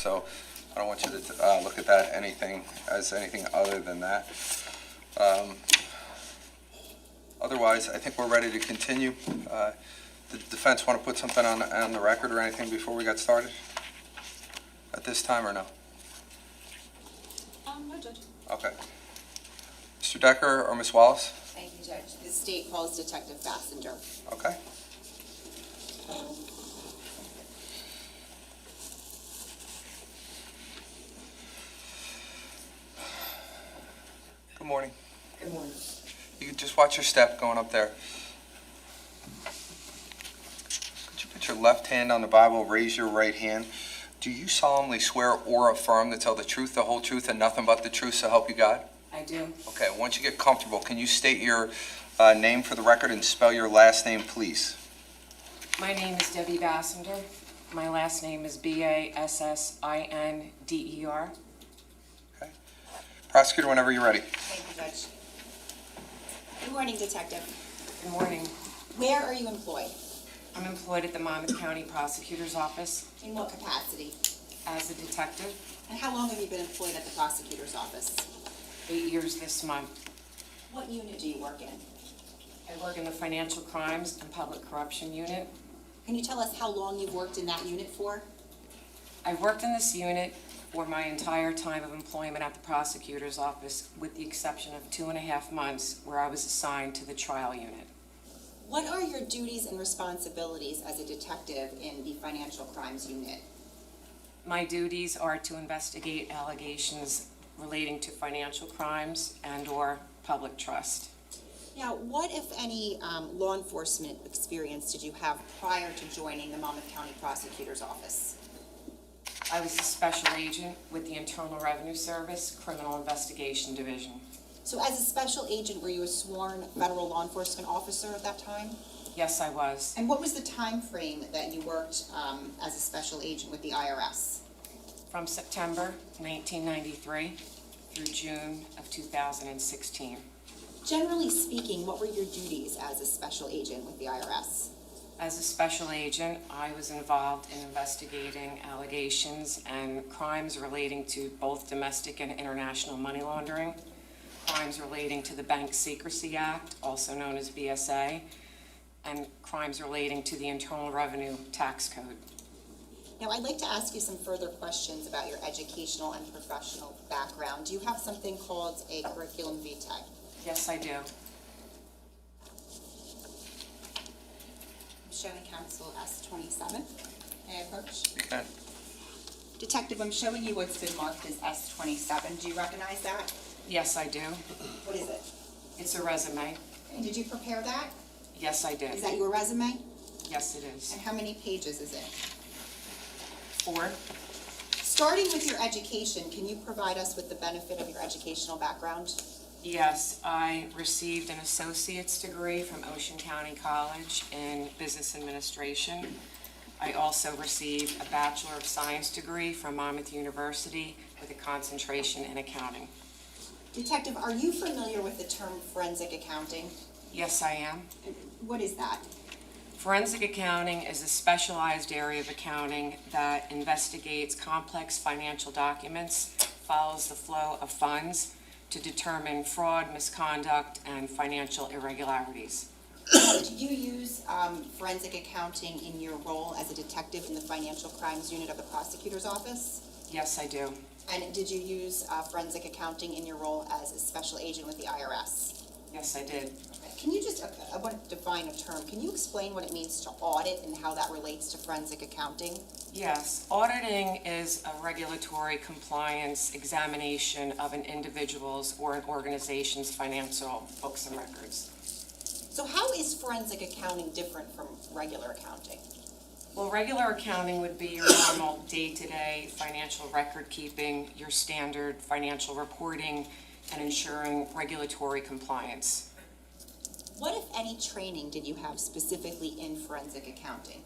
so I don't want you to look at that as anything other than that. Otherwise, I think we're ready to continue. The defense want to put something on the record or anything before we get started at this time, or no? No, Judge. Okay. Mr. Decker or Ms. Wallace? Thank you, Judge. The state calls Detective Bassinger. Okay. Good morning. Good morning. You can just watch your step going up there. Could you put your left hand on the Bible, raise your right hand? Do you solemnly swear or affirm to tell the truth, the whole truth, and nothing but the truth, so help you God? I do. Okay, once you get comfortable, can you state your name for the record and spell your last name, please? My name is Debbie Bassinger. My last name is Bassinder. Okay. Prosecutor, whenever you're ready. Thank you, Judge. Good morning, Detective. Good morning. Where are you employed? I'm employed at the Monmouth County Prosecutor's Office In what capacity? as a detective. And how long have you been employed at the Prosecutor's Office? 8 years this month. What unit do you work in? I work in the Financial Crimes and Public Corruption Unit. Can you tell us how long you've worked in that unit for? I've worked in this unit for my entire time of employment at the Prosecutor's Office, with the exception of 2.5 months where I was assigned to the trial unit. What are your duties and responsibilities as a detective in the Financial Crimes Unit? My duties are to investigate allegations relating to financial crimes and/or public trust. Now, what, if any, law enforcement experience did you have prior to joining the Monmouth County Prosecutor's Office? I was a special agent with the Internal Revenue Service Criminal Investigation Division. So as a special agent, were you a sworn federal law enforcement officer at that time? Yes, I was. And what was the time frame that you worked as a special agent with the IRS? From September 1993 through June of 2016. Generally speaking, what were your duties as a special agent with the IRS? As a special agent, I was involved in investigating allegations and crimes relating to both domestic and international money laundering, crimes relating to the Bank Secrecy Act, also known as BSA, and crimes relating to the Internal Revenue Tax Code. Now, I'd like to ask you some further questions about your educational and professional background. Do you have something called a curriculum vitae? Yes, I do. I'm showing counsel S27. May I approach? You can. Detective, I'm showing you what's been marked as S27. Do you recognize that? Yes, I do. What is it? It's a resume. And did you prepare that? Yes, I did. Is that your resume? Yes, it is. And how many pages is it? 4. Starting with your education, can you provide us with the benefit of your educational background? Yes, I received an associate's degree from Ocean County College in Business Administration. I also received a Bachelor of Science degree from Monmouth University with a concentration in accounting. Detective, are you familiar with the term forensic accounting? Yes, I am. And what is that? Forensic accounting is a specialized area of accounting that investigates complex financial documents, follows the flow of funds to determine fraud, misconduct, and financial irregularities. Do you use forensic accounting in your role as a detective in the Financial Crimes Unit of the Prosecutor's Office? Yes, I do. And did you use forensic accounting in your role as a special agent with the IRS? Yes, I did. Can you just, I want to define a term. Can you explain what it means to audit and how that relates to forensic accounting? Yes, auditing is a regulatory compliance examination of an individual's or an organization's financial books and records. So how is forensic accounting different from regular accounting? Well, regular accounting would be your normal day-to-day financial record keeping, your standard financial reporting, and ensuring regulatory compliance. What, if any, training did you have specifically in forensic accounting?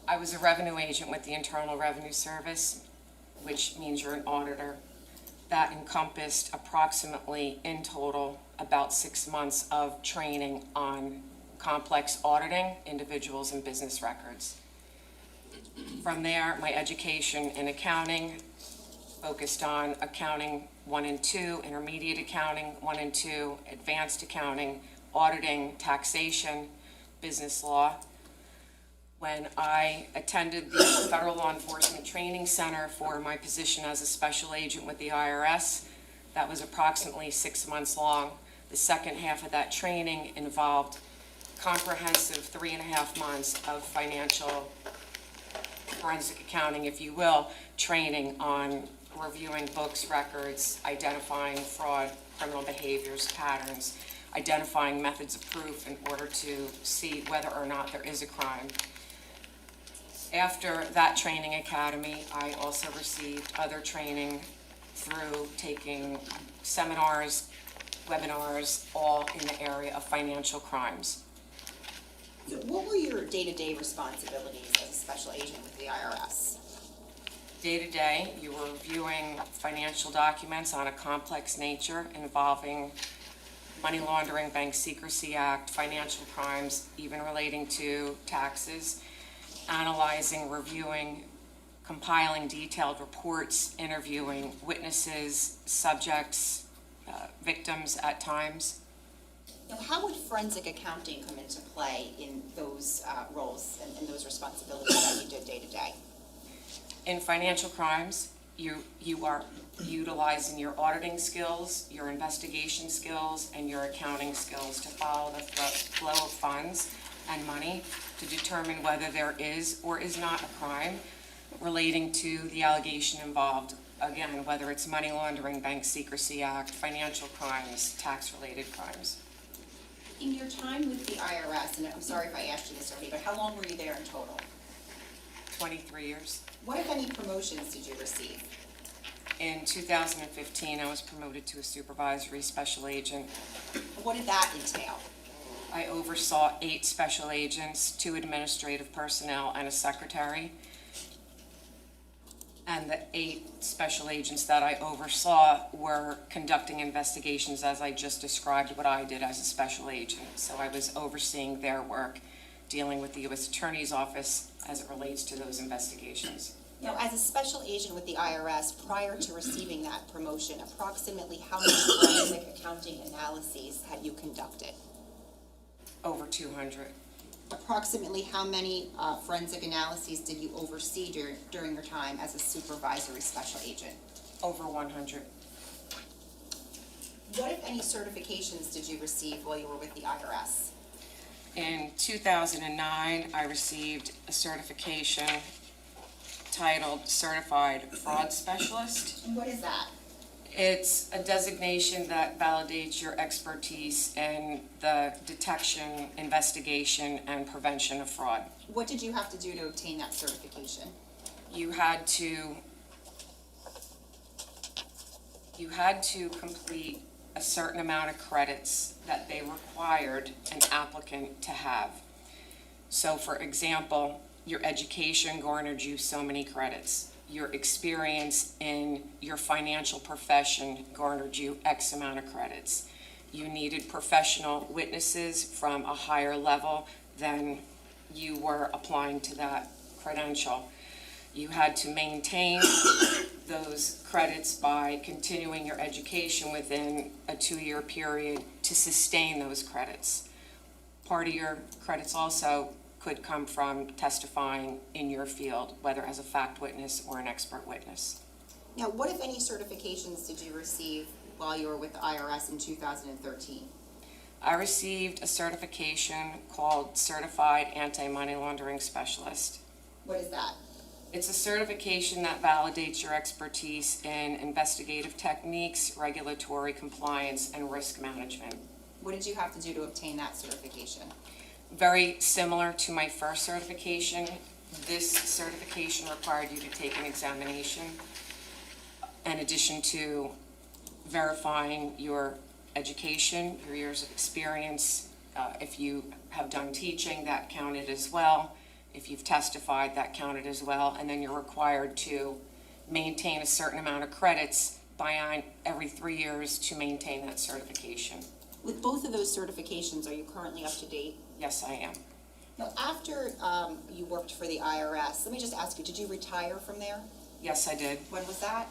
I was a revenue agent with the Internal Revenue Service, which means you're an auditor. That encompassed approximately, in total, about 6 months of training on complex auditing individuals and business records. From there, my education in accounting focused on accounting 1 and 2, intermediate accounting 1 and 2, advanced accounting, auditing, taxation, business law. When I attended the Federal Law Enforcement Training Center for my position as a special agent with the IRS, that was approximately 6 months long. The second half of that training involved comprehensive 3.5 months of financial forensic accounting, if you will, training on reviewing books, records, identifying fraud, criminal behaviors, patterns, identifying methods of proof in order to see whether or not there is a crime. After that training academy, I also received other training through taking seminars, webinars, all in the area of financial crimes. So what were your day-to-day responsibilities as a special agent with the IRS? Day-to-day, you were reviewing financial documents on a complex nature involving money laundering, Bank Secrecy Act, financial crimes, even relating to taxes, analyzing, reviewing, compiling detailed reports, interviewing witnesses, subjects, victims at times. Now, how would forensic accounting come into play in those roles and those responsibilities that you did day-to-day? In financial crimes, you are utilizing your auditing skills, your investigation skills, and your accounting skills to follow the flow of funds and money to determine whether there is or is not a crime relating to the allegation involved. Again, whether it's money laundering, Bank Secrecy Act, financial crimes, tax-related crimes. In your time with the IRS, and I'm sorry if I asked you this already, but how long were you there in total? 23 years. What, if any, promotions did you receive? In 2015, I was promoted to a supervisory special agent. What did that entail? I oversaw 8 special agents, 2 administrative personnel, and a secretary. And the 8 special agents that I oversaw were conducting investigations as I just described what I did as a special agent. So I was overseeing their work, dealing with the U.S. Attorney's Office as it relates to those investigations. Now, as a special agent with the IRS, prior to receiving that promotion, approximately how many forensic accounting analyses had you conducted? Over 200. Approximately how many forensic analyses did you oversee during your time as a supervisory special agent? Over 100. What, if any, certifications did you receive while you were with the IRS? In 2009, I received a certification titled Certified Fraud Specialist. And what is that? It's a designation that validates your expertise in the detection, investigation, and prevention of fraud. What did you have to do to obtain that certification? You had to complete a certain amount of credits that they required an applicant to have. So, for example, your education garnered you so many credits. Your experience in your financial profession garnered you X amount of credits. You needed professional witnesses from a higher level than you were applying to that credential. You had to maintain those credits by continuing your education within a 2-year period to sustain those credits. Part of your credits also could come from testifying in your field, whether as a fact witness or an expert witness. Now, what, if any, certifications did you receive while you were with the IRS in 2013? I received a certification called Certified Anti-Money Laundering Specialist. What is that? It's a certification that validates your expertise in investigative techniques, regulatory compliance, and risk management. What did you have to do to obtain that certification? Very similar to my first certification, this certification required you to take an examination in addition to verifying your education, your years of experience. If you have done teaching, that counted as well. If you've testified, that counted as well. And then you're required to maintain a certain amount of credits by every 3 years to maintain that certification. With both of those certifications, are you currently up to date? Yes, I am. Now, after you worked for the IRS, let me just ask you, did you retire from there? Yes, I did. When was that?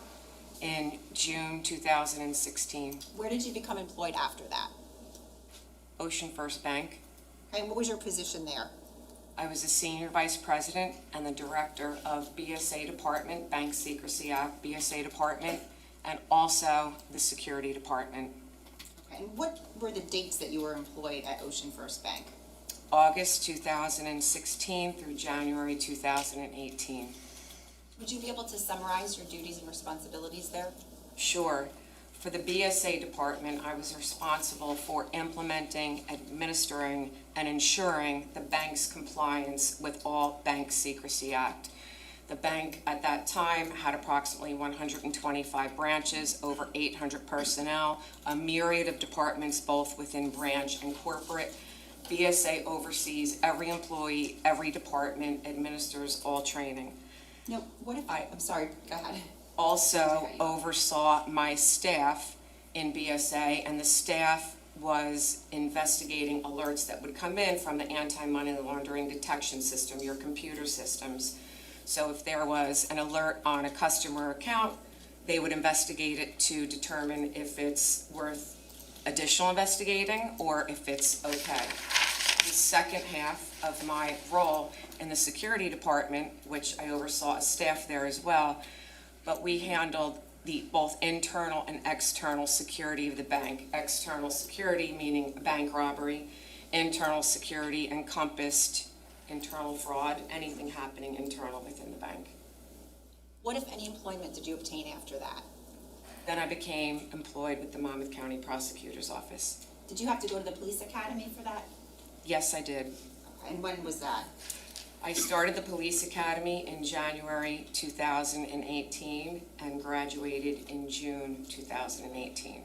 In June 2016, Where did you become employed after that? Ocean First Bank. And what was your position there? I was a senior vice president and the director of BSA Department, Bank Secrecy Act, BSA Department, and also the security department. Okay. And what were the dates that you were employed at Ocean First Bank? August 2016 through January 2018. Would you be able to summarize your duties and responsibilities there? Sure. For the BSA department, I was responsible for implementing, administering, and ensuring the bank's compliance with all Bank Secrecy Act. The bank at that time had approximately 125 branches, over 800 personnel, a myriad of departments both within branch and corporate. BSA oversees every employee, every department, administers all training. No, what if I'm sorry, go ahead. Also oversaw my staff in BSA, and the staff was investigating alerts that would come in from the anti-money laundering detection system, your computer systems. So if there was an alert on a customer account, they would investigate it to determine if it's worth additional investigating or if it's okay. The second half of my role in the security department, which I oversaw a staff there as well, but we handled the both internal and external security of the bank. External security meaning bank robbery, internal security encompassed internal fraud, anything happening internal within the bank. What, if any, employment did you obtain after that? Then I became employed with the Monmouth County Prosecutor's Office. Did you have to go to the police academy for that? Yes, I did. And when was that? I started the police academy in January 2018 and graduated in June 2018. Okay.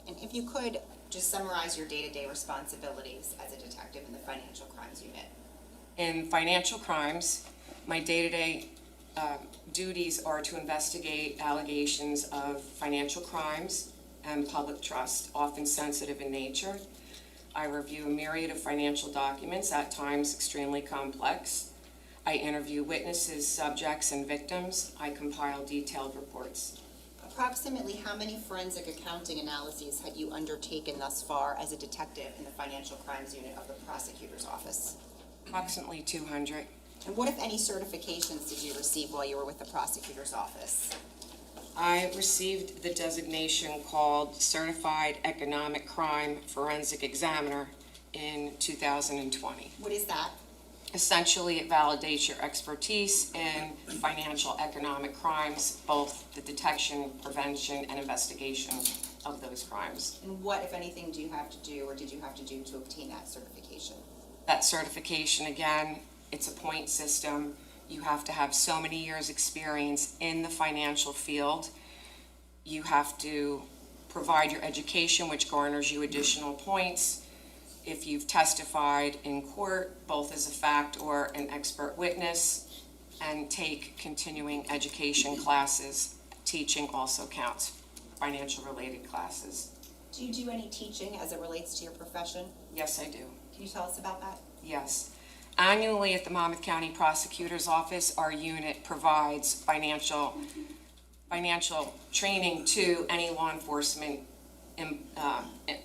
And if you could just summarize your day-to-day responsibilities as a detective in the Financial Crimes Unit. In financial crimes, my day-to-day duties are to investigate allegations of financial crimes and public trust, often sensitive in nature. I review a myriad of financial documents, at times extremely complex. I interview witnesses, subjects, and victims. I compile detailed reports. Approximately how many forensic accounting analyses had you undertaken thus far as a detective in the Financial Crimes Unit of the Prosecutor's Office? Approximately 200. And what, if any, certifications did you receive while you were with the Prosecutor's Office? I received the designation called Certified Economic Crime Forensic Examiner in 2020. What is that? Essentially, it validates your expertise in financial economic crimes, both the detection, prevention, and investigation of those crimes. And what, if anything, do you have to do or did you have to do to obtain that certification? That certification, again, it's a point system. You have to have so many years' experience in the financial field. You have to provide your education, which garners you additional points. If you've testified in court, both as a fact or an expert witness, and take continuing education classes. Teaching also counts, financial-related classes. Do you do any teaching as it relates to your profession? Yes, I do. Can you tell us about that? Yes. Annually at the Monmouth County Prosecutor's Office, our unit provides financial training to any law enforcement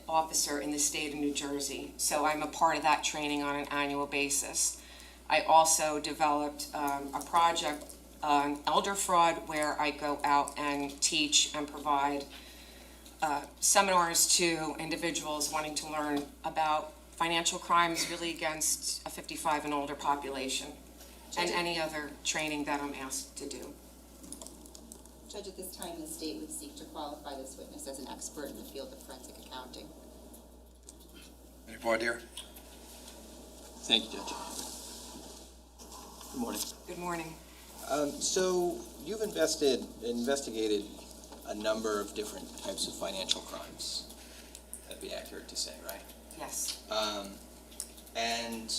officer in the state of New Jersey. So I'm a part of that training on an annual basis. I also developed a project on elder fraud where I go out and teach and provide seminars to individuals wanting to learn about financial crimes really against a 55 and older population, and any other training that I'm asked to do. Judge, at this time, the state would seek to qualify this witness as an expert in the field of forensic accounting. Any voir dire? Thank you, Judge. Good morning. Good morning. So you've investigated a number of different types of financial crimes. That'd be accurate to say, right? Yes. And,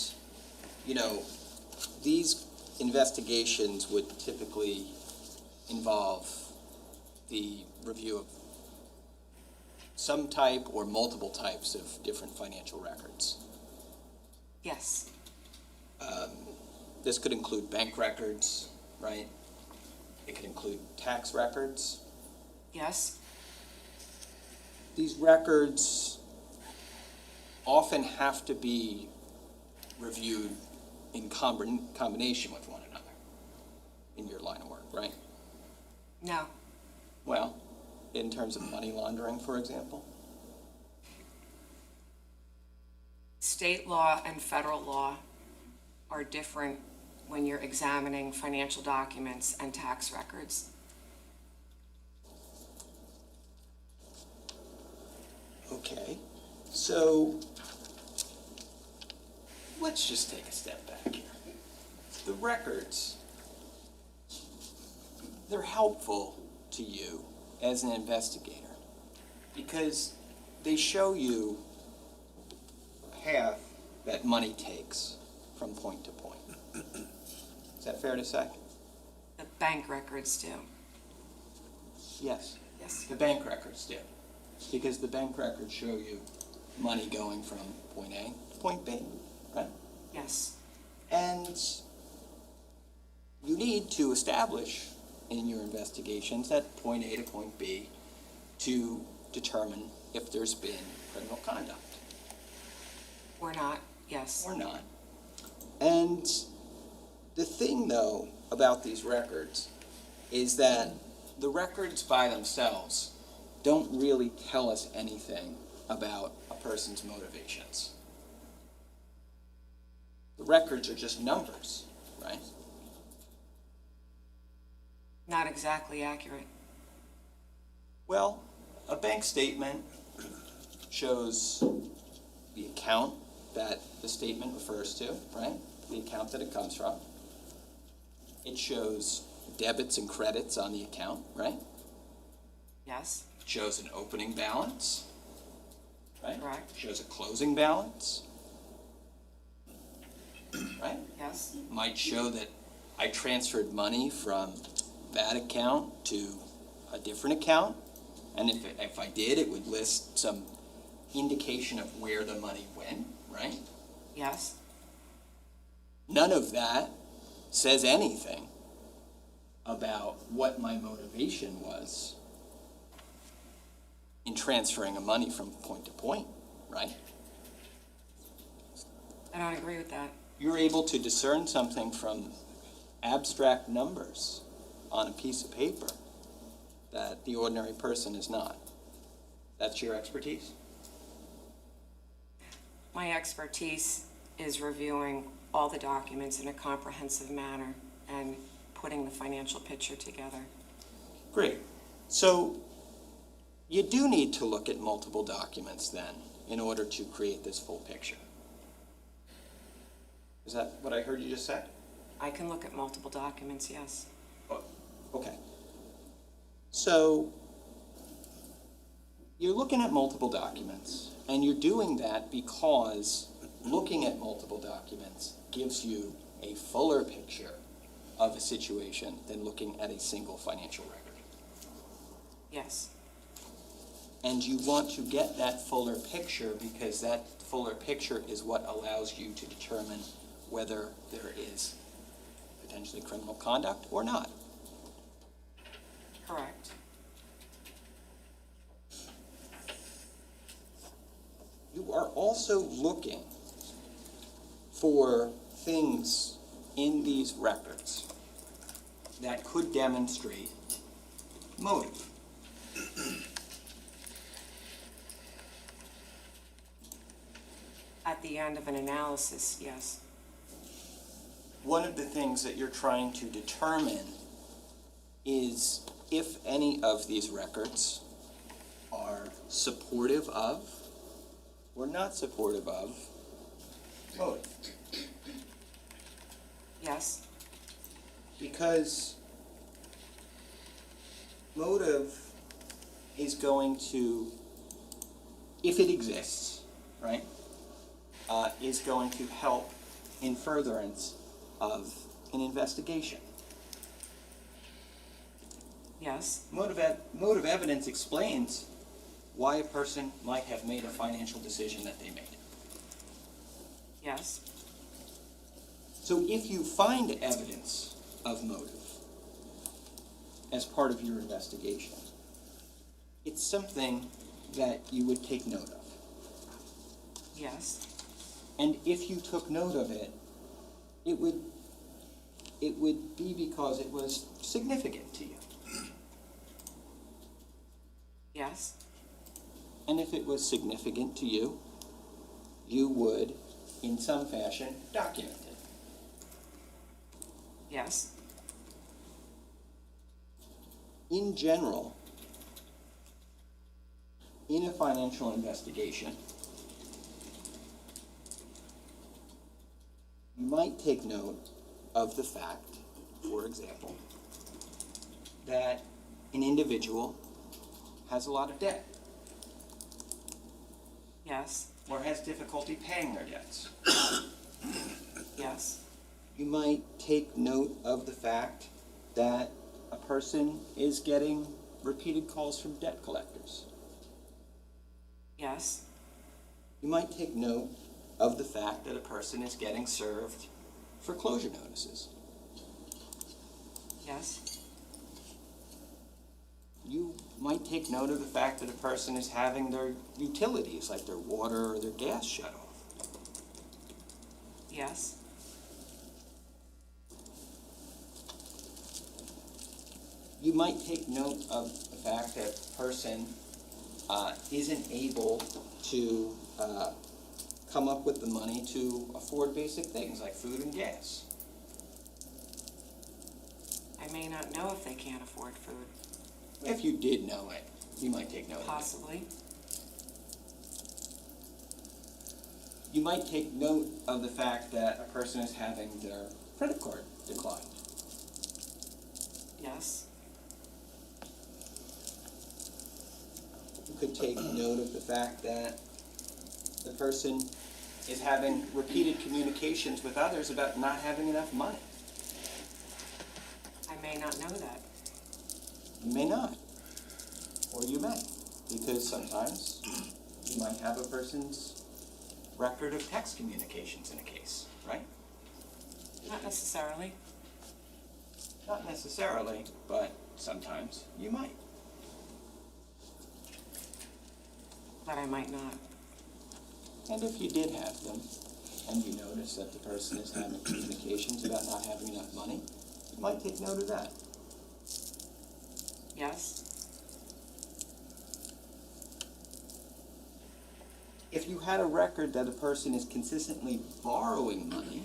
you know, these investigations would typically involve the review of some type or multiple types of different financial records. Yes. This could include bank records, right? It could include tax records. Yes, These records often have to be reviewed in combination with one another in your line of work, right? no, Well, in terms of money laundering, for example. state law and federal law are different when you're examining financial documents and tax records. Okay, so let's just take a step back here. The records, they're helpful to you as an investigator because they show you a path that money takes from point to point. Is that fair to say? The bank records do. Yes. Yes, The bank records do. Because the bank records show you money going from point A to point B, right? yes, And you need to establish in your investigations that point A to point B to determine if there's been criminal conduct or not, yes. or not. And the thing, though, about these records is that the records by themselves don't really tell us anything about a person's motivations. The records are just numbers, right? Not exactly accurate. Well, a bank statement shows the account that the statement refers to, right? The account that it comes from. It shows debits and credits on the account, right? Yes, It shows an opening balance, right? correct, Shows a closing balance, right? yes, Might show that I transferred money from that account to a different account. And if I did, it would list some indication of where the money went, right? yes, None of that says anything about what my motivation was in transferring a money from point to point, right? I don't agree with that. You're able to discern something from abstract numbers on a piece of paper that the ordinary person is not. That's your expertise? My expertise is reviewing all the documents in a comprehensive manner and putting the financial picture together. Great. So you do need to look at multiple documents then in order to create this full picture. Is that what I heard you just say? I can look at multiple documents, yes. Oh, okay. So you're looking at multiple documents, and you're doing that because looking at multiple documents gives you a fuller picture of a situation than looking at a single financial record. Yes, And you want to get that fuller picture because that fuller picture is what allows you to determine whether there is potentially criminal conduct or not. correct. You are also looking for things in these records that could demonstrate motive. At the end of an analysis, yes. One of the things that you're trying to determine is if any of these records are supportive of or not supportive of motive. Yes, Because motive is going to, if it exists, right, is going to help in furtherance of an investigation. yes, Motive evidence explains why a person might have made a financial decision that they made. yes, So if you find evidence of motive as part of your investigation, it's something that you would take note of. Yes. And if you took note of it, it would be because it was significant to you. Yes. And if it was significant to you, you would, in some fashion, document it. Yes. In general, in a financial investigation, you might take note of the fact, for example, that an individual has a lot of debt Yes. or has difficulty paying their debts. Yes. You might take note of the fact that a person is getting repeated calls from debt collectors. Yes. You might take note of the fact that a person is getting served foreclosure notices. Yes. You might take note of the fact that a person is having their utilities, like their water or their gas, shut off. Yes. You might take note of the fact that a person isn't able to come up with the money to afford basic things like food and gas. I may not know if they can't afford food. If you did know it, you might take note of it. Possibly. You might take note of the fact that a person is having their credit card declined. Yes. You could take note of the fact that the person is having repeated communications with others about not having enough money. I may not know that. You may not, or you may, because sometimes you might have a person's record of text communications in a case, right? Not necessarily. Not necessarily, but sometimes you might. But I might not. And if you did have them, and you notice that the person is having communications about not having enough money, you might take note of that. Yes. If you had a record that a person is consistently borrowing money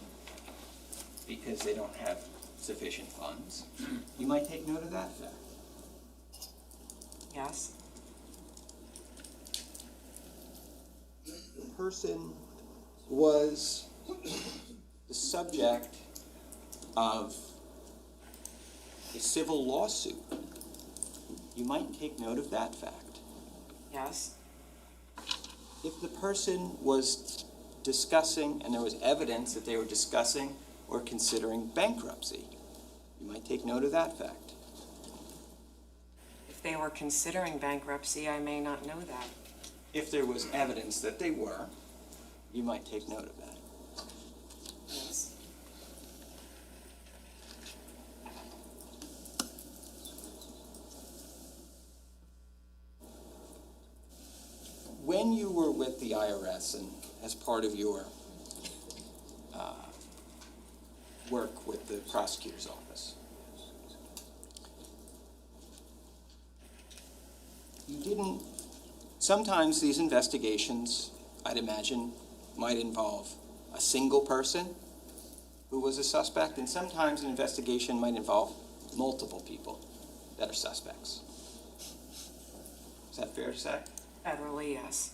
because they don't have sufficient funds, you might take note of that fact. Yes. The person was the subject of a civil lawsuit. You might take note of that fact. Yes. If the person was discussing, and there was evidence that they were discussing or considering bankruptcy, you might take note of that fact. If they were considering bankruptcy, I may not know that. If there was evidence that they were, you might take note of that. Yes. When you were with the IRS and as part of your work with the prosecutor's office, you didn't, sometimes these investigations, I'd imagine, might involve a single person who was a suspect, and sometimes an investigation might involve multiple people that are suspects. Is that fair to say? Federally, yes.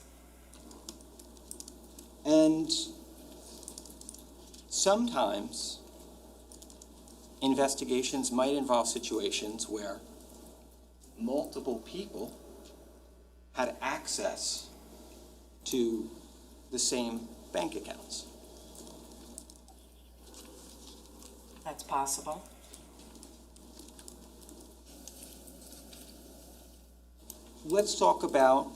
And sometimes investigations might involve situations where multiple people had access to the same bank accounts. That's possible. Let's talk about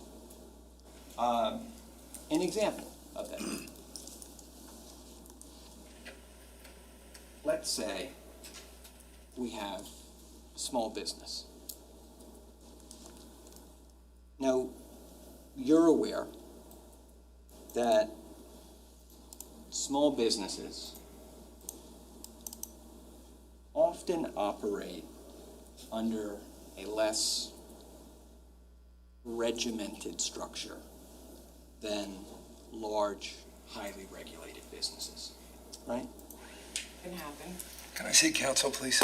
an example of that. let's say we have a small business. Now, you're aware that small businesses often operate under a less regimented structure than large, highly regulated businesses, right? Can happen. Can I see counsel, please?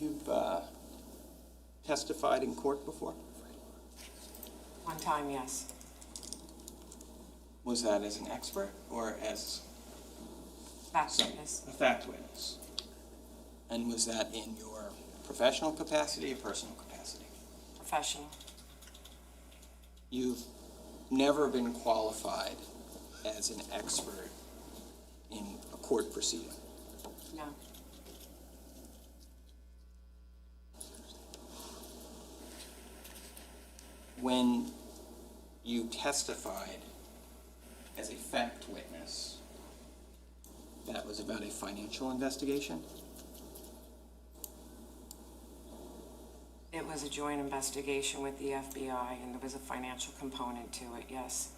You've testified in court before? One time, yes. Was that as an expert or as Fact witness. a fact witness? And was that in your professional capacity or personal capacity? Professional. You've never been qualified as an expert in a court proceeding. No. when you testified as a fact witness, that was about a financial investigation? It was a joint investigation with the FBI, and there was a financial component to it, yes.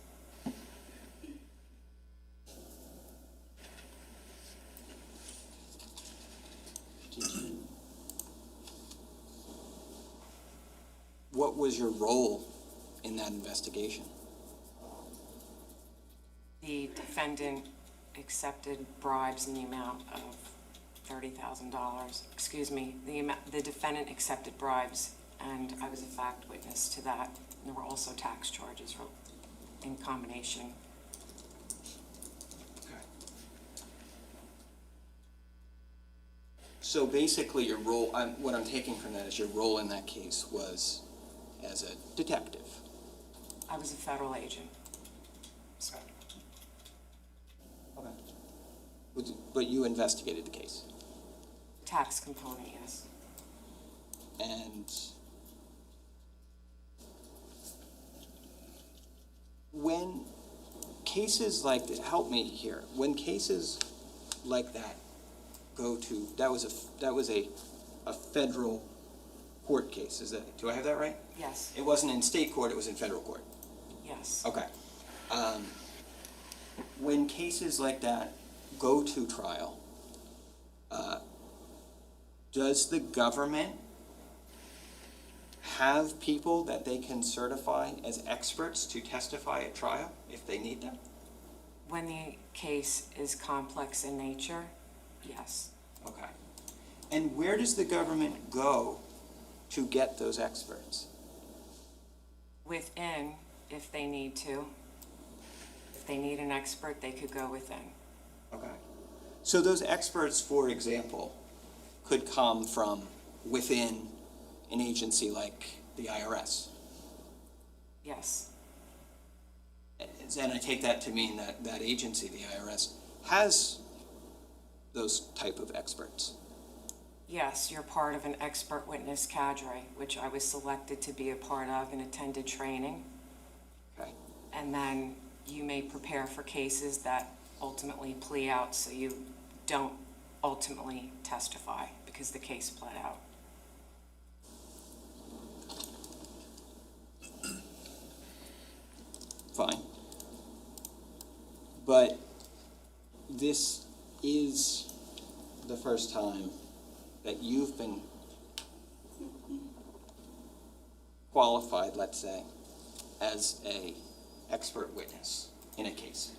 What was your role in that investigation? The defendant accepted bribes in the amount of $30,000. Excuse me, the defendant accepted bribes, and I was a fact witness to that. And there were also tax charges in combination. Okay. So basically your role, what I'm taking from that is your role in that case was as a detective. I was a federal agent. Okay. But you investigated the case? Tax component, yes. And when cases like that, help me here, when cases like that go to, that was a federal court case, do I have that right? Yes, It wasn't in state court, it was in federal court. yes. Okay. When cases like that go to trial, does the government have people that they can certify as experts to testify at trial if they need them? When the case is complex in nature, yes. Okay. And where does the government go to get those experts? Within, if they need to. If they need an expert, they could go within. Okay. So those experts, for example, could come from within an agency like the IRS. Yes, And I take that to mean that that agency, the IRS, has those type of experts. yes, you're part of an expert witness cadre, which I was selected to be a part of and attended training. Okay. And then you may prepare for cases that ultimately plea out, so you don't ultimately testify because the case pled out. Fine. But this is the first time that you've been qualified, let's say, as a expert witness in a case.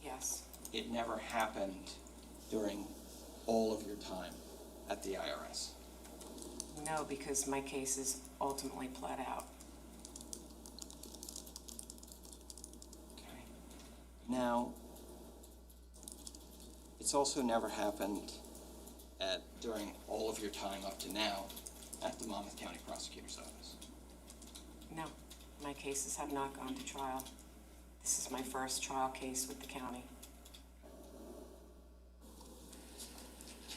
Yes, It never happened during all of your time at the IRS. no, because my case is ultimately pled out. Okay. Now, it's also never happened during all of your time up to now at the Monmouth County Prosecutor's Office. No, my cases have not gone to trial. This is my first trial case with the county.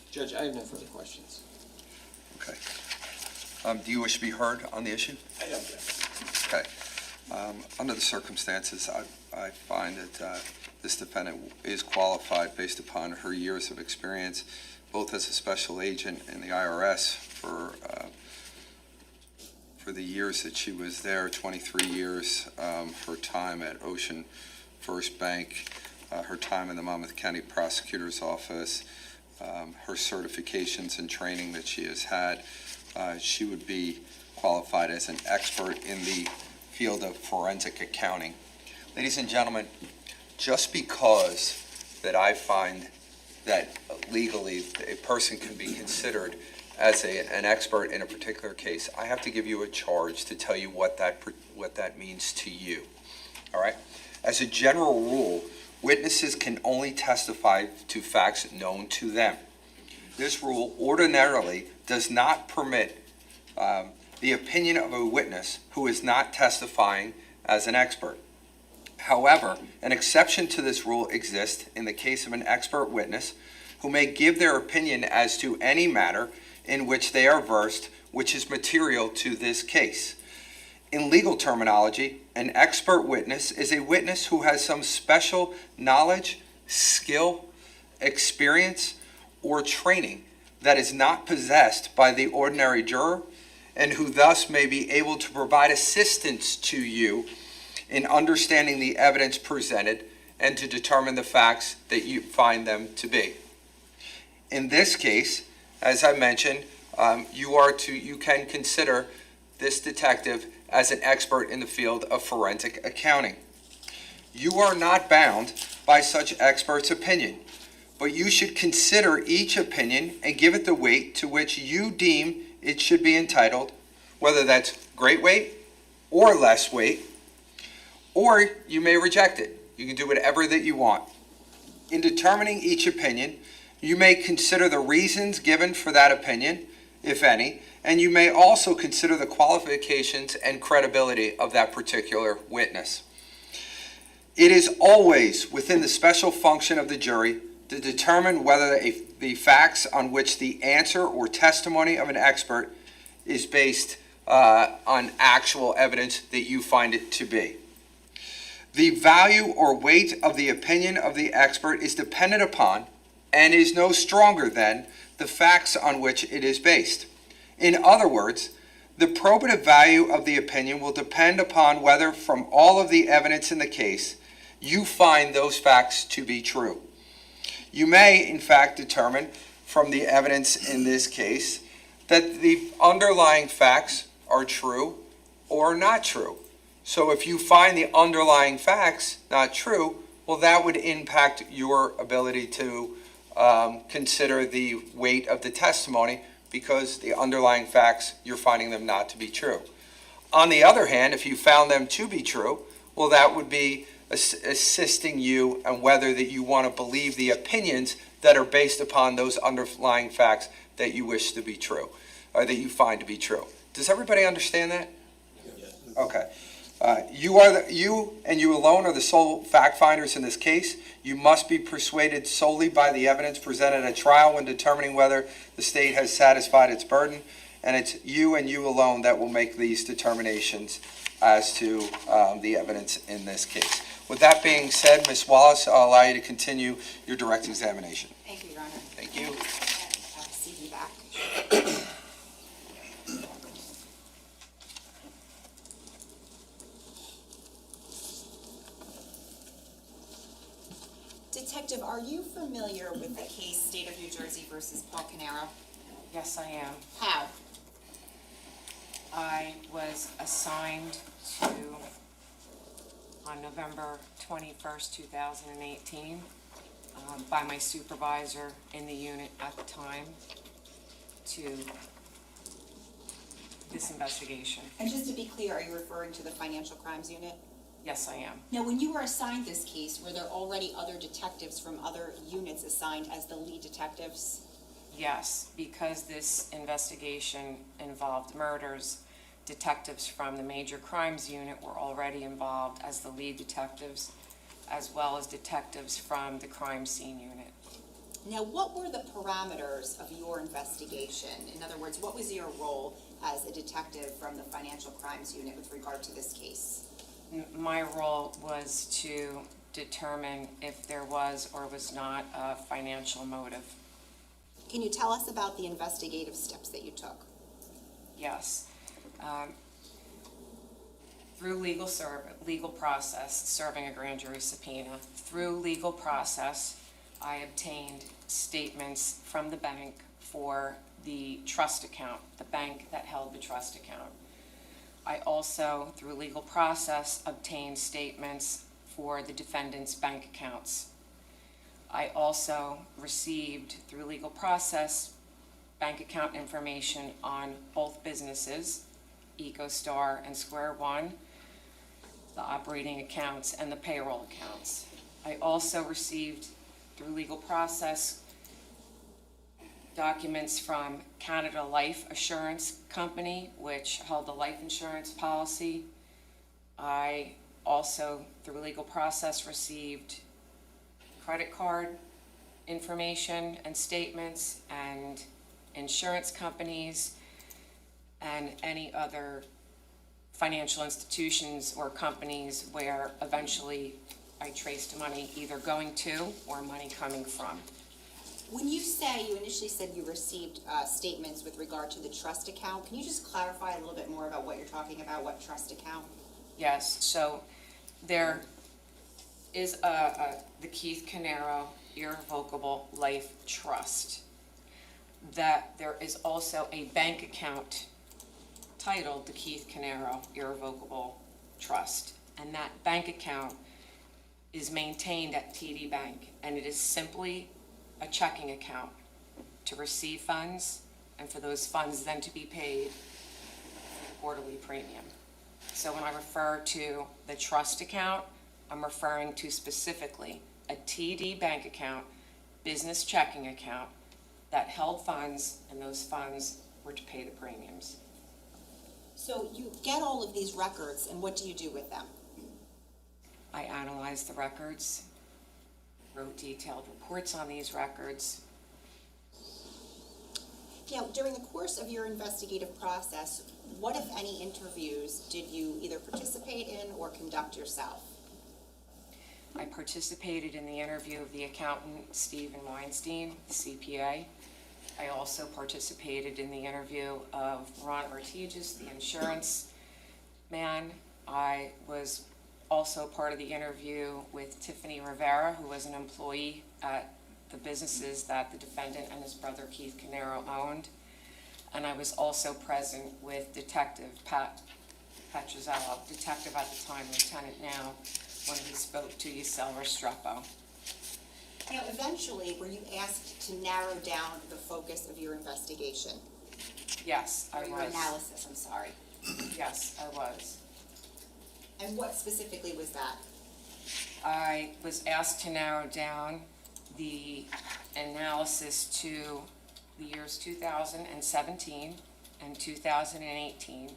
Judge, I have no further questions. Okay. Do you wish to be heard on the issue? I don't, Judge. Okay. Under the circumstances, I find that this defendant is qualified based upon her years of experience, both as a special agent in the IRS for the years that she was there, 23 years, her time at Ocean First Bank, her time in the Monmouth County Prosecutor's Office, her certifications and training that she has had. She would be qualified as an expert in the field of forensic accounting. Ladies and gentlemen, just because that I find that legally a person can be considered as an expert in a particular case, I have to give you a charge to tell you what that means to you. All right? As a general rule, witnesses can only testify to facts known to them. This rule ordinarily does not permit the opinion of a witness who is not testifying as an expert. However, an exception to this rule exists in the case of an expert witness who may give their opinion as to any matter in which they are versed, which is material to this case. In legal terminology, an expert witness is a witness who has some special knowledge, skill, experience, or training that is not possessed by the ordinary juror, and who thus may be able to provide assistance to you in understanding the evidence presented and to determine the facts that you find them to be. In this case, as I mentioned, you can consider this detective as an expert in the field of forensic accounting. You are not bound by such expert's opinion, but you should consider each opinion and give it the weight to which you deem it should be entitled, whether that's great weight or less weight, or you may reject it. You can do whatever that you want. In determining each opinion, you may consider the reasons given for that opinion, if any, and you may also consider the qualifications and credibility of that particular witness. It is always within the special function of the jury to determine whether the facts on which the answer or testimony of an expert is based on actual evidence that you find it to be. The value or weight of the opinion of the expert is dependent upon and is no stronger than the facts on which it is based. In other words, the probative value of the opinion will depend upon whether, from all of the evidence in the case, you find those facts to be true. You may, in fact, determine from the evidence in this case that the underlying facts are true or not true. So if you find the underlying facts not true, well, that would impact your ability to consider the weight of the testimony, because the underlying facts, you're finding them not to be true. On the other hand, if you found them to be true, well, that would be assisting you on whether that you want to believe the opinions that are based upon those underlying facts that you wish to be true, or that you find to be true. Does everybody understand that? Yes. Okay. You and you alone are the sole fact finders in this case. You must be persuaded solely by the evidence presented at trial when determining whether the state has satisfied its burden, and it's you and you alone that will make these determinations as to the evidence in this case. With that being said, Ms. Wallace, I'll allow you to continue your direct examination. Thank you, Your Honor. Thank you. See you back. Detective, are you familiar with the case State of New Jersey versus Paul Caneiro? Yes, I am. How? I was assigned to, on November 21st, 2018, by my supervisor in the unit at the time, to this investigation. And just to be clear, are you referring to the Financial Crimes Unit? Yes, I am. Now, when you were assigned this case, were there already other detectives from other units assigned as the lead detectives? Yes, because this investigation involved murders, detectives from the Major Crimes Unit were already involved as the lead detectives, as well as detectives from the Crime Scene Unit. Now, what were the parameters of your investigation? In other words, what was your role as a detective from the Financial Crimes Unit with regard to this case? My role was to determine if there was or was not a financial motive. Can you tell us about the investigative steps that you took? Yes. Through legal process, serving a grand jury subpoena, through legal process, I obtained statements from the bank for the trust account, the bank that held the trust account. I also, through legal process, obtained statements for the defendant's bank accounts. I also received, through legal process, bank account information on both businesses, EcoStar and Square One, the operating accounts and the payroll accounts. I also received, through legal process, documents from Canada Life Assurance Company, which held the life insurance policy. I also, through legal process, received credit card information and statements and insurance companies and any other financial institutions or companies where eventually I traced money either going to or money coming from. When you initially said you received statements with regard to the trust account, can you just clarify a little bit more about what you're talking about, what trust account? Yes, so there is the Keith Caneiro Irrevocable Life Trust. That there is also a bank account titled the Keith Caneiro Irrevocable Trust. And that bank account is maintained at TD Bank, and it is simply a checking account to receive funds and for those funds then to be paid quarterly premium. So when I refer to the trust account, I'm referring to specifically a TD bank account, business checking account that held funds, and those funds were to pay the premiums. So you get all of these records, and what do you do with them? I analyzed the records, wrote detailed reports on these records. Now, during the course of your investigative process, what, if any, interviews did you either participate in or conduct yourself? I participated in the interview of the accountant, Stephen Weinstein, the CPA. I also participated in the interview of Ron Ortigas, the insurance man. I was also part of the interview with Tiffany Rivera, who was an employee at the businesses that the defendant and his brother Keith Caneiro owned. And I was also present with Detective Pat Petrozello, detective at the time, lieutenant now, when he spoke to Yusel Restrepo. Now, eventually, were you asked to narrow down the focus of your investigation? Yes, I Or your was. analysis, I'm sorry. Yes, I was. And what specifically was that? I was asked to narrow down the analysis to the years 2017 and 2018,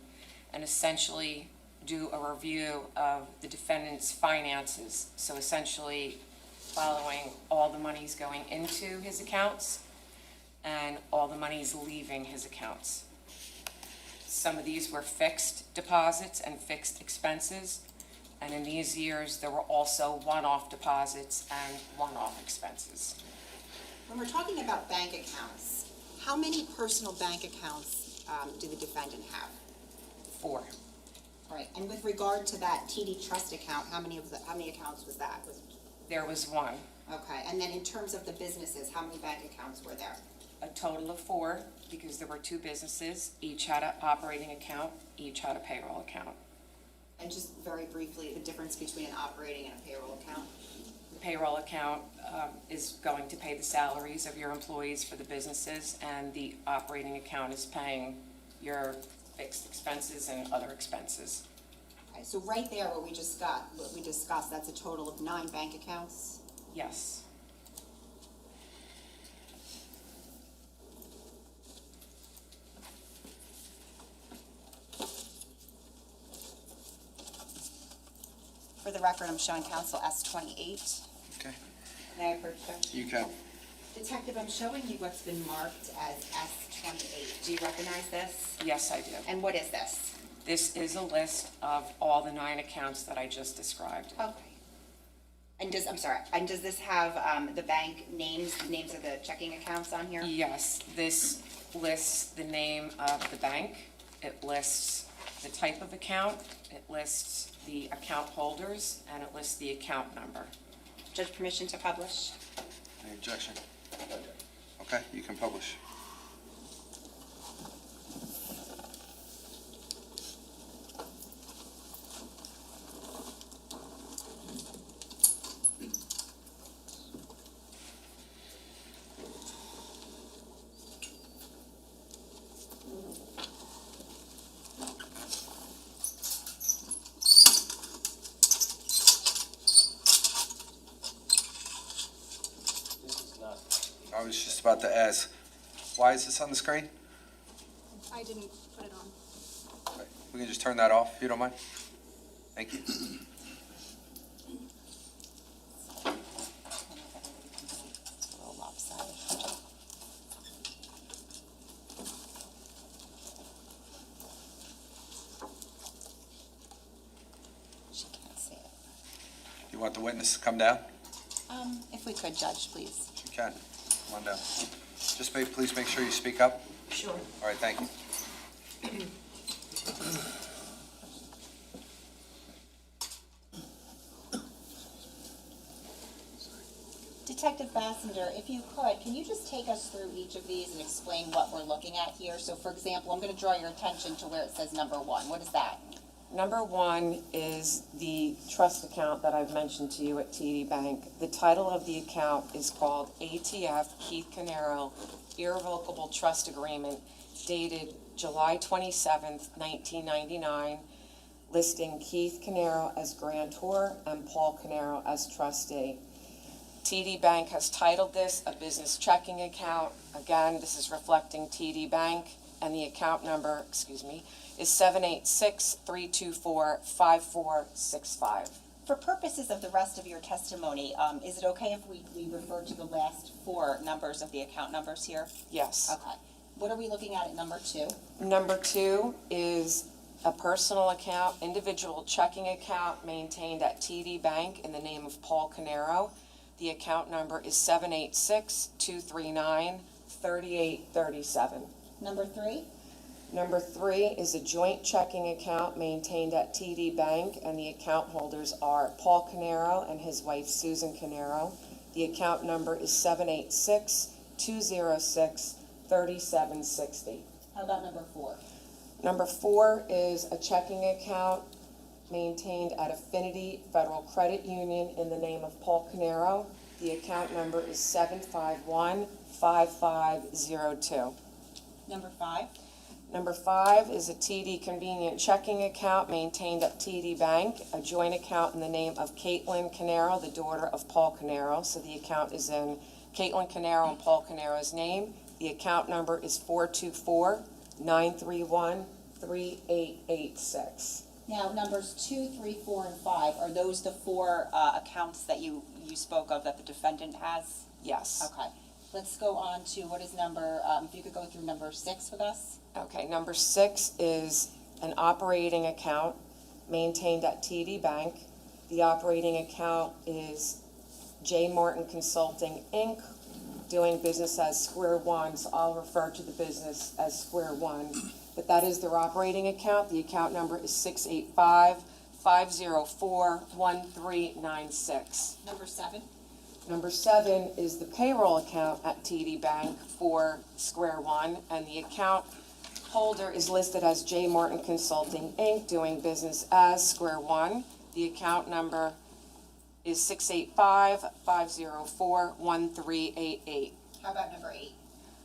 and essentially do a review of the defendant's finances. So essentially following all the monies going into his accounts and all the monies leaving his accounts. Some of these were fixed deposits and fixed expenses, and in these years, there were also one-off deposits and one-off expenses. When we're talking about bank accounts, how many personal bank accounts do the defendant have? 4. All right, and with regard to that TD trust account, how many accounts was that? There was 1. Okay, and then in terms of the businesses, how many bank accounts were there? A total of 4, because there were 2 businesses, each had an operating account, each had a payroll account. And just very briefly, the difference between an operating and a payroll account? The payroll account is going to pay the salaries of your employees for the businesses, and the operating account is paying your fixed expenses and other expenses. Okay, so right there, what we discussed, that's a total of 9 bank accounts? Yes. For the record, I'm showing counsel S28. Okay, May I approach them? you can. Detective, I'm showing you what's been marked as S28. Do you recognize this? Yes, I do. And what is this? This is a list of all the 9 accounts that I just described. Okay. And does this have the bank names of the checking accounts on here? Yes, this lists the name of the bank. It lists the type of account. It lists the account holders, and it lists the account number. Judge, permission to publish? Any objection? Okay, you can publish. I was just about to ask, why is this on the screen? I didn't put it on. Okay, we can just turn that off, if you don't mind? Thank you. A little lopsided. want the witness to come down? If we could, Judge, please. You can. Come on down. Just please make sure you speak up. Sure. All right, thank you. Detective Bassinger, if you could, can you just take us through each of these and explain what we're looking at here? So for example, I'm going to draw your attention to where it says number 1. What is that? Number 1 is the trust account that I've mentioned to you at TD Bank. The title of the account is called ATF Keith Caneiro Irrevocable Trust Agreement, dated July 27th, 1999, listing Keith Caneiro as grantor and Paul Caneiro as trustee. TD Bank has titled this a business checking account. Again, this is reflecting TD Bank, and the account number, is 786-324-5465. For purposes of the rest of your testimony, is it okay if we refer to the last 4 numbers of the account numbers here? Yes. Okay. What are we looking at number 2? Number 2 is a personal account, individual checking account maintained at TD Bank in the name of Paul Caneiro. The account number is 786-239-3837. Number 3? Number 3 is a joint checking account maintained at TD Bank, and the account holders are Paul Caneiro and his wife Susan Caneiro. The account number is 786-206-3760. How about number 4? Number 4 is a checking account maintained at Affinity Federal Credit Union in the name of Paul Caneiro. The account number is 751-5502. Number 5? Number 5 is a TD Convenient Checking Account maintained at TD Bank, a joint account in the name of Caitlin Caneiro, the daughter of Paul Caneiro. So the account is in Caitlin Caneiro and Paul Caneiro's name. The account number is 424-931-3886. Now, numbers 2, 3, 4, and 5, are those the 4 accounts that you spoke of that the defendant has? Yes. Okay. Let's go on to what is number, if you could go through number 6 with us. Okay, number 6 is an operating account maintained at TD Bank. The operating account is J. Martin Consulting, Inc., doing business as Square One, so I'll refer to the business as Square One. But that is their operating account. The account number is 685-504-1396. Number 7. Number 7 is the payroll account at TD Bank for Square One, and the account holder is listed as J. Martin Consulting, Inc., doing business as Square One. The account number is 685-504-1388. How about number 8?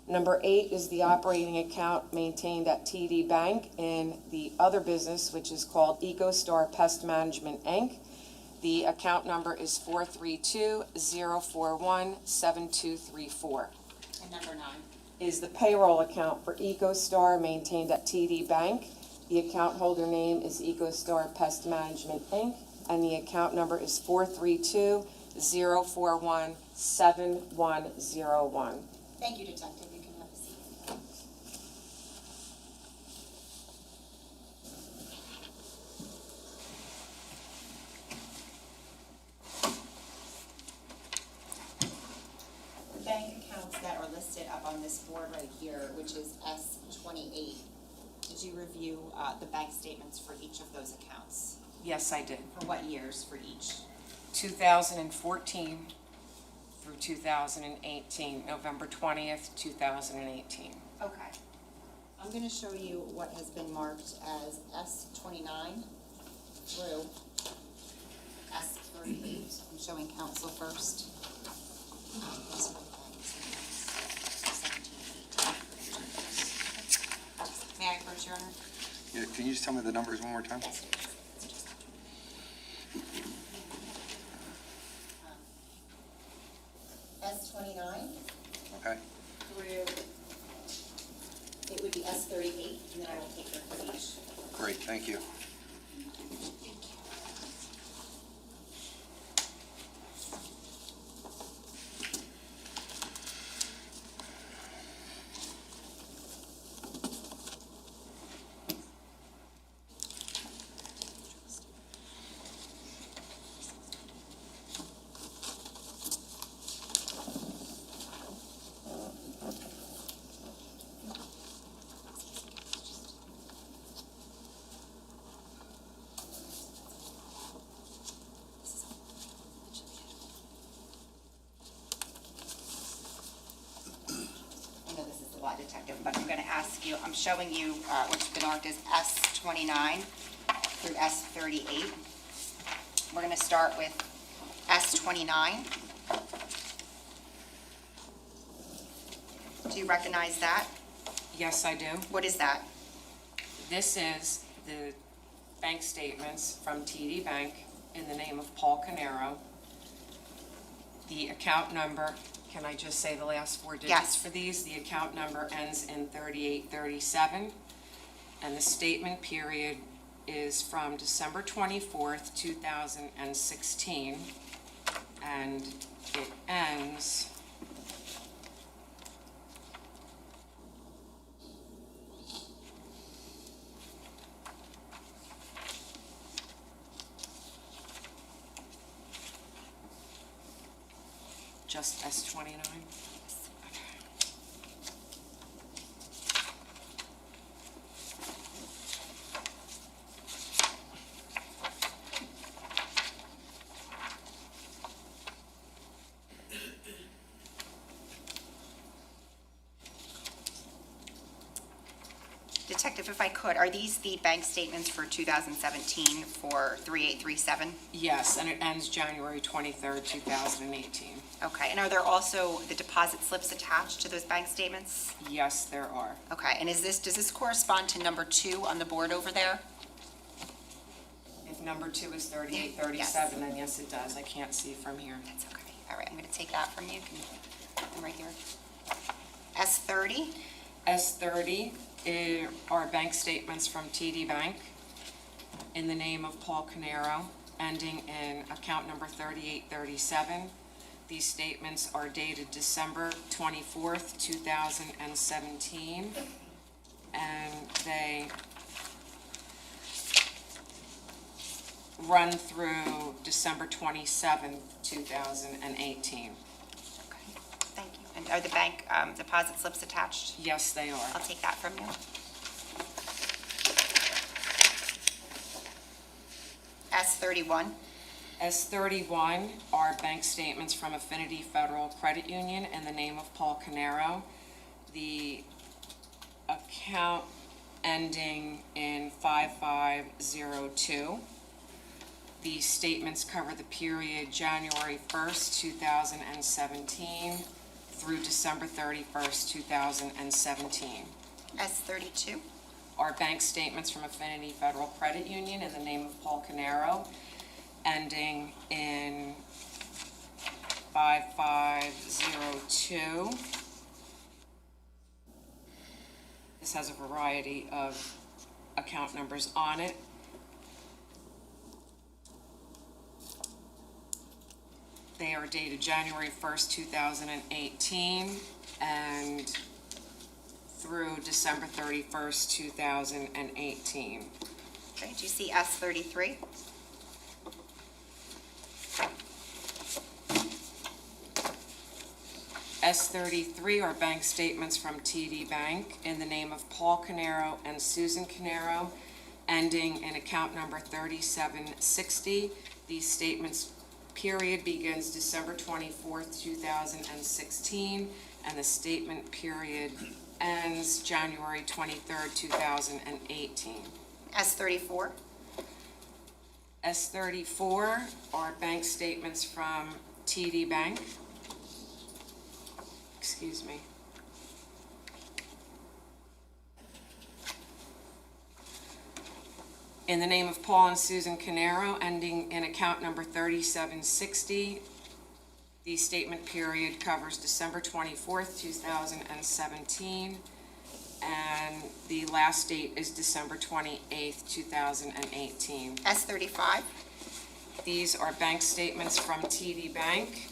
Number 8 is the operating account maintained at TD Bank in the other business, which is called EcoStar Pest Management, Inc. The account number is 432-041-7234. And number 9? Is the payroll account for EcoStar maintained at TD Bank. The account holder name is EcoStar Pest Management, Inc., and the account number is 432-041-7101. Thank you, Detective. You can have a seat. The bank accounts that are listed up on this board right here, which is S28, did you review the bank statements for each of those accounts? Yes, I did. For what years for each? 2014 through 2018, November 20th, 2018. Okay. I'm going to show you what has been marked as S29 through S38. I'm showing counsel first. May I approach, Your Honor? Yeah, can you just tell me the numbers one more time? Yes. S29 Okay. through, it would be S38, and then I will take them for each. Great, thank you. Detective, but I'm going to ask you, I'm showing you what's been marked as S29 through S38. We're going to start with S29. Do you recognize that? Yes, I do. What is that? This is the bank statements from TD Bank in the name of Paul Caneiro. The account number, can I just say the last four digits Yes. for these? The account number ends in 3837, and the statement period is from December 24th, 2016, and it ends just S29. Detective, if I could, are these the bank statements for 2017 for 3837? Yes, and it ends January 23rd, 2018. Okay, and are there also the deposit slips attached to those bank statements? Yes, there are. Okay, and does this correspond to number 2 on the board over there? If number 2 is 3837, then yes, it does. I can't see from here. That's okay. All right, I'm going to take that from you. Can you put them right here? S30? S30 are bank statements from TD Bank in the name of Paul Caneiro, ending in account number 3837. These statements are dated December 24th, 2017, and they run through December 27th, 2018. Okay, thank you. And are the bank deposit slips attached? Yes, they are. I'll take that from you. S31? S31 are bank statements from Affinity Federal Credit Union in the name of Paul Caneiro. The account ending in 5502. These statements cover the period January 1st, 2017 through December 31st, 2017. S32? Are bank statements from Affinity Federal Credit Union in the name of Paul Caneiro, ending in 5502. This has a variety of account numbers on it. They are dated January 1st, 2018, and through December 31st, 2018. Okay, do you see S33? S33 are bank statements from TD Bank in the name of Paul Caneiro and Susan Caneiro, ending in account number 3760. These statements period begins December 24th, 2016, and the statement period ends January 23rd, 2018. S34? S34 are bank statements from TD Bank. Excuse me. In the name of Paul and Susan Caneiro, ending in account number 3760. The statement period covers December 24th, 2017, and the last date is December 28th, 2018. S35? These are bank statements from TD Bank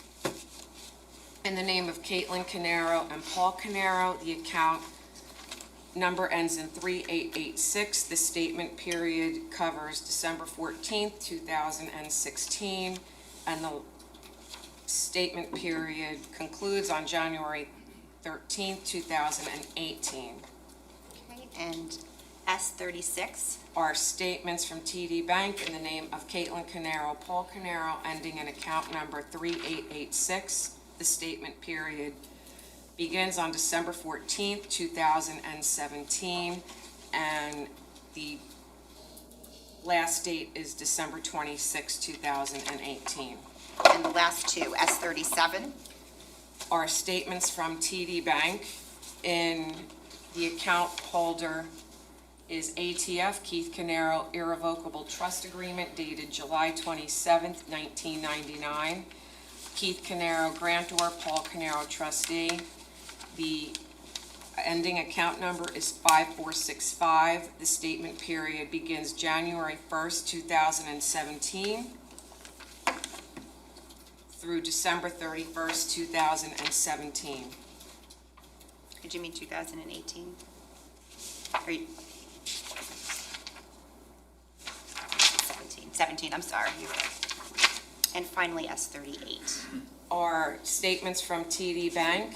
in the name of Caitlin Caneiro and Paul Caneiro. The account number ends in 3886. The statement period covers December 14th, 2016, and the statement period concludes on January 13th, 2018. Okay, and S36? Are statements from TD Bank in the name of Caitlin Caneiro, Paul Caneiro, ending in account number 3886. The statement period begins on December 14th, 2017, and the last date is December 26, 2018. And the last two, S37. Are statements from TD Bank. In the account holder is ATF Keith Caneiro Irrevocable Trust Agreement dated July 27th, 1999. Keith Caneiro Grantor, Paul Caneiro Trustee. The ending account number is 5465. The statement period begins January 1st, 2017 through December 31st, 2017. Did you mean 2018? Are you? 17, I'm sorry. And finally, S38. Are statements from TD Bank.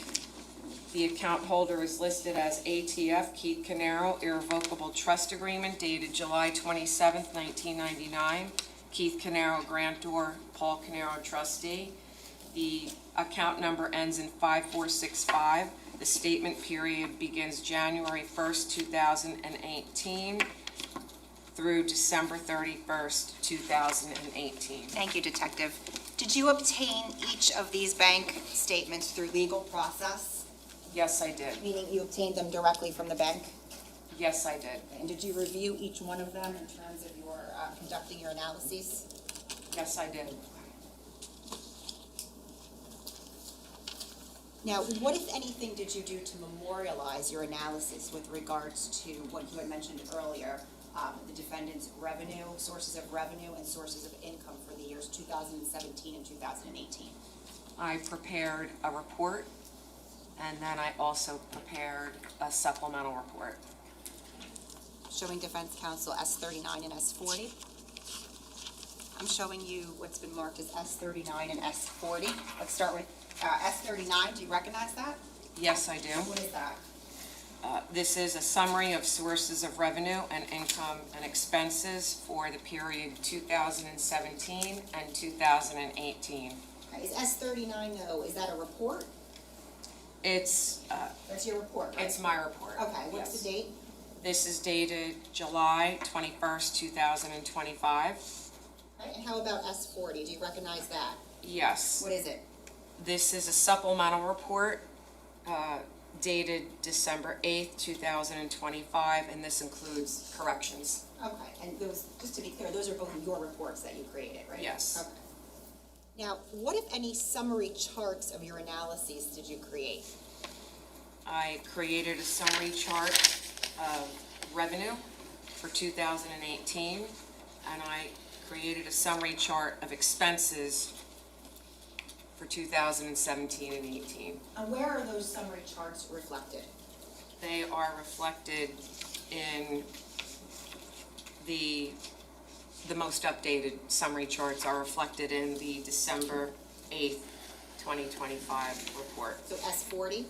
The account holder is listed as ATF Keith Caneiro Irrevocable Trust Agreement dated July 27th, 1999. Keith Caneiro Grantor, Paul Caneiro Trustee. The account number ends in 5465. The statement period begins January 1st, 2018 through December 31st, 2018. Thank you, Detective. Did you obtain each of these bank statements through legal process? Yes, I did. Meaning you obtained them directly from the bank? Yes, I did. And did you review each one of them in terms of your conducting your analyses? Yes, I did. Now, what, if anything, did you do to memorialize your analysis with regards to what you had mentioned earlier, the defendant's revenue, sources of revenue, and sources of income for the years 2017 and 2018? I prepared a report, and then I also prepared a supplemental report. Showing defense counsel S39 and S40. I'm showing you what's been marked as S39 and S40. Let's start with S39. Do you recognize that? Yes, I do. What is that? This is a summary of sources of revenue and income and expenses for the period 2017 and 2018. Is S39, though, is that a report? It's, That's your report, right? it's my report. Okay, what's Yes. the date? This is dated July 21st, 2025. Right, and how about S40? Do you recognize that? Yes. What is it? This is a supplemental report dated December 8th, 2025, and this includes corrections. Okay, and those, just to be clear, those are both your reports that you created, right? Yes. Okay. Now, what, if any, summary charts of your analyses did you create? I created a summary chart of revenue for 2018, and I created a summary chart of expenses for 2017 and 18. And where are those summary charts reflected? They are reflected in the most updated summary charts are reflected in the December 8th, 2025 report. So S40?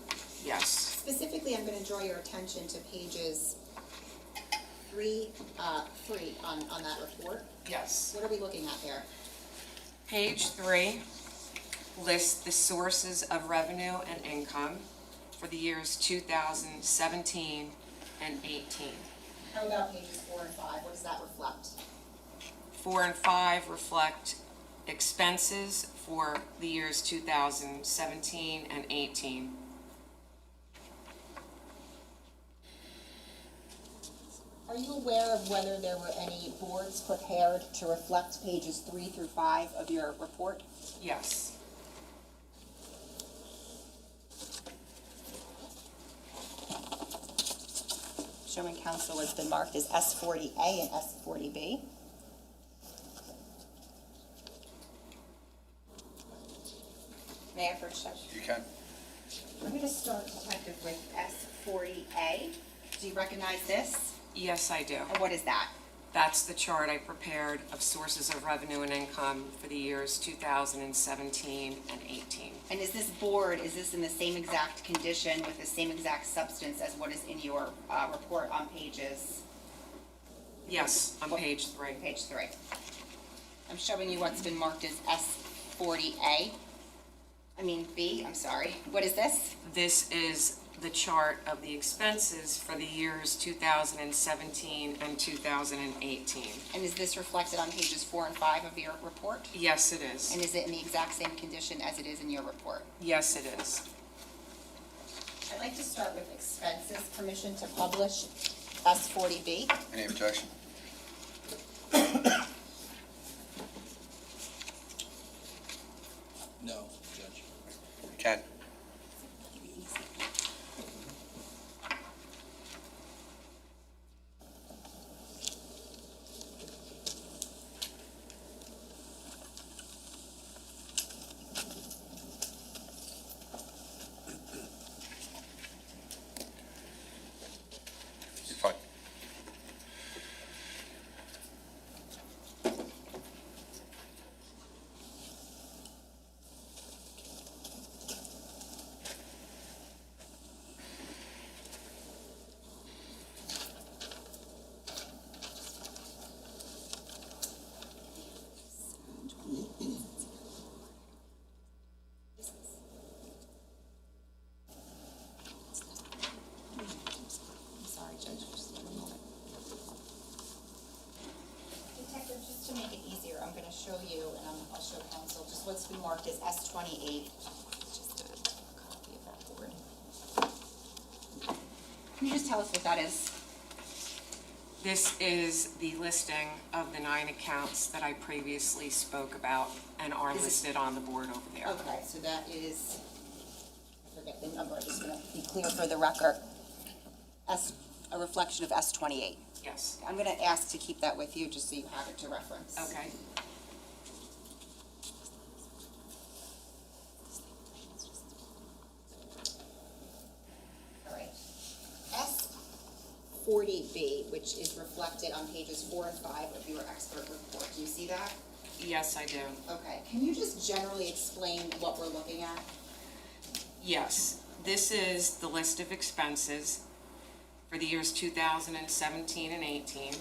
Yes. Specifically, I'm going to draw your attention to pages 3 on that report. Yes. What are we looking at there? Page 3 lists the sources of revenue and income for the years 2017 and 18. How about pages 4 and 5? What does that reflect? 4 and 5 reflect expenses for the years 2017 and 18. Are you aware of whether there were any boards prepared to reflect pages 3 through 5 of your report? Yes. Showing counsel has been marked as S40A and S40B. May I first check? You can. I'm going to start, Detective, with S40A. Do you recognize this? Yes, I do. And what is that? That's the chart I prepared of sources of revenue and income for the years 2017 and 18. And is this board, is this in the same exact condition with the same exact substance as what is in your report on pages? Yes, on page 3. Page 3. I'm showing you what's been marked as S40A. B, I'm sorry. What is this? This is the chart of the expenses for the years 2017 and 2018. And is this reflected on pages 4 and 5 of your report? Yes, it is. And is it in the exact same condition as it is in your report? Yes, it is. I'd like to start with expenses, permission to publish S40B. Any objection? No, Judge. Ken? You're fine. I'm sorry, Judge, just a moment. Detective, just to make it easier, I'm gonna show you, and I'll show counsel, just what's been marked as S28. Just a copy of that board. Can you just tell us what that is? This is the listing of the 9 accounts that I previously spoke about and are Is it- listed on the board over there. Okay, so that is, I forget the number, I'm just gonna be clear for the record. A reflection of S28. Yes. I'm gonna ask to keep that with you, just so you have it to reference. Okay. All right. S40B, which is reflected on pages 4 and 5 of your expert report. Do you see that? Yes, I do. Okay. Can you just generally explain what we're looking at? Yes, this is the list of expenses for the years 2017 and 18.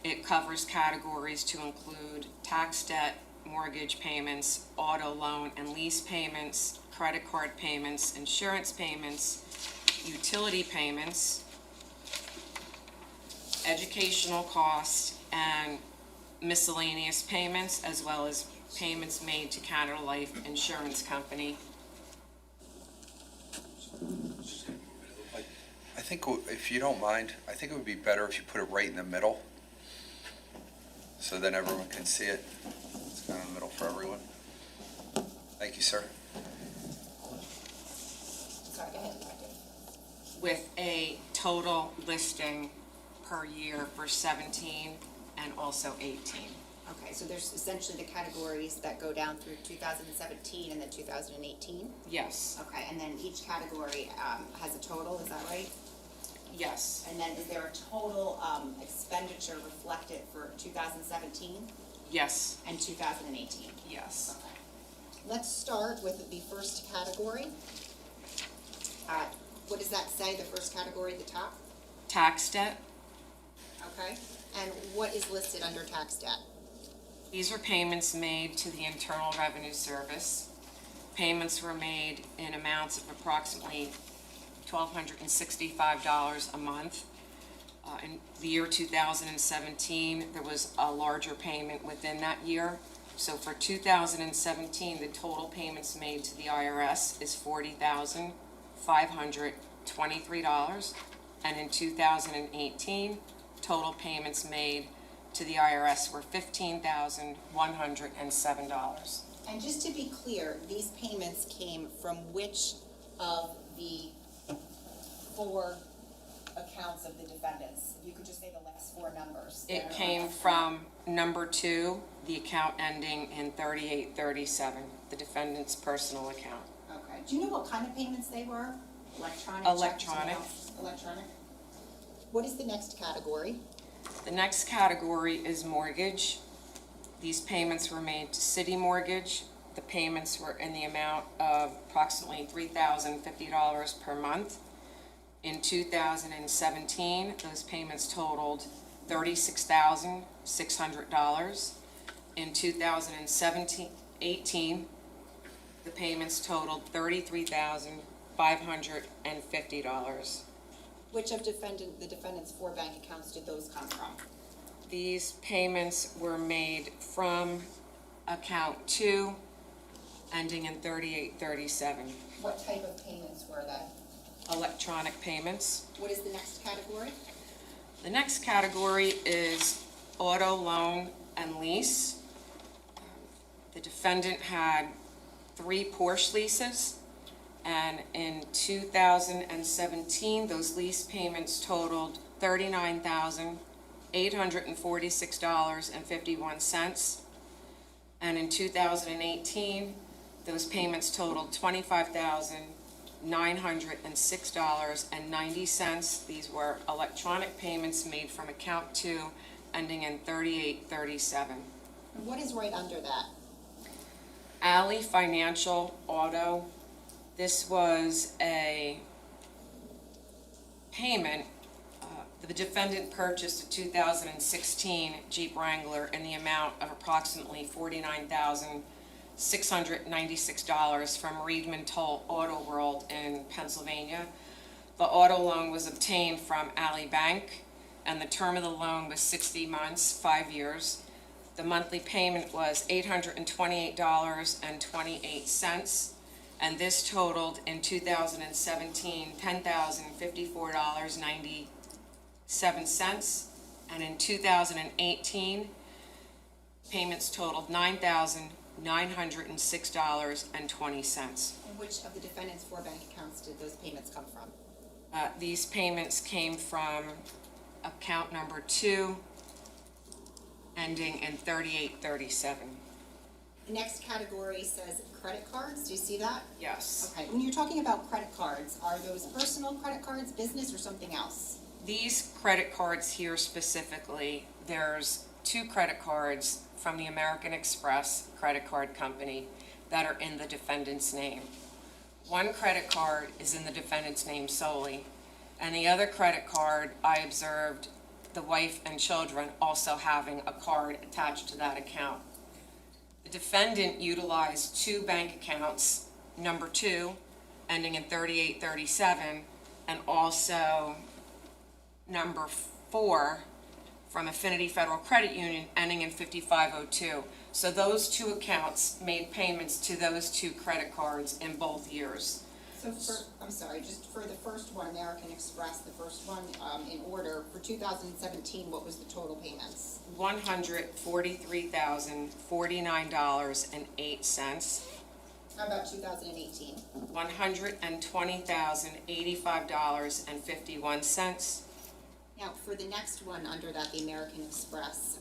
It covers categories to include tax debt, mortgage payments, auto loan and lease payments, credit card payments, insurance payments, utility payments, educational costs, and miscellaneous payments, as well as payments made to Caneiro Life Insurance Company. I think, if you don't mind, I think it would be better if you put it right in the middle, so then everyone can see it. It's kind of in the middle for everyone. Thank you, sir. Sorry, go ahead, Detective. With a total listing per year for 17 and also 18. Okay, so there's essentially the categories that go down through 2017 and then 2018? Yes, Okay, and then each category has a total, is that right? yes, And then is there a total expenditure reflected for 2017 yes, and 2018? yes. Okay. Let's start with the first category. What does that say, the first category at the top? Tax debt, Okay, and what is listed under tax debt? these are payments made to the Internal Revenue Service. Payments were made in amounts of approximately $1,265 a month. In the year 2017, there was a larger payment within that year. So for 2017, the total payments made to the IRS is $40,523. And in 2018, total payments made to the IRS were $15,107. And just to be clear, these payments came from which of the 4 accounts of the defendants? If you could just say the last 4 numbers. It came from number 2, the account ending in 3837, the defendant's personal account. Okay, do you know what kind of payments they were? Electronic? check, Electronic. something else? Electronic? What is the next category? The next category is mortgage. These payments were made to City Mortgage. The payments were in the amount of approximately $3,050 per month. In 2017, those payments totaled $36,600. In 2018, The payments totaled $33,550. Which of the defendant's 4 bank accounts did those come from? These payments were made from account 2, ending in 3837. What type of payments were they? Electronic payments. What is the next category? The next category is auto loan and lease. The defendant had 3 Porsche leases, and in 2017, those lease payments totaled $39,846.51. And in 2018, those payments totaled $25,906.90. These were electronic payments made from account 2, ending in 3837. And what is right under that? Alley Financial Auto. This was a payment. The defendant purchased a 2016 Jeep Wrangler in the amount of approximately $49,696 from Reedman Toll Auto World in Pennsylvania. The auto loan was obtained from Alley Bank, and the term of the loan was 60 months, 5 years. The monthly payment was $828.28, and this totaled in 2017 $10,054.97, and in 2018 payments totaled $9,906.20. And which of the defendant's 4 bank accounts did those payments come from? These payments came from account number 2, ending in 3837. The next category says credit cards. Do you see that? Yes. Okay. When you're talking about credit cards, are those personal credit cards, business, or something else? These credit cards here specifically, there's 2 credit cards from the American Express credit card company that are in the defendant's name. One credit card is in the defendant's name solely, and the other credit card, I observed the wife and children also having a card attached to that account. The defendant utilized 2 bank accounts, number 2, ending in 3837, and also number 4 from Affinity Federal Credit Union, ending in 5502. So those 2 accounts made payments to those 2 credit cards in both years. So just for the first one, American Express, the first one in order, for 2017, what was the total payments? $143,049.08. How about 2018? $120,085.51. Now, for the next one under that, the American Express,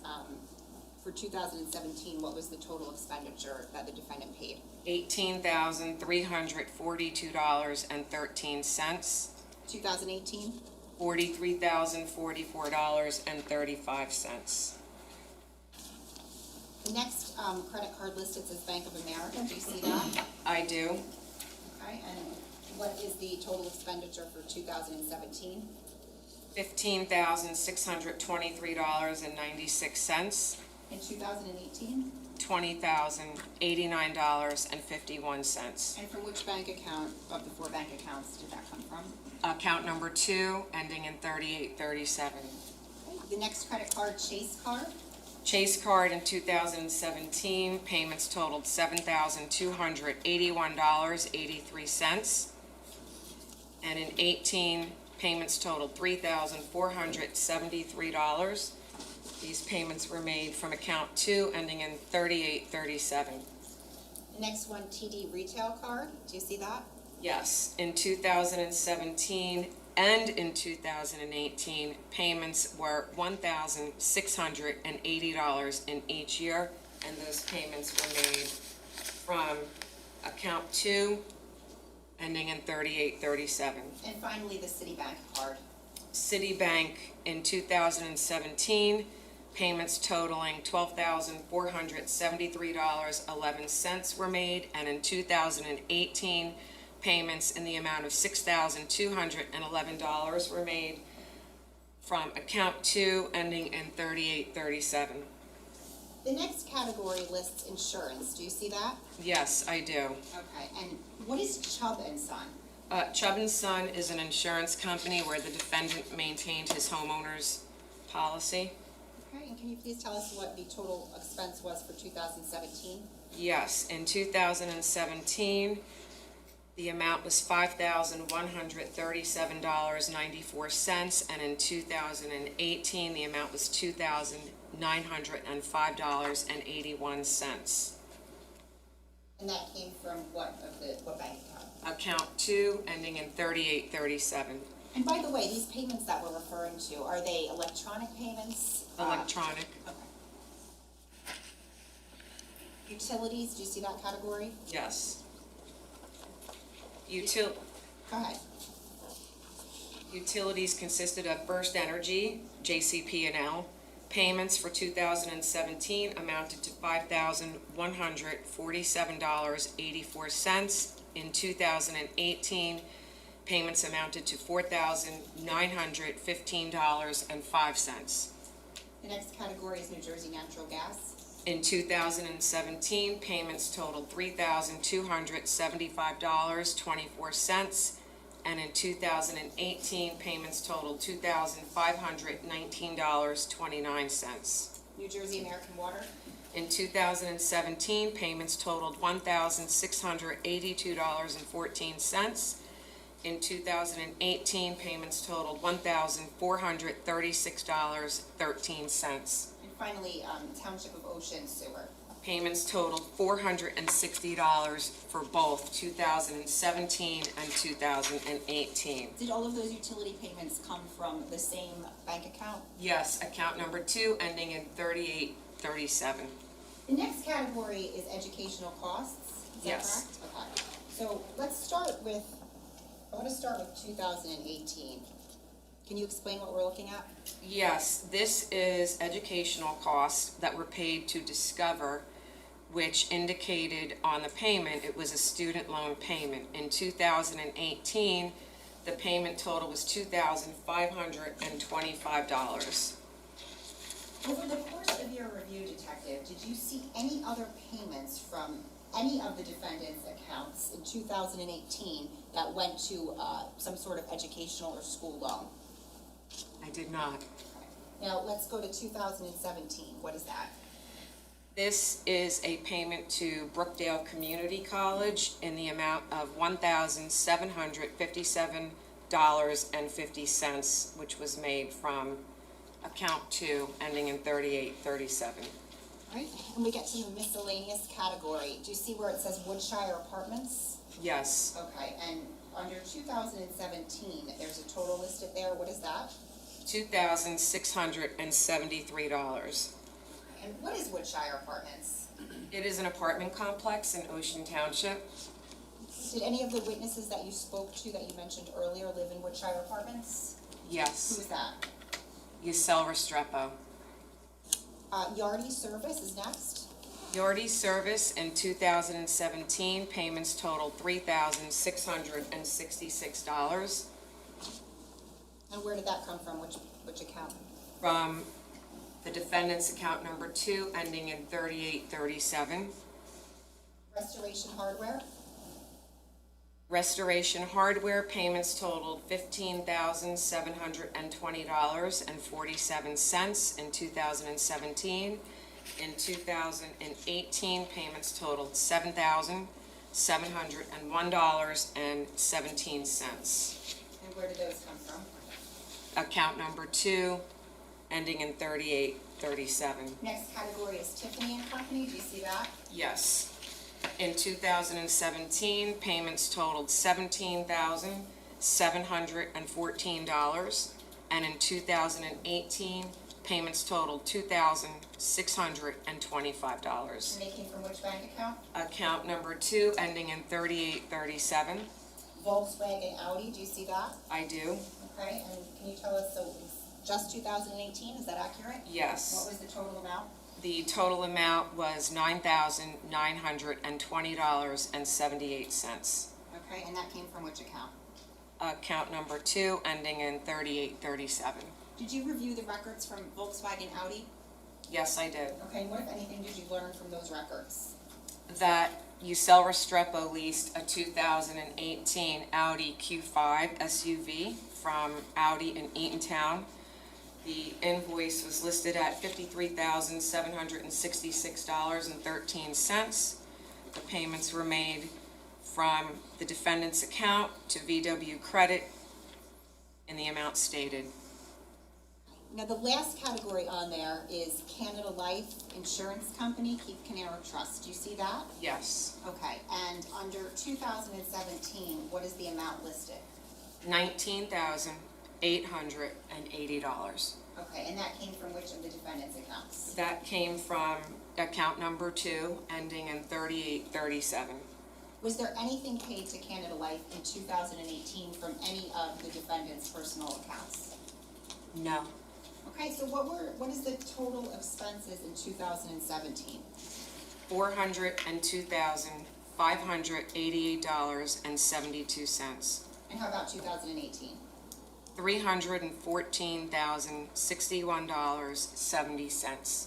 for 2017, what was the total expenditure that the defendant paid? $18,342.13. 2018? $43,044.35. The next credit card listed says Bank of America. Do you see that? I do. Okay, and what is the total expenditure for 2017? $15,623.96. In 2018? $20,089.51. And from which bank account of the 4 bank accounts did that come from? Account number 2, ending in 3837. Okay, the next credit card, Chase card. Chase card in 2017, payments totaled $7,281.83. And in 18, payments totaled $3,473. These payments were made from account 2, ending in 3837. The next one, TD retail card. Do you see that? Yes, in 2017 and in 2018, payments were $1,680 in each year, and those payments were made from account 2, ending in 3837. And finally, the Citibank card. Citibank in 2017, payments totaling $12,473.11 were made, and in 2018, payments in the amount of $6,211 were made from account 2, ending in 3837. The next category lists insurance. Do you see that? Yes, I do. Okay, and what is Chubb and Son? Chubb & Son is an insurance company where the defendant maintained his homeowner's policy. Okay, and can you please tell us what the total expense was for 2017? Yes, in 2017, the amount was $5,137.94, and in 2018, the amount was $2,905.81. And that came from what bank account? Account 2, ending in 3837. And by the way, these payments that we're referring to, are they electronic payments? Electronic. Okay. Utilities, do you see that category? Yes. Go ahead. Utilities consisted of First Energy, JCP&L. Payments for 2017 amounted to $5,147.84. In 2018, payments amounted to $4,915.05. The next category is New Jersey Natural Gas. In 2017, payments totaled $3,275.24, and in 2018, payments totaled $2,519.29. New Jersey American Water. In 2017, payments totaled $1,682.14. In 2018, payments totaled $1,436.13. And finally, Township of Ocean Sewer. Payments totaled $460 for both 2017 and 2018. Did all of those utility payments come from the same bank account? Yes, account number 2, ending in 3837. The next category is educational costs. Is that Yes. correct? Okay. So let's start with, I want to start with 2018. Can you explain what we're looking at? Yes, this is educational costs that were paid to Discover, which indicated on the payment it was a student loan payment. In 2018, the payment total was $2,525. Over the course of your review, Detective, did you see any other payments from any of the defendant's accounts in 2018 that went to some sort of educational or school loan? I did not. Now, let's go to 2017. What is that? This is a payment to Brookdale Community College in the amount of $1,757.50, which was made from account 2, ending in 3837. All right, and we get to the miscellaneous category. Do you see where it says Woodshire Apartments? Yes, Okay, and under 2017, there's a total listed there. What is that? $2,673. And what is Woodshire Apartments? It is an apartment complex in Ocean Township. Did any of the witnesses that you spoke to that you mentioned earlier live in Woodshire Apartments? Who Yes, is that? Yusel Restrepo. Yardy Service is next. Yardy Service in 2017, payments totaled $3,666 And where did that come from? Which account? from the defendant's account number 2, ending in 3837. Restoration Hardware. Restoration Hardware payments totaled $15,720.47 in 2017. In 2018, payments totaled $7,701.17. And where did those come from? Account number 2, ending in 3837. Next category is Tiffany and Company. Do you see that? Yes. In 2017, payments totaled $17,714, and in 2018, payments totaled $2,625. And they came from which bank account? Account number 2, ending in 3837. Volkswagen Audi. Do you see that? I do. Okay, and can you tell us, so it's just 2018, is that accurate? What Yes. was the total amount? The total amount was $9,920.78. Okay, and that came from which account? Account number 2, ending in 3837. Did you review the records from Volkswagen Audi? Yes, I did. Okay, and what, if anything, did you learn from those records? That Usel Restrepo leased a 2018 Audi Q5 SUV from Audi in Eatontown. The invoice was listed at $53,766.13. The payments were made from the defendant's account to VW Credit in the amount stated. Now, the last category on there is Canada Life Insurance Company, Keith Caneiro Trust. Do you see that? Yes. Okay, and under 2017, what is the amount listed? $19,880. Okay, and that came from which of the defendant's accounts? That came from account number 2, ending in 3837. Was there anything paid to Canada Life in 2018 from any of the defendant's personal accounts? No. Okay, so what is the total expenses in 2017? $402,588.72. And how about 2018? $314,061.70.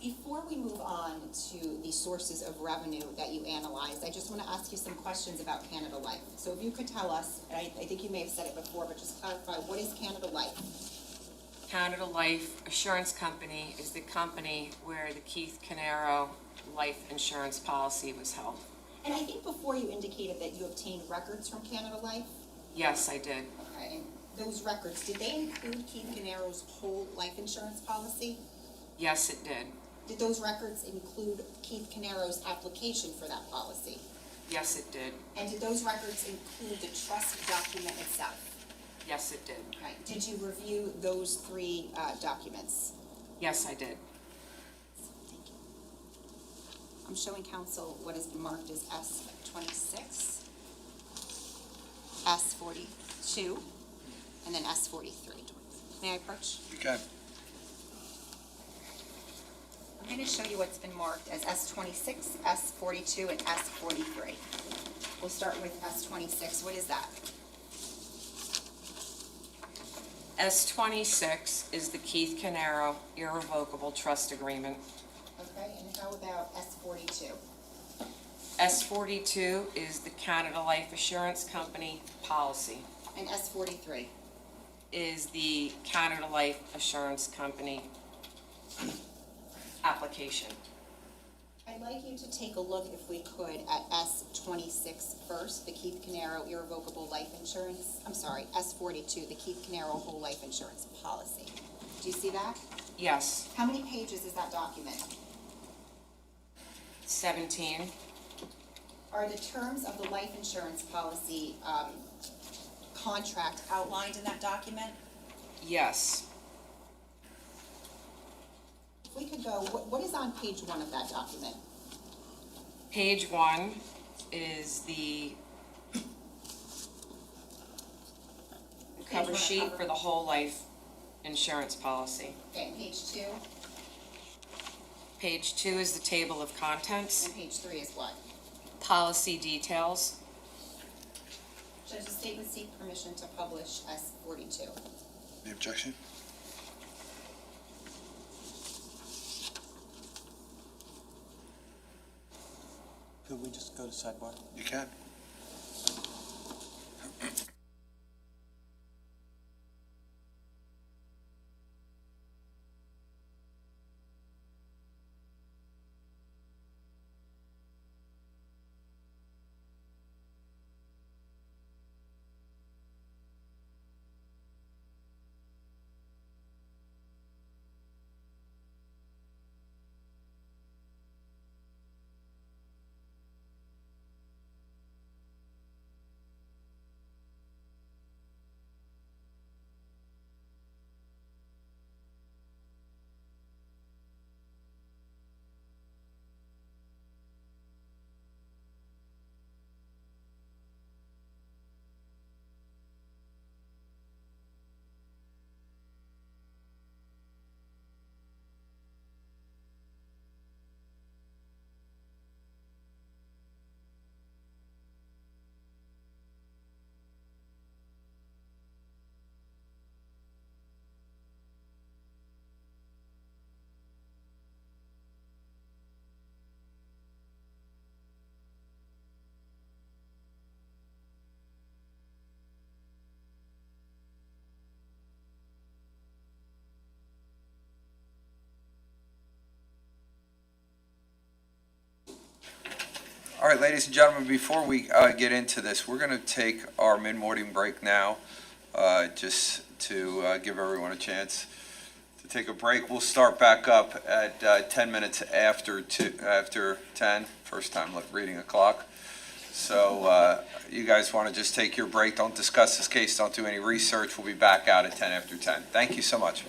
Before we move on to the sources of revenue that you analyzed, I just want to ask you some questions about Canada Life. So if you could tell us, and I think you may have said it before, but just clarify, what is Canada Life? Canada Life Assurance Company is the company where the Keith Caneiro life insurance policy was held. And I think before you indicated that you obtained records from Canada Life. Yes, I did. Okay, and those records, did they include Keith Caneiro's whole life insurance policy? Yes, it did. Did those records include Keith Caneiro's application for that policy? Yes, it did. And did those records include the trust document itself? Yes, it did. Okay, did you review those three documents? Yes, I did. Thank you. I'm showing counsel what is marked as S26, S42, and then S43. May I approach? You can. I'm going to show you what's been marked as S26, S42, and S43. We'll start with S26. What is that? S26 is the Keith Caneiro irrevocable trust agreement. Okay, and how about S42? S42 is the Canada Life Assurance Company policy. And S43? Is the Canada Life Assurance Company application. I'd like you to take a look, if we could, at S26 first, the Keith Caneiro irrevocable life insurance. I'm sorry, S42, the Keith Caneiro whole life insurance policy. Do you see that? Yes. How many pages is that document? 17. Are the terms of the life insurance policy contract outlined in that document? Yes. If we could go, what is on page 1 of that document? Page 1 is the cover sheet for the whole life insurance policy. Okay, and page 2? Page 2 is the table of contents. And page 3 is what? Policy details. Judge, the state would seek permission to publish S42. Any objection? Could we just go to sidebar? You can. right, ladies and gentlemen, before we get into this, we're going to take our mid-morning break now, just to give everyone a chance to take a break. We'll start back up at 10 minutes after 10, first time reading a clock. So you guys want to just take your break, don't discuss this case, don't do any research. We'll be back out at 10 after 10. Thank you so much.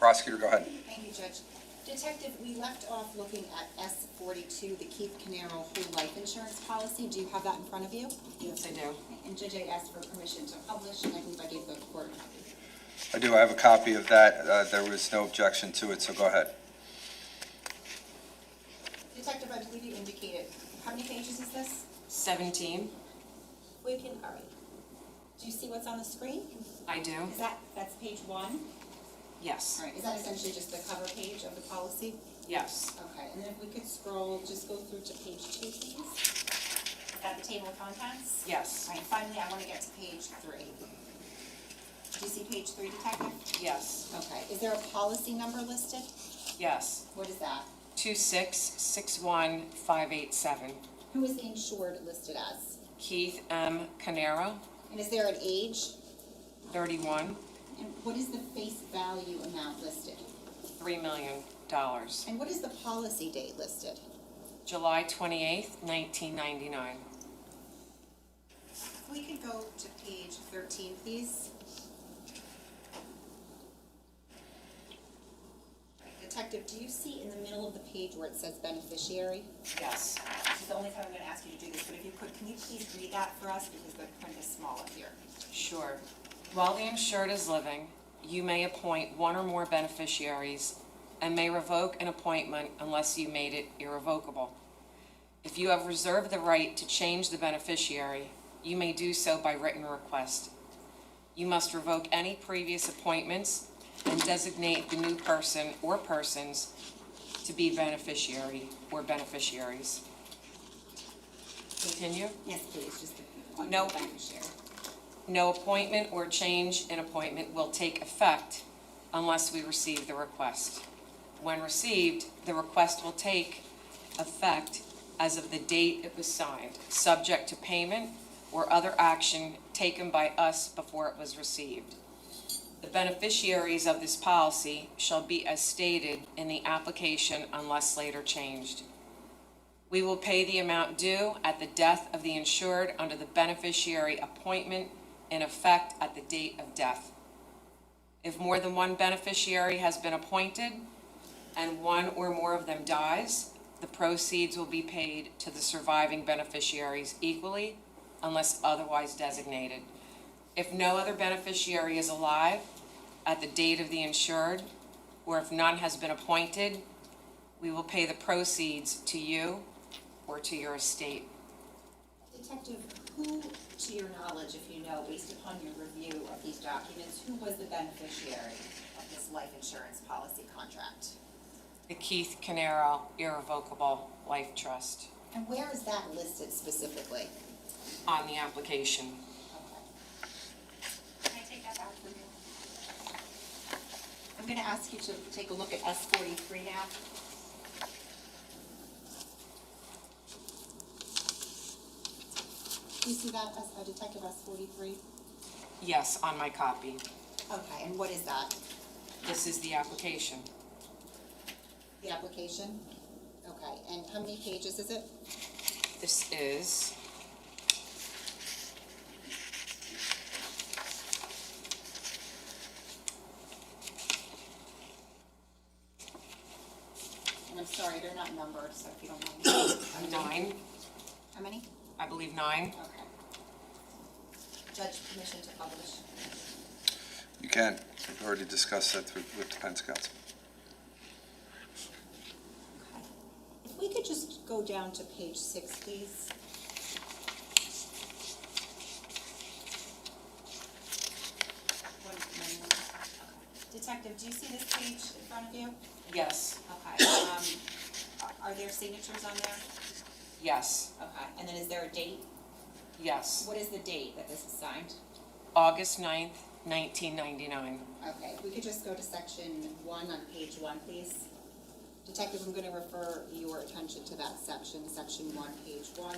Prosecutor, go ahead. Thank you, Judge. Detective, we left off looking at S42, the Keith Caneiro whole life insurance policy. Do you have that in front of you? Yes, I do. And Judge, I asked for permission to publish, and I believe I gave the court a copy. I do, I have a copy of that. There was no objection to it, so go ahead. Detective, I believe you indicated, how many pages is this? 17, We can, all right. Do you see what's on the screen? I do. That's page 1? Yes, All right, is that essentially just the cover page of the policy? yes, Okay, and then if we could scroll, just go through to page 2, please. Is that the table of contents? yes, All right, finally, I want to get to page 3. Do you see page 3, Detective? yes, Okay, is there a policy number listed? yes. What is that? 2661587. Who is the insured listed as? Keith M. Caneiro, And is there an age? 31, And what is the face value amount listed? $3 million. And what is the policy date listed? July 28th, 1999. If we could go to page 13, please. Detective, do you see in the middle of the page where it says beneficiary? Yes. This is the only time I'm going to ask you to do this, but if you could, can you please read that for us, because the print is small up here. Sure. While the insured is living, you may appoint one or more beneficiaries and may revoke an appointment unless you made it irrevocable. If you have reserved the right to change the beneficiary, you may do so by written request. You must revoke any previous appointments and designate the new person or persons to be beneficiary or beneficiaries. Continue. Yes, please, just the No. beneficiary. No appointment or change in appointment will take effect unless we receive the request. When received, the request will take effect as of the date it was signed, subject to payment or other action taken by us before it was received. The beneficiaries of this policy shall be as stated in the application unless later changed. We will pay the amount due at the death of the insured under the beneficiary appointment in effect at the date of death. If more than one beneficiary has been appointed and one or more of them dies, the proceeds will be paid to the surviving beneficiaries equally unless otherwise designated. If no other beneficiary is alive at the date of the insured, or if none has been appointed, we will pay the proceeds to you or to your estate. Detective, who, to your knowledge, if you know, based upon your review of these documents, who was the beneficiary of this life insurance policy contract? The Keith Caneiro Irrevocable Life Trust And where is that listed specifically? on the application. Can I take that back from you? I'm going to ask you to take a look at S43 now. Do you see that as a Detective S43? Yes, on my copy. Okay, and what is that? This is the application. The application? Okay, and how many pages is it? This is And I'm sorry, they're not numbered, so if you don't mind. 9, How many? I believe 9. Okay. Judge, permission to publish. You can. We've already discussed that with defense counsel. Okay. If we could just go down to page 6, please. Detective, do you see this page in front of you? Yes, Okay. Are there signatures on there? yes, Okay. And then is there a date? yes. What is the date that this is signed? August 9th, 1999. Okay, if we could just go to section 1 on page 1, please. Detective, I'm going to refer your attention to that section, section 1, page 1.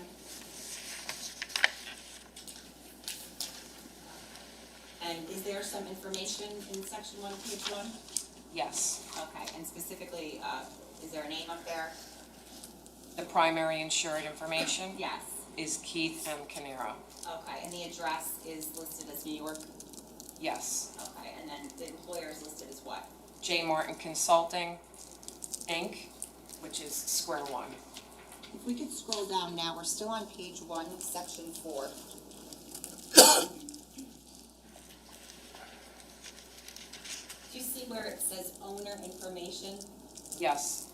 And is there some information in section 1, page 1? Yes. Okay, and specifically, is there a name up there? The primary insured information Yes. is Keith M. Caneiro. Okay, and the address is listed as New York? Yes. Okay, and then the employer is listed as what? J. Martin Consulting, Inc., which is Square One. If we could scroll down now, we're still on page 1, section 4. Do you see where it says owner information? Yes,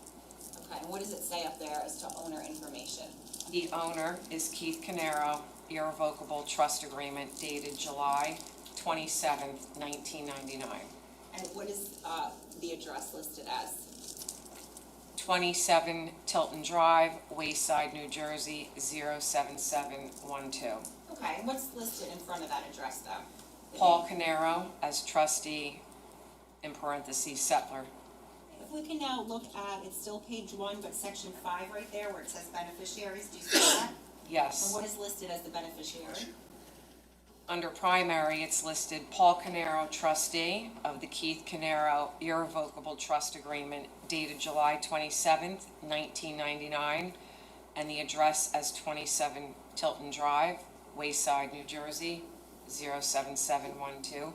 Okay, and what does it say up there as to owner information? the owner is Keith Caneiro, irrevocable trust agreement dated July 27th, 1999. And what is the address listed as? 27 Tilton Drive, Wayside, New Jersey, 07712. Okay, and what's listed in front of that address, though? Paul Caneiro as trustee, in parentheses, settler. If we can now look at, it's still page 1, but section 5 right there where it says beneficiaries, do you see that? And Yes. what is listed as the beneficiary? Under primary, it's listed Paul Caneiro, trustee of the Keith Caneiro irrevocable trust agreement dated July 27th, 1999, and the address as 27 Tilton Drive, Wayside, New Jersey, 07712.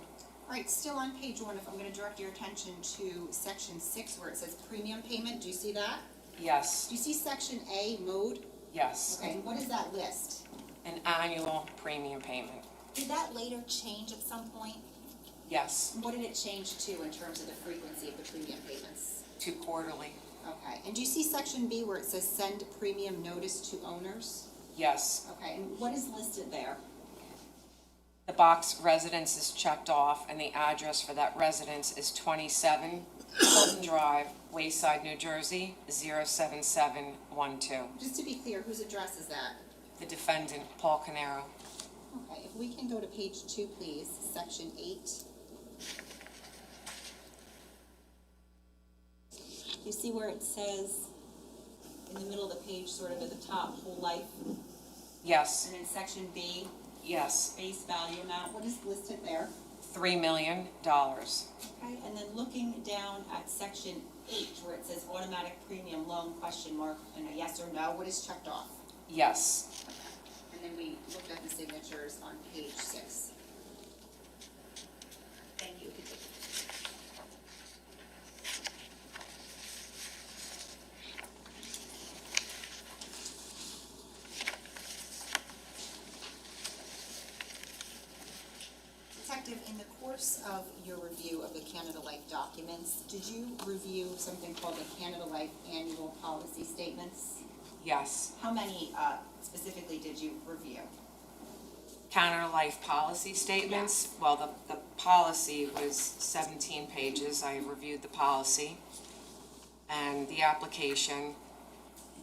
All right, still on page 1, if I'm going to direct your attention to section 6 where it says premium payment, do you see that? Yes, Do you see section A, mode? yes. Okay, and what does that list? An annual premium payment. Did that later change at some point? Yes, What did it change to in terms of the frequency of the premium payments? to quarterly. Okay, and do you see section B where it says send premium notice to owners? Yes. Okay, and what is listed there? The box residence is checked off, and the address for that residence is 27 Tilton Drive, Wayside, New Jersey, 07712. Just to be clear, whose address is that? The defendant, Paul Caneiro. Okay, if we can go to page 2, please, section 8. You see where it says, in the middle of the page, sort of at the top, whole life, Yes, and in section B, yes, base value amount, what is listed there? $3 million. Okay, and then looking down at section 8, where it says automatic premium loan, question mark, and a yes or no, what is checked off? Yes, And then we looked at the signatures on page 6. Thank you. Detective, in the course of your review of the Canada Life documents, did you review something called the Canada Life annual policy statements? yes. How many specifically did you review? Canada Life policy statements. Well, the policy was 17 pages. I reviewed the policy and the application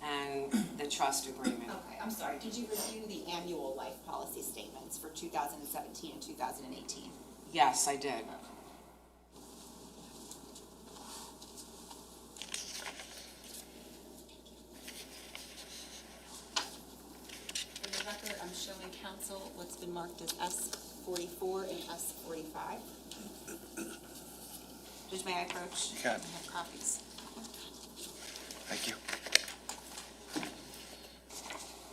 and the trust agreement. Okay, I'm sorry, did you review the annual life policy statements for 2017 and 2018? Yes, I did. For the record, I'm showing council what's been marked as S44 and S45. Judge, may I approach? You can. I have copies. Thank you.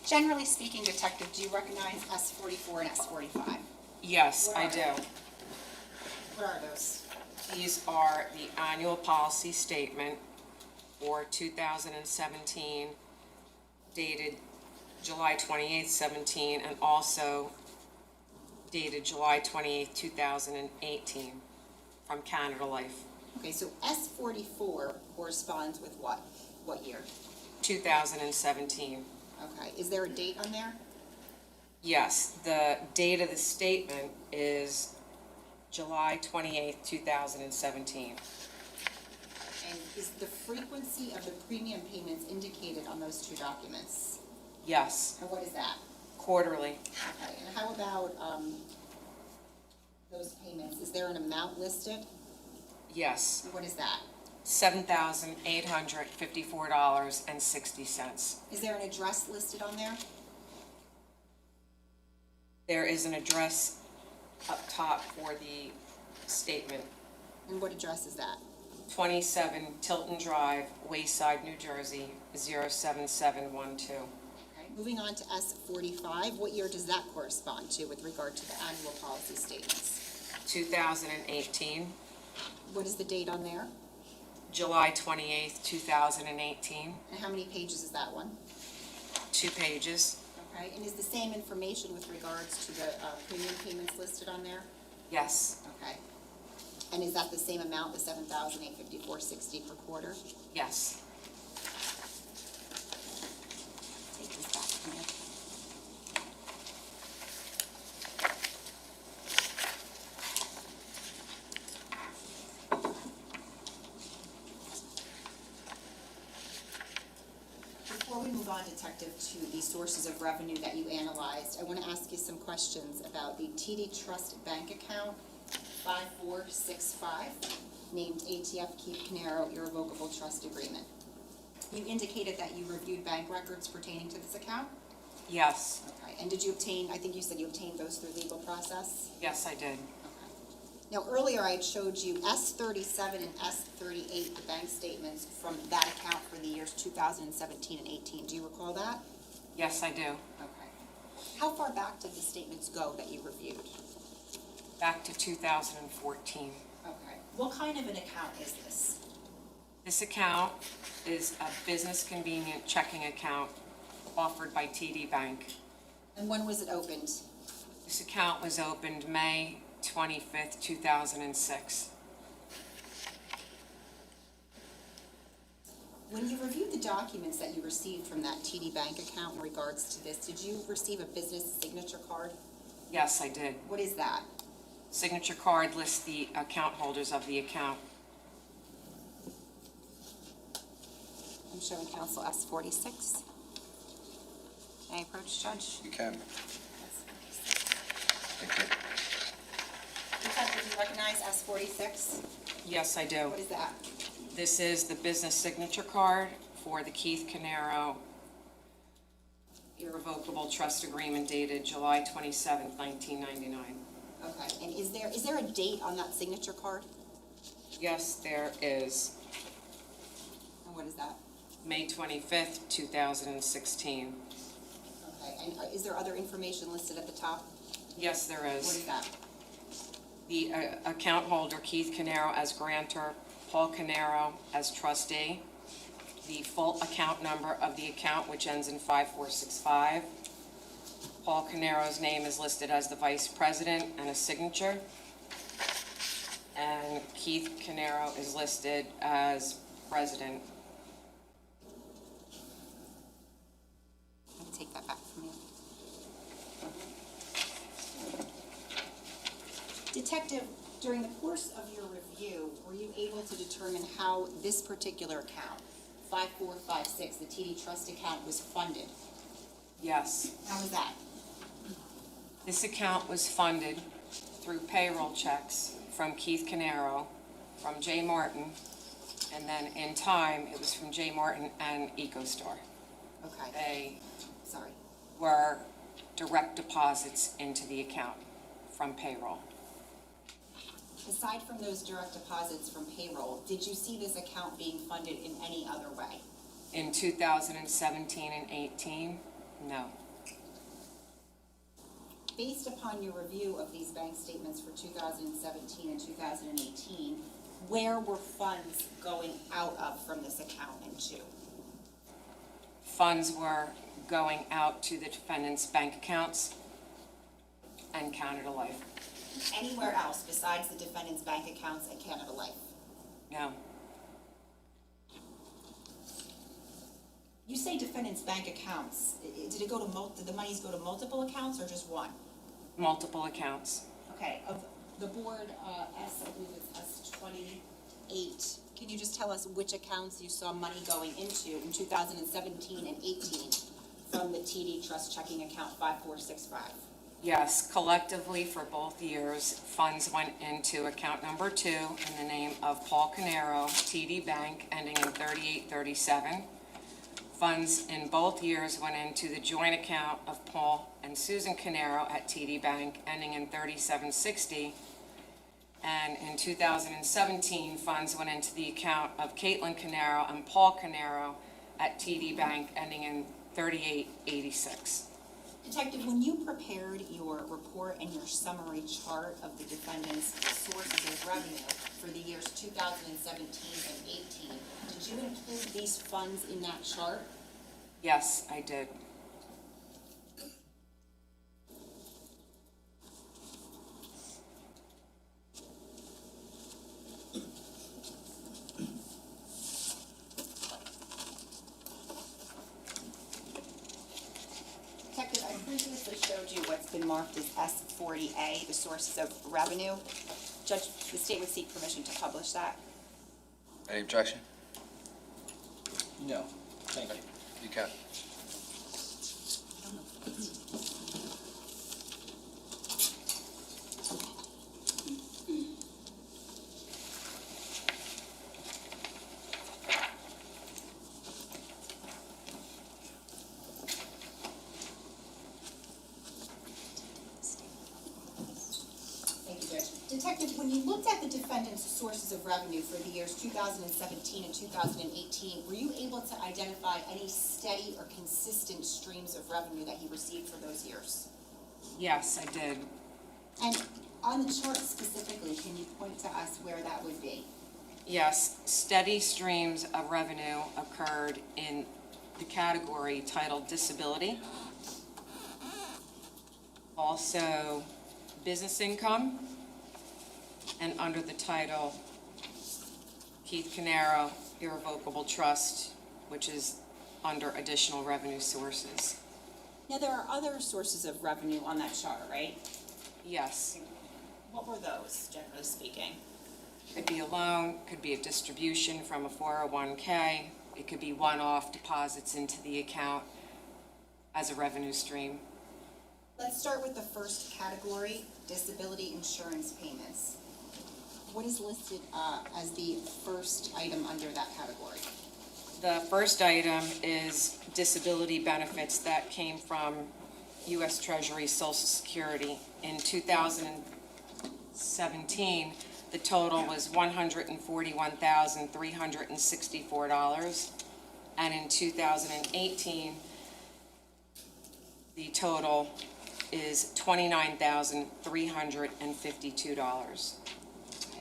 Generally speaking, Detective, do you recognize S44 and S45? Yes, What I are do. What are those? These are the annual policy statement for 2017 dated July 28th, 17, and also dated July 28th, 2018 from Canada Life, Okay, so S44 corresponds with what? What year? 2017. Okay, is there a date on there? Yes, the date of the statement is July 28th, 2017. And is the frequency of the premium payments indicated on those two documents? Yes, And what is that? quarterly. Okay, and how about those payments? Is there an amount listed? Yes, And what is that? $7,854.60. Is there an address listed on there? There is an address up top for the statement, And what address is that? 27 Tilton Drive, Wayside, New Jersey, 07712. Okay, moving on to S45, what year does that correspond to with regard to the annual policy statements? 2018, What is the date on there? July 28th, 2018, And how many pages is that one? 2 pages. Okay, and is the same information with regards to the premium payments listed on there? Yes, Okay. And is that the same amount, the $7,854.60 per quarter? yes. Take this back from you. Before we move on, Detective, to the sources of revenue that you analyzed, I want to ask you some questions about the TD Trust bank account 5465, named ATF Keith Caneiro Irrevocable Trust Agreement. You indicated that you reviewed bank records pertaining to this account? Yes, Okay, and did you obtain, I think you said you obtained those through legal process? yes, I did. Okay. Now, earlier I had showed you S37 and S38, the bank statements from that account for the years 2017 and 18. Do you recall that? Yes, I do. Okay. How far back did the statements go that you reviewed? Back to 2014. Okay. What kind of an account is this? This account is a business convenient checking account offered by TD Bank. And when was it opened? This account was opened May 25th, 2006. When you reviewed the documents that you received from that TD Bank account in regards to this, did you receive a business signature card? Yes, I did. What is that? Signature card lists the account holders of the account. I'm showing counsel S46. Can I approach, Judge? You can. Thank you. Detective, do you recognize S46? Yes, I do. What is that? This is the business signature card for the Keith Caneiro Irrevocable Trust Agreement dated July 27th, 1999. Okay, and is there a date on that signature card? Yes, there is. And what is that? May 25th, 2016. Okay, and is there other information listed at the top? Yes, there What is. is that? The account holder, Keith Caneiro as grantor, Paul Caneiro as trustee. The full account number of the account, which ends in 5465. Paul Caneiro's name is listed as the vice president and a signature. And Keith Caneiro is listed as president. Let me take that back from you. Detective, during the course of your review, were you able to determine how this particular account, 5456, the TD Trust account, was funded? Yes. How was that? This account was funded through payroll checks from Keith Caneiro, from J. Martin, and then in time, it was from J. Martin and EcoStar. Okay, They sorry. were direct deposits into the account from payroll. Aside from those direct deposits from payroll, did you see this account being funded in any other way? In 2017 and 18, no. Based upon your review of these bank statements for 2017 and 2018, where were funds going out of from this account and to? Funds were going out to the defendant's bank accounts and Canada Life. Anywhere else besides the defendant's bank accounts and Canada Life? No. You say defendant's bank accounts. Did it go to did the monies go to multiple accounts or just one? Multiple accounts. Okay, of the board, I believe it's S28, can you just tell us which accounts you saw money going into in 2017 and 18 from the TD Trust checking account 5465? Yes, collectively for both years, funds went into account number 2 in the name of Paul Caneiro, TD Bank, ending in 3837. Funds in both years went into the joint account of Paul and Susan Caneiro at TD Bank, ending in 3760. And in 2017, funds went into the account of Caitlin Caneiro and Paul Caneiro at TD Bank, ending in 3886. Detective, when you prepared your report and your summary chart of the defendant's sources of revenue for the years 2017 and 18, did you include these funds in that chart? Yes, I did. Detective, I previously showed you what's been marked as S40A, the sources of revenue. Judge, the state would seek permission to publish that. Any objection? No, thank you. You can. Thank you, Judge. Detective, when you looked at the defendant's sources of revenue for the years 2017 and 2018, were you able to identify any steady or consistent streams of revenue that he received for those years? Yes, I did. And on the chart specifically, can you point to us where that would be? Yes, steady streams of revenue occurred in the category titled disability. Also, business income, and under the title Keith Caneiro Irrevocable Trust, which is under additional revenue sources. Now, there are other sources of revenue on that chart, right? Yes, What were those, generally speaking? could be a loan, could be a distribution from a 401k, it could be one-off deposits into the account as a revenue stream. Let's start with the first category, disability insurance payments. What is listed as the first item under that category? The first item is disability benefits that came from U.S. Treasury Social Security. In 2017, the total was $141,364, and in 2018, the total is $29,352.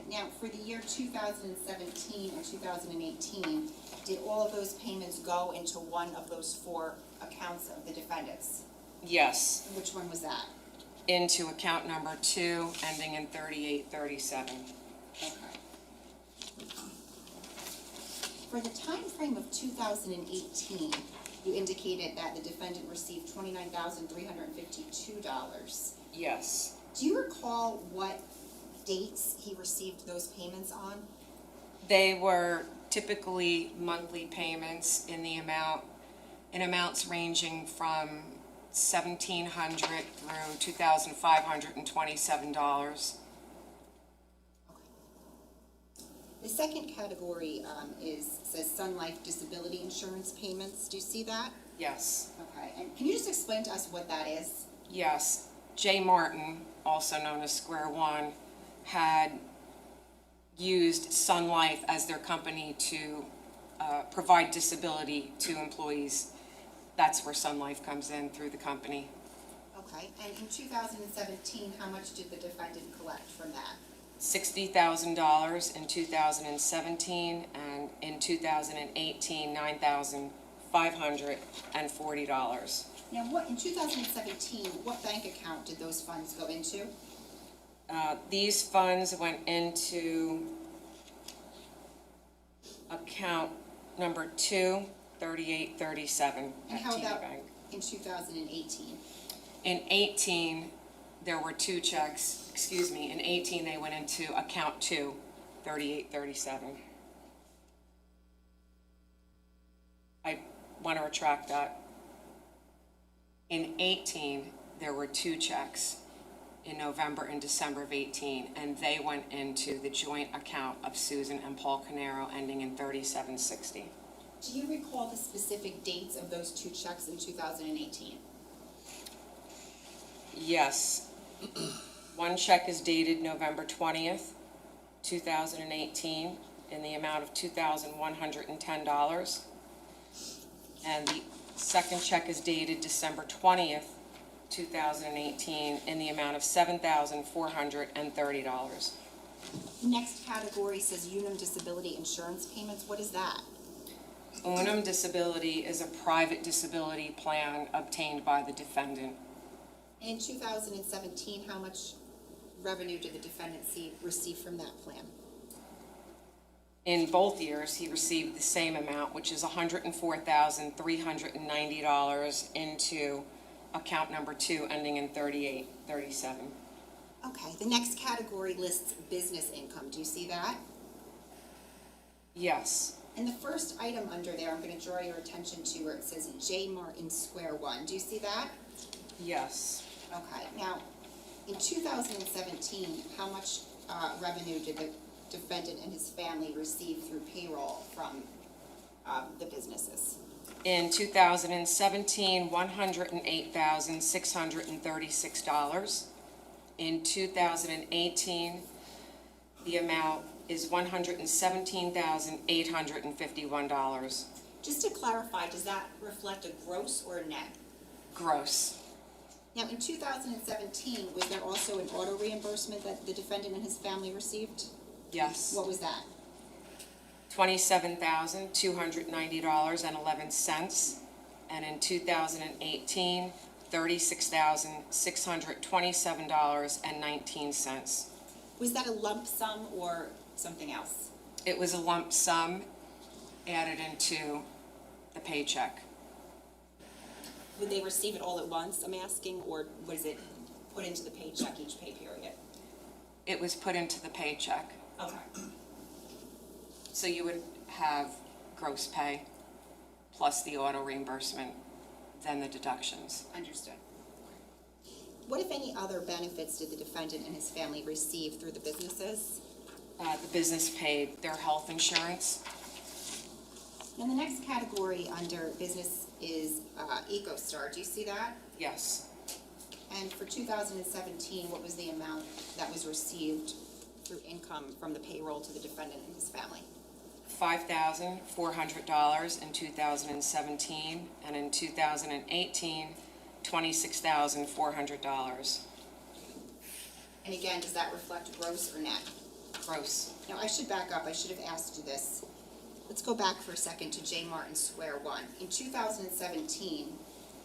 Now, for the year 2017 and 2018, did all of those payments go into one of those four accounts of the defendants? Yes, Which one was that? into account number 2, ending in 3837. Okay. For the time frame of 2018, you indicated that the defendant received $29,352. Yes. Do you recall what dates he received those payments on? They were typically monthly payments in amounts ranging from $1,700 through $2,527. The second category says Sun Life disability insurance payments. Do you see that? Yes. Okay, and can you just explain to us what that is? Yes. Jay Martin, also known as Square One, had used Sun Life as their company to provide disability to employees. That's where Sun Life comes in through the company. Okay, and in 2017, how much did the defendant collect from that? $60,000 in 2017, and in 2018, $9,540. Now, in 2017, what bank account did those funds go into? These funds went into account number 2, 3837 And at how TD about Bank. in 2018? In 18, there were 2 checks, in 18 they went into account 2, 3837. I want to retract that. In 18, there were 2 checks in November and December of 18, and they went into the joint account of Susan and Paul Caneiro, ending in 3760. Do you recall the specific dates of those 2 checks in 2018? Yes. One check is dated November 20th, 2018, in the amount of $2,110. And the second check is dated December 20th, 2018, in the amount of $7,430. Next category says Unum Disability Insurance Payments. What is that? Unum Disability is a private disability plan obtained by the defendant. In 2017, how much revenue did the defendant receive from that plan? In both years, he received the same amount, which is $104,390 into account number 2, ending in 3837. Okay, the next category lists business income. Do you see that? Yes, And the first item under there, I'm going to draw your attention to where it says J. Martin Square 1. Do you see that? yes. Okay, now, in 2017, how much revenue did the defendant and his family receive through payroll from the businesses? In 2017, $108,636. In 2018, the amount is $117,851. Just to clarify, does that reflect a gross or a net? Gross. Now, in 2017, was there also an auto reimbursement that the defendant and his family received? Yes. What was that? $27,290.11. And in 2018, $36,627.19. Was that a lump sum or something else? It was a lump sum added into the paycheck. Would they receive it all at once, I'm asking, or was it put into the paycheck each pay period? It was put into the paycheck. Okay. So you would have gross pay plus the auto reimbursement, then the deductions. Understood. What, if any, other benefits did the defendant and his family receive through the businesses? The business paid their health insurance. Now, the next category under business is EcoStar. Do you see that? Yes. And for 2017, what was the amount that was received through income from the payroll to the defendant and his family? $5,400 in 2017, and in 2018, $26,400. And again, does that reflect gross or net? Gross. Now, I should back up. I should have asked you this. Let's go back for a second to J. Martin Square 1. In 2017,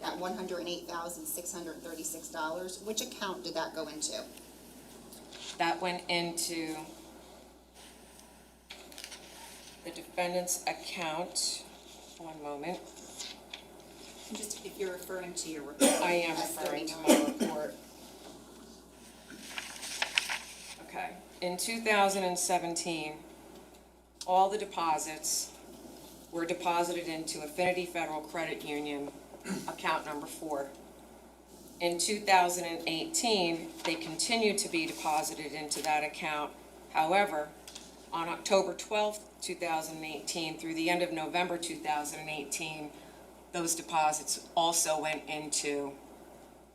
that $108,636, which account did that go into? That went into the defendant's account. One moment. And just if you're referring to your report. I am referring to my report. Okay. In 2017, all the deposits were deposited into Affinity Federal Credit Union, account number 4. In 2018, they continued to be deposited into that account. However, on October 12th, 2018, through the end of November 2018, those deposits also went into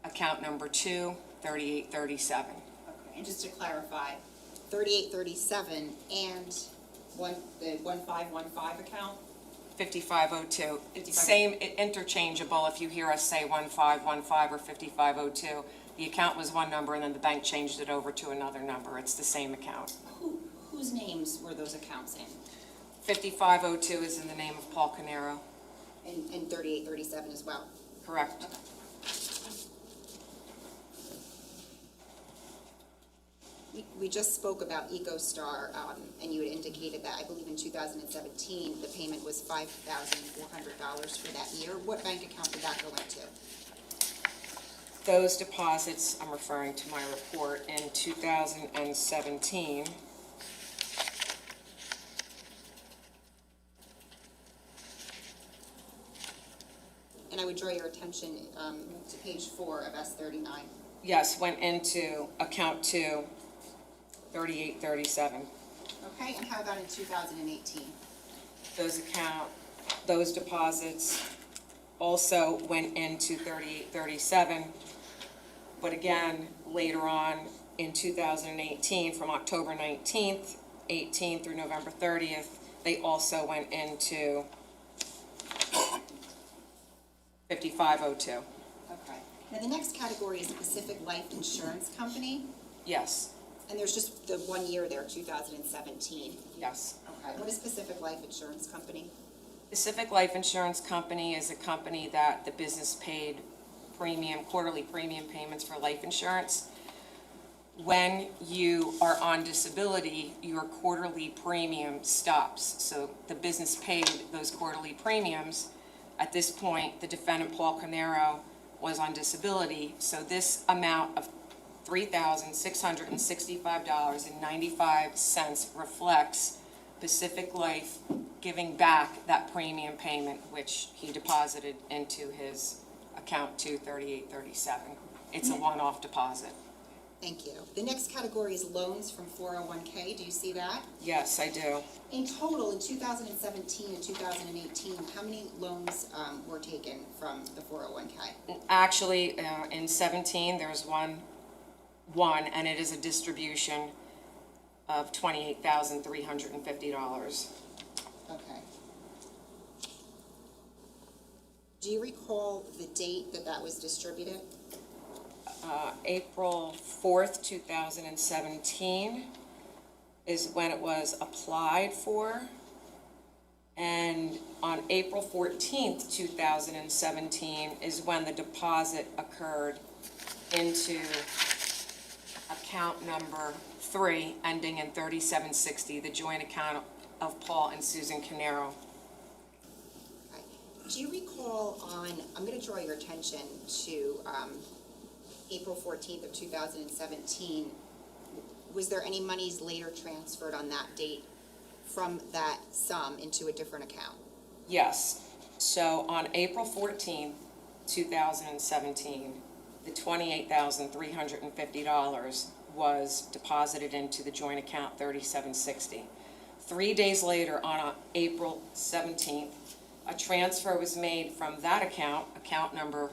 account number 2, 3837. Okay, and just to clarify, 3837 and the 1515 account? 5502. 55. Same, interchangeable. If you hear us say 1515 or 5502, the account was one number and then the bank changed it over to another number. It's the same account. Whose names were those accounts in? 5502 is in the name of Paul Caneiro. And 3837 as well? Correct. We just spoke about EcoStar, and you had indicated that, I believe in 2017, the payment was $5,400 for that year. What bank account did that go into? Those deposits, I'm referring to my report, in 2017. And I would draw your attention to page 4 of S39. Yes, went into account 2, 3837. Okay, and how about in 2018? Those deposits also went into 3837, but again, later on in 2018, from October 19th, 18 through November 30th, they also went into 5502. Okay. Now, the next category is Pacific Life Insurance Company, Yes, and there's just the 1 year there, 2017. yes. Okay, what is Pacific Life Insurance Company? Pacific Life Insurance Company is a company that the business paid quarterly premium payments for life insurance. When you are on disability, your quarterly premium stops. So the business paid those quarterly premiums. At this point, the defendant, Paul Caneiro, was on disability, so this amount of $3,665.95 reflects Pacific Life giving back that premium payment, which he deposited into his account 23837. It's a one-off deposit. Thank you. The next category is loans from 401k. Do you see that? Yes, I do. In total, in 2017 and 2018, how many loans were taken from the 401k? Actually, in 17, there's one, and it is a distribution of $28,350. Okay. Do you recall the date that that was distributed? April 4th, 2017 is when it was applied for. And on April 14th, 2017 is when the deposit occurred into account number 3, ending in 3760, the joint account of Paul and Susan Caneiro. Okay. Do you recall I'm going to draw your attention to April 14th of 2017, was there any monies later transferred on that date from that sum into a different account? Yes. So on April 14th, 2017, the $28,350 was deposited into the joint account 3760. 3 days later, on April 17th, a transfer was made from that account number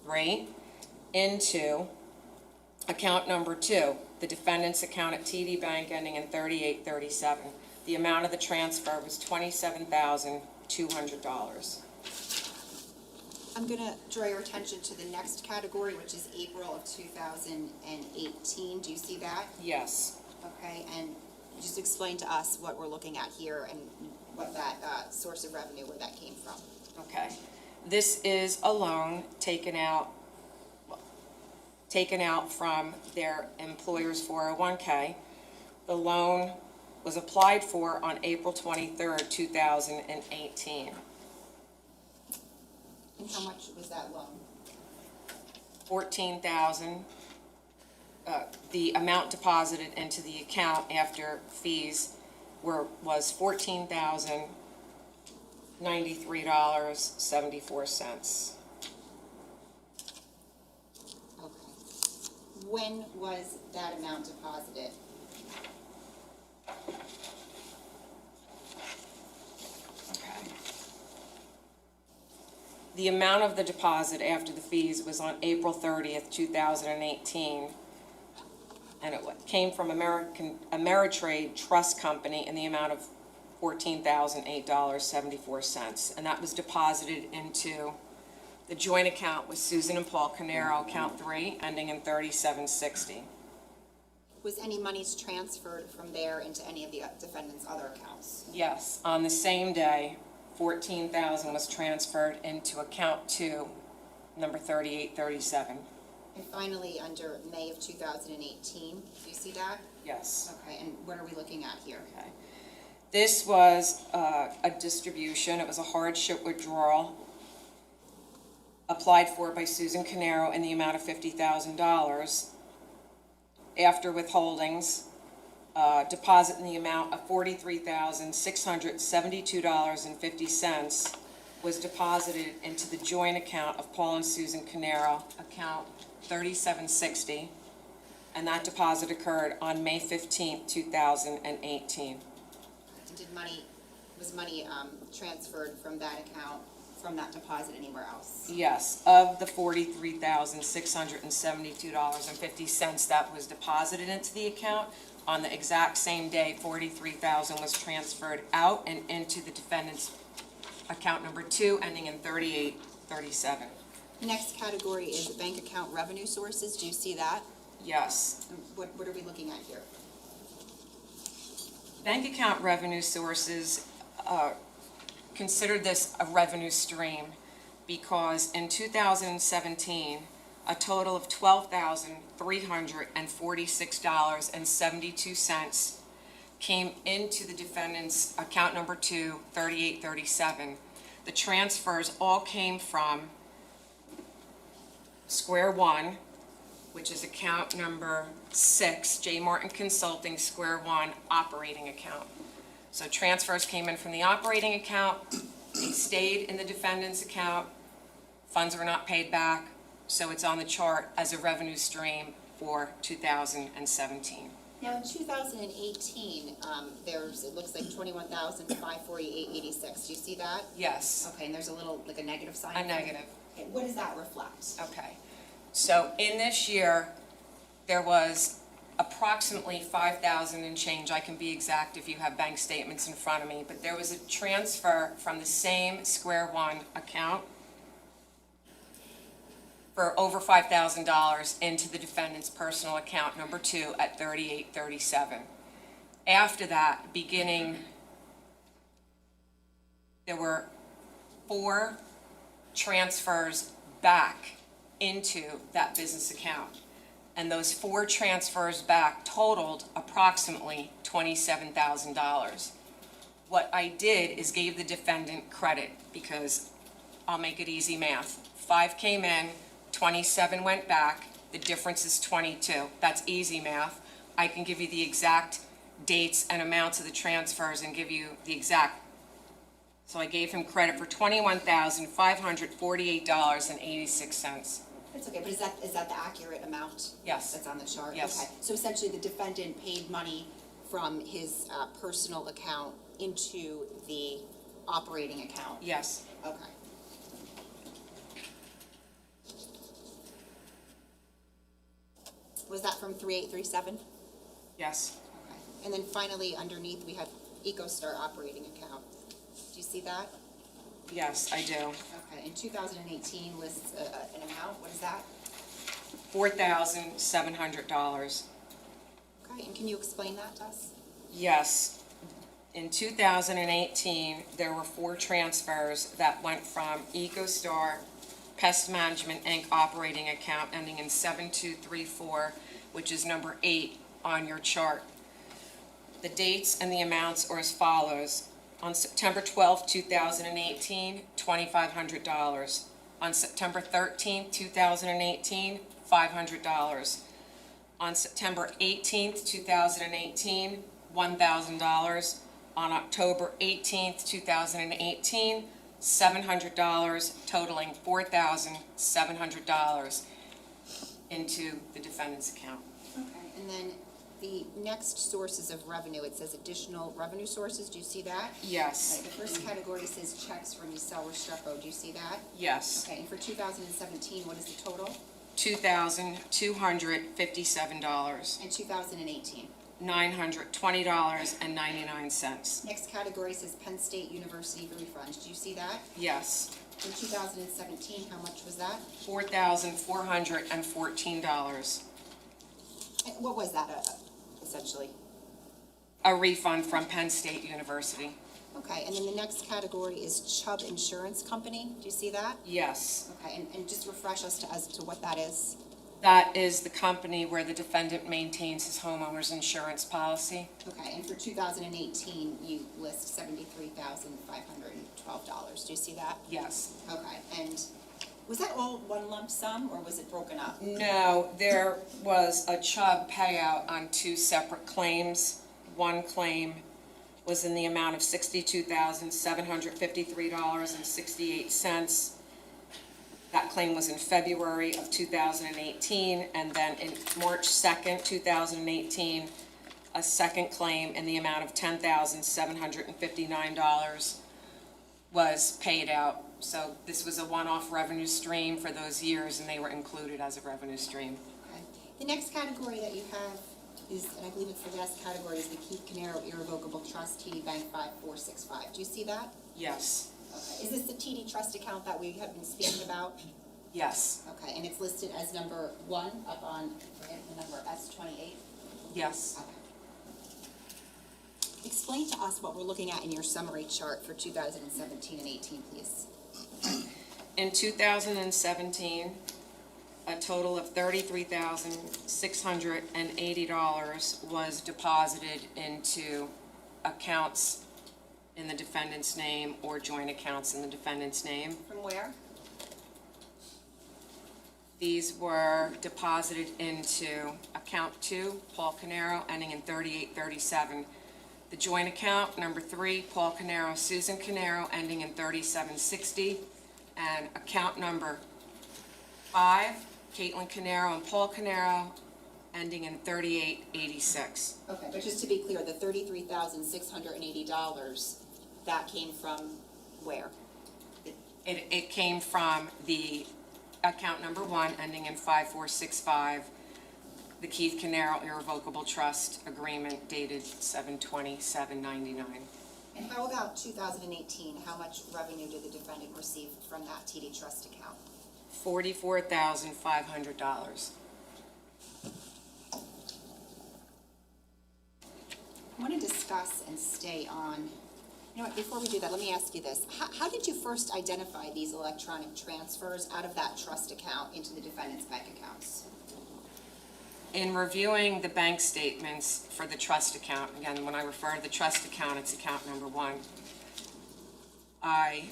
3, into account number 2, the defendant's account at TD Bank ending in 3837. The amount of the transfer was $27,200. I'm going to draw your attention to the next category, which is April of 2018. Do you see that? Yes. Okay, and just explain to us what we're looking at here and what that source of revenue, where that came from. Okay. This is a loan taken out from their employer's 401k. The loan was applied for on April 23rd, 2018. And how much was that loan? $14,000. The amount deposited into the account after fees was $14,093.74. Okay. When was that amount deposited? Okay. The amount of the deposit after the fees was on April 30th, 2018, and it came from Ameritrade Trust Company in the amount of $14,008.74, and that was deposited into the joint account with Susan and Paul Caneiro, account 3, ending in 3760. Was any monies transferred from there into any of the defendant's other accounts? Yes, on the same day, $14,000 was transferred into account 2, number 3837. And finally, under May of 2018, do you see that? Yes. Okay, and what are we looking at here? Okay. This was a distribution. It was a hardship withdrawal applied for by Susan Caneiro in the amount of $50,000. After withholdings, deposit in the amount of $43,672.50 was deposited into the joint account of Paul and Susan Caneiro, account 3760, and that deposit occurred on May 15th, 2018. And was money transferred from that account, from that deposit anywhere else? Yes, of the $43,672.50 that was deposited into the account, on the exact same day, $43,000 was transferred out and into the defendant's account number 2, ending in 38 37. The next category is bank account revenue sources. Do you see that? Yes. And what are we looking at here? Bank account revenue sources, consider this a revenue stream because in 2017, a total of $12,346.72 came into the defendant's account number 2, 3837. The transfers all came from Square One, which is account number 6, J. Martin Consulting, Square One operating account. So transfers came in from the operating account, they stayed in the defendant's account, funds were not paid back, so it's on the chart as a revenue stream for 2017. Now, in 2018, it looks like $21,548.86. Do you see that? Yes, Okay, and there's a little, like a negative sign? a negative. Okay, what does that reflect? Okay. So in this year, there was approximately 5,000 and change. I can be exact if you have bank statements in front of me, but there was a transfer from the same Square One account for over $5,000 into the defendant's personal account number 2 at 3837. After that, there were 4 transfers back into that business account. And those 4 transfers back totaled approximately $27,000. What I did is gave the defendant credit because I'll make it easy math. 5 came in, 27 went back, the difference is 22. That's easy math. I can give you the exact dates and amounts of the transfers and give you the exact. So I gave him credit for $21,548.86. That's okay, but is that the accurate amount? Yes. That's on the chart? Yes. Okay, so essentially the defendant paid money from his personal account into the operating account? Yes. Okay. Was that from 3837? Yes. Okay. And then finally, underneath, we have EcoStar operating account. Do you see that? Yes, I do. Okay, in 2018 lists an amount, what is that? $4,700. Okay, and can you explain that to us? Yes. In 2018, there were 4 transfers that went from EcoStar Pest Management, Inc. operating account ending in 7234, which is number 8 on your chart. The dates and the amounts are as follows. On September 12, 2018, $2,500. On September 13, 2018, $500. On September 18, 2018, $1,000. On October 18, 2018, $700, totaling $4,700 into the defendant's account. Okay, and then the next sources of revenue, it says additional revenue sources, do you see that? Yes. Right, the first category says checks from Isel Restrepo, do you see that? Yes. Okay, and for 2017, what is the total? $2,257. And 2018? $920.99. Next category says Penn State University refunds, do you see that? Yes. For 2017, how much was that? $4,414. And what was that, essentially? A refund from Penn State University. Okay, and then the next category is Chubb Insurance Company, do you see that? Yes. Okay, and just refresh us as to what that is. That is the company where the defendant maintains his homeowner's insurance policy. Okay, and for 2018, you list $73,512. Do you see that? Yes. Okay, and was that all one lump sum, or was it broken up? No, there was a Chubb payout on 2 separate claims. One claim was in the amount of $62,753.68. That claim was in February of 2018, and then in March 2nd, 2018, a second claim in the amount of $10,759 was paid out. So this was a one-off revenue stream for those years, and they were included as a revenue stream. Okay. The next category that you have is, and I believe it's the last category, is the Caneiro Irrevocable Trust TD Bank 5465. Do you see that? Yes. Okay, is this the TD Trust account that we have been speaking about? Yes, Okay, and it's listed as number 1 up on, right, the number S28? yes. Okay. Explain to us what we're looking at in your summary chart for 2017 and 18, please. In 2017, a total of $33,680 was deposited into accounts in the defendant's name or joint accounts in the defendant's name. From where? These were deposited into account 2, Paul Caneiro, ending in 3837. The joint account, number 3, Paul Caneiro, Susan Caneiro, ending in 3760. And account number 5, Caitlin Caneiro and Paul Caneiro, ending in 3886. Okay, but just to be clear, the $33,680, that came from where? It came from the account number 1, ending in 5465, the Keith Caneiro Irrevocable Trust Agreement dated 7/27/99. And how about 2018? How much revenue did the defendant receive from that TD Trust account? $44,500. I want to discuss and stay on, you know what, before we do that, let me ask you this. How did you first identify these electronic transfers out of that trust account into the defendant's bank accounts? In reviewing the bank statements for the trust account, again, when I refer to the trust account, it's account number 1, I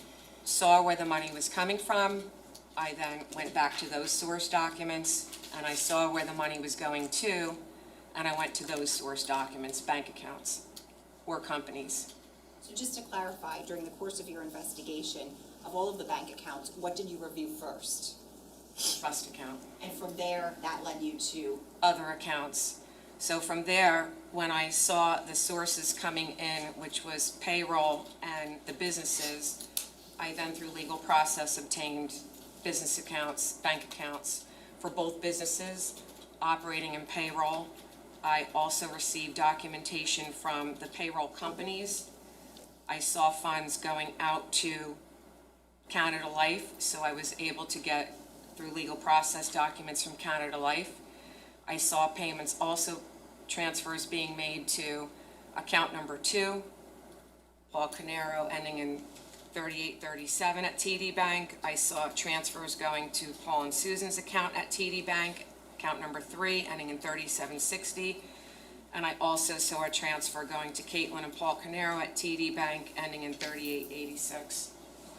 saw where the money was coming from. I then went back to those source documents, and I saw where the money was going to, and I went to those source documents, bank accounts, or companies. So just to clarify, during the course of your investigation, of all of the bank accounts, what did you review first? Trust account. And from there, that led you to? Other accounts. So from there, when I saw the sources coming in, which was payroll and the businesses, I then through legal process obtained business accounts, bank accounts for both businesses operating in payroll. I also received documentation from the payroll companies. I saw funds going out to Canada Life, so I was able to get through legal process documents from Canada Life. I saw payments also, transfers being made to account number 2, Paul Caneiro, ending in 3837 at TD Bank. I saw transfers going to Paul and Susan's account at TD Bank, account number 3, ending in 3760. And I also saw a transfer going to Caitlin and Paul Caneiro at TD Bank, ending in 3886.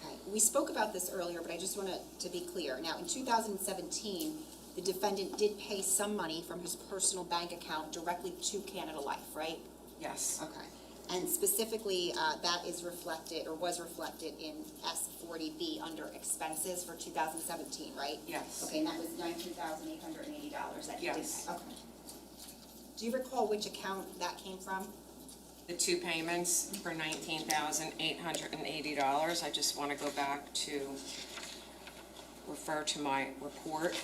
Okay, we spoke about this earlier, but I just want to be clear. Now, in 2017, the defendant did pay some money from his personal bank account directly to Canada Life, right? Yes. Okay. And specifically, that is reflected, or was reflected in S40B under expenses for 2017, right? Yes. Okay, and that was $19,880 that you did Yes. pay. Okay. Do you recall which account that came from? The 2 payments for $19,880. I just want to go back to refer to my report.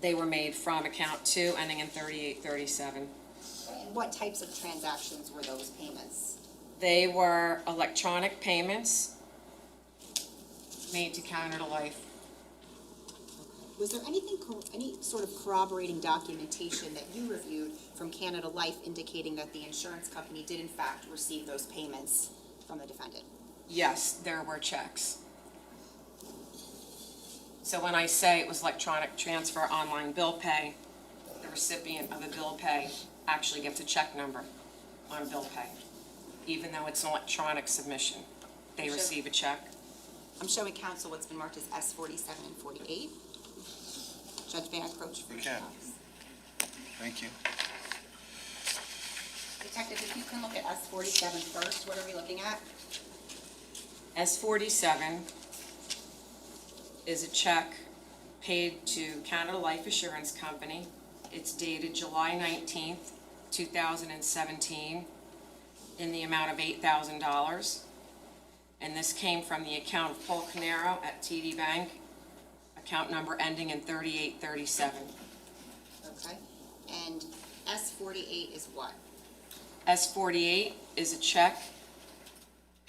They were made from account 2, ending in 3837. And what types of transactions were those payments? They were electronic payments made to Canada Life. Was there anything, any sort of corroborating documentation that you reviewed from Canada Life indicating that the insurance company did in fact receive those payments from the defendant? Yes, there were checks. So when I say it was electronic transfer, online bill pay, the recipient of the bill pay actually gets a check number on bill pay. Even though it's an electronic submission, they Sure. receive a check. I'm showing counsel what's been marked as S47 and 48. Judge, may I approach for You your can. office? Thank you. Detective, if you can look at S47 first, what are we looking at? S47 is a check paid to Canada Life Assurance Company. It's dated July 19th, 2017, in the amount of $8,000. And this came from the account of Paul Caneiro at TD Bank, account number ending in 3837. Okay. And S48 is what? S48 is a check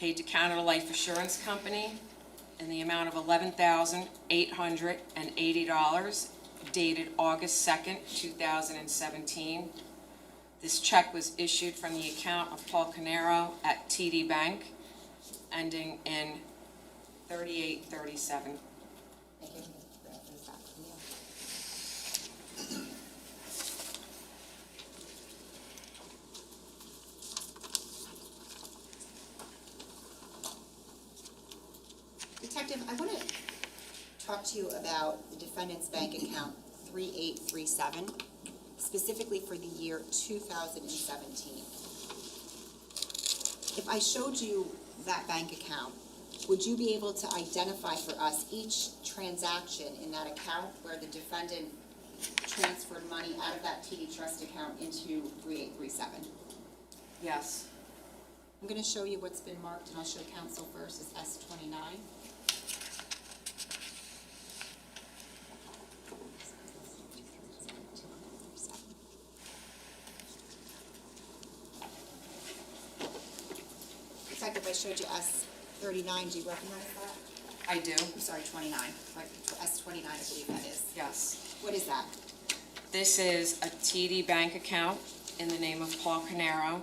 paid to Canada Life Assurance Company in the amount of $11,880, dated August 2nd, 2017. This check was issued from the account of Paul Caneiro at TD Bank, ending in 3837. Thank you. Reference back from you. Detective, I want to talk to you about the defendant's bank account 3837, specifically for the year 2017. If I showed you that bank account, would you be able to identify for us each transaction in that account where the defendant transferred money out of that TD Trust account into 3837? Yes. I'm going to show you what's been marked, and I'll show counsel first as S29. Detective, I showed you S39. Do you recognize that? I do. I'm sorry, 29. Like, S29, I believe that is. Yes. What is that? This is a TD Bank account in the name of Paul Caneiro.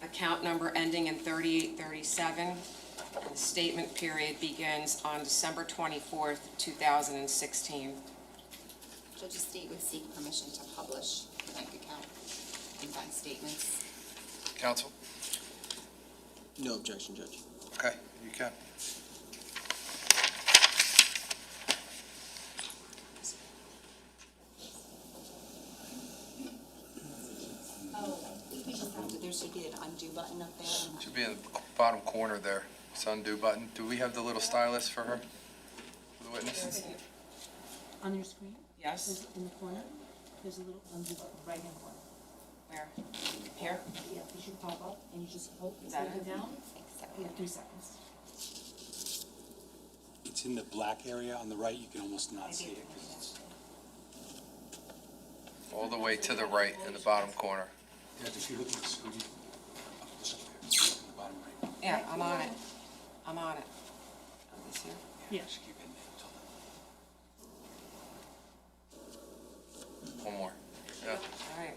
Account number ending in 3837. And the statement period begins on December 24th, 2016. Judge Estate would seek permission to publish the bank account and bank statements. Counsel? No objection, Judge. Okay, you can. There should be an undo button up there. Should be in the bottom corner there. It's undo button. Do we have the little stylus for her? For the witness? On your screen, Yes. there's in the corner, there's a little undo button, right hand corner. Where? Here? Yeah, it should pop up, and you just hold Is that it it? down. You have 3 seconds. It's in the black area on the right, you can almost not see it. 'Cause it's- All the way to the right in the bottom corner. Yeah, if you look at the screen, up this up there, in the bottom right. Yeah, I'm on it. I'm on it. Oh, this here? Yeah. Just keep hitting it until One more. Yeah. All right.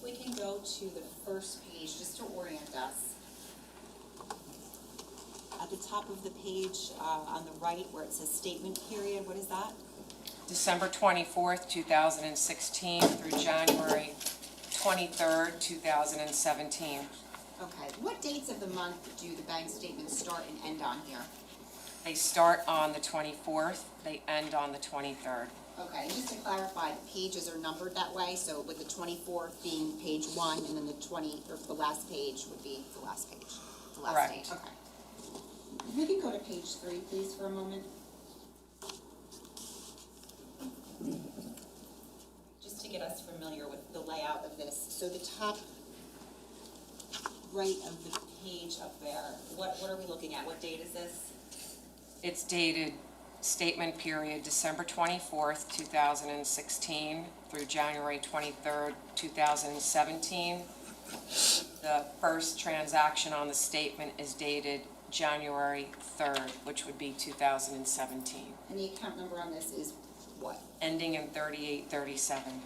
We can go to the first page, just to orient us. At the top of the page, on the right, where it says statement period, what is that? December 24th, 2016 through January 23rd, 2017. Okay, what dates of the month do the bank statements start and end on here? They start on the 24th, they end on the 23rd. Okay, and just to clarify, the pages are numbered that way, so with the 24th being page 1, and then the the last page would be the last page, the last Correct. page, okay. We can go to page 3, please, for a moment. Just to get us familiar with the layout of this, so the top right of the page up there, what are we looking at? What date is this? It's dated statement period December 24th, 2016 through January 23rd, 2017. The first transaction on the statement is dated January 3rd, which would be 2017, And the account number on this is what? ending in 3837.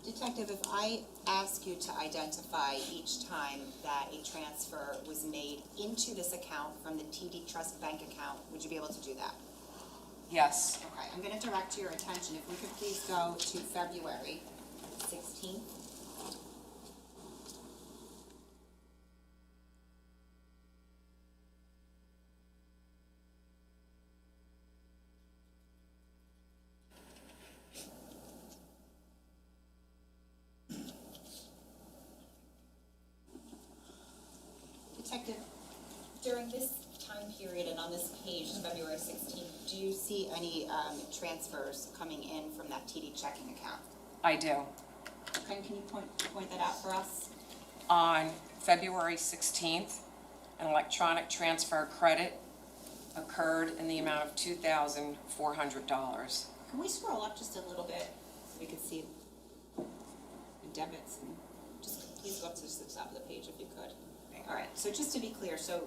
Detective, if I ask you to identify each time that a transfer was made into this account from the TD Trust bank account, would you be able to do that? Yes. Okay, I'm going to direct your attention, if we could please go to February 16th. Detective, during this time period and on this page, February 16th, do you see any transfers coming in from that TD checking account? I do. Can you point that out for us? On February 16th, an electronic transfer credit occurred in the amount of $2,400. Can we scroll up just a little bit so we can see the debits? please go up to just the top of the page if you could. All right, so just to be clear, so,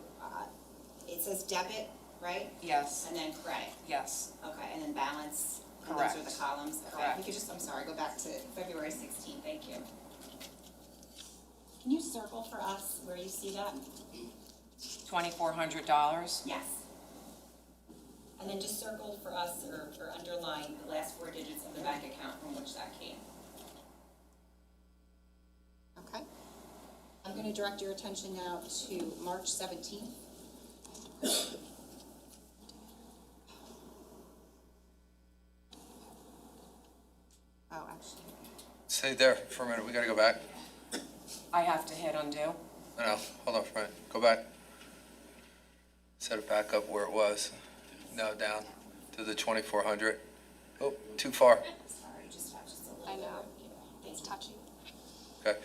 it says debit, right? Yes, And then credit, yes, okay, and then balance, and those are the Correct. columns? Okay, Correct. if you could just, I'm sorry, go back to February 16th, thank you. Can you circle for us where you see that? $2,400. Yes. And then just circle for us or underline the last four digits of the bank account from which that came. Okay. I'm going to direct your attention now to March 17th. Oh, actually, Stay there for a minute, we gotta go back. I have to hit undo. No, hold on for a minute, go back. Set it back up where it was. Now down to the 2,400. Oh, too far. sorry, just touch just a little I bit. know. Thank It's you. touchy. Okay,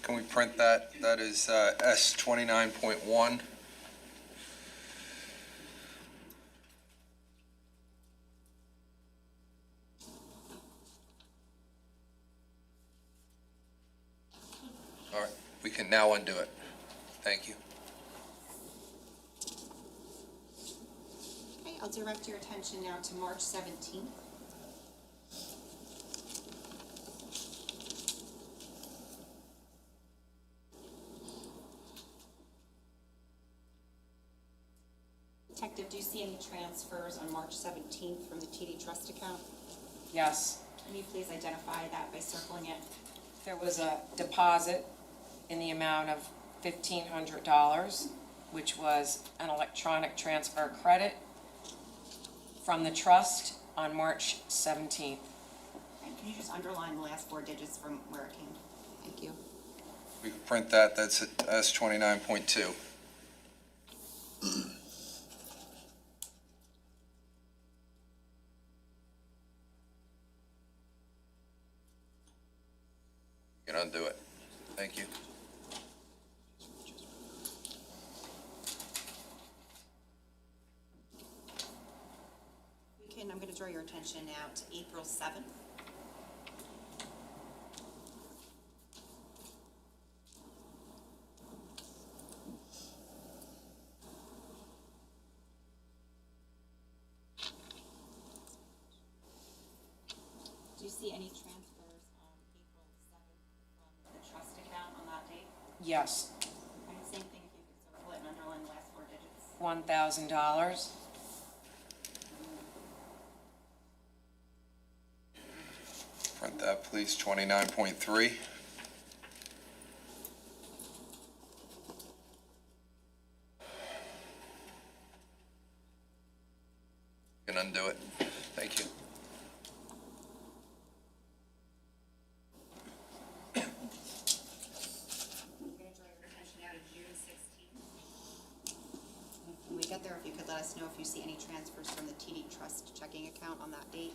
can we print that? That is S 29.1. All right, we can now undo it. Thank you. Okay, I'll direct your attention now to March 17th. Detective, do you see any transfers on March 17th from the TD Trust account? Yes, Can you please identify that by circling it? there was a deposit in the amount of $1,500, which was an electronic transfer credit from the trust on March 17th. Okay, can you just underline the last four digits from where it came? Thank you. We can print that, that's at S 29.2. You can undo it. Thank you. I'm going to draw your attention now to April 7th. Do you see any transfers on April 7th from the trust account on that date? Yes, And the same thing if you could circle it and underline the last four digits. $1,000. Print that, please, 29.3. You can undo it. Thank you. I'm going to draw your attention now to June 16th. When we get there, if you could let us know if you see any transfers from the TD Trust checking account on that date.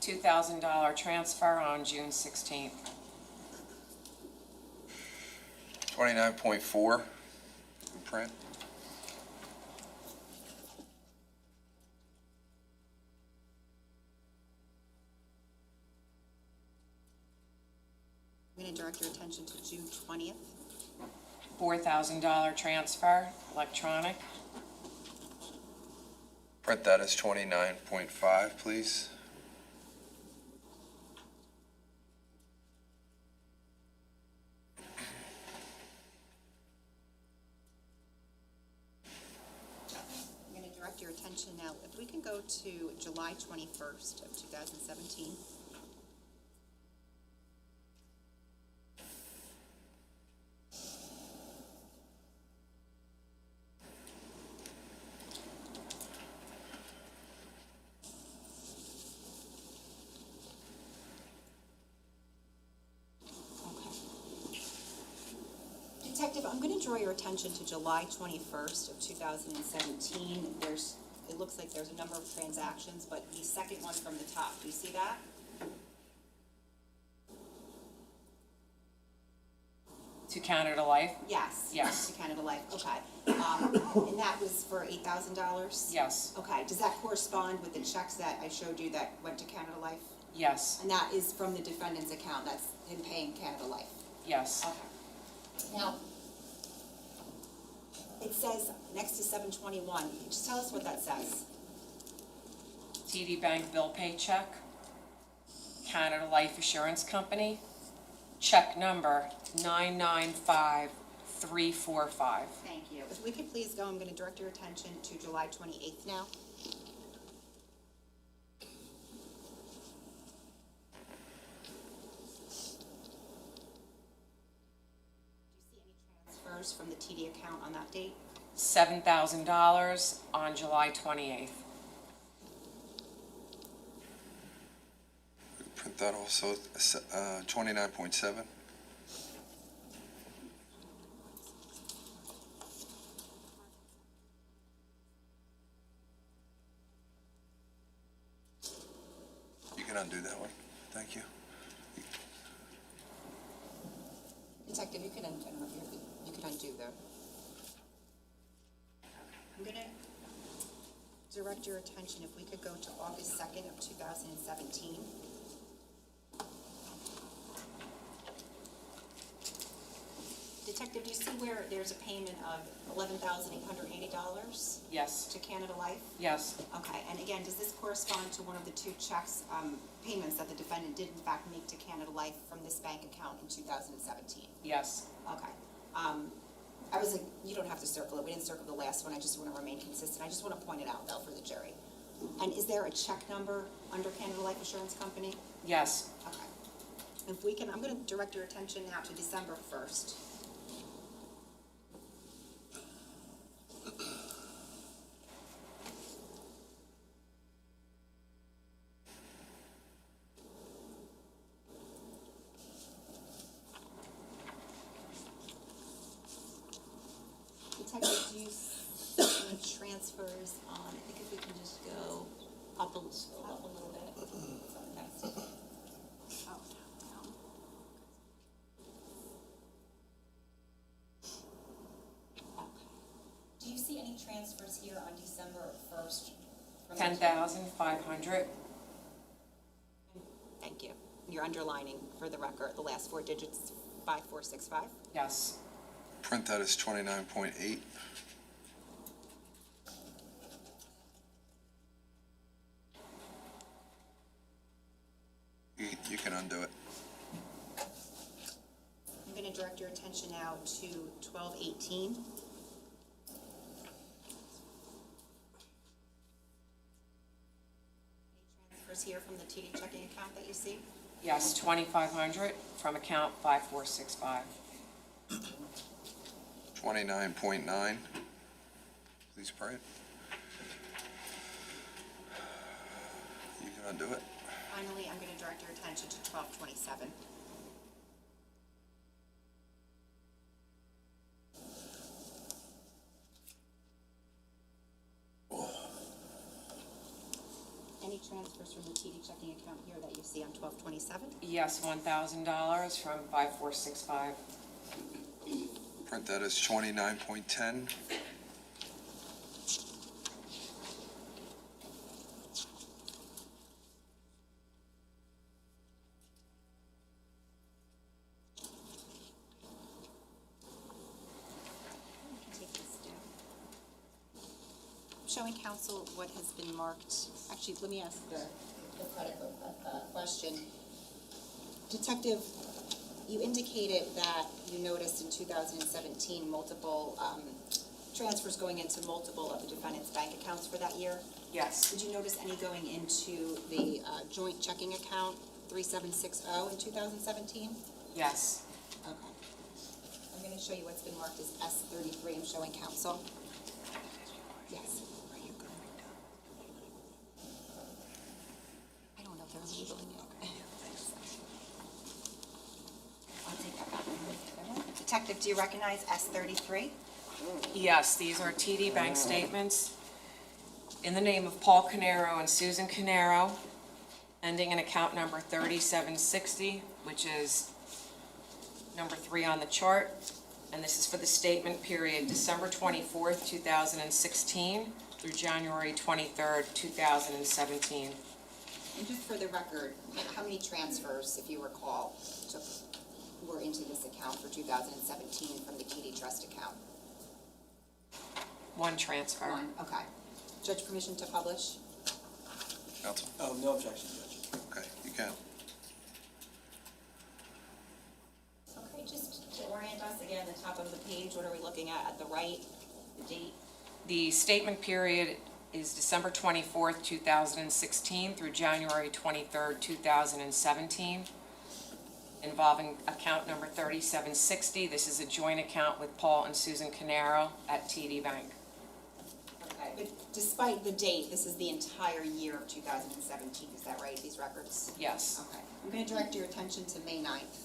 $2,000 transfer on June 16th. 29.4. Print. I'm going to direct your attention to June 20th. $4,000 transfer, electronic. Print that as 29.5, please. I'm going to direct your attention now, if we can go to July 21st of 2017. Detective, I'm gonna draw your attention to July 21st of 2017. It looks like there's a number of transactions, but the second one from the top, do you see that? To Canada Life? Yes. Yes. To Canada Life, okay. And that was for $8,000? Yes, Okay, does that correspond with the checks that I showed you that went to Canada Life? yes, And that is from the defendant's account, that's him paying Canada Life? yes. Okay. Now, it says next to 721, just tell us what that says. TD Bank bill pay check, Canada Life Assurance Company, check number 995345. Thank you. If we could please go, I'm gonna direct your attention to July 28th now. Do you see any transfers from the TD account on that date? $7,000 on July 28th. Print that also, 29.7. You can undo that one. Thank you. Detective, you can undo, I don't know if you can undo the. I'm gonna direct your attention, if we could go to August 2nd of 2017. Detective, do you see where there's a payment of $11,880 Yes, to Canada Life? yes, Okay, and again, does this correspond to one of the two checks, payments that the defendant did in fact make to Canada Life from this bank account in 2017? yes, Okay. You don't have to circle it, we didn't circle the last one, I just want to remain consistent, I just want to point it out though for the jury. And is there a check number under Canada Life Assurance Company? yes. Okay. If we can, I'm going to direct your attention now to December 1st. Detective, do you see any transfers on, I think if we can just go up a little bit. Oh, down. Okay. Do you see any transfers here on December 1st? from the- 10,500. Thank you. You're underlining for the record, the last four digits, 5465? Yes, Print that as 29.8. You can undo it. I'm going to direct your attention now to 1218. Any transfers here from the TD checking account that you see? yes, 2,500 from account 5465. 29.9. Please print. You can undo it. Finally, I'm going to direct your attention to 1227. Any transfers from the TD checking account here that you see on 1227? Yes, $1,000 from 5465. Print that as 29.10. Take this down. Showing counsel what has been marked, actually, let me ask the credit question. Detective, you indicated that you noticed in 2017 multiple transfers going into multiple of the defendant's bank accounts for that year. Yes, Did you notice any going into the joint checking account 3760 in 2017? yes, Okay. I'm going to show you what's been marked as S33. I'm showing counsel. Yes. I don't know if they're labeling it. Okay. I'll take that back. Detective, do you recognize S33? Yes, these are TD bank statements in the name of Paul Caneiro and Susan Caneiro, ending in account number 3760, which is number 3 on the chart. And this is for the statement period December 24th, 2016 through January 23rd, 2017. And just for the record, how many transfers, if you recall, were into this account for 2017 from the TD Trust account? One transfer. One, okay. Judge, permission to publish? Counsel? Oh, no objection, Judge. Okay, you can. Okay, just to orient us again, the top of the page, what are we looking at the right, the date? The statement period is December 24th, 2016 through January 23rd, 2017, involving account number 3760. This is a joint account with Paul and Susan Caneiro at TD Bank. Okay, but despite the date, this is the entire year of 2017, is that right, these records? Yes. Okay, I'm going to direct your attention to May 9th.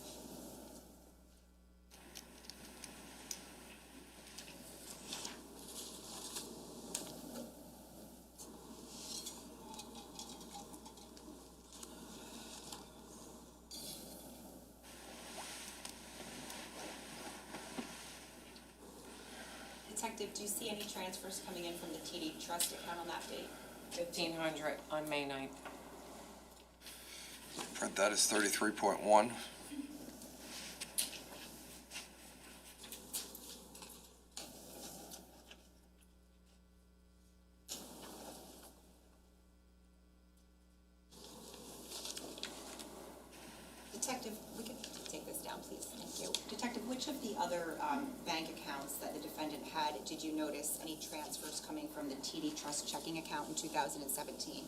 Detective, do you see any transfers coming in from the TD Trust account on that date? 1500 on May 9th. Print that as 33.1. Detective, we can take this down, please, thank you. Detective, which of the other bank accounts that the defendant had, did you notice any transfers coming from the TD Trust checking account in 2017?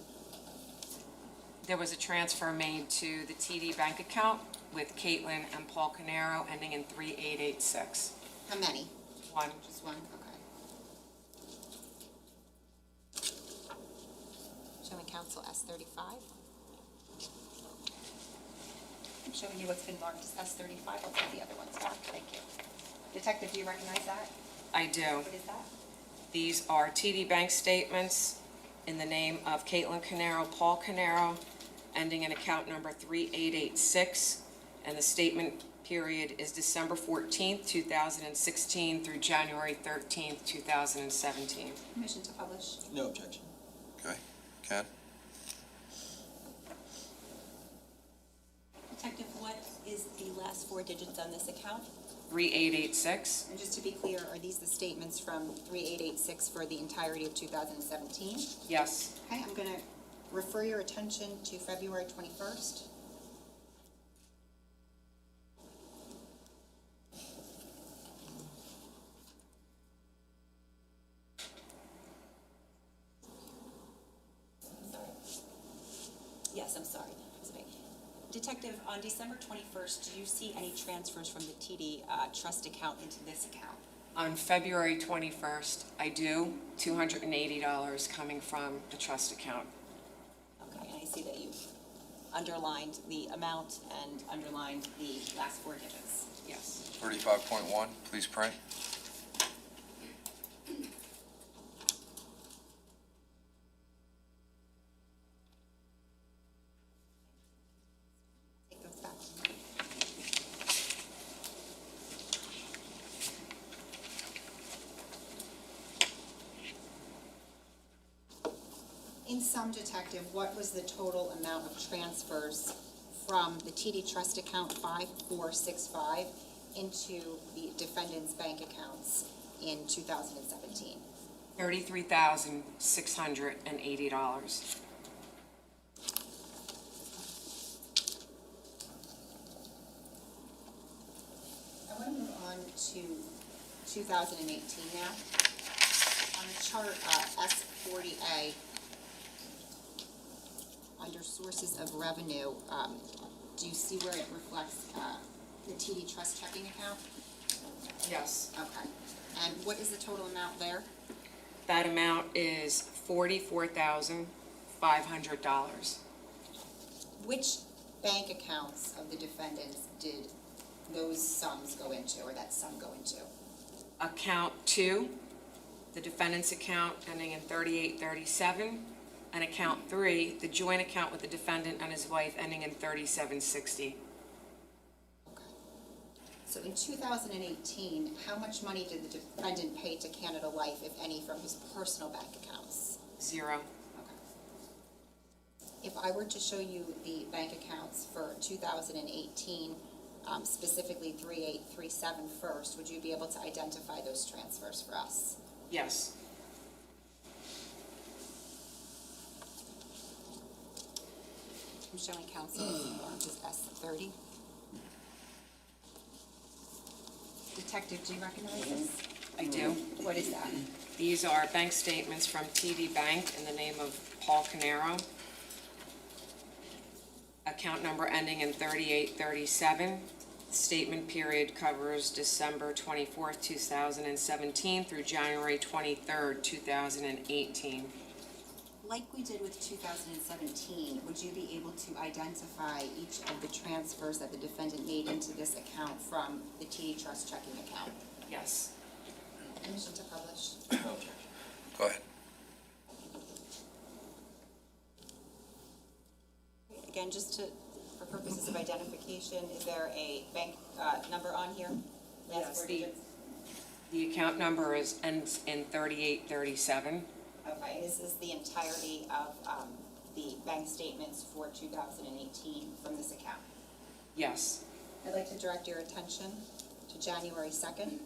There was a transfer made to the TD bank account with Caitlin and Paul Caneiro, ending in 3886. How many? One. Just one, okay. Showing counsel S35. I'm showing you what's been marked as S35, I'll take the other ones back, thank you. Detective, do you recognize that? I do. What is that? These are TD bank statements in the name of Caitlin Caneiro, Paul Caneiro, ending in account number 3886, and the statement period is December 14th, 2016 through January 13th, 2017. Permission to publish? No objection. Okay, can. Detective, what is the last 4 digits on this account? 3886. And just to be clear, are these the statements from 3886 for the entirety of 2017? Yes. Okay, I'm going to refer your attention to February 21st. Yes, I'm sorry. Detective, on December 21st, did you see any transfers from the TD Trust account into this account? On February 21st, I do $280 coming from the trust account. Okay, and I see that you've underlined the amount and underlined the last 4 digits. Yes. 35.1, please print. Take those back. In sum, Detective, what was the total amount of transfers from the TD Trust account 5465 into the defendant's bank accounts in 2017? $33,680. I want to move on to 2018 now. On the chart S40A, under sources of revenue, do you see where it reflects the TD Trust checking account? Yes. Okay. And what is the total amount there? That amount is $44,500. Which bank accounts of the defendants did those sums go into, or that sum go into? Account 2, the defendant's account ending in 3837, and account 3, the joint account with the defendant and his wife ending in 3760. Okay. So in 2018, how much money did the defendant pay to Canada Life, if any, from his personal bank accounts? 0. Okay. If I were to show you the bank accounts for 2018, specifically 3837 first, would you be able to identify those transfers for us? Yes. I'm showing counsel which is S30. Detective, do you recognize this? I do. What is that? These are bank statements from TD Bank in the name of Paul Caneiro. Account number ending in 3837. Statement period covers December 24th, 2017 through January 23rd, 2018. Like we did with 2017, would you be able to identify each of the transfers that the defendant made into this account from the TD Trust checking account? Yes. Permission to publish. Go ahead. Again, just to, for purposes of identification, is there a bank number on here? Last Yes, four digits? The account number ends in 3837. Okay, this is the entirety of the bank statements for 2018 from this account. Yes. I'd like to direct your attention to January 2nd.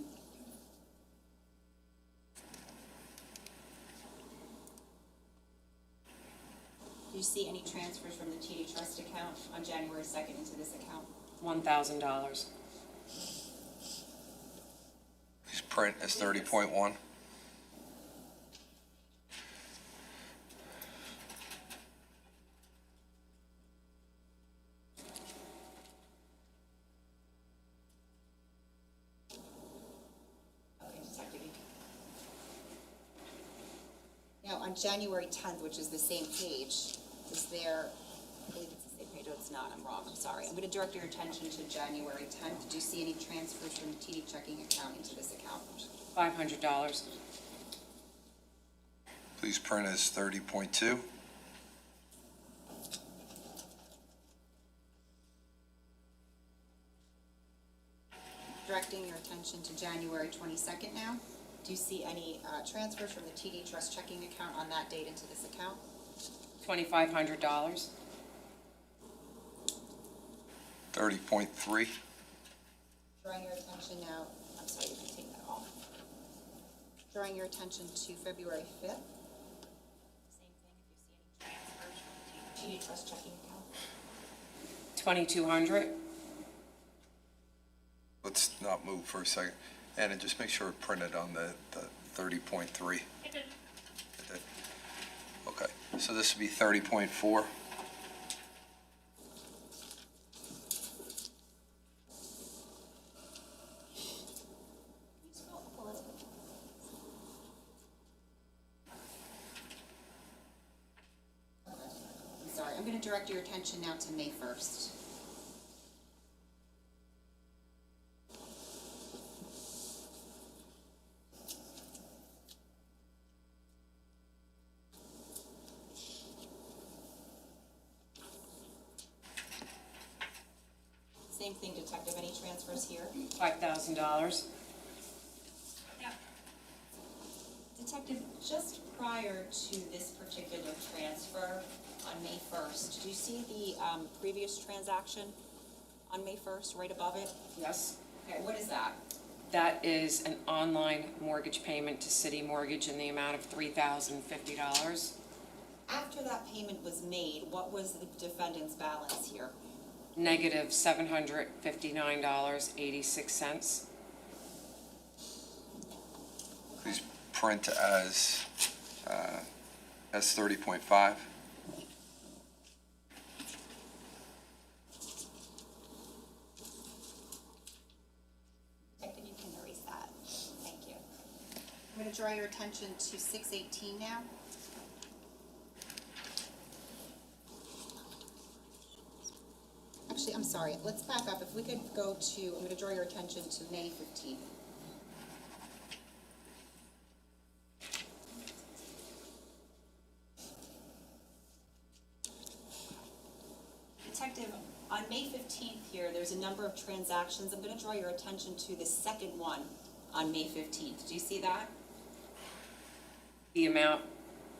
Do you see any transfers from the TD Trust account on January 2nd into this account? $1,000. Please print as 30.1. Okay, Detective. Now, on January 10th, which is the same page, is there, I believe it's the same page, oh, it's not, I'm wrong, I'm sorry. I'm going to direct your attention to January 10th. Did you see any transfers from the TD checking account into this account? $500. Please print as 30.2. Directing your attention to January 22nd now. Do you see any transfers from the TD Trust checking account on that date into this account? $2,500. 30.3. Drawing your attention now, I'm sorry, you can take that off. Drawing your attention to February 5th. Same thing, if you see any transfers from the TD Trust checking account. $2,200. Let's not move for a second. And just make sure it printed on the 30.3. It did. Okay, so this would be 30.4. I'm sorry, I'm going to direct your attention now to May 1st. Same thing, Detective, any transfers here? $5,000. Detective, just prior to this particular transfer on May 1st, do you see the previous transaction on May 1st, right above it? Yes. Okay, what is that? That is an online mortgage payment to City Mortgage in the amount of $3,050. After that payment was made, what was the defendant's balance here? Negative $759.86. Please print as 30.5. Detective, you can erase that. Thank you. I'm going to draw your attention to 618 now. Actually, I'm sorry. sorry, let's back up. If we could go to, I'm gonna draw your attention to May 15th. Detective, on May 15th here, there's a number of transactions. I'm gonna draw your attention to the second one on May 15th. Do you see that? The amount,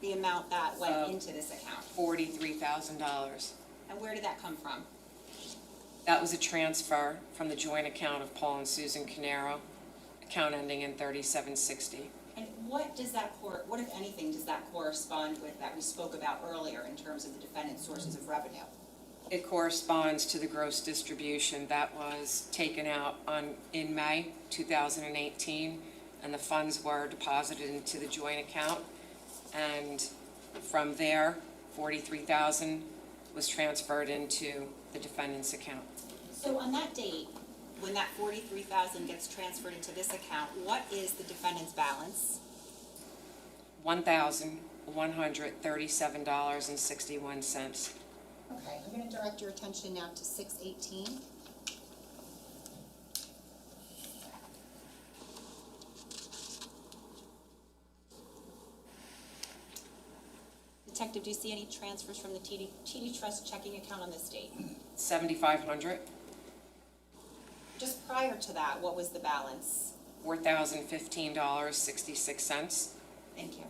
The amount that went into this account. $43,000. And where did that come from? That was a transfer from the joint account of Paul and Susan Caneiro, account ending in 3760. And what does that what, if anything, does that correspond with that we spoke about earlier in terms of the defendant's sources of revenue? It corresponds to the gross distribution that was taken out in May 2018, and the funds were deposited into the joint account. And from there, $43,000 was transferred into the defendant's account. So on that date, when that $43,000 gets transferred into this account, what is the defendant's balance? $1,137.61. Okay, I'm gonna direct your attention now to 618. Detective, do you see any transfers from the TD Trust checking account on this date? $7,500, Just prior to that, what was the balance? $4,015.66. Thank you.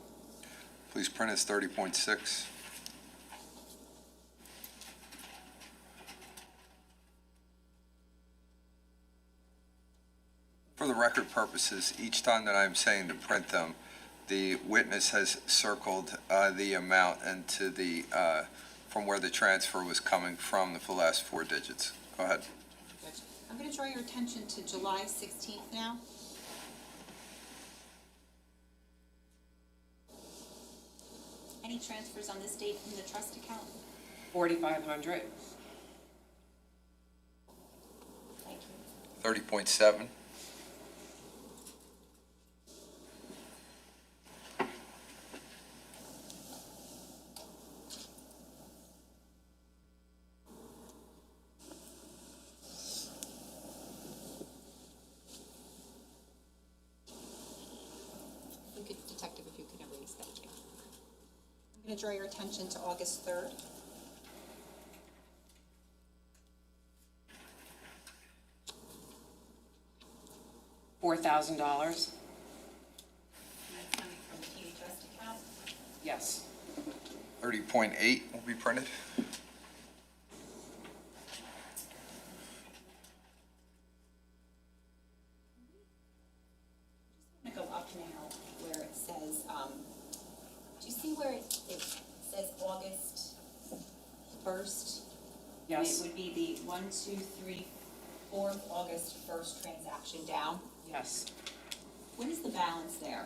Please print as 30.6. For the record purposes, each time that I'm saying to print them, the witness has circled the amount and to the, from where the transfer was coming from for the last 4 digits. Go ahead. I'm gonna draw your attention to July 16th now. Any transfers on this date from the trust account? $4,500, Thank you. 30.7. You could, Detective, if you could erase that, too. I'm gonna draw your attention to August 3rd. $4,000. That's coming from the TD Trust account. Yes. 30.8 will be printed. I'm gonna go up now where it says, do you see where it says August 1st? Yes. It would be the 1, 2, 3, 4th August 1st transaction down. Yes. What is the balance there?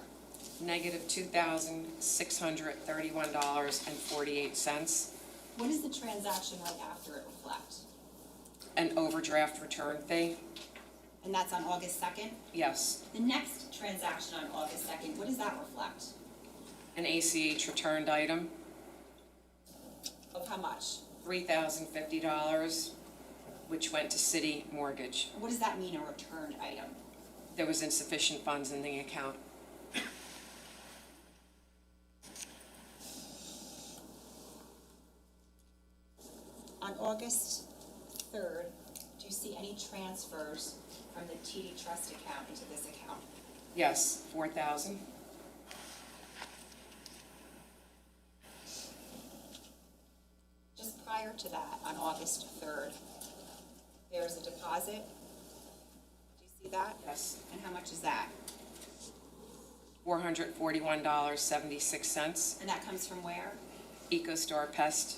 Negative $2,631.48. What is the transaction right after it reflect? An overdraft return fee? And that's on August 2nd? Yes. The next transaction on August 2nd, what does that reflect? An ACH returned item, Of how much? $3,050, which went to city mortgage. And what does that mean, a returned item? There was insufficient funds in the account. On August 3rd, do you see any transfers from the TD Trust account into this account? Yes, $4,000. Just prior to that, on August 3rd, there's a deposit. Do you see that? Yes. And how much is that? $441.76. And that comes from where? EcoStar Pest.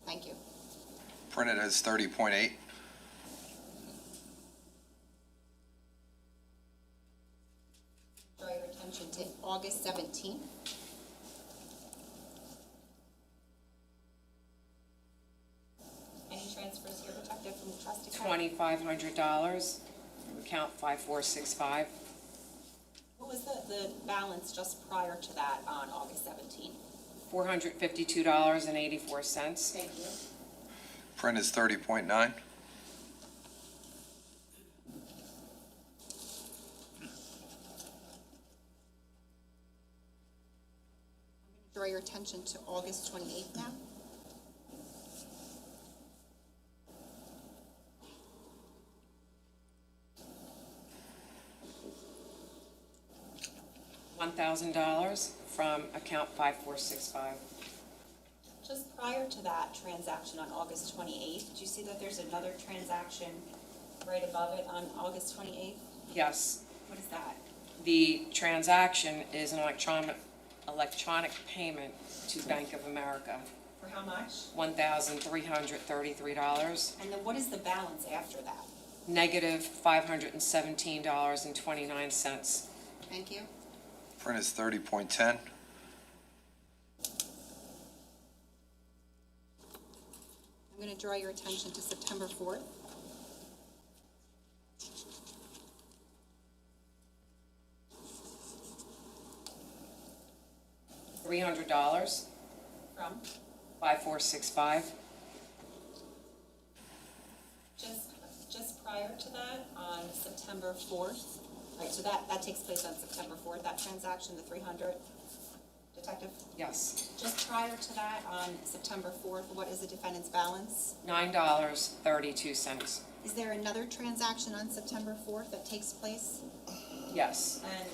Thank you. Printed as 30.8. Draw your attention to August 17th. Any transfers here, Detective, from the trust account? $2,500 from account 5465. What was the balance just prior to that on August 17th? $452.84. Thank you. Print is 30.9. Draw your attention to August 28th now. $1,000 from account 5465. Just prior to that transaction on August 28th, did you see that there's another transaction right above it on August 28th? Yes, What is that? the transaction is an electronic payment to Bank of America, For how much? $1,333, And then what is the balance after that? negative $517.29. Thank you. Print is 30.10. I'm going to draw your attention to September 4th. $300, From? 5465. Just prior to that, on September 4th, right, so that takes place on September 4th, that transaction, the 300, Detective? Yes, Just prior to that, on September 4th, what is the defendant's balance? $9.32. Is there another transaction on September 4th that takes place? Yes, And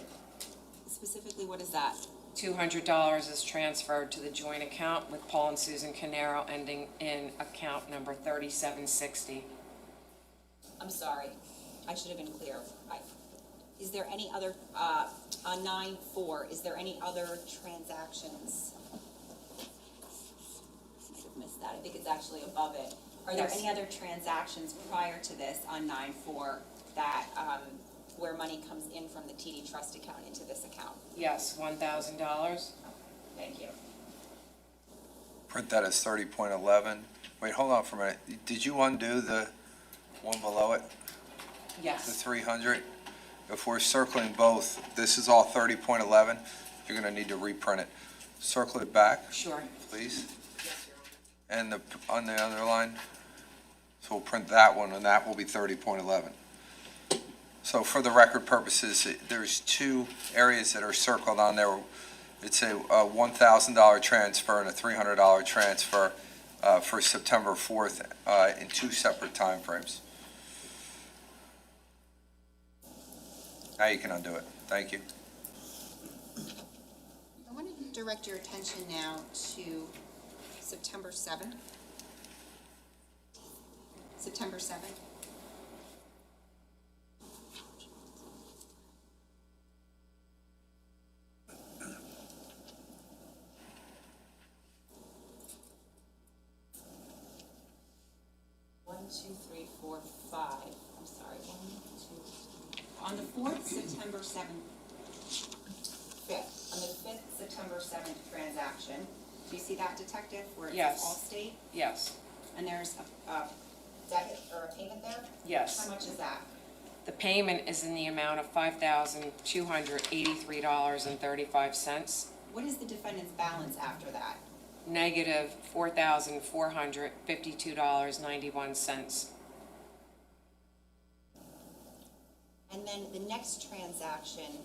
specifically, what is that? $200 is transferred to the joint account with Paul and Susan Caneiro, ending in account number 3760. I'm sorry, I should have been clear. Is there any other, on 9/4, is there any other transactions? I might have missed that, I think it's actually above it. Are there Yes. any other transactions prior to this on 9/4 that, where money comes in from the TD trust account into this account? Yes, $1,000. Thank you. Print that as 30.11. Wait, hold on for a minute. Did you undo the one below it, the Yes, 300? If we're circling both, this is all 30.11. You're going to need to reprint it. Circle it back, sure. please. And on the underline. So we'll print that one, and that will be 30.11. So for the record purposes, there's two areas that are circled on there. It's a $1,000 transfer and a $300 transfer for September 4th in two separate timeframes. Now you can undo it. Thank you. I want to direct your attention now to September 7th. September 7th. One, two, three, four, five. I'm sorry, 1, 2, 3. On the 4th, September 7th, 5th, on the 5th, September 7th transaction, do you see that, Detective, where it Yes. says Allstate? Yes, And there's a debit or a payment there? yes. How much is that? The payment is in the amount of $5,283.35, What is the defendant's balance after that? negative $4,452.91. And then the next transaction,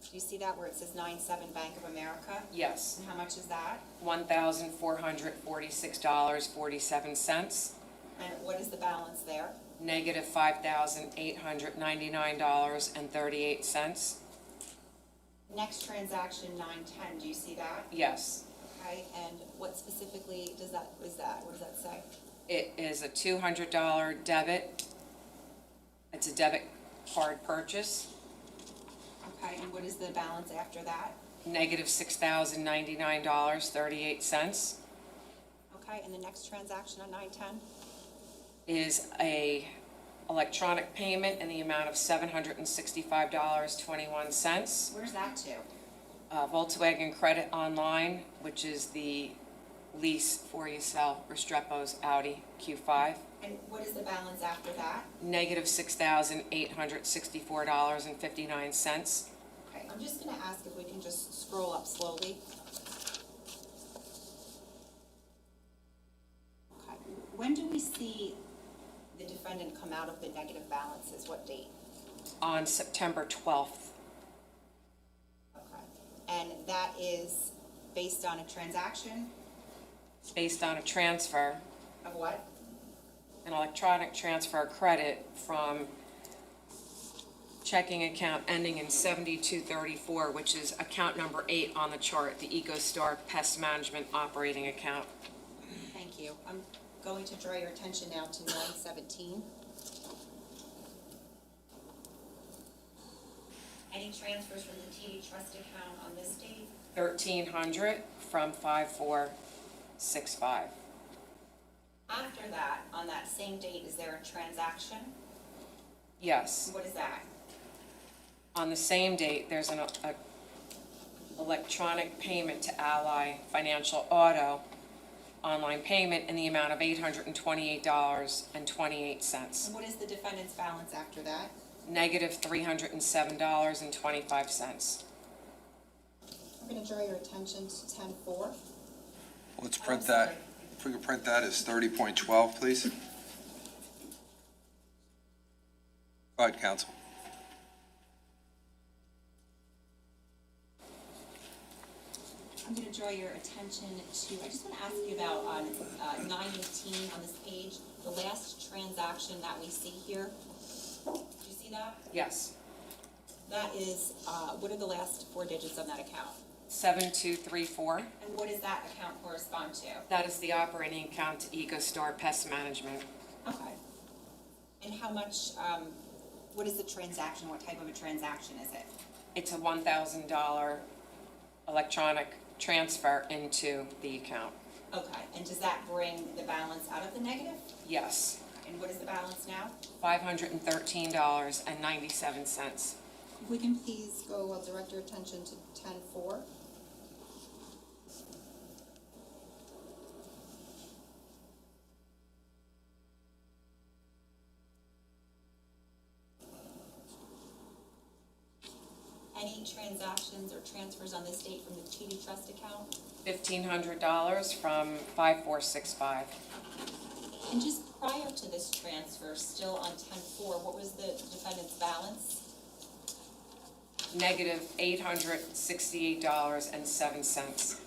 do you see that where it says 9/7 Bank of America? Yes, And how much is that? $1,446.47, And what is the balance there? negative $5,899.38. Next transaction, 9/10, do you see that? Yes, Okay, and what specifically is that? What does that say? it is a $200 debit. It's a debit card purchase, Okay, and what is the balance after that? negative $6,099.38. Okay, and the next transaction on 9/10? Is a electronic payment in the amount of $765.21. Where's that to? Volkswagen Credit Online, which is the lease for you sell Restrepo's Audi Q5, And what is the balance after that? negative $6,864.59. Okay, I'm just gonna ask if we can just scroll up slowly. Okay, when do we see the defendant come out of the negative balances? What date? On September 12th. Okay. And that is based on a transaction It's based on a transfer, of what? an electronic transfer of credit from checking account ending in 7234, which is account number 8 on the chart, the EcoStar Pest Management Operating Account. Thank you. I'm going to draw your attention now to 917. Any transfers from the TD Trust account on this date? 1,300 from 5465. After that, on that same date, is there a transaction? Yes. What is that? On the same date, there's an electronic payment to Ally Financial Auto, online payment in the amount of $828.28. And what is the defendant's balance after that? Negative $307.25. I'm going to draw your attention to 10-4. Let's print that. If we could print that as 30.12, please. Go ahead, counsel. I'm going to draw your attention to, I just want to ask you about on 918 on this page, the last transaction that we see here. Do you see that? Yes. That is, what are the last 4 digits of that account? 7234. And what does that account correspond to? That is the operating account to EcoStar Pest Management. Okay. And how much, what is the transaction? What type of a transaction is it? It's a $1,000 electronic transfer into the account. Okay. And does that bring the balance out of the negative? Yes. And what is the balance now? $513.97. If we can please go, I'll direct your attention to 10-4. Any transactions or transfers on this date from the TD Trust account? $1,500 from 5465. And just prior to this transfer, still on 10-4, what was the defendant's balance? Negative $868.07.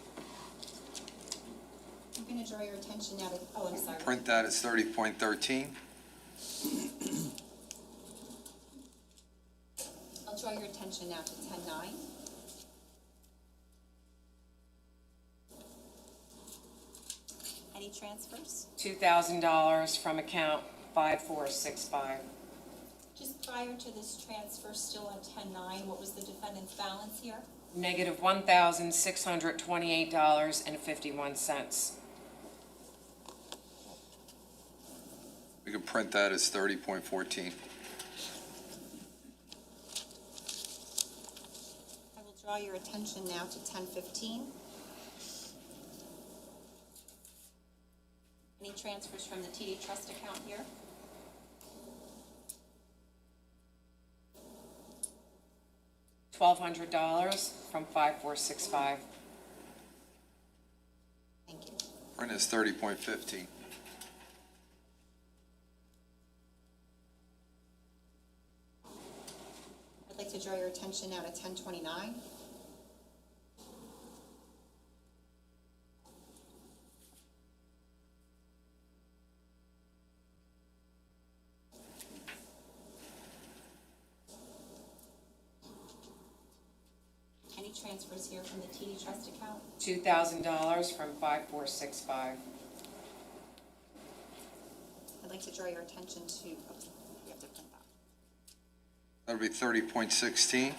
I'm going to draw your attention now to, oh, I'm sorry. Print that as 30.13. I'll draw your attention now to 10-9. Any transfers? $2,000 from account 5465. Just prior to this transfer, still on 10-9, what was the defendant's balance here? Negative $1,628.51. We could print that as 30.14. I will draw your attention now to 10-15. Any transfers from the TD Trust account here? $1,200 from 5465. Thank you. Print as 30.15. I'd like to draw your attention now to 10-29. Any transfers here from the TD Trust account? $2,000 from 5465. I'd like to draw your attention to, oops, we have to print that. That'll be 30.16.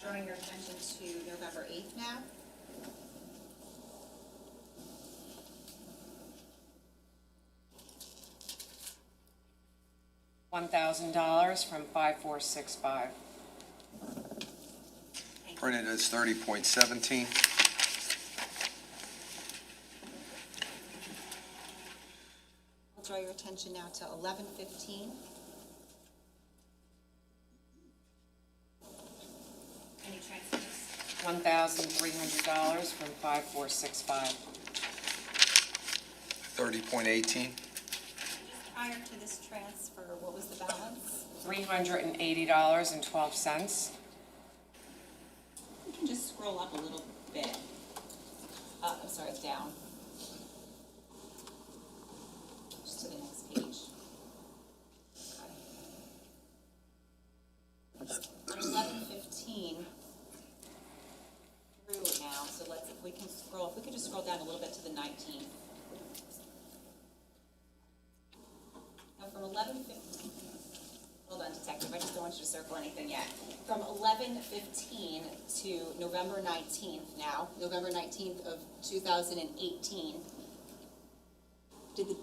Drawing your attention to November 8th now. $1,000 from 5465. Printed as 30.17. I'll draw your attention now to 11-15. Any transfers? $1,300 from 5465. 30.18. Prior to this transfer, what was the balance? $380.12. You can just scroll up a little bit. I'm sorry, it's down. Just to the next page. On 11:15 through now, so let's, if we can just scroll down a little bit to the 19th. Now from 11:15, hold on, detective, I just don't want you to circle anything yet. From 11:15 to November 19th now, November 19th of 2018, did the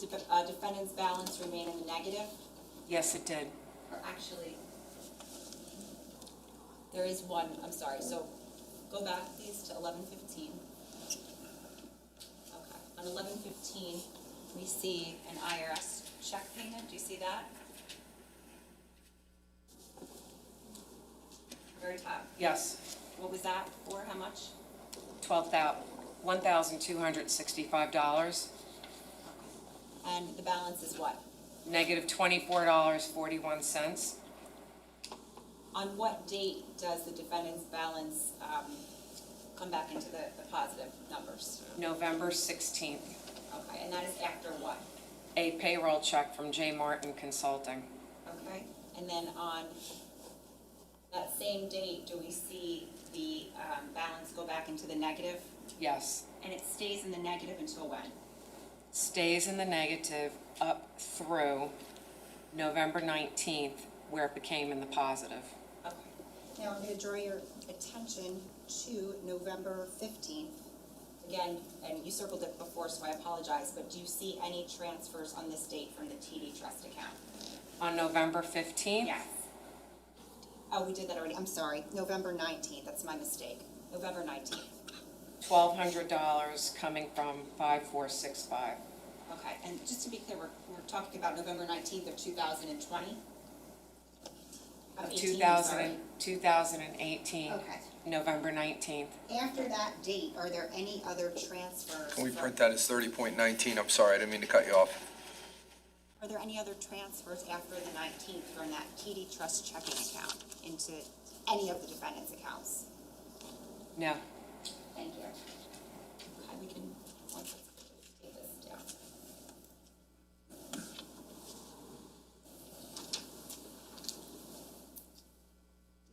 defendant's balance remain in the negative? Yes, it did. Or actually, there is one, I'm sorry, so go back please to 11:15. Okay, on 11:15, we see an IRS check payment, do you see that? Very top. Yes, What was that for, how much? $1,265. And the balance is what? Negative $24.41. On what date does the defendant's balance come back into the positive numbers? November 16th. Okay, and that is after what? A payroll check from J. Martin Consulting. Okay, and then on that same date, do we see the balance go back into the negative? Yes. And it stays in the negative until when? Stays in the negative up through November 19th, where it became in the positive. Okay. Now I'm going to draw your attention to November 15th. Again, and you circled it before, so I apologize, but do you see any transfers on this date from the TD Trust account? On November 15th? Yes. Oh, we did that already. I'm sorry. November 19th. That's my mistake. November 19th. $1,200 coming from 5465. Okay, and just to be clear, we're talking about November 19th of 2020? Of 18, sorry. 2018. Okay. November 19th. After that date, are there any other transfers? Can we from- print that as 30.19? I'm sorry, I didn't mean to cut you off. Are there any other transfers after the 19th from that TD Trust checking account into any of the defendant's accounts? No. Thank you. Okay, we can, once it's, take this down.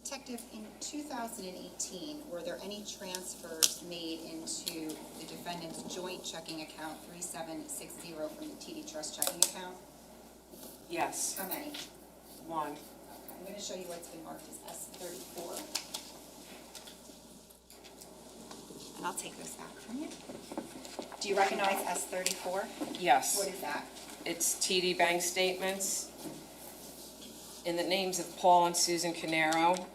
Detective, in 2018, were there any transfers made into the defendant's joint checking account 3760 from the TD Trust checking account? Yes. How many? One. Okay, I'm going to show you what's been marked as S34. And I'll take this back from you. Do you recognize S34? Yes. What is that? It's TD bank statements in the names of Paul and Susan Caneiro,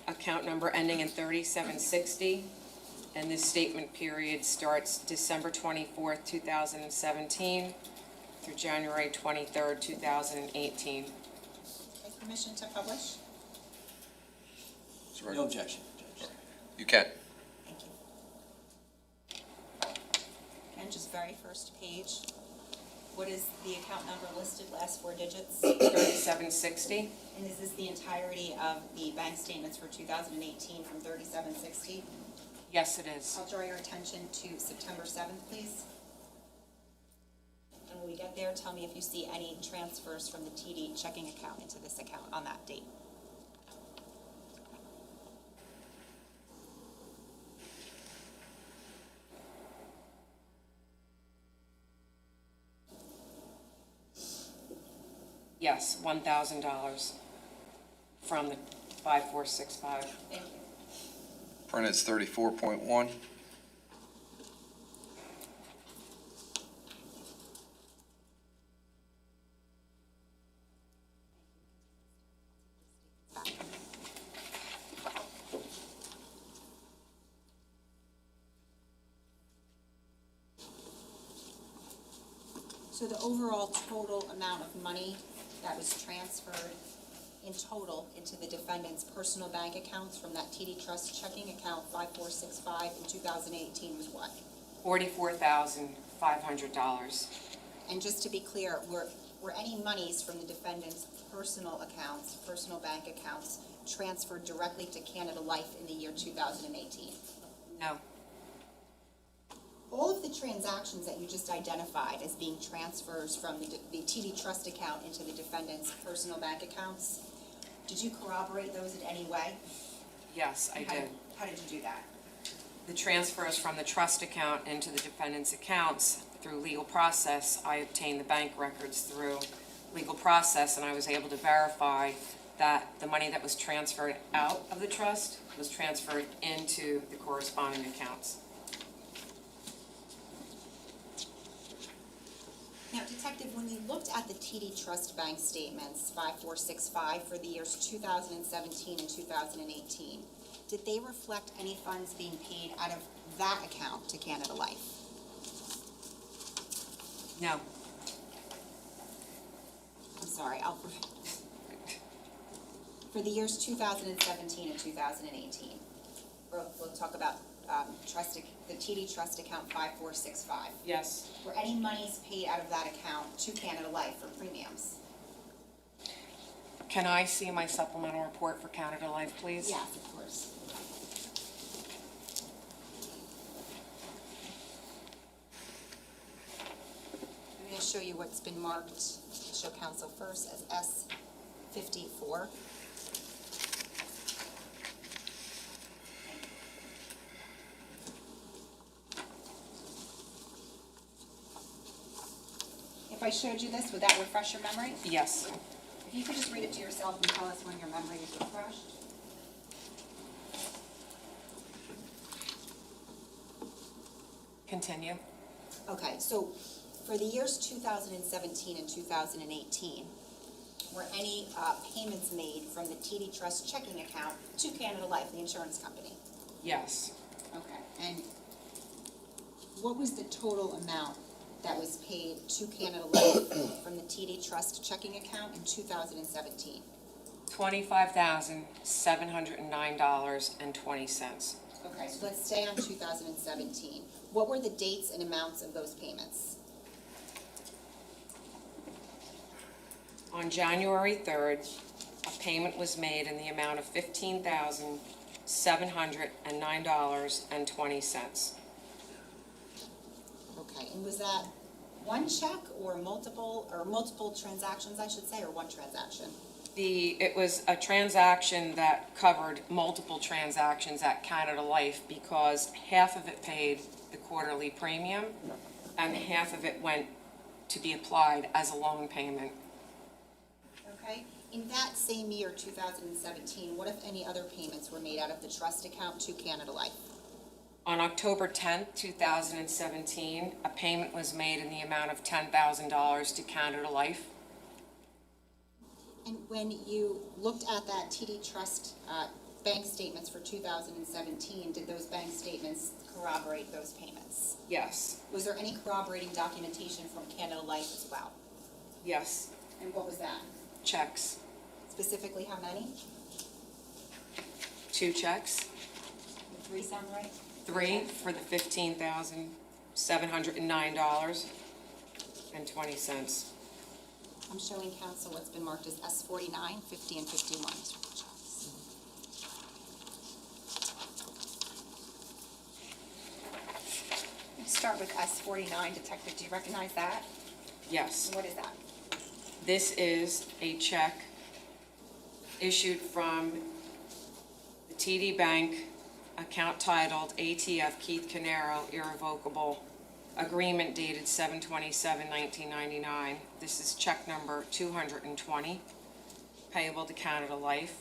account number ending in 3760. And this statement period starts December 24th, 2017 through January 23rd, 2018. Take permission to publish? No objection, Judge. You can. Thank you. And just very first page, what is the account number listed, last four digits? 3760. And is this the entirety of the bank statements for 2018 from 3760? Yes, it is. I'll draw your attention to September 7th, please. And when we get there, tell me if you see any transfers from the TD checking account into this account on that date. Yes, $1,000 from the 5465. Thank you. Print is 34.1. So the overall total amount of money that was transferred in total into the defendant's personal bank accounts from that TD Trust checking account 5465 in 2018 was what? $44,500. And just to be clear, were any monies from the defendant's personal accounts, personal bank accounts, transferred directly to Canada Life in the year 2018? No, All of the transactions that you just identified as being transfers from the TD Trust account into the defendant's personal bank accounts, did you corroborate those in any way? yes, I did. How did you do that? The transfers from the trust account into the defendant's accounts through legal process, I obtained the bank records through legal process, and I was able to verify that the money that was transferred out of the trust was transferred into the corresponding accounts. Now, Detective, when you looked at the TD Trust bank statements, 5465, for the years 2017 and 2018, did they reflect any funds being paid out of that account to Canada Life? No, I'm sorry, for the years 2017 and 2018, we'll talk about the TD Trust account 5465. yes, Were any monies paid out of that account to Canada Life for premiums? can I see my supplemental report for Canada Life, please? Yes, of course. I'm going to show you what's been marked, show counsel first, as S54. If I showed you this, would that refresh your memory? Yes, If you could just read it to yourself and tell us when your memory is refreshed. continue. Okay, so for the years 2017 and 2018, were any payments made from the TD Trust checking account to Canada Life, the insurance company? Yes, Okay, and what was the total amount that was paid to Canada Life from the TD Trust checking account in 2017? $25,709.20. Okay, so let's stay on 2017. What were the dates and amounts of those payments? On January 3rd, a payment was made in the amount of $15,709.20. Okay, and was that one check or multiple transactions, I should say, or one transaction? It was a transaction that covered multiple transactions at Canada Life because half of it paid the quarterly premium and half of it went to be applied as a loan payment. Okay, in that same year, 2017, what if any other payments were made out of the trust account to Canada Life? On October 10th, 2017, a payment was made in the amount of $10,000 to Canada Life. And when you looked at that TD Trust bank statements for 2017, did those bank statements corroborate those payments? Yes, Was there any corroborating documentation from Canada Life as well? yes, And what was that? checks, Specifically, how many? 2 checks, Did 3 sound right? 3 for the $15,709.20. I'm showing counsel what's been marked as S49, 50, and 51. Let's start with S49, Detective. Do you recognize that? Yes. And what is that? This is a check issued from the TD Bank, account titled ATF Keith Caneiro Irrevocable Agreement dated 7/27/1999. This is check number 220, payable to Canada Life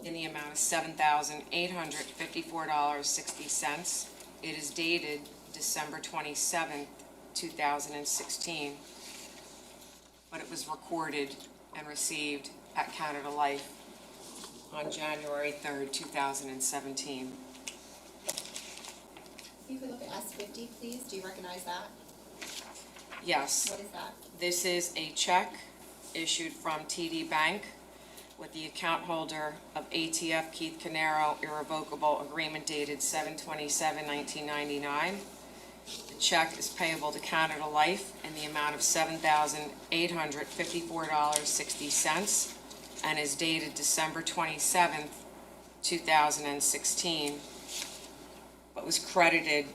in the amount of $7,854.60. It is dated December 27th, 2016, but it was recorded and received at Canada Life on January 3rd, 2017. If you could look at S50, please. Do you recognize that? Yes, What is that? this is a check issued from TD Bank with the account holder of ATF Keith Caneiro Irrevocable Agreement dated 7/27/1999. The check is payable to Canada Life in the amount of $7,854.60 and is dated December 27th, 2016, but was credited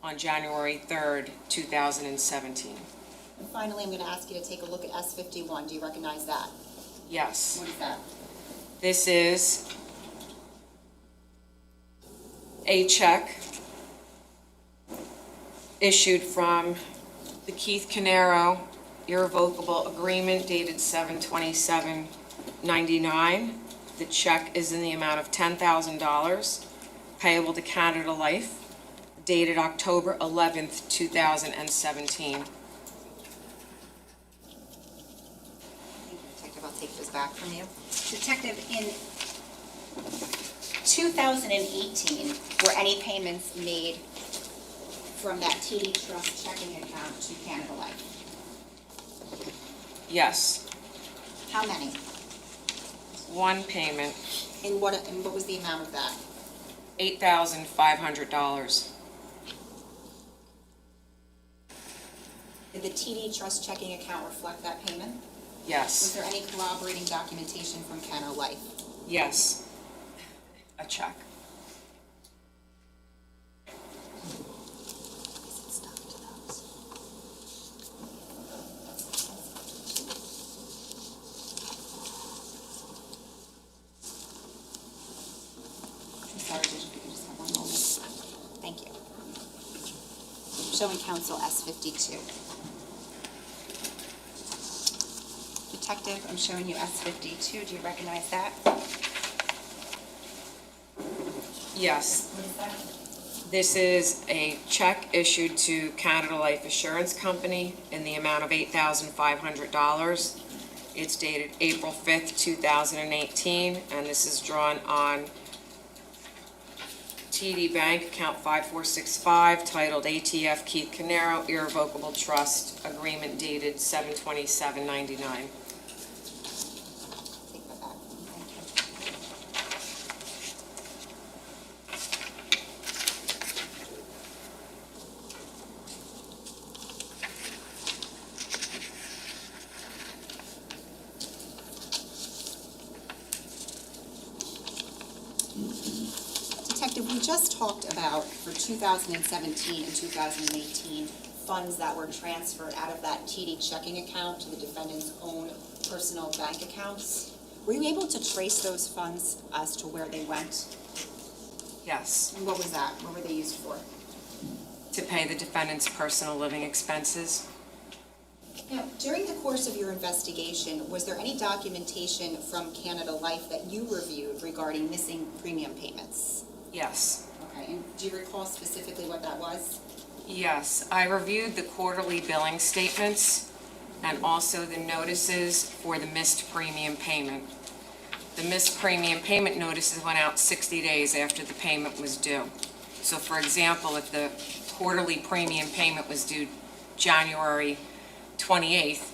on January 3rd, 2017. And finally, I'm gonna ask you to take a look at S51. Do you recognize that? Yes. What is that? This is a check issued from the Keith Caneiro irrevocable agreement dated 7/27/99. The check is in the amount of $10,000 payable to Canada Life, dated October 11th, 2017. Detective, I'll take this back from you. Detective, in 2018, were any payments made from that TD Trust checking account to Canada Life? Yes, How many? one payment, And what was the amount of that? $8,500. Did the TD Trust checking account reflect that payment? Was Yes, there any corroborating documentation from Canada Life? yes, a check. I'm sorry, Judge, if you could just have one moment. Thank you. Showing counsel S52. Detective, I'm showing you S52. Do you recognize that? Yes, What is that? this is a check issued to Canada Life Assurance Company in the amount of $8,500. It's dated April 5th, 2018, and this is drawn on TD Bank, account 5465, titled ATF Keith Caneiro Irrevocable Trust, agreement dated 7/27/99. Take that back. Thank you. Detective, we just talked about for 2017 and 2018, funds that were transferred out of that TD checking account to the defendant's own personal bank accounts. Were you able to trace those funds as to where they went? Yes, And what was that? What were they used for? to pay the defendant's personal living expenses. Now, during the course of your investigation, was there any documentation from Canada Life that you reviewed regarding missing premium payments? Yes. Okay, and do you recall specifically what that was? Yes, I reviewed the quarterly billing statements and also the notices for the missed premium payment. The missed premium payment notices went out 60 days after the payment was due. So for example, if the quarterly premium payment was due January 28th,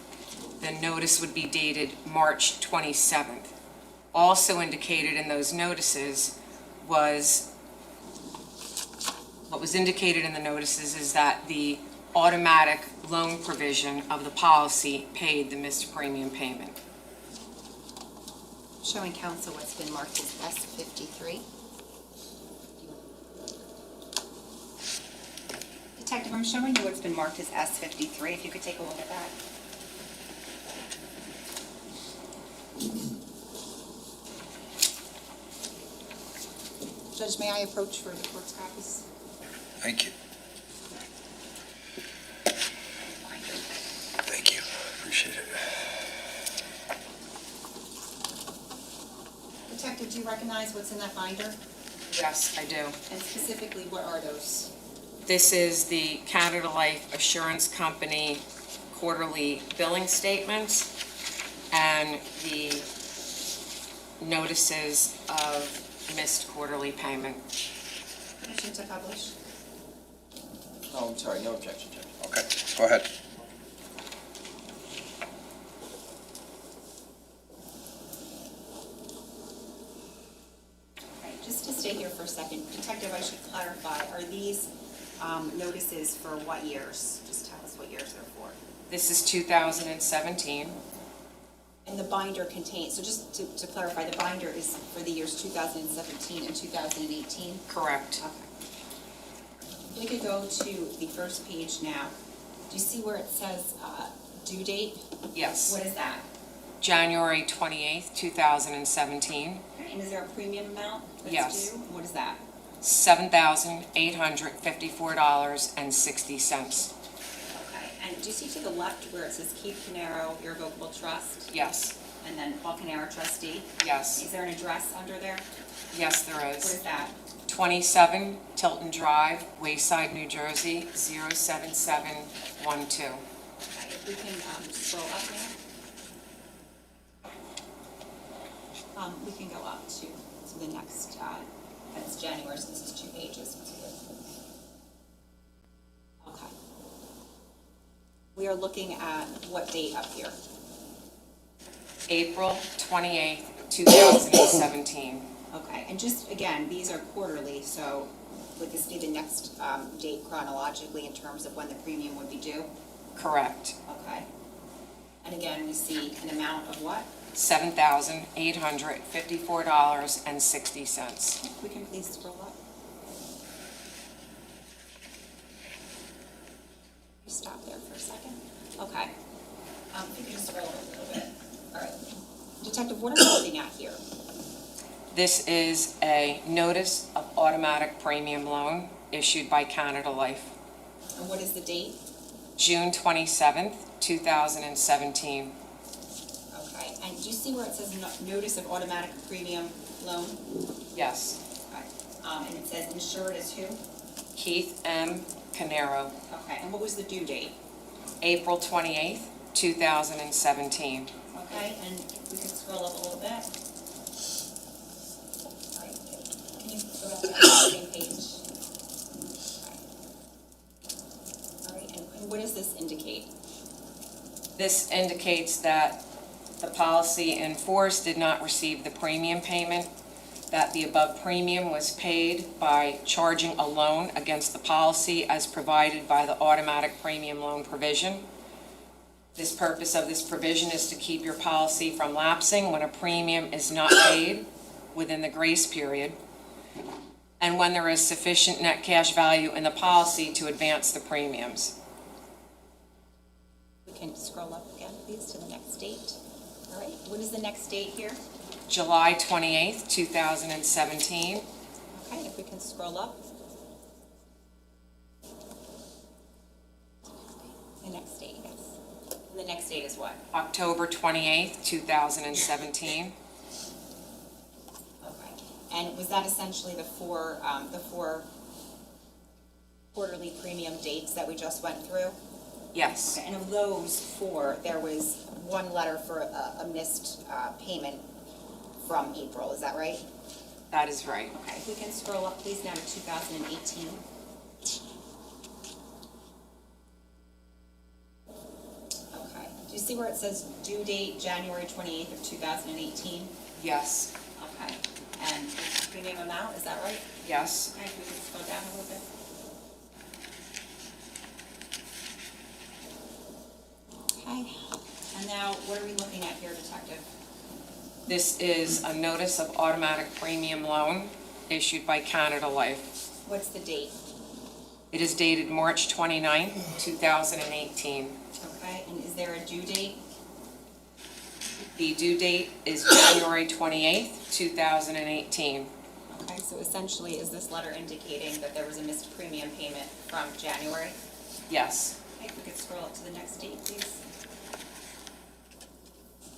the notice would be dated March 27th. Also indicated in those notices was, what was indicated in the notices is that the automatic loan provision of the policy paid the missed premium payment. Showing counsel what's been marked as S53. Detective, I'm showing you what's been marked as S53, if you could take a look at that. Judge, may I approach for the court's copies? Thank you. Thank you. Appreciate it. Detective, do you recognize what's in that binder? Yes, I do. And specifically, what are those? This is the Canada Life Assurance Company quarterly billing statements and the notices of missed quarterly payment. Permission to publish? Oh, I'm sorry, no objection, Judge. Okay, go ahead. Right, just to stay here for a second, Detective, I should clarify, are these notices for what years? Just tell us what years they're for. This is 2017. And the binder contains, so just to clarify, the binder is for the years 2017 and 2018? Correct. Okay. If we could go to the first page now. Do you see where it says due date? Yes. What is that? January 28th, 2017, And is there a premium amount that's Yes. due? What is that? $7,854.60. Okay. And do you see to the left where it says Keith Caneiro Irrevocable Trust? Yes, And then Paul Caneiro Trustee? yes, Is there an address under there? yes, there What is. is that? 27 Tilton Drive, Wayside, New Jersey, 07712. Okay, if we can scroll up now. We can go up to the next, that's January, so this is 2 pages. Okay. We are looking at what date up here? April 28th, 2017. Okay, and just, again, these are quarterly, so would this be the next date chronologically in terms of when the premium would be due? Correct. Okay. And again, we see an amount of what? $7,854.60. We can please scroll up. Stop there for a second. Okay. If you can scroll up a little bit. All right. Detective, what are we looking at here? This is a notice of automatic premium loan issued by Canada Life, And what is the date? June 27th, 2017. Okay. And do you see where it says notice of automatic premium loan? Yes. Okay. And it says insured as who? Keith M. Caneiro, Okay. And what was the due date? April 28th, 2017. Okay. And if we can scroll up a little bit. All right. Can you go back to the same page? All right. And what does this indicate? This indicates that the policy in force did not receive the premium payment, that the above premium was paid by charging a loan against the policy as provided by the automatic premium loan provision. This purpose of this provision is to keep your policy from lapsing when a premium is not paid within the grace period, and when there is sufficient net cash value in the policy to advance the premiums. We can scroll up again, please, to the next date. All right, what is the next date here? July 28th, 2017. Okay, if we can scroll up. The next date, yes. And the next date is what? October 28th, 2017. Okay. And was that essentially the four quarterly premium dates that we just went through? Yes, Okay, and of those four, there was one letter for a missed payment from April, is that right? that is right. Okay, if we can scroll up, please, now to 2018. Okay, do you see where it says due date January 28th of 2018? Yes, Okay, and premium amount, is that right? yes. Okay, if we can scroll down a little bit. Okay, and now what are we looking at here, Detective? This is a notice of automatic premium loan issued by Canada Life. What's the date? It is dated March 29th, 2018. Okay, and is there a due date? The due date is January 28th, 2018. Okay, so essentially, is this letter indicating that there was a missed premium payment from January? Yes, Okay, if we could scroll up to the next date, please.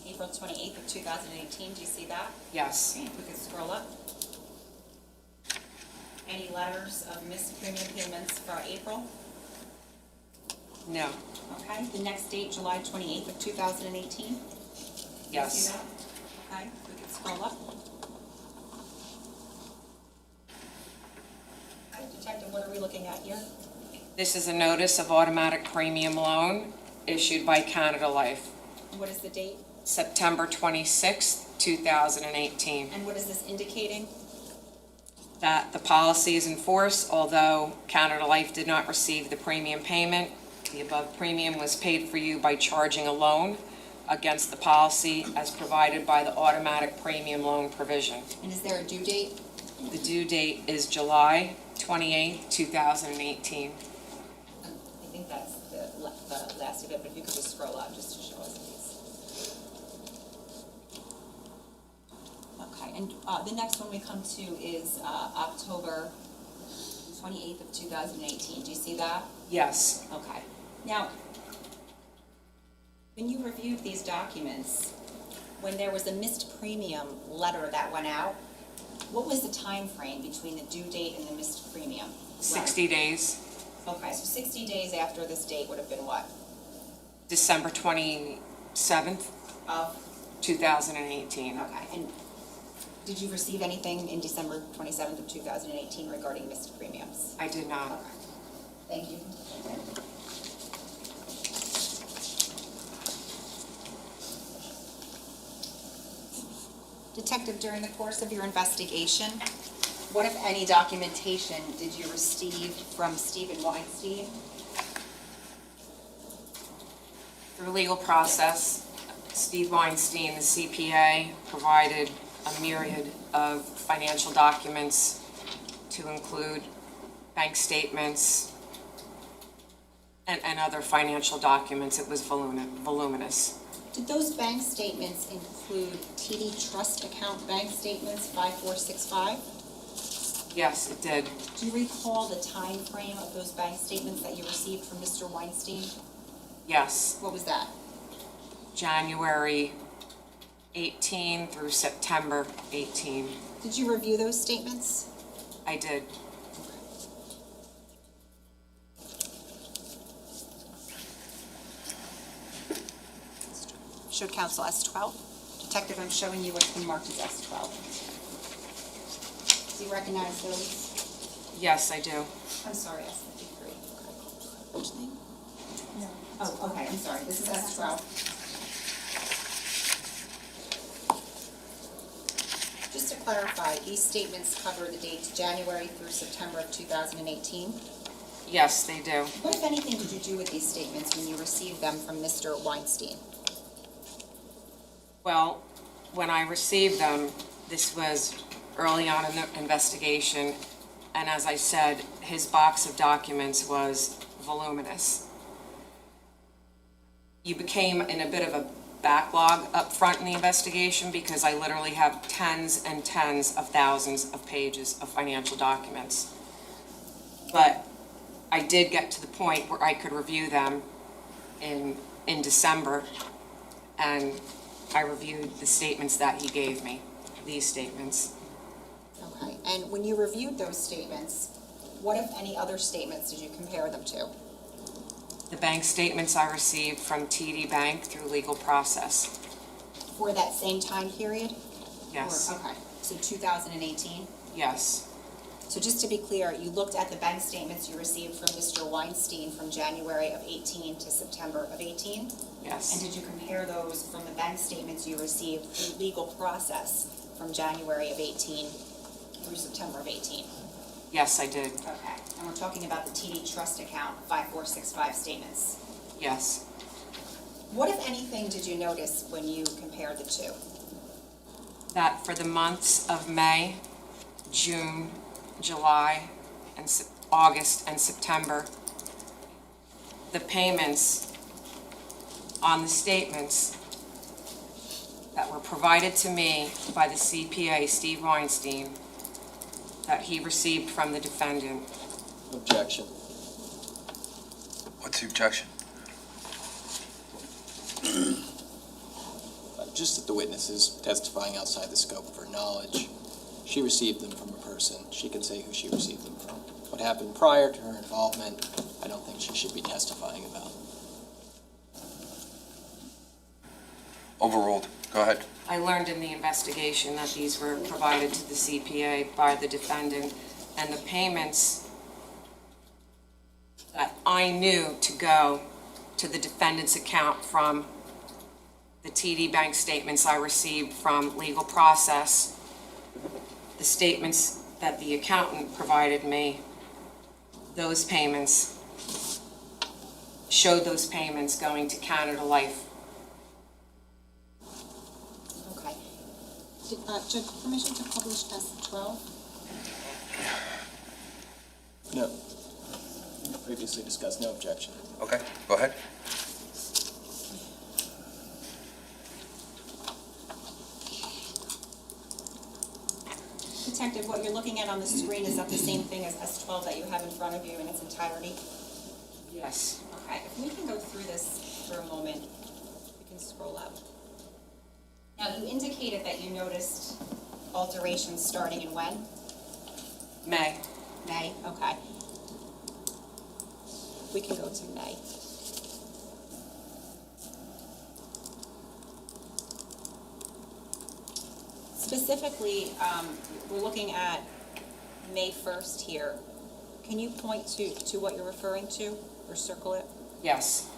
April 28th of 2018, do you see that? yes. Okay, if we could scroll up. Any letters of missed premium payments for April? No, Okay, the next date, July 28th of 2018? Do you see yes. that? Okay, if we could scroll up. Okay, Detective, what are we looking at here? This is a notice of automatic premium loan issued by Canada Life, What is the date? September 26th, 2018. And what is this indicating? that the policy is in force, although Canada Life did not receive the premium payment. The above premium was paid for you by charging a loan against the policy as provided by the automatic premium loan provision. And is there a due date? The due date is July 28, 2018. I think that's the last of it, but if you could just scroll up just to show us, please. Okay, and the next one we come to is October 28th of 2018. Do you see that? Yes, Okay. Now, when you reviewed these documents, when there was a missed premium letter that went out, what was the time frame between the due date and the missed premium? 60 days, Okay, so 60 days after this date would have been what? December 27th, Of, 2018. okay, and did you receive anything in December 27th of 2018 regarding missed premiums? I did not. Okay, thank you. Detective, during the course of your investigation, what, if any, documentation did you receive from Stephen Weinstein? Through legal process, Steve Weinstein, the CPA, provided a myriad of financial documents to include bank statements and other financial documents. It was voluminous. Did those bank statements include TD Trust Account bank statements 5465? Yes, it did. Do you recall the time frame of those bank statements that you received from Mr. Weinstein? Yes, What was that? January 18 through September 18. Did you review those statements? I did. Showed counsel S12. Detective, I'm showing you what's been marked as S12. Do you recognize those? Yes, I do. I'm sorry, S53. Which thing? No. Oh, okay, I'm sorry, this is S12. Just to clarify, these statements cover the dates January through September of 2018. Yes, they do. What, if anything, did you do with these statements when you received them from Mr. Weinstein? Well, when I received them, this was early on in the investigation, and as I said, his box of documents was voluminous. You became in a bit of a backlog up front in the investigation because I literally have tens and tens of thousands of pages of financial documents. But I did get to the point where I could review them in December, and I reviewed the statements that he gave me, these statements. Okay, and when you reviewed those statements, what, if any, other statements did you compare them to? The bank statements I received from TD Bank through legal process. For that same time period? Yes, Or, okay, so 2018? yes, So just to be clear, you looked at the bank statements you received from Mr. Weinstein from January of 18 to September of 18? And yes, did you compare those from the bank statements you received through legal process from January of 18 through September of 18? yes, I did, Okay, and we're talking about the TD Trust Account 5465 statements. yes. What, if anything, did you notice when you compared the two? That for the months of May, June, July, and August and September, the payments on the statements that were provided to me by the CPA, Steve Weinstein, that he received from the defendant. Objection. What's the objection? Just that the witness is testifying outside the scope of her knowledge. She received them from a person. She can say who she received them from. What happened prior to her involvement, I don't think she should be testifying about. Overruled. Go ahead. I learned in the investigation that these were provided to the CPA by the defendant, and the payments that I knew to go to the defendant's account from the TD Bank statements I received from legal process, the statements that the accountant provided me those payments, showed those payments going to Canada Life. Okay. Judge, permission to publish S-12? No. Previously discussed, no objection. Okay, go ahead. Detective, what you're looking at on the screen, is that the same thing as S-12 that you have in front of you in its entirety? Yes. Okay, if we can go through this for a moment, we can scroll up. Now, you indicated that you noticed alterations starting in when? May. May, okay. We can go to May. Specifically, we're looking at May 1st here. Can you point to what you're referring to, or circle it? Yes.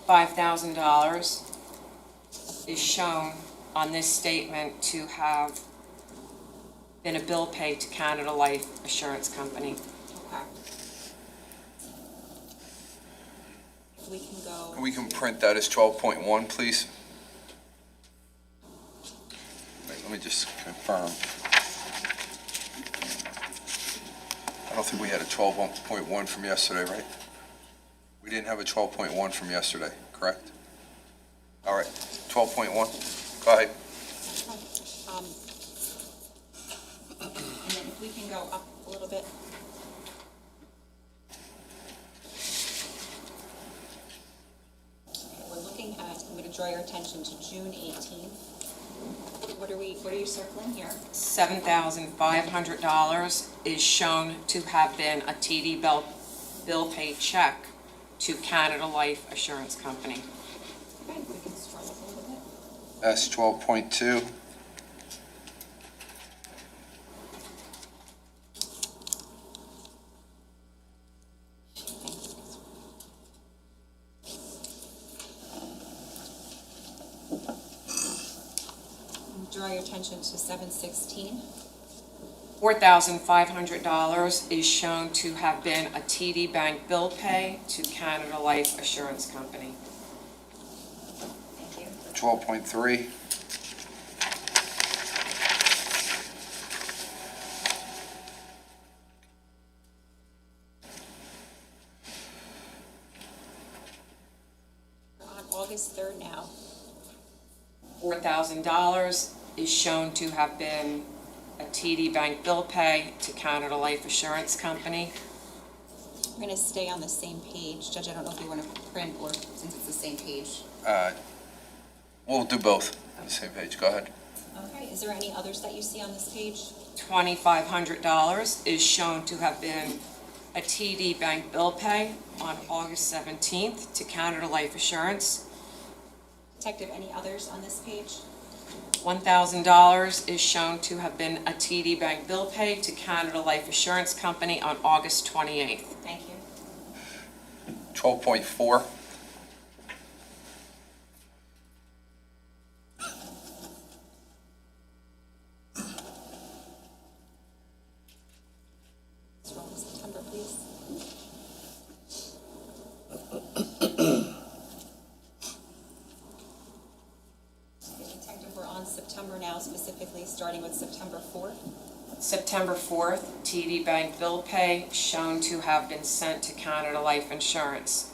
$5,000 is shown on this statement to have been a bill paid to Canada Life Assurance Company. Okay. We can go. We can print that as 12.1, please. Wait, let me just confirm. I don't think we had a 12.1 from yesterday, right? We didn't have a 12.1 from yesterday, correct? All right, 12.1, go ahead. And then if we can go up a little bit. Okay, we're looking at, I'm going to draw your attention to June 18th. What are you circling here? $7,500 is shown to have been a TD bill paid check to Canada Life Assurance Company. Okay, we can scroll up a little bit. S 12.2, Draw your attention to 7/16. $4,500 is shown to have been a TD Bank bill pay to Canada Life Assurance Company. Thank you. 12.3, We're on August 3rd now. $4,000 is shown to have been a TD Bank bill pay to Canada Life Assurance Company. We're going to stay on the same page. Judge, I don't know if you want to print or since it's the same page. We'll do both on the same page, go ahead. Okay, is there any others that you see on this page? $2,500 is shown to have been a TD Bank bill pay on August 17th to Canada Life Assurance. Detective, any others on this page? $1,000 is shown to have been a TD Bank bill pay to Canada Life Assurance Company on August 28th. Thank you. 12.4, Scroll to September, please. Detective, we're on September now, specifically starting with September 4th. September 4th, TD Bank bill pay shown to have been sent to Canada Life Insurance.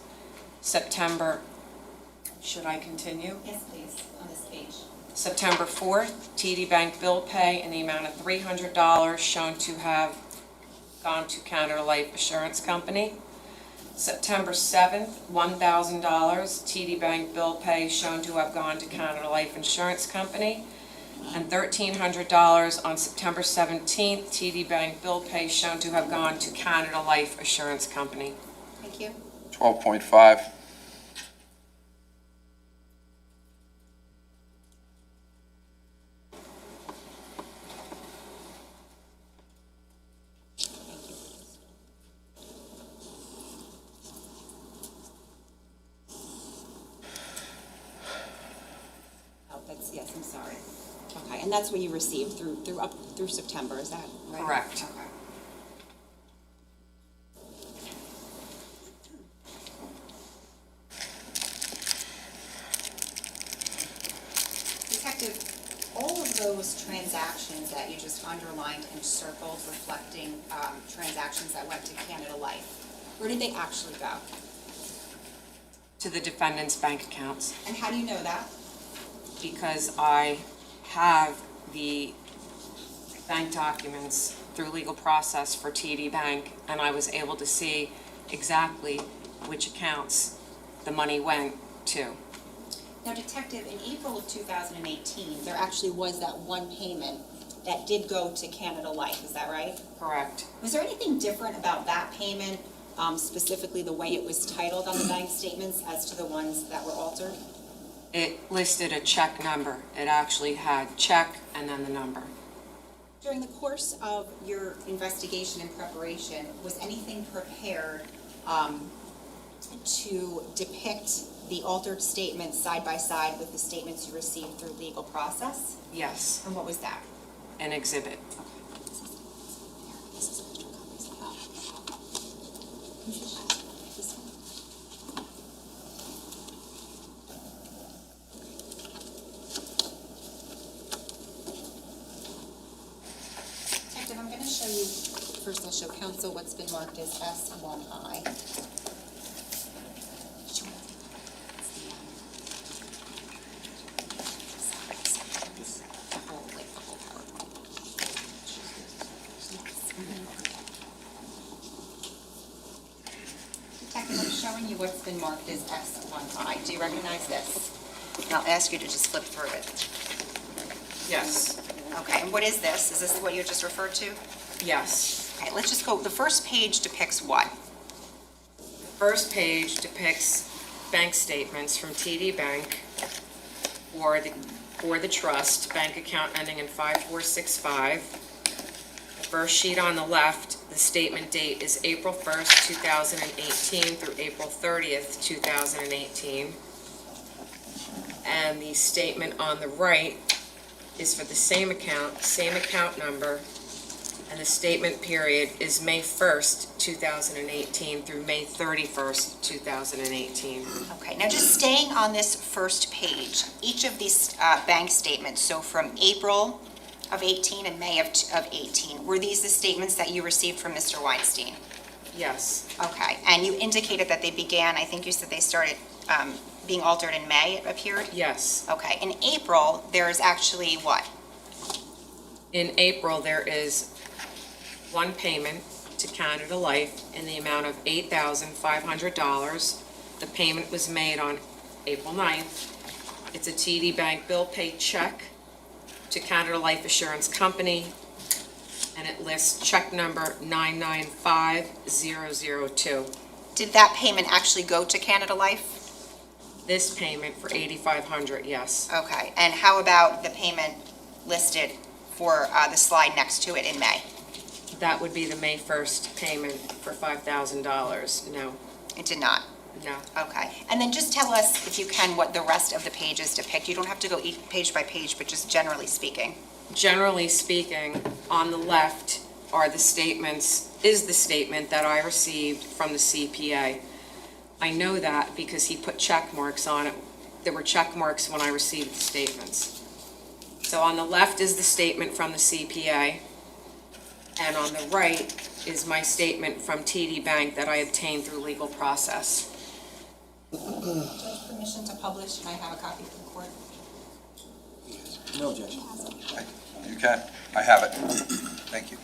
September, should I continue? Yes, please, on this page. September 4th, TD Bank bill pay in the amount of $300 shown to have gone to Caneiro Life Assurance Company. September 7th, $1,000 TD Bank bill pay shown to have gone to Caneiro Life Insurance Company. And $1,300 on September 17th, TD Bank bill pay shown to have gone to Canada Life Assurance Company. Thank you. 12.5, Oh, that's, yes, I'm sorry. Okay, and And that's what you received through September, is that right? Correct. Okay. Detective, all of those transactions that you just underlined and circled reflecting transactions that went to Canada Life, where did they actually go? To the defendant's bank accounts, And how do you know that? because I have the bank documents through legal process for TD Bank, and I was able to see exactly which accounts the money went to. Now, Detective, in April of 2018, there actually was that one payment that did go to Canada Life, is that right? Correct. Was there anything different about that payment, specifically the way it was titled on the bank statements as to the ones that were altered? It listed a check number. It actually had check and then the number. During the course of your investigation and preparation, was anything prepared to depict the altered statements side by side with the statements you received through legal process? Yes, And what was that? an exhibit. Detective, I'm going to show you, first I'll show counsel what's been marked as S1I. Detective, I'm showing you what's been marked as S1I. Do you recognize this? And I'll ask you to just flip through it. Yes, Okay, and what is this? Is this what you just referred to? yes. Okay, let's just go, the first page depicts what? First page depicts bank statements from TD Bank for the trust, bank account ending in 5465. The first sheet on the left, the statement date is April 1st, 2018 through April 30th, 2018. And the statement on the right is for the same account number, and the statement period is May 1st, 2018 through May 31st, 2018. Okay, now just staying on this first page, each of these bank statements, so from April of 18 and May of 18, were these the statements that you received from Mr. Weinstein? Yes, Okay, and you indicated that they began, I think you said they started being altered in May, it appeared? yes. Okay, in April, there is actually what? In April, there is one payment to Canada Life in the amount of $8,500. The payment was made on April 9th. It's a TD Bank bill pay check to Canada Life Assurance Company, and it lists check number 995002. Did that payment actually go to Canada Life? This payment for $8,500, yes. Okay, and how about the payment listed for the slide next to it in May? That would be the May 1st payment for $5,000. No, It did not? no. Okay, and then just tell us, if you can, what the rest of the pages depict. You don't have to go each page by page, but just generally speaking. Generally speaking, on the left are the statements, is the statement that I received from the CPA. I know that because he put check marks on it. There were check marks when I received the statements. So on the left is the statement from the CPA, and on the right is my statement from TD Bank that I obtained through legal process. Judge, permission to publish, and I have a copy for the court. No objection. You can. I have it. Thank you.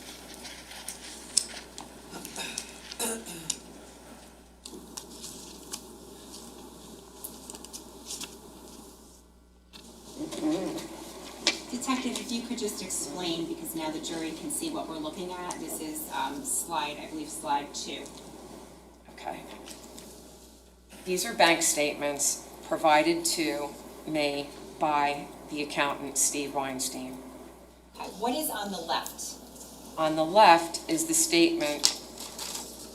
Detective, if you could just explain, because now the jury can see what we're looking at. This is slide, I believe, slide 2. Okay. These are bank statements provided to me by the accountant, Steve Weinstein. Okay, what is on the left? On the left is the statement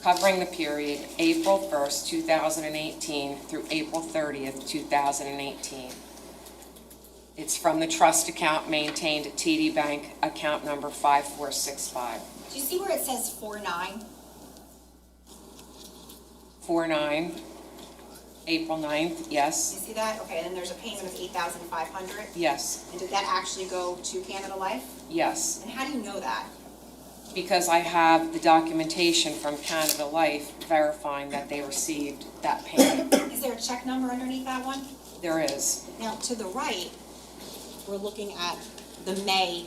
covering the period April 1st, 2018 through April 30th, 2018. It's from the trust account maintained at TD Bank, account number 5465. Do you see where it says 49? 49, April 9th, Do yes, you see that? Okay, and then there's a payment of 8,500. yes, And did that actually go to Canada Life? yes. And how do you know that? Because I have the documentation from Canada Life verifying that they received that payment. Is there a check number underneath that one? There is, Now, to the right, we're looking at the May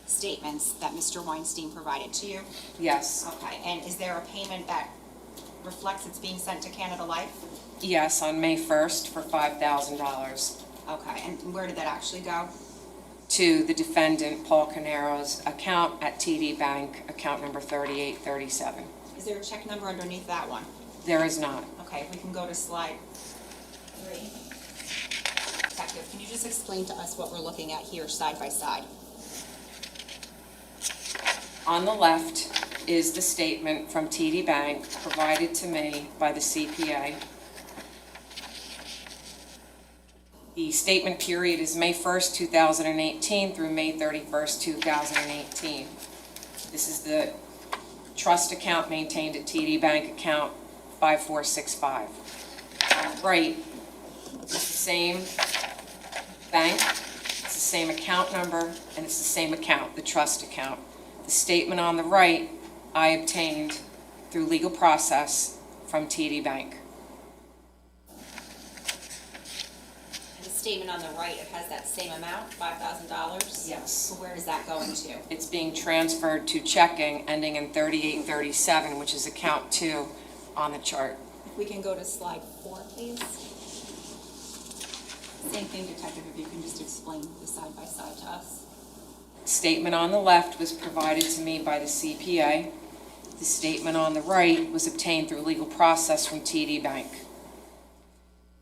statements that Mr. Weinstein provided to you. yes, Okay, and is there a payment that reflects it's being sent to Canada Life? yes, on May 1st for $5,000 Okay, and where did that actually go? to the defendant, Paul Caneiro's account at TD Bank, account number 3837. Is there a check number underneath that one? There is not. Okay, we can go to slide 3. Detective, can you just explain to us what we're looking at here side by side? On the left is the statement from TD Bank provided to me by the CPA. The statement period is May 1st, 2018 through May 31st, 2018. This is the trust account maintained at TD Bank, account 5465. On the right, it's the same bank, it's the same account number, and it's the same account, the trust account. The statement on the right, I obtained through legal process from TD Bank. And the statement on the right, it has that same amount, $5,000? Yes. So where is that going to? It's being transferred to checking ending in 3837, which is account 2 on the chart. If we can go to slide 4, please. Same thing, Detective, if you can just explain the side by side to us. Statement on the left was provided to me by the CPA. The statement on the right was obtained through legal process from TD Bank.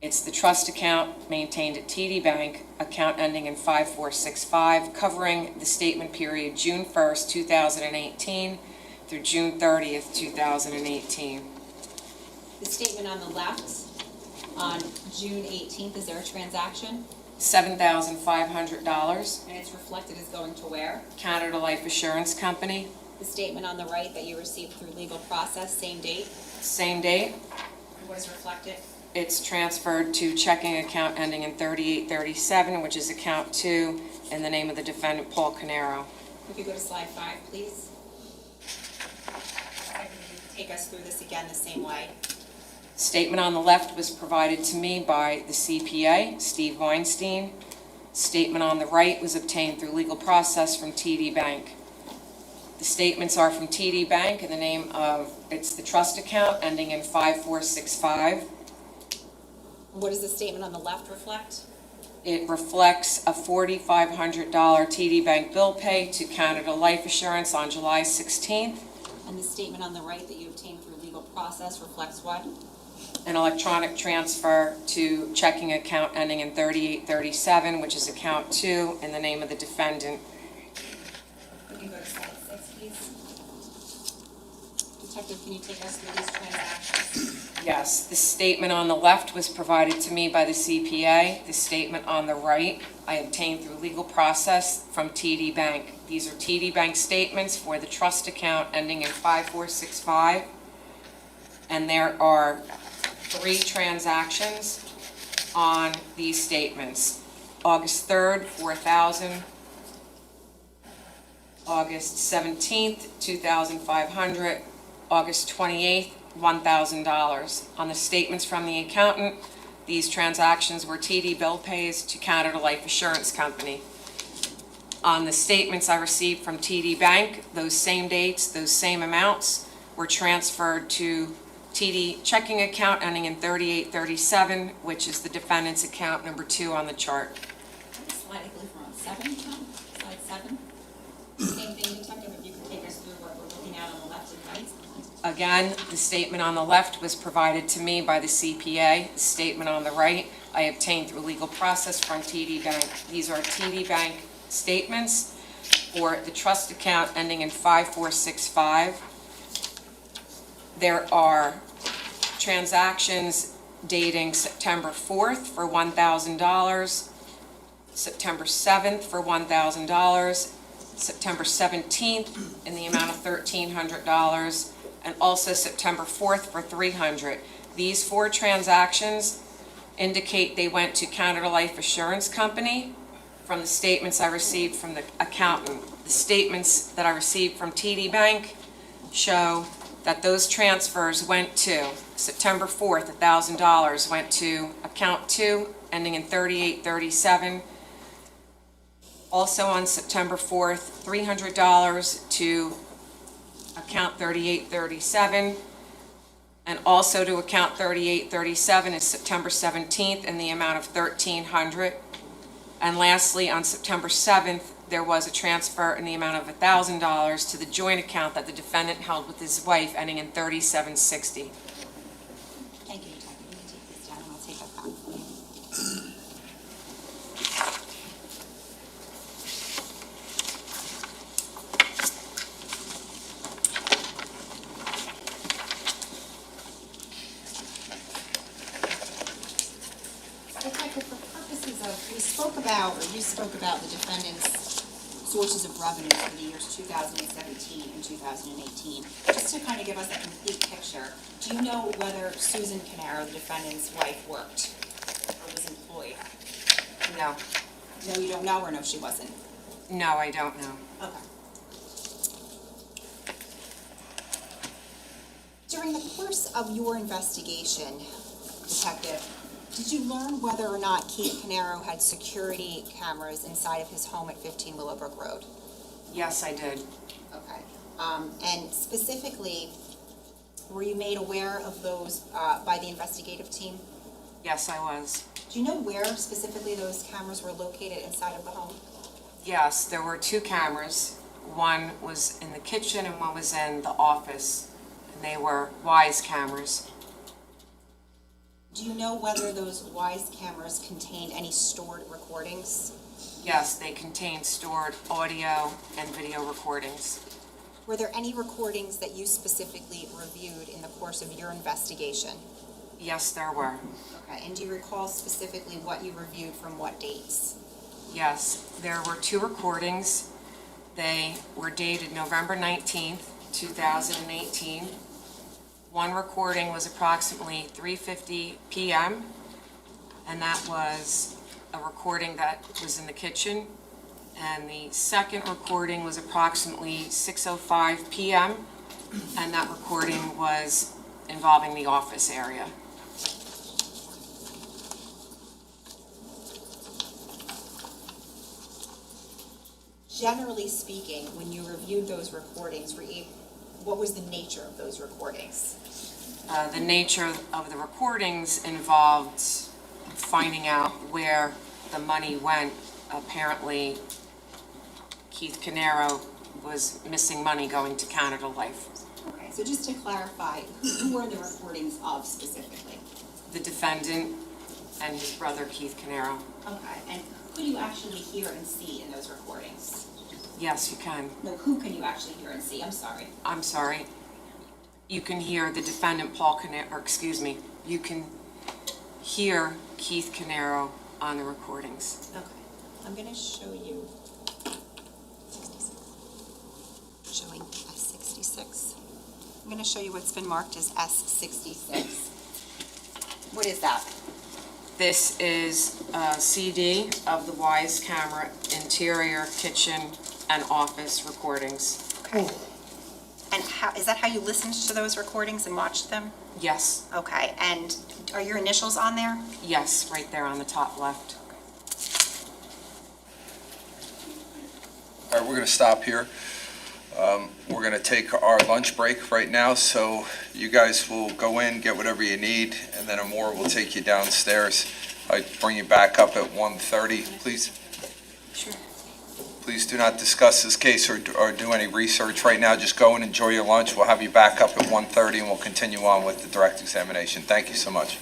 It's the trust account maintained at TD Bank, account ending in 5465, covering the statement period June 1st, 2018 through June 30th, 2018. The statement on the left, on June 18th, is there a transaction? $7,500, And it's reflected as going to where? Canada Life Assurance Company, The statement on the right that you received through legal process, same date? same date. And what is reflected? It's transferred to checking account ending in 3837, which is account 2, in the name of the defendant, Paul Caneiro. If you go to slide 5, please. Take us through this again the same way. Statement on the left was provided to me by the CPA, Steve Weinstein. Statement on the right was obtained through legal process from TD Bank. The statements are from TD Bank in the name of, it's the trust account ending in 5465. What does the statement on the left reflect? It reflects a $4,500 TD Bank bill pay to Canada Life Assurance on July 16th. And the statement on the right that you obtained through legal process reflects what? An electronic transfer to checking account ending in 3837, which is account 2, in the name of the defendant. We can go to slide 6, please. Detective, can you take us through these transactions? Yes, the statement on the left was provided to me by the CPA. The statement on the right I obtained through legal process from TD Bank. These are TD Bank statements for the trust account ending in 5465. And there are 3 transactions on these statements. August 3rd, $4,000. August 17th, $2,500. August 28th, $1,000. On the statements from the accountant, these transactions were TD bill pays to Canada Life Assurance Company. On the statements I received from TD Bank, those same dates, those same amounts were transferred to TD checking account ending in 3837, which is the defendant's account number 2 on the chart. Slide, I believe we're on 7, Tom? Slide 7? Same thing, Detective, if you could take us through what we're looking at on the left and right. Again, the statement on the left was provided to me by the CPA. The statement on the right I obtained through legal process from TD Bank. These are TD Bank statements for the trust account ending in 5465. There are transactions dating September 4th for $1,000, September 7th for $1,000, September 17th in the amount of $1,300, and also September 4th for $300. These 4 transactions indicate they went to Canada Life Assurance Company. From the statements I received from the accountant, the statements that I received from TD Bank show that those transfers went to, September 4th, $1,000 went to account 2, ending in 3837. Also on September 4th, $300 to account 3837. And also to account 3837 is September 17th in the amount of $1,300. And lastly, on September 7th, there was a transfer in the amount of $1,000 to the joint account that the defendant held with his wife, ending in 3760. Thank you, Detective. You can take this down, and I'll take that back for you. Detective, for purposes of, you spoke about the defendant's sources of revenue for the years 2017 and 2018. Just to kind of give us a complete picture, do you know whether Susan Caneiro, the defendant's wife, worked or was employed? No, No, you don't know, or no, she wasn't? no, I don't know. Okay. During the course of your investigation, Detective, did you learn whether or not Keith Caneiro had security cameras inside of his home at 15 Willowbrook Road? Yes, I did. Okay. And specifically, were you made aware of those by the investigative team? Yes, I was. Do you know where specifically those cameras were located inside of the home? Yes, there were 2 cameras. One was in the kitchen and one was in the office, and they were Wise cameras. Do you know whether those Wise cameras contained any stored recordings? Yes, they contained stored audio and video recordings. Were there any recordings that you specifically reviewed in the course of your investigation? Yes, there were. Okay, and do you recall specifically what you reviewed from what dates? Yes, there were 2 recordings. They were dated November 19th, 2018. One recording was approximately 3:50 p.m., and that was a recording that was in the kitchen. And the second recording was approximately 6:05 p.m., and that recording was involving the office area. Generally speaking, when you reviewed those recordings, what was the nature of those recordings? The nature of the recordings involved finding out where the money went. Apparently, Keith Caneiro was missing money going to Canada Life. Okay, so just to clarify, who were the recordings of specifically? The defendant and his brother Keith Caneiro. Okay, and who do you actually hear and see in those recordings? Yes, you can. No, who can you actually hear and see? I'm sorry. I'm sorry. You can hear the defendant Paul Caneiro, or excuse me, you can hear Keith Caneiro on the recordings. Okay, I'm gonna show you. Showing S66. I'm gonna show you what's been marked as S66. What is that? This is a CD of the Wise camera interior, kitchen, and office recordings. And how, is that how you listened to those recordings and watched them? Yes, Okay, and are your initials on there? yes, right there on the top left. All right, we're going to stop here. We're going to take our lunch break right now, so you guys will go in, get whatever you need, and then Amor will take you downstairs. I bring you back up at 1:30, please. Sure. Please do not discuss this case or do any research right now. Just go and enjoy your lunch. We'll have you back up at 1:30, and we'll continue on with the direct examination. Thank you so much.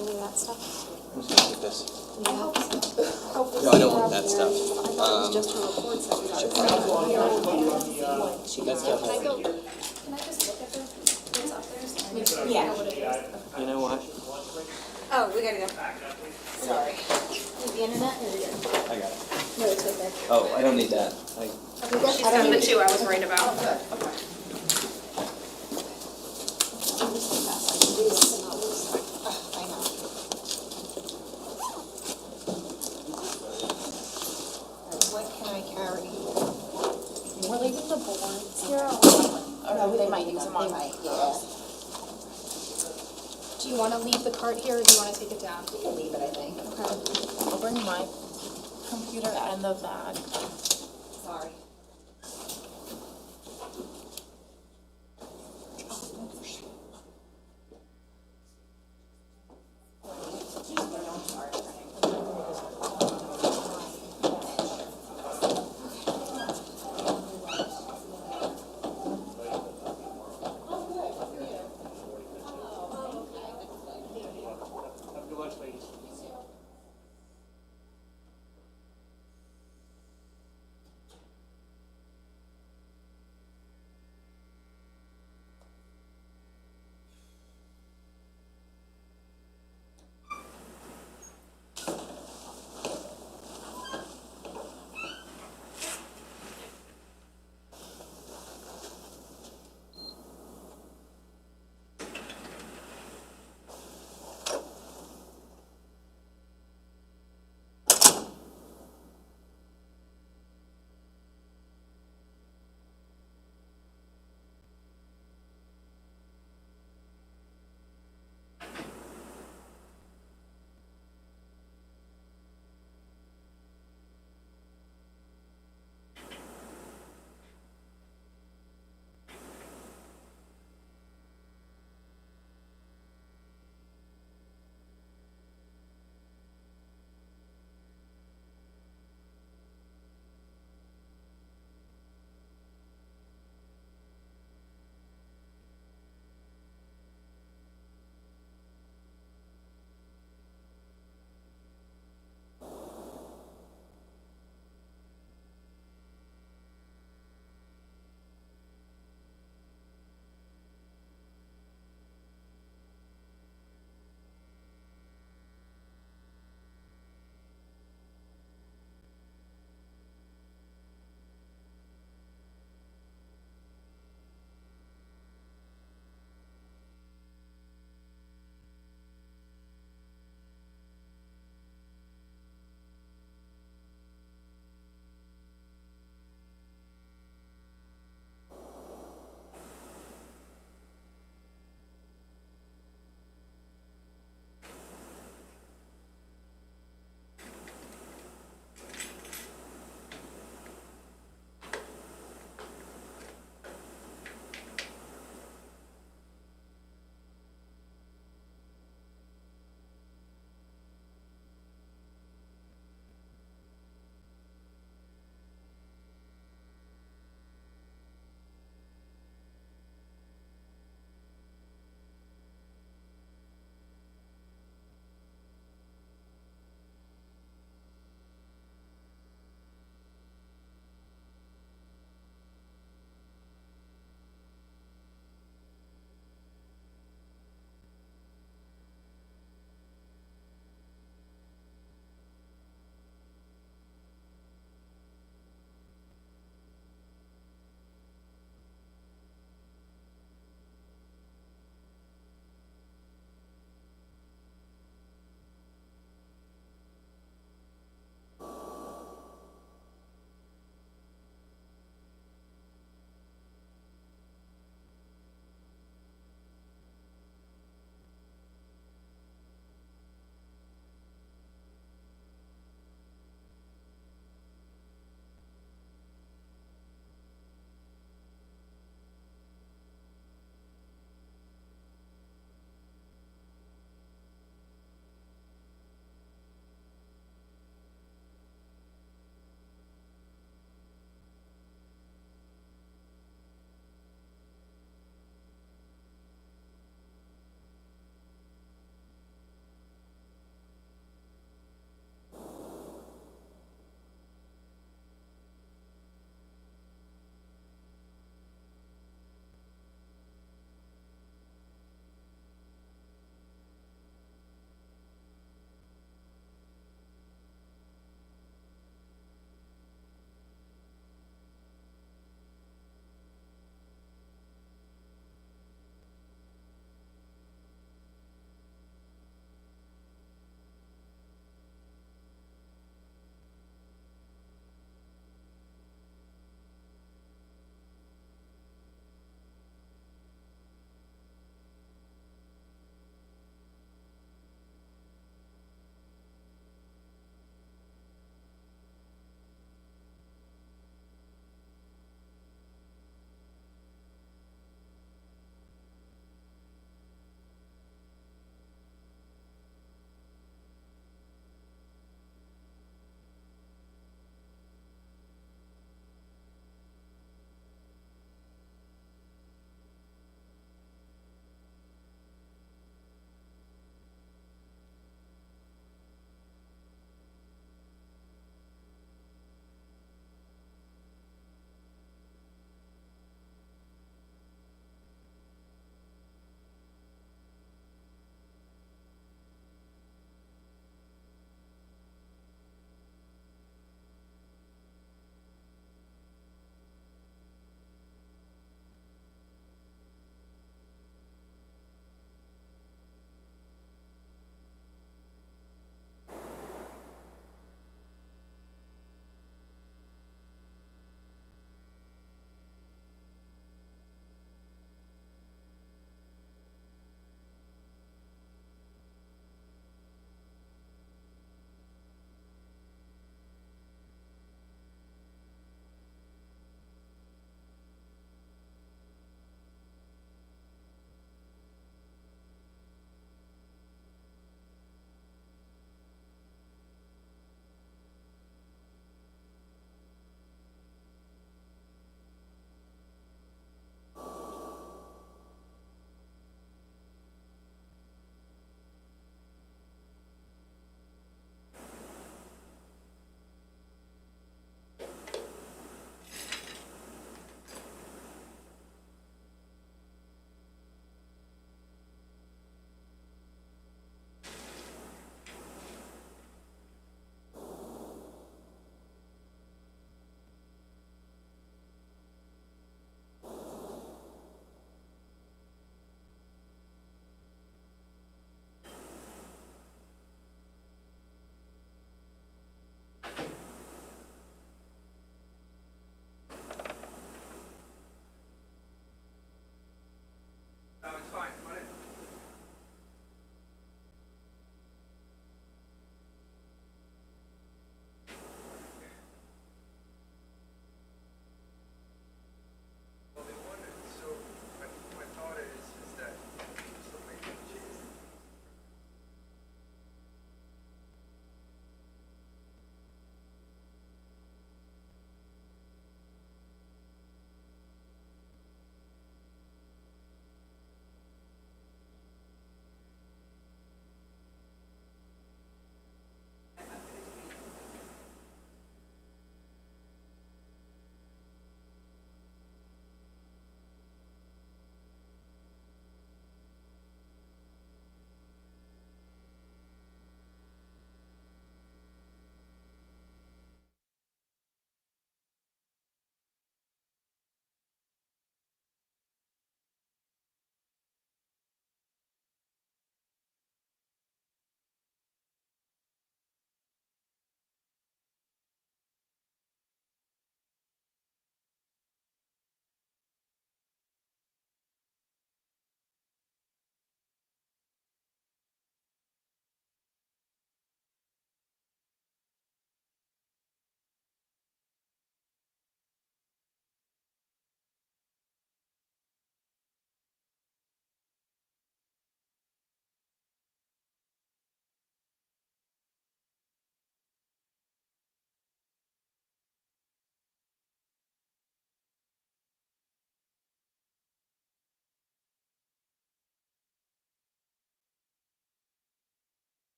any of that stuff? I'm just gonna take this. I hope so. No, I don't want that stuff. I thought it was just her reports that we got. That stuff. Can I go, can I just look at what's up there? So I know Yeah. what it is? You know what? Oh, we gotta go. Sorry. Is the internet or is it? I got it. No, it's right there. Oh, I don't need that. She's done the two I was worried about. I know. What can I carry? We're leaving the boards here. Or they might use them on. Yeah. Do you wanna leave the cart here or do you wanna take it down? You can leave it, I think. Okay. I'll bring my computer and the bag. Sorry.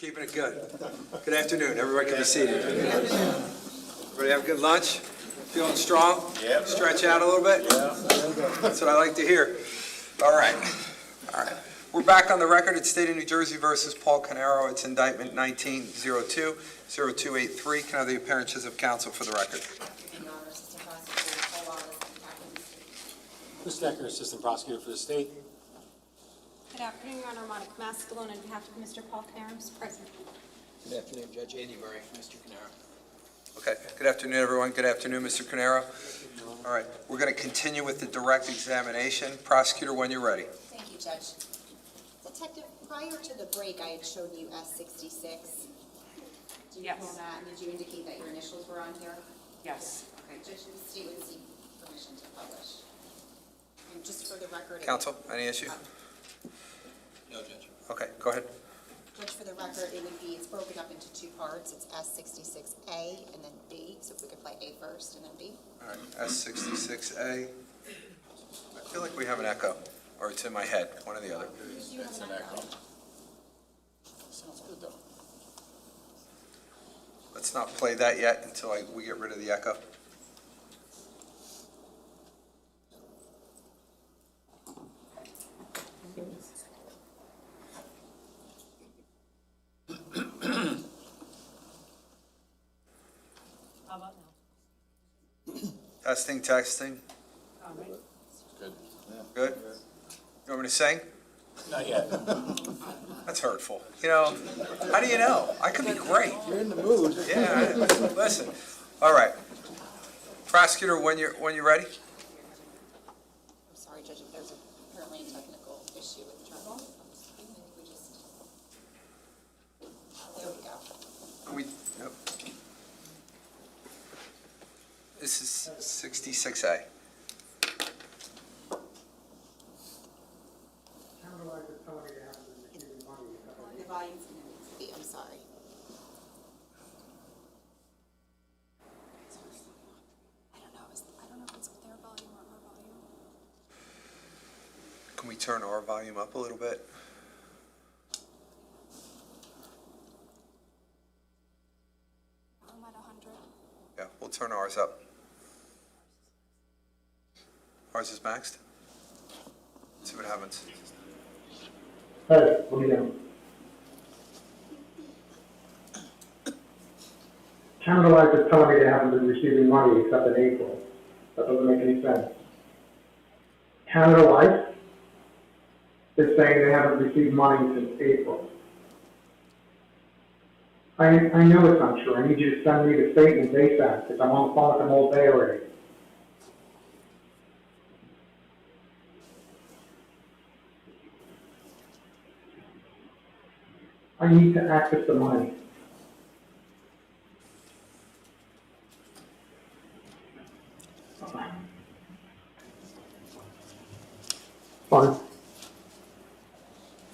Keeping it good. Good afternoon. Everybody can be seated. Everybody have a good lunch? Feeling strong? Yeah. Stretch out a little bit? That's what I like to hear. All right. All right. We're back on the record at State of New Jersey versus Paul Caneiro. It's indictment 19-02-0283. Can I have the appearances of counsel for the record? Your Honor, Assistant Prosecutor Paul Wallace, Chris Decker, Assistant Prosecutor for the state. Good afternoon, Your Honor. Monica Mascalone on behalf of Mr. Paul Caneiro, Mr. President. Good afternoon, Judge Andy Murray, Mr. Caneiro. Okay. Good afternoon, everyone. Good afternoon, Mr. Caneiro. All right. We're going to continue with the direct examination. Prosecutor, when you're ready. Thank you, Judge. Detective, prior to the break, I had shown you S-66. Do you Yes. recall that? And did you indicate that your initials were on here? Yes. Okay, Judge, the state would seek permission to publish. And just for the record. Counsel, any issue? No, Judge. Okay, go ahead. Judge, for the record, it's broken up into two parts. It's S-66A and then B. So if we could play A first and then B. All right, S-66A. I feel like we have an echo, or it's in my head, one or the other. You have an echo. Sounds good, though. Let's not play that yet until we get rid of the echo. How about now? Testing, testing. All right. Good. Good? You want me to sing? Not yet. That's hurtful. You know, how do you know? I could be great. You're in the mood. Yeah, listen. All right. Prosecutor, when you're ready? I'm sorry, Judge, if there's apparently a technical issue with the terminal. There we go. Yep. This is 66A. The volume's going to need to be, I'm sorry. I don't know if it's their volume or our volume. Can we turn our volume up a little bit? I'm at 100. Yeah, we'll turn ours up. Ours is maxed? See what happens. Hey, what are you doing? Canada Life is telling me they haven't been receiving money except in April. That doesn't make any sense. Canada Life is saying they haven't received money since April. I know it's not true. I need you to send me the statement they sent, because I'm on the phone with them all day already. I need to access the money. Fine.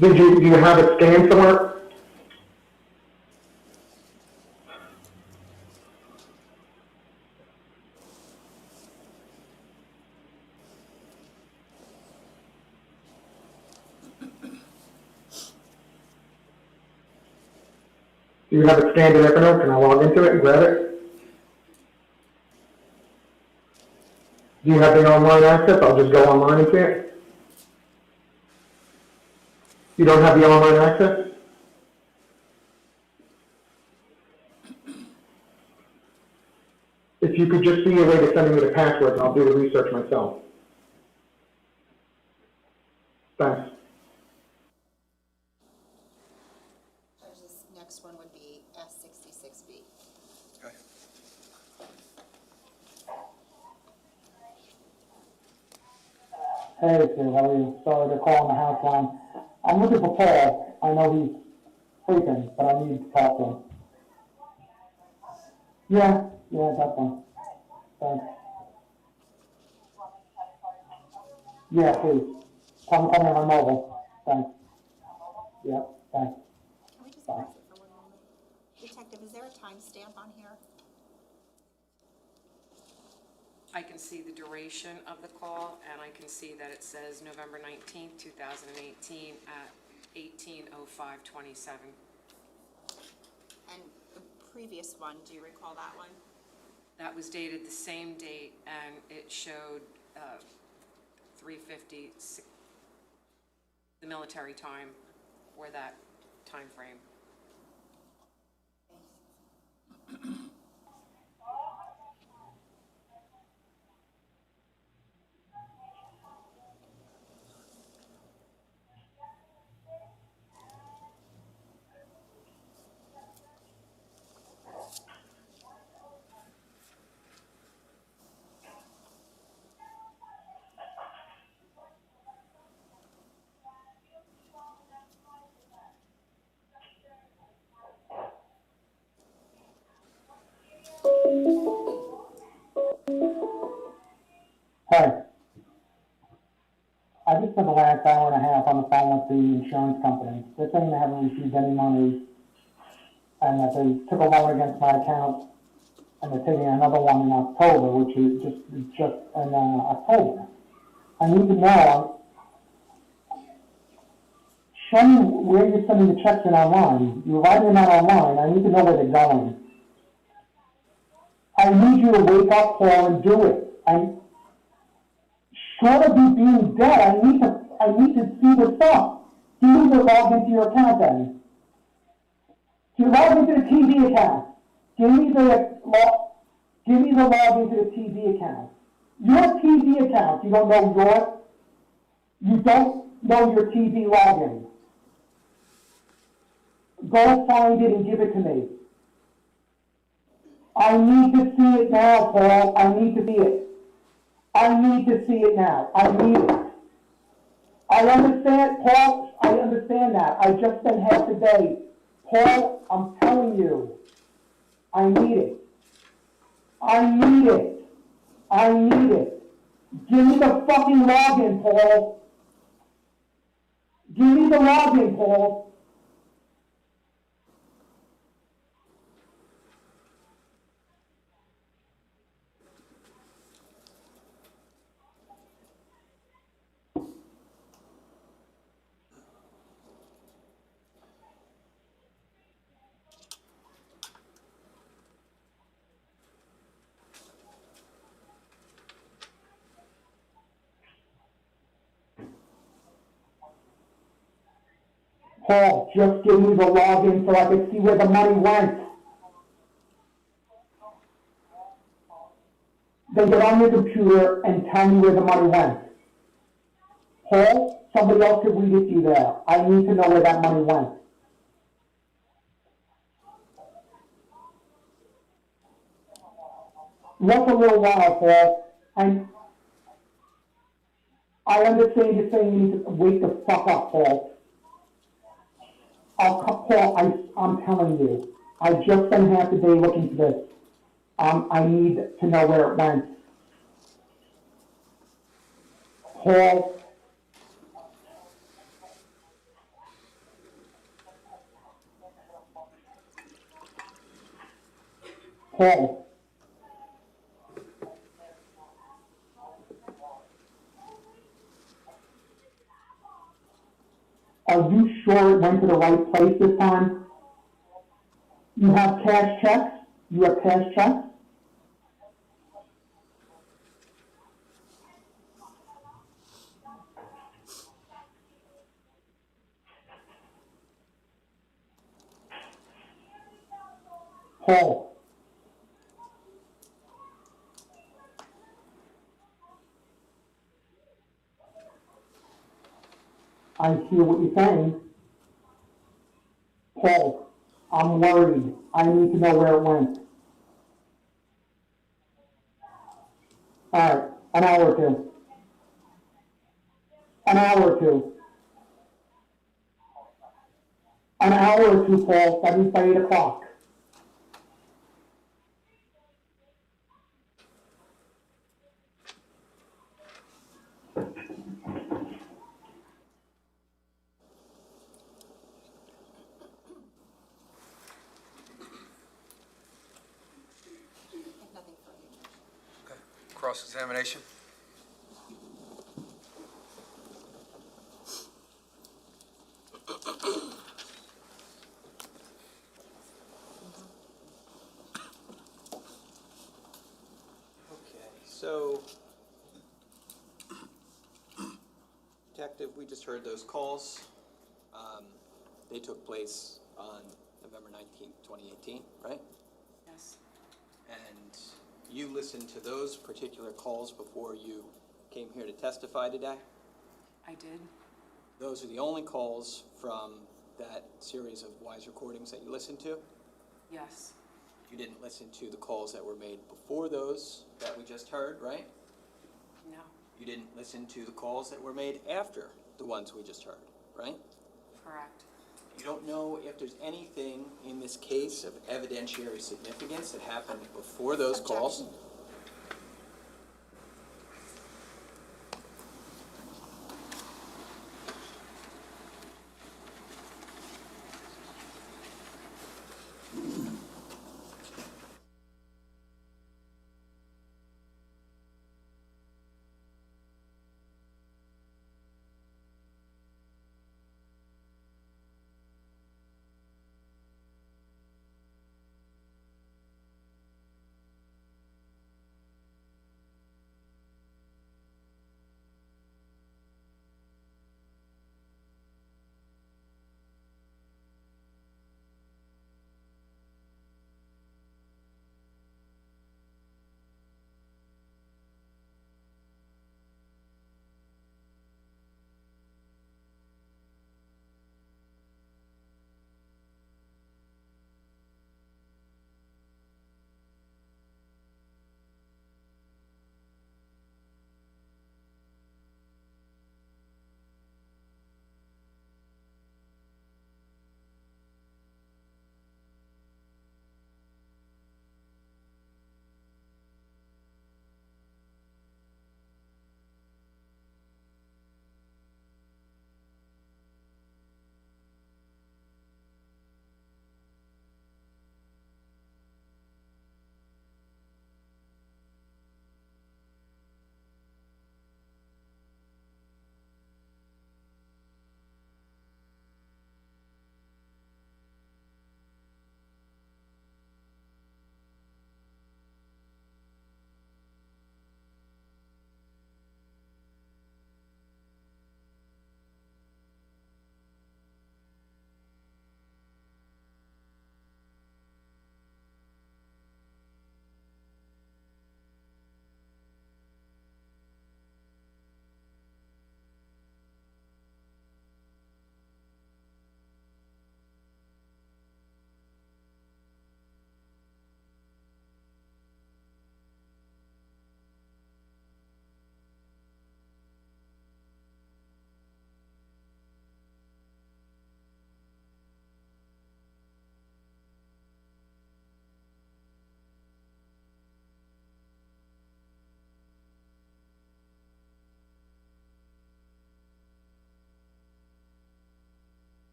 Do you have it scanned somewhere? Do you have it scanned in Evernote? Can I log into it and grab it? Do you have the online access? I'll just go online and see it. You don't have the online access? If you could just see a way to send me the password, I'll do the research myself. Thanks. Judge, this next one would be S-66B. Okay. Hey, Sue, how are you? Sorry to call on the house line. I'm looking for Paul. I know he's sleeping, but I need to talk to him. Yeah, that's fine. Thanks. Yeah, please. Call me on my mobile. Thanks. Yeah, thanks. Can we just pause it for 1 moment? Detective, is there a timestamp on here? I can see the duration of the call, and I can see that it says November 19th, 2018 at 18:05:27. And the previous one, do you recall that one? That was dated the same date, and it showed 3:50, the military time for that time frame. Hi. I just spent the last hour and a half on the phone with the insurance company. They're saying they haven't received any money and that they took a loan against my account and they're taking another one in October, which is just in October. I need to know, show me where you're sending the checks in online. You're writing them out online. I need to know where they're going. I need you to wake up, Paul, and do it. Short of you being dead, I need to see the stuff. Do you need to log into your account then? Do you log into the TV account? Give me the log into the TV account. Your TV account, you don't know your TV login. Go find it and give it to me. I need to see it now, Paul. I need to see it. I need to see it now. I need it. I understand, Paul, I understand that. I just spent half the day. Paul, I'm telling you, I need it. I need it. I need it. Give me the fucking login, Paul. Give me the login, Paul. Paul, just give me the login so I can see where the money went. Then get on your computer and tell me where the money went. Paul, somebody else could read it to you there. I need to know where that money went. What's a little while, Paul? I understand you're saying you need to wake the fuck up, Paul. Paul, I'm telling you, I just spent half the day looking for this. I need to know where it went. Paul. Paul. Are you sure it went to the right place this time? You have cash checks? You have cash checks? Paul. I hear what you're saying. Paul, I'm worried. I need to know where it went. All right, an hour or two. An hour or two. An hour or two, Paul. That means by 8 o'clock. Nothing further. Okay. Cross-examination. So, Detective, we just heard those calls. They took place on November 19th, 2018, right? Yes. And you listened to those particular calls before you came here to testify today? I did. Those are the only calls from that series of Wise recordings that you listened to? Yes. You didn't listen to the calls that were made before those that we just heard, right? No. You didn't listen to the calls that were made after the ones we just heard, right? Correct. You don't know if there's anything in this case of evidentiary significance that happened before those calls? Objection.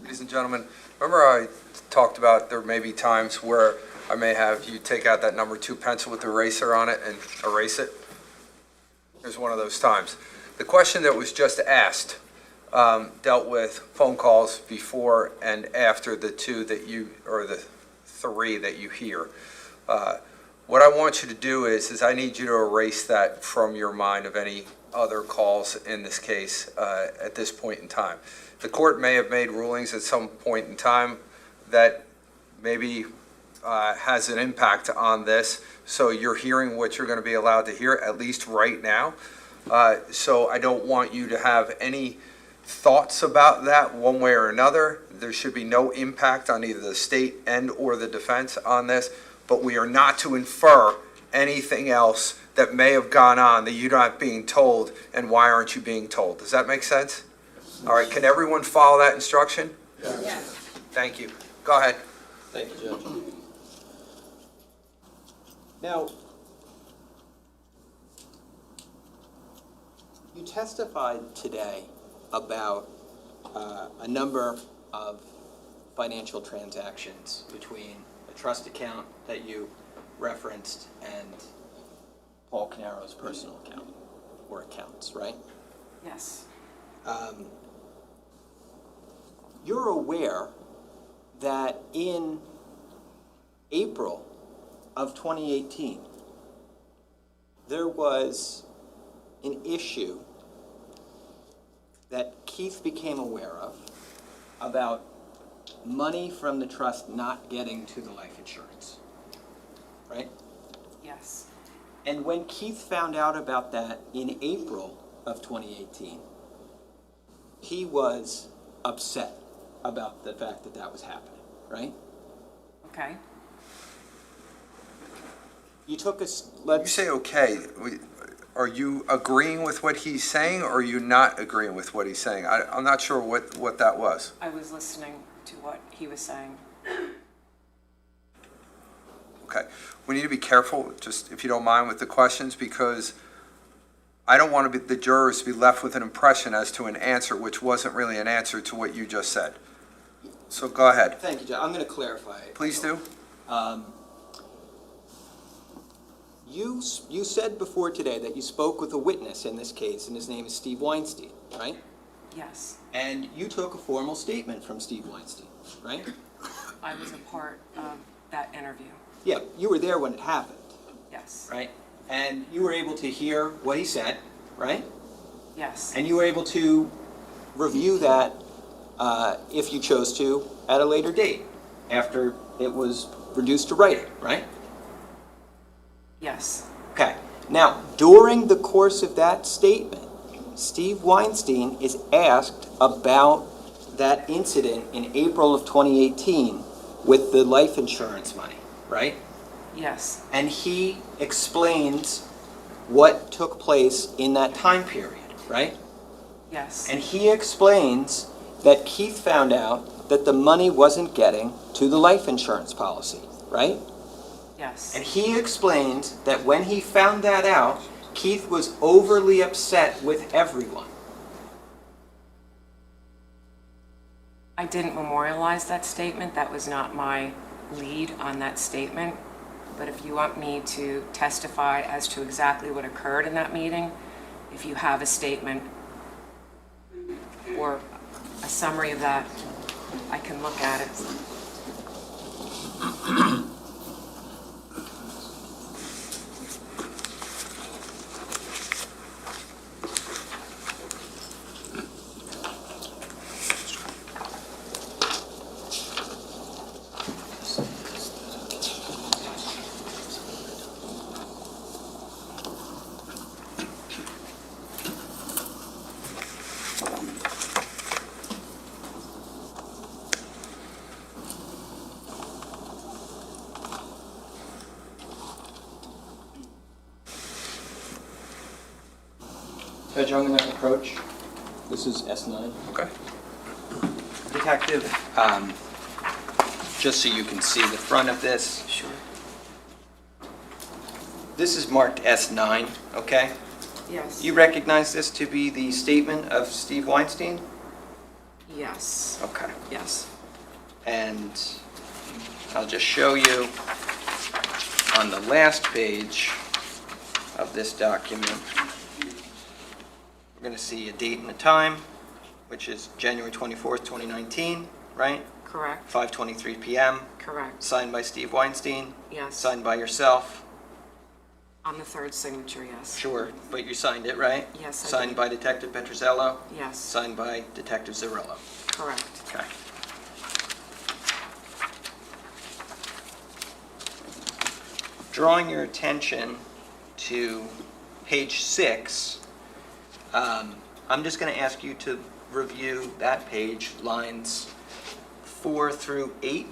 Ladies and gentlemen, remember I talked about there may be times where I may have you take out that number 2 pencil with the eraser on it and erase it? Here's one of those times. The question that was just asked dealt with phone calls before and after the 2 that you, or the 3 that you hear. What I want you to do is I need you to erase that from your mind of any other calls in this case at this point in time. The court may have made rulings at some point in time that maybe has an impact on this. So you're hearing what you're going to be allowed to hear, at least right now. So I don't want you to have any thoughts about that one way or another. There should be no impact on either the state and or the defense on this, but we are not to infer anything else that may have gone on that you're not being told, and why aren't you being told? Does that make sense? All right, can everyone follow that instruction? Yes. Thank you. Go ahead. Thank you, Judge. Now, you testified today about a number of financial transactions between a trust account that you referenced and Paul Caneiro's personal account, or accounts, right? Yes. You're aware that in April of 2018, there was an issue that Keith became aware of about money from the trust not getting to the life insurance, right? Yes. And when Keith found out about that in April of 2018, he was upset about the fact that that was happening, right? Okay. You took us, You say okay. Are you agreeing with what he's saying, or are you not agreeing with what he's saying? I'm not sure what that was. I was listening to what he was saying. Okay. We need to be careful, just if you don't mind, with the questions, because I don't want the jurors to be left with an impression as to an answer which wasn't really an answer to what you just said. So go ahead. Thank you, Judge. I'm going to clarify it. Please do. You said before today that you spoke with a witness in this case, and his name is Steve Weinstein, right? Yes. And you took a formal statement from Steve Weinstein, right? I was a part of that interview. Yeah, you were there when it happened, Yes. right? And you were able to hear what he said, right? Yes. And you were able to review that, if you chose to, at a later date, after it was reduced to writing, right? Yes. Okay. Now, during the course of that statement, Steve Weinstein is asked about that incident in April of 2018 with the life insurance money, right? Yes. And he explains what took place in that time period, right? Yes. And he explains that Keith found out that the money wasn't getting to the life insurance policy, right? Yes. And he explains that when he found that out, Keith was overly upset with everyone. I didn't memorialize that statement. That was not my lead on that statement. But if you want me to testify as to exactly what occurred in that meeting, if you have a statement or a summary of that, I can look at it. Judge, I'm going to approach. This is S9. Okay. Detective, just so you can see the front of this. Sure. This is marked S9, okay? Yes. You recognize this to be the statement of Steve Weinstein? Yes. Okay. Yes. And I'll just show you on the last page of this document, we're going to see a date and a time, which is January 24th, 2019, right? Correct. 5:23 p.m. Correct. Signed by Steve Weinstein. Yes. Signed by yourself. On the third signature, yes. Sure, but you signed it, right? Yes, I Signed did. by Detective Petrozello. Yes. Signed by Detective Zarello. Correct. Okay. drawing your attention to page 6. I'm just going to ask you to review that page, lines 4 through 8.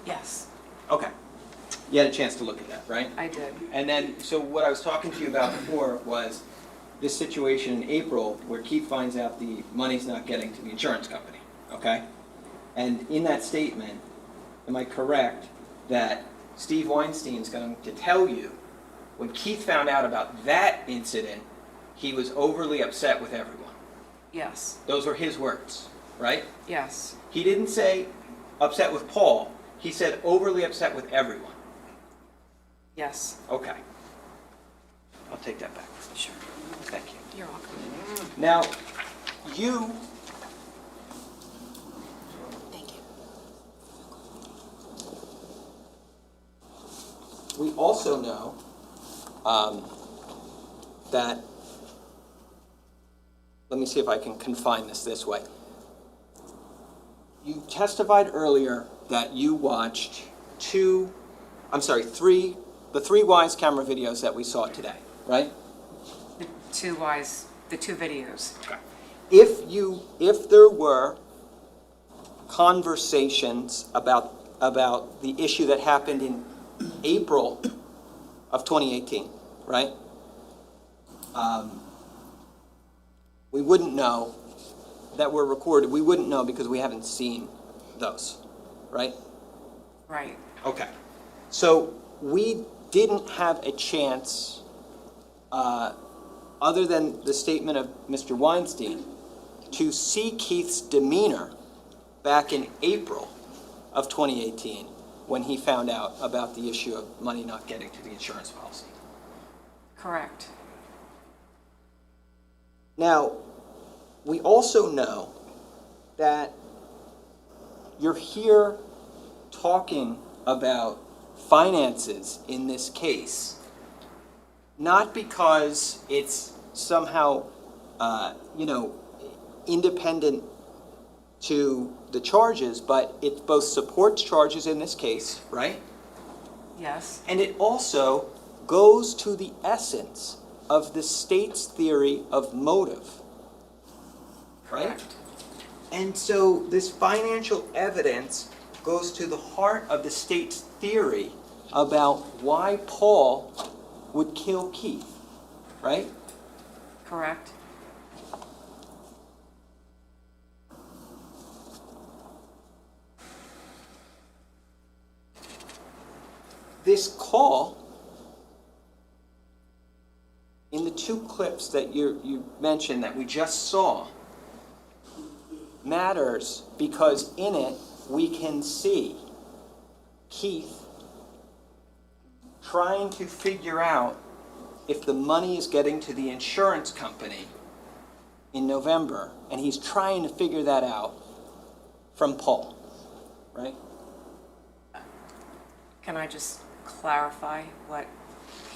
Yes, Okay. You had a chance to look at that, right? I did. And then, so what I was talking to you about before was this situation in April where Keith finds out the money's not getting to the insurance company, okay? And in that statement, am I correct that Steve Weinstein's going to tell you when Keith found out about that incident, he was overly upset with everyone? Yes, Those were his words, right? yes, He didn't say upset with Paul. He said overly upset with everyone. yes. Okay. I'll take that back. Sure. Thank you. You're welcome. Now, you, Thank you. we also know that, let me see if I can confine this way. You testified earlier that you watched the three Wise camera videos that we saw today, right? The two videos. If there were conversations about the issue that happened in April of 2018, right? We wouldn't know that were recorded. We wouldn't know because we haven't seen those, right? Right. Okay. So we didn't have a chance, other than the statement of Mr. Weinstein, to see Keith's demeanor back in April of 2018 when he found out about the issue of money not getting to the insurance policy. Correct. Now, we also know that you're here talking about finances in this case, not because it's somehow, independent to the charges, but it both supports charges in this case, right? Yes. And it also goes to the essence of the state's theory of motive, right? Correct. And so this financial evidence goes to the heart of the state's theory about why Paul would kill Keith, right? Correct. This call, in the two clips that you mentioned that we just saw, matters because in it we can see Keith trying to figure out if the money is getting to the insurance company in November, and he's trying to figure that out from Paul, right? Can I just clarify what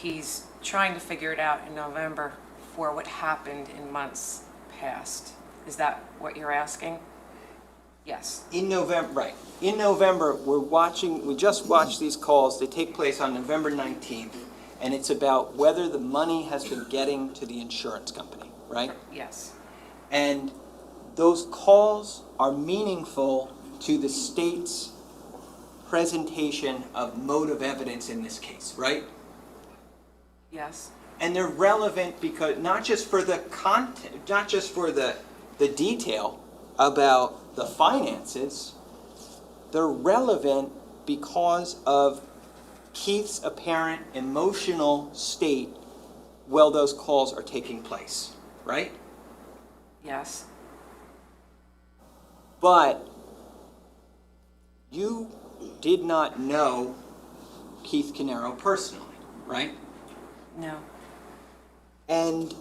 he's trying to figure it out in November for what happened in months past? Is that what you're asking? Yes. In November, right. In November, we just watched these calls. They take place on November 19th, and it's about whether the money has been getting to the insurance company, right? Yes. And those calls are meaningful to the state's presentation of motive evidence in this case, right? Yes. And they're relevant because not just for the content, not just for the detail about the finances, they're relevant because of Keith's apparent emotional state while those calls are taking place, right? Yes. But you did not know Keith Caneiro personally, right? No. And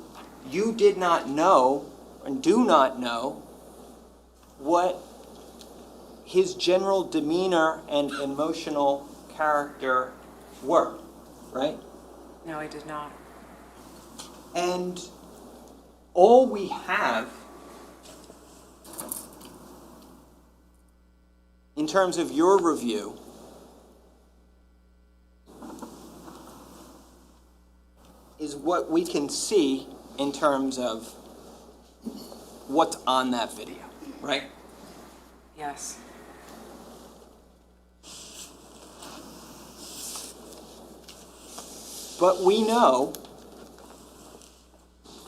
you did not know and do not know what his general demeanor and emotional character were, right? No, I did not. And all we have in terms of your review is what we can see in terms of what's on that video, right? Yes. But we know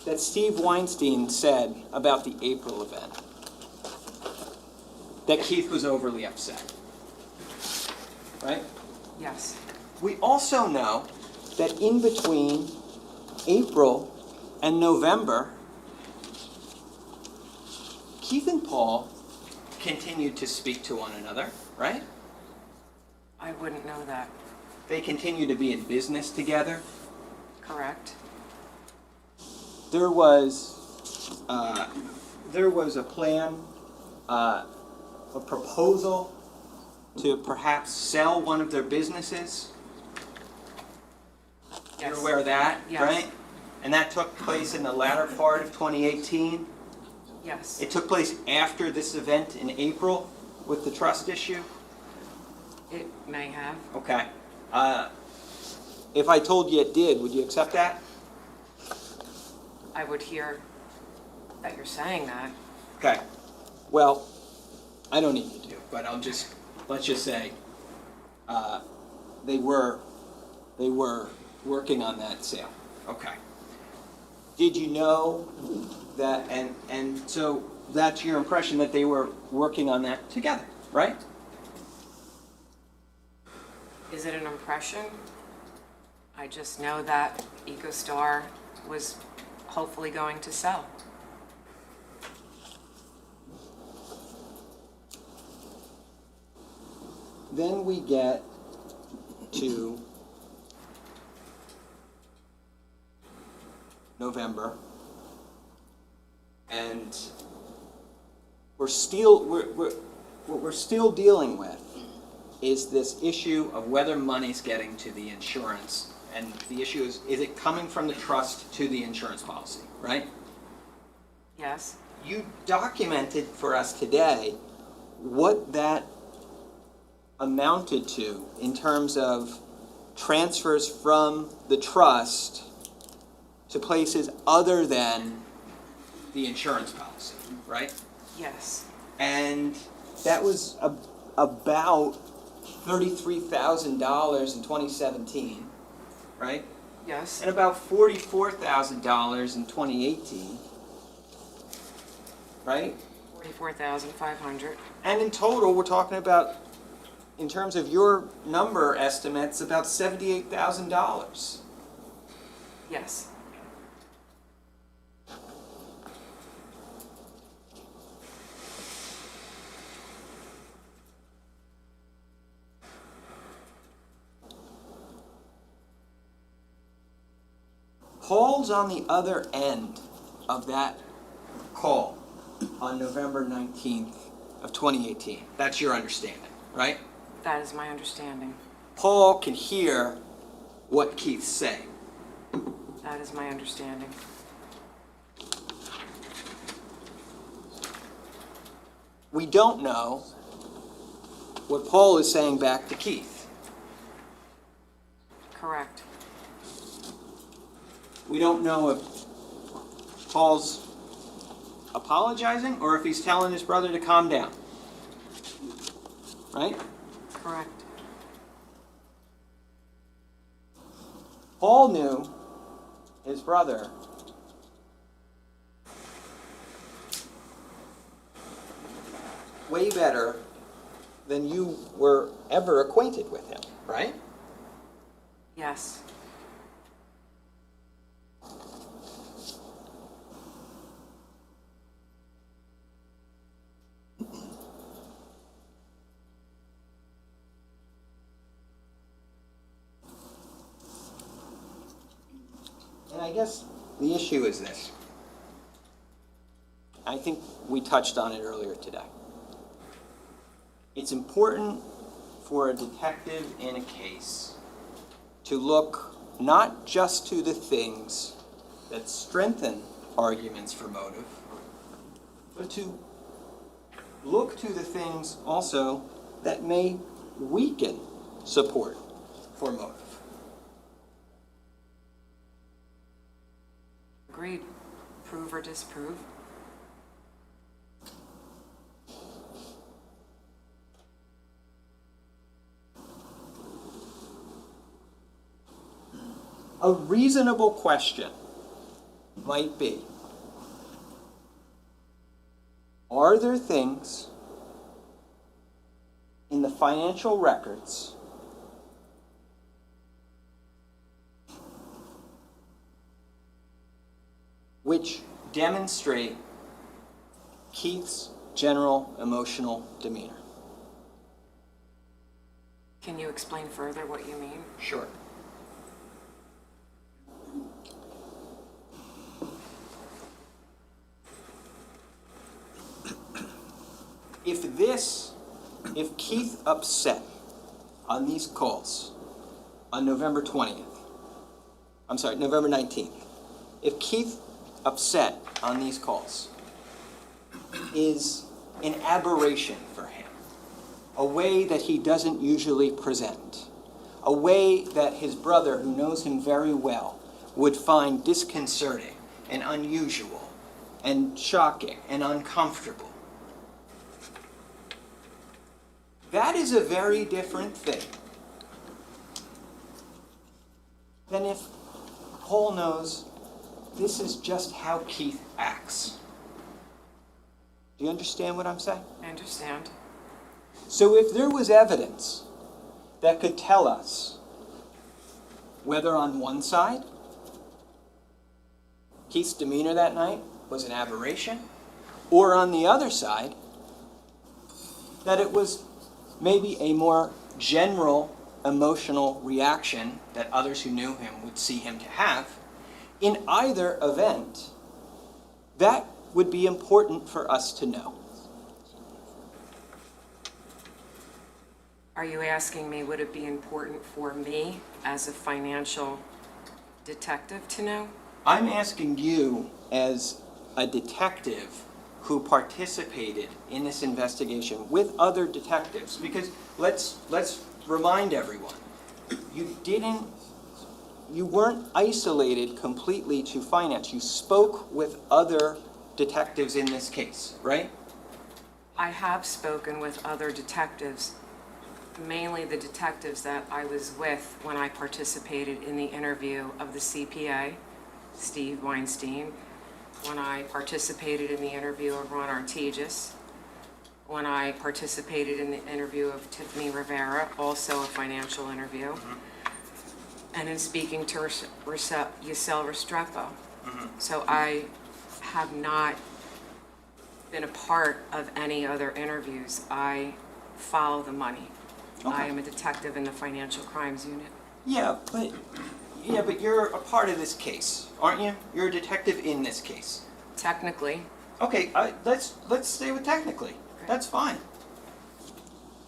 that Steve Weinstein said about the April event that Keith was overly upset, right? Yes. We also know that in between April and November, Keith and Paul continued to speak to one another, right? I wouldn't know that. They continued to be in business together. Correct. There was a plan, a proposal to perhaps sell one of their businesses. Yes. You're aware of that, Yes. right? And that took place in the latter part of 2018. Yes. It took place after this event in April with the trust issue. It may have. Okay. If I told you it did, would you accept that? I would hear that you're saying that. Okay. Well, I don't need you to, but let's just say, they were working on that sale. Okay. Did you know that, and so that's your impression that they were working on that together, right? Is it an impression? I just know that EcoStar was hopefully going to sell. Then we get to November, and what we're still dealing with is this issue of whether money's getting to the insurance, and the issue is it coming from the trust to the insurance policy, right? Yes. You documented for us today what that amounted to in terms of transfers from the trust to places other than the insurance policy, right? Yes. And that was about $33,000 in 2017, right? Yes. And about $44,000 in 2018, right? 44,500. And in total, we're talking about, in terms of your number estimates, about $78,000. Yes. Paul's on the other end of that call on November 19th of 2018. That's your understanding, right? That is my understanding. Paul can hear what Keith's saying. That is my understanding. We don't know what Paul is saying back to Keith. Correct. We don't know if Paul's apologizing or if he's telling his brother to calm down. Right? Correct. Paul knew his brother way better than you were ever acquainted with him, right? Yes. And I guess the issue is this. I think we touched on it earlier today. It's important for a detective in a case to look not just to the things that strengthen arguments for motive, but to look to the things also that may weaken support for motive. Agreed. Prove or disprove? A reasonable question might be, are there things in the financial records which demonstrate Keith's general emotional demeanor? Can you explain further what you mean? Sure. If Keith upset on these calls on November 19th, if Keith upset on these calls is an aberration for him, a way that he doesn't usually present, a way that his brother, who knows him very well, would find disconcerting and unusual and shocking and uncomfortable. That is a very different thing than if Cole knows this is just how Keith acts. Do you understand what I'm saying? I understand. So if there was evidence that could tell us whether on one side Keith's demeanor that night was an aberration, or on the other side that it was maybe a more general emotional reaction that others who knew him would see him to have, in either event, that would be important for us to know. Are you asking me, would it be important for me as a financial detective to know? I'm asking you as a detective who participated in this investigation with other detectives, because let's remind everyone, you weren't isolated completely to finance. You spoke with other detectives in this case, right? I have spoken with other detectives, mainly the detectives that I was with when I participated in the interview of the CPA, Steve Weinstein, when I participated in the interview of Ron Artigas, when I participated in the interview of Tiffany Rivera, also a financial interview, and in speaking to Yasel Restrepo. So I have not been a part of any other interviews. I follow the money. Okay. I am a detective in the financial crimes unit. Yeah, but you're a part of this case, aren't you? You're a detective in this case. Technically, Okay, let's stay with technically. That's fine.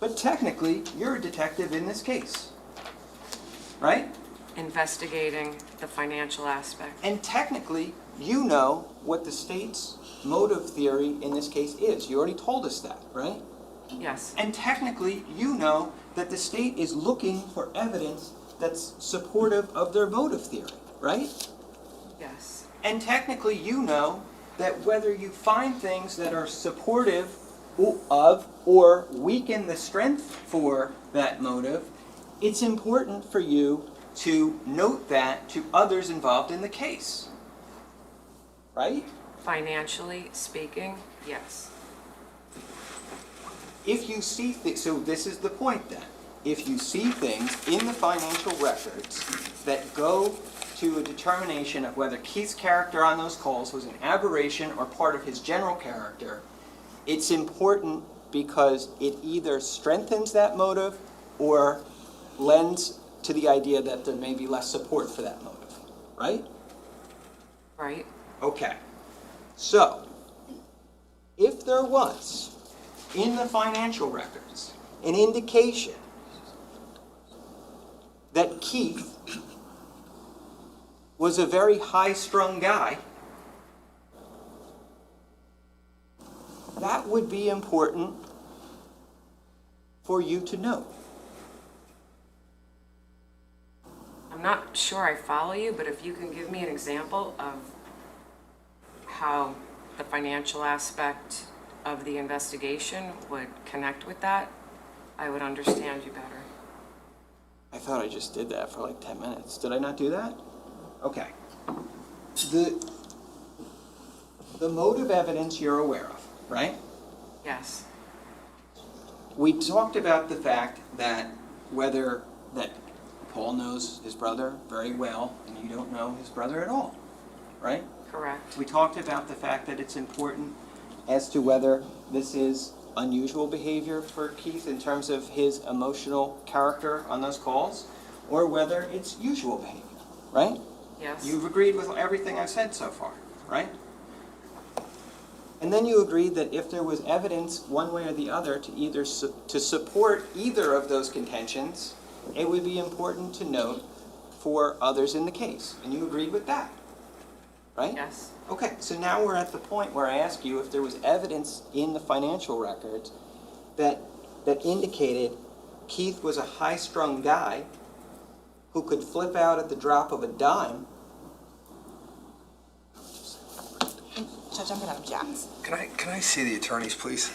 But technically, you're a detective in this case, right? investigating the financial aspect. And technically, you know what the state's motive theory in this case is. You already told us that, right? Yes. And technically, you know that the state is looking for evidence that's supportive of their motive theory, right? Yes. And technically, you know that whether you find things that are supportive of or weaken the strength for that motive, it's important for you to note that to others involved in the case, right? Financially speaking, yes. If you see things, so this is the point then. If you see things in the financial records that go to a determination of whether Keith's character on those calls was an aberration or part of his general character, it's important because it either strengthens that motive or lends to the idea that there may be less support for that motive, right? Right? Okay. So, if there was in the financial records an indication that Keith was a very high-strung guy, that would be important for you to know. I'm not sure I follow you, but if you can give me an example of how the financial aspect of the investigation would connect with that, I would understand you better. I thought I just did that for like 10 minutes. Did I not do that? Okay. The motive evidence you're aware of, right? Yes, We talked about the fact that that Paul knows his brother very well and you don't know his brother at all, right? correct. We talked about the fact that it's important as to whether this is unusual behavior for Keith in terms of his emotional character on those calls, or whether it's usual behavior, right? Yes, You've agreed with everything I've said so far, right? And then you agreed that if there was evidence one way or the other to support either of those contentions, it would be important to note for others in the case. And you agreed with that, right? yes, Okay, so now we're at the point where I ask you if there was evidence in the financial records that indicated Keith was a high-strung guy who could flip out at the drop of a dime. Judge, I'm gonna object. Can I see the attorneys, please?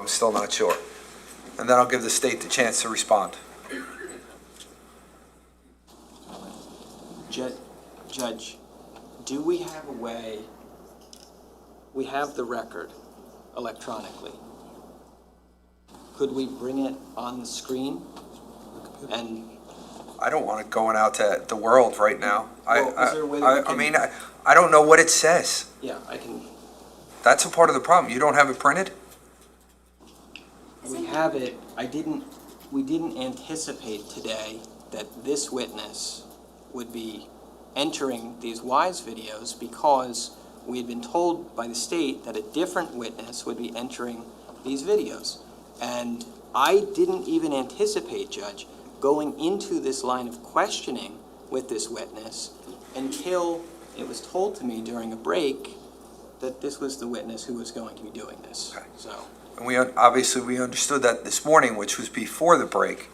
still not sure. And then I'll give the state the chance to respond. Judge, do we have a way, we have the record electronically. Could we bring it on the screen? And I don't want it going out to the world right now. Well, is there a way that we I can- mean, I don't know what it says. yeah, I can, That's a part of the problem. You don't have it printed? we have it, we didn't anticipate today that this witness would be entering these WISE videos because we had been told by the state that a different witness would be entering these videos. And I didn't even anticipate, Judge, going into this line of questioning with this witness until it was told to me during a break that this was the witness who was going to be doing this. Okay. So, And we understood that this morning, which was before the break,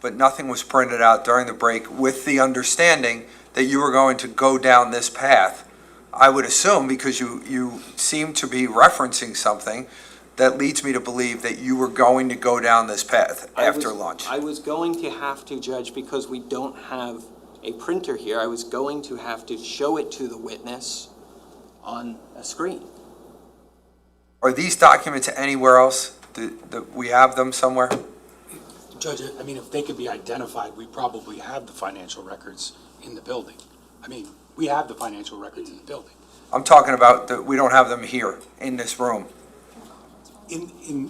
but nothing was printed out during the break with the understanding that you were going to go down this path. I would assume, because you seem to be referencing something, that leads me to believe that you were going to go down this path after lunch. I was going to have to, Judge, because we don't have a printer here, I was going to have to show it to the witness on a screen. Are these documents anywhere else? Do we have them somewhere? Judge, I mean, if they could be identified, we probably have the financial records in the building. I mean, we have the financial records in the building. I'm talking about that we don't have them here in this room.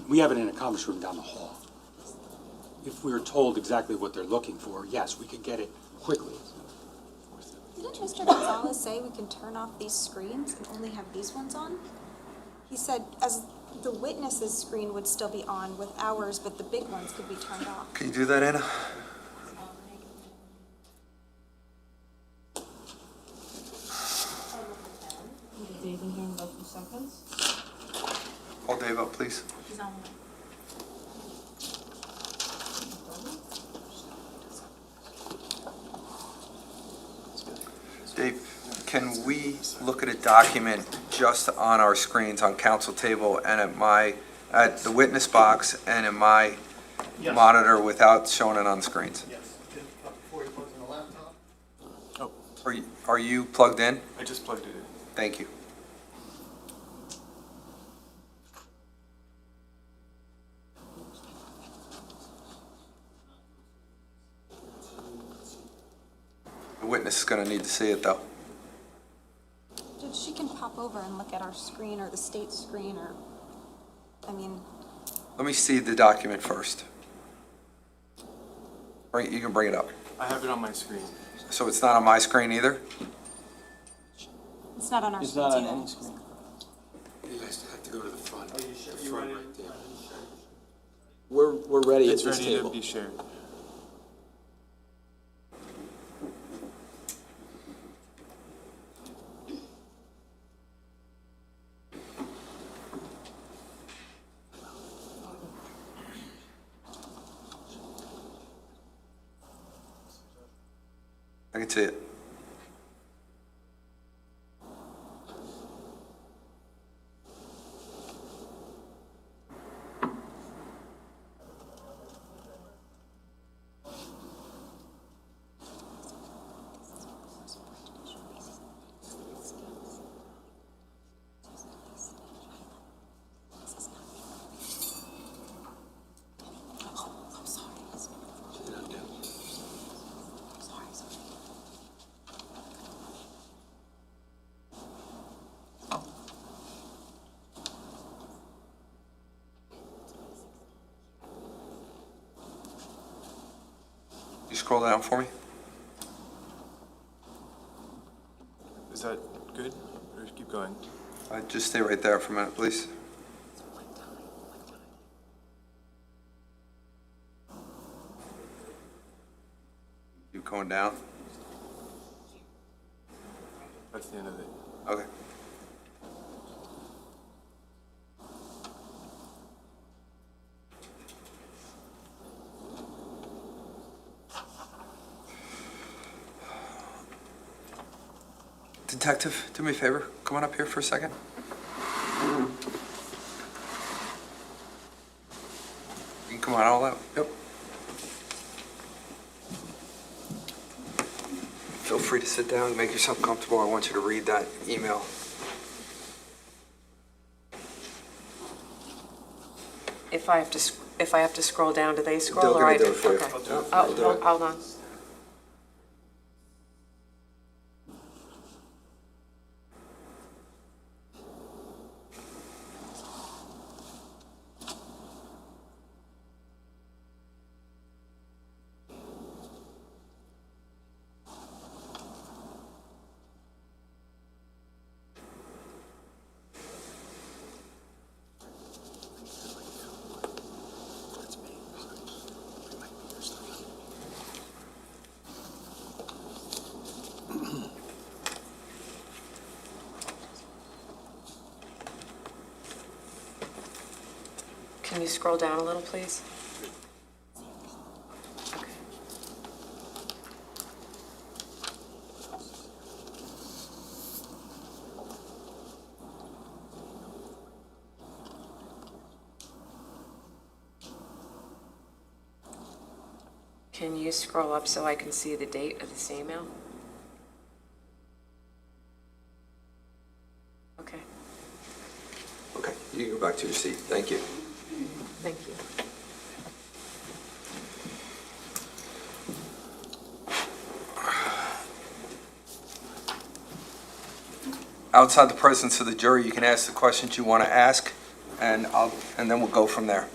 We have it in a conference room down the hall. If we were told exactly what they're looking for, yes, we could get it quickly. Didn't Mr. Gonzalez say we can turn off these screens and only have these ones on? He said as the witness's screen would still be on with ours, but the big ones could be turned off. Can you do that, Anna? Dave in here in about 2 seconds. Call Dave up, please. He's on. Dave, can we look at a document just on our screens on council table and at the witness box and in my monitor without showing it on screens? Yes. Before you plug in the laptop? Are you plugged in? I just plugged it in. Thank you. The witness is going to need to see it, though. Judge, she can pop over and look at our screen or the state screen or, I mean, Let me see the document first. You can bring it up. I have it on my screen. So it's not on my screen either? it's not on our It's screens not on either. any screen. You guys have to go to the front. Are you sure? The You front want it? right there. We're ready at It's this ready to table. be shared. I can see it. You scroll down for me? Is that good? Or keep going? Just stay right there for a minute, please. Keep going down. That's the end of it. Okay. Detective, do me a favor. Come on up here for a second. You can come on all out. Yep. Feel free to sit down, make yourself comfortable. I want you to read that email. If I have to scroll down, do they scroll They're or gonna I do do? it for you. Okay. Yep, Oh, they'll do it. hold on. Can you scroll down a little, please? Okay. Can you scroll up so I can see the date of this email? Okay, Okay, you can go back to your seat. Thank you. thank you. Outside the presence of the jury, you can ask the questions you want to ask, and then we'll go from there.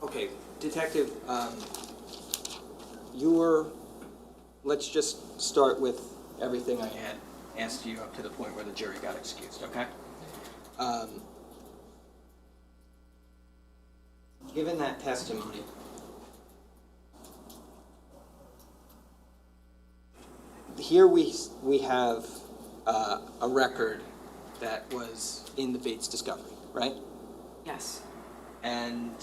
Okay, Detective, let's just start with everything I had asked you up to the point where the jury got excused, okay? Given that testimony, here we have a record that was in the Bates discovery, right? Yes, And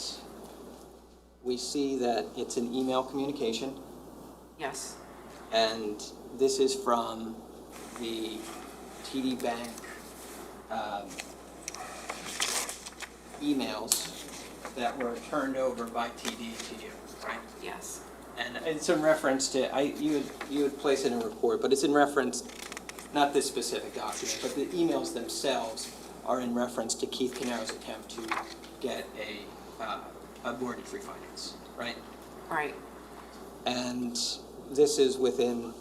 we see that it's an email communication, yes, and this is from the TD Bank emails that were turned over by TD to you, right? yes, And it's in reference to, you would place it in a report, but it's in reference, not this specific document, but the emails themselves are in reference to Keith Caneiro's attempt to get a mortgage refinance, right? right, And this is within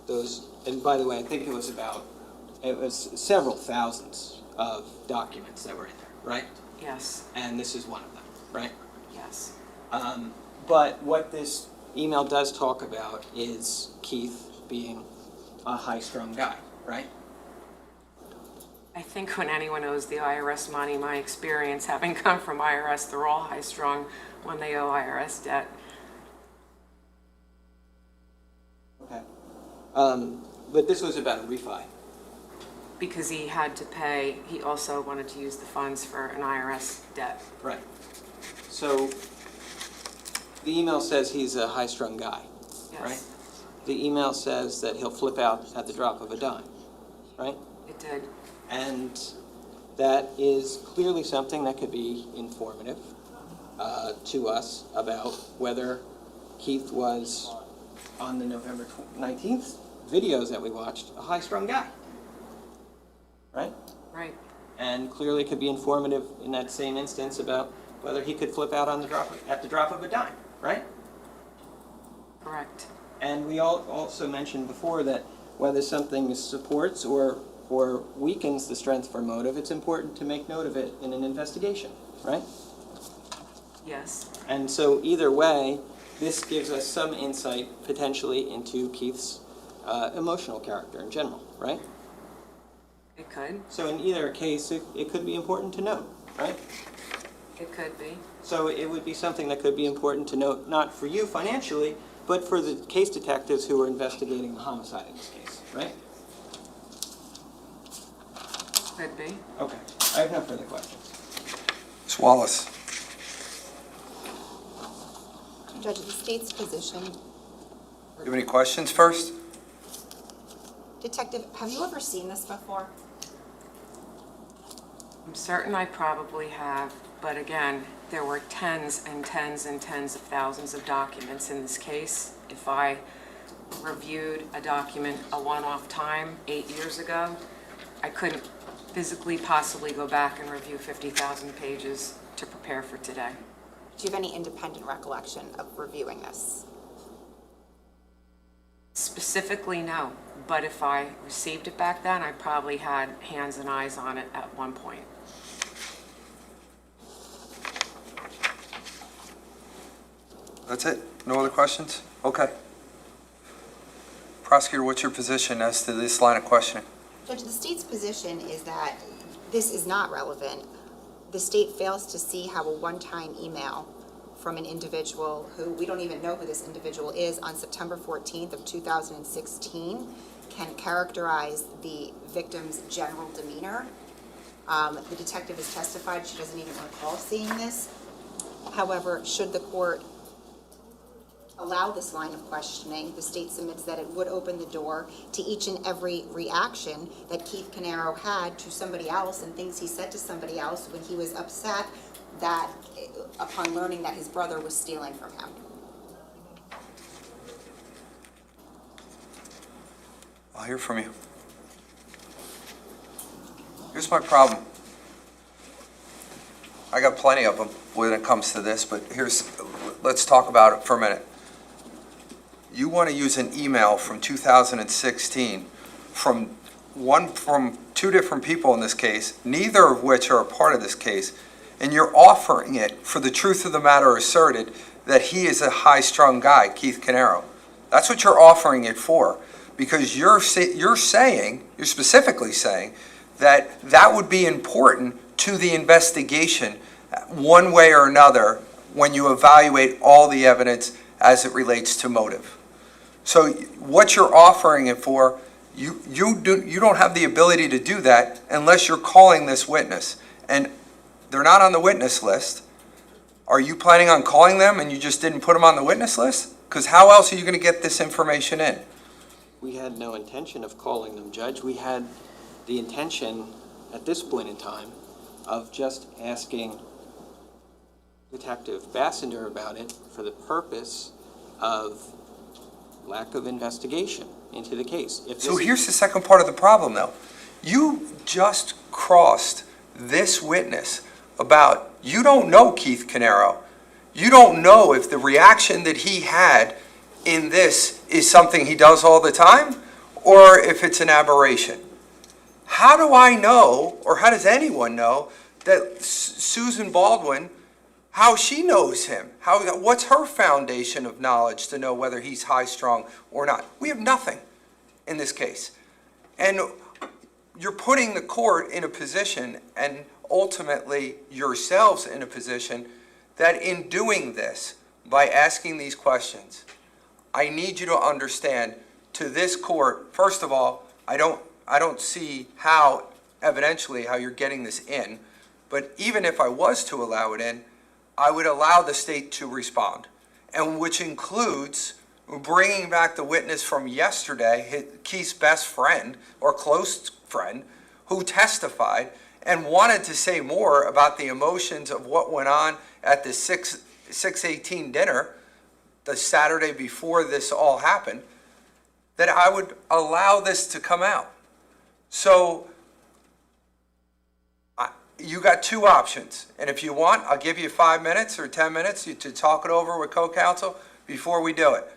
those, and by the way, I think it was several thousands of documents that were in there, right? yes, And this is one of them, right? yes, But what this email does talk about is Keith being a high-strung guy, right? I think when anyone owes the IRS money, my experience having come from IRS, they're all high-strung when they owe IRS debt. Okay. But this was about a refi. Because he had to pay, he also wanted to use the funds for an IRS debt. Right. So the email says he's a high-strung guy, right? Yes, The email says that he'll flip out at the drop of a dime, right? it did. And that is clearly something that could be informative to us about whether Keith was, on the November 19th videos that we watched, a high-strung guy, right? Right, And clearly could be informative in that same instance about whether he could flip out at the drop of a dime, right? correct. And we also mentioned before that whether something supports or weakens the strength for motive, it's important to make note of it in an investigation, right? Yes, And so either way, this gives us some insight potentially into Keith's emotional character in general, right? it could, So in either case, it could be important to note, right? it could be. So it would be something that could be important to note, not for you financially, but for the case detectives who are investigating the homicide in this case, right? Could be. Okay, I have no further questions. Ms. Wallace. Judge, the state's position. You have any questions first? Detective, have you ever seen this before? I'm certain I probably have, but again, there were tens and tens and tens of thousands of documents in this case. If I reviewed a document a one-off time 8 years ago, I couldn't physically possibly go back and review 50,000 pages to prepare for today. Do you have any independent recollection of reviewing this? Specifically, no, but if I received it back then, I probably had hands and eyes on it at one point. That's it? No other questions? Okay. Prosecutor, what's your position as to this line of questioning? Judge, the state's position is that this is not relevant. The state fails to see how a one-time email from an individual who, we don't even know who this individual is, on September 14th of 2016 can characterize the victim's general demeanor. The detective has testified she doesn't even recall seeing this. However, should the court allow this line of questioning, the state submits that it would open the door to each and every reaction that Keith Caneiro had to somebody else and things he said to somebody else when he was upset that upon learning that his brother was stealing from him. I'll hear from you. Here's my problem. I got plenty of them when it comes to this, but let's talk about it for a minute. You want to use an email from 2016 from two different people in this case, neither of which are a part of this case, and you're offering it for the truth of the matter asserted that he is a high-strung guy, Keith Caneiro. That's what you're offering it for, because you're specifically saying that that would be important to the investigation one way or another when you evaluate all the evidence as it relates to motive. So what you're offering it for, you don't have the ability to do that unless you're calling this witness. And they're not on the witness list. Are you planning on calling them and you just didn't put them on the witness list? Because how else are you going to get this information in? We had no intention of calling them, Judge. We had the intention at this point in time of just asking Detective Bassinger about it for the purpose of lack of investigation into the case. So here's the second part of the problem, though. You just crossed this witness about, you don't know Keith Caneiro. You don't know if the reaction that he had in this is something he does all the time or if it's an aberration. How do I know, or how does anyone know, that Susan Baldwin, how she knows him? What's her foundation of knowledge to know whether he's high-strung or not? We have nothing in this case. And you're putting the court in a position, and ultimately yourselves in a position, that in doing this, by asking these questions, I need you to understand, to this court, first of all, I don't see how, evidentially, how you're getting this in, but even if I was to allow it in, I would allow the state to respond, and which includes bringing back the witness from yesterday, Keith's best friend or close friend, who testified and wanted to say more about the emotions of what went on at the 6/18 dinner, the Saturday before this all happened, that I would allow this to come out. So you got two options, and if you want, I'll give you 5 minutes or 10 minutes to talk it over with co-counsel before we do it.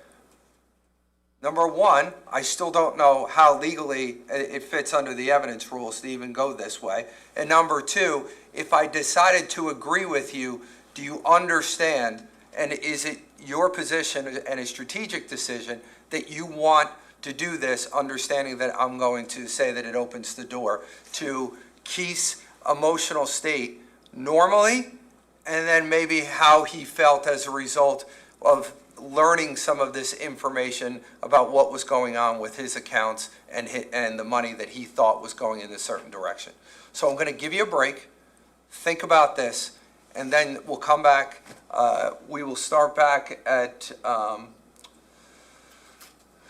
Number one, I still don't know how legally it fits under the evidence rules to even go this way. And number two, if I decided to agree with you, do you understand, and is it your position and a strategic decision that you want to do this, understanding that I'm going to say that it opens the door to Keith's emotional state normally, and then maybe how he felt as a result of learning some of this information about what was going on with his accounts and the money that he thought was going in a certain direction. So I'm going to give you a break, think about this, and then we'll come back. We will start back at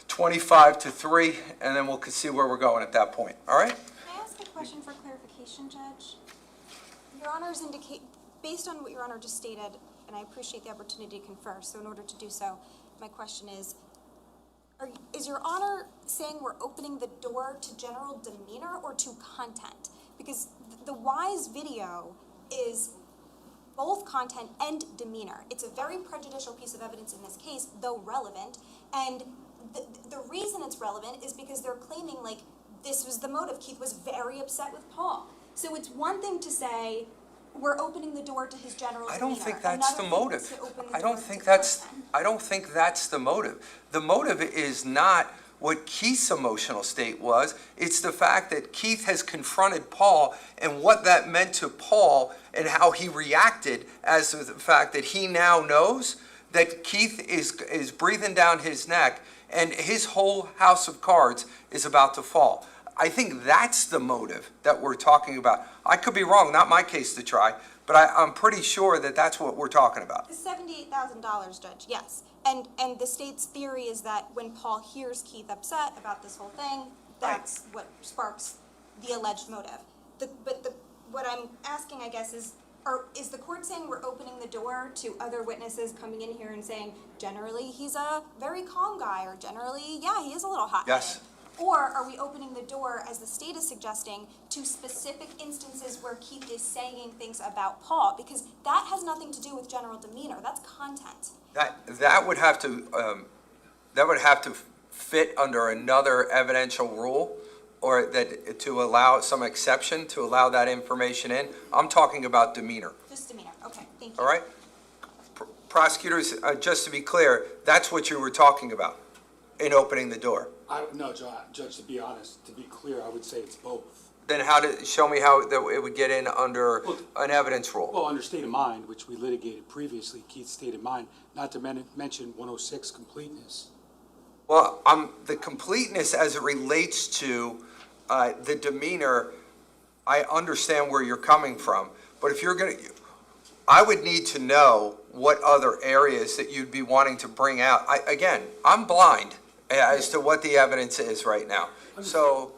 25 to 3, and then we'll see where we're going at that point. All right? Can I ask a question for clarification, Judge? Your Honor's indicate, based on what Your Honor just stated, and I appreciate the opportunity to confer, so in order to do so, my question is Your Honor saying we're opening the door to general demeanor or to content? Because the Wise video is both content and demeanor. It's a very prejudicial piece of evidence in this case, though relevant, and the reason it's relevant is because they're claiming, like, this was the motive. Keith was very upset with Paul. So it's one thing to say, we're opening the door to his general demeanor. I don't think that's the Another thing is motive. to open the I don't door think to that's, content. I don't think that's the motive. The motive is not what Keith's emotional state was. It's the fact that Keith has confronted Paul and what that meant to Paul and how he reacted as to the fact that he now knows that Keith is breathing down his neck and his whole house of cards is about to fall. I think that's the motive that we're talking about. I could be wrong, not my case to try, but I'm pretty sure that that's what we're talking about. The $78,000, Judge, yes. And the state's theory is that when Paul hears Keith upset about this whole thing, that's what sparks the alleged motive. What I'm asking, I guess, is the court saying we're opening the door to other witnesses coming in here and saying, generally, he's a very calm guy, or generally, yeah, he is a little hot-headed? Yes. Or are we opening the door, as the state is suggesting, to specific instances where Keith is saying things about Paul? Because that has nothing to do with general demeanor. That's content. That would have to fit under another evidential rule, or that to allow some exception to allow that information in. I'm talking about demeanor. Just demeanor. Okay, thank you. All right? Prosecutors, just to be clear, that's what you were talking about in opening the door. No, Judge, to be honest, to be clear, I would say it's both. Then show me how it would get in under an evidence rule. Well, under state of mind, which we litigated previously, Keith's state of mind, not to mention 106 completeness. Well, the completeness as it relates to the demeanor, I understand where you're coming from. But if you're I would need to know what other areas that you'd be wanting to bring out. Again, I'm blind as to what the evidence is right now. So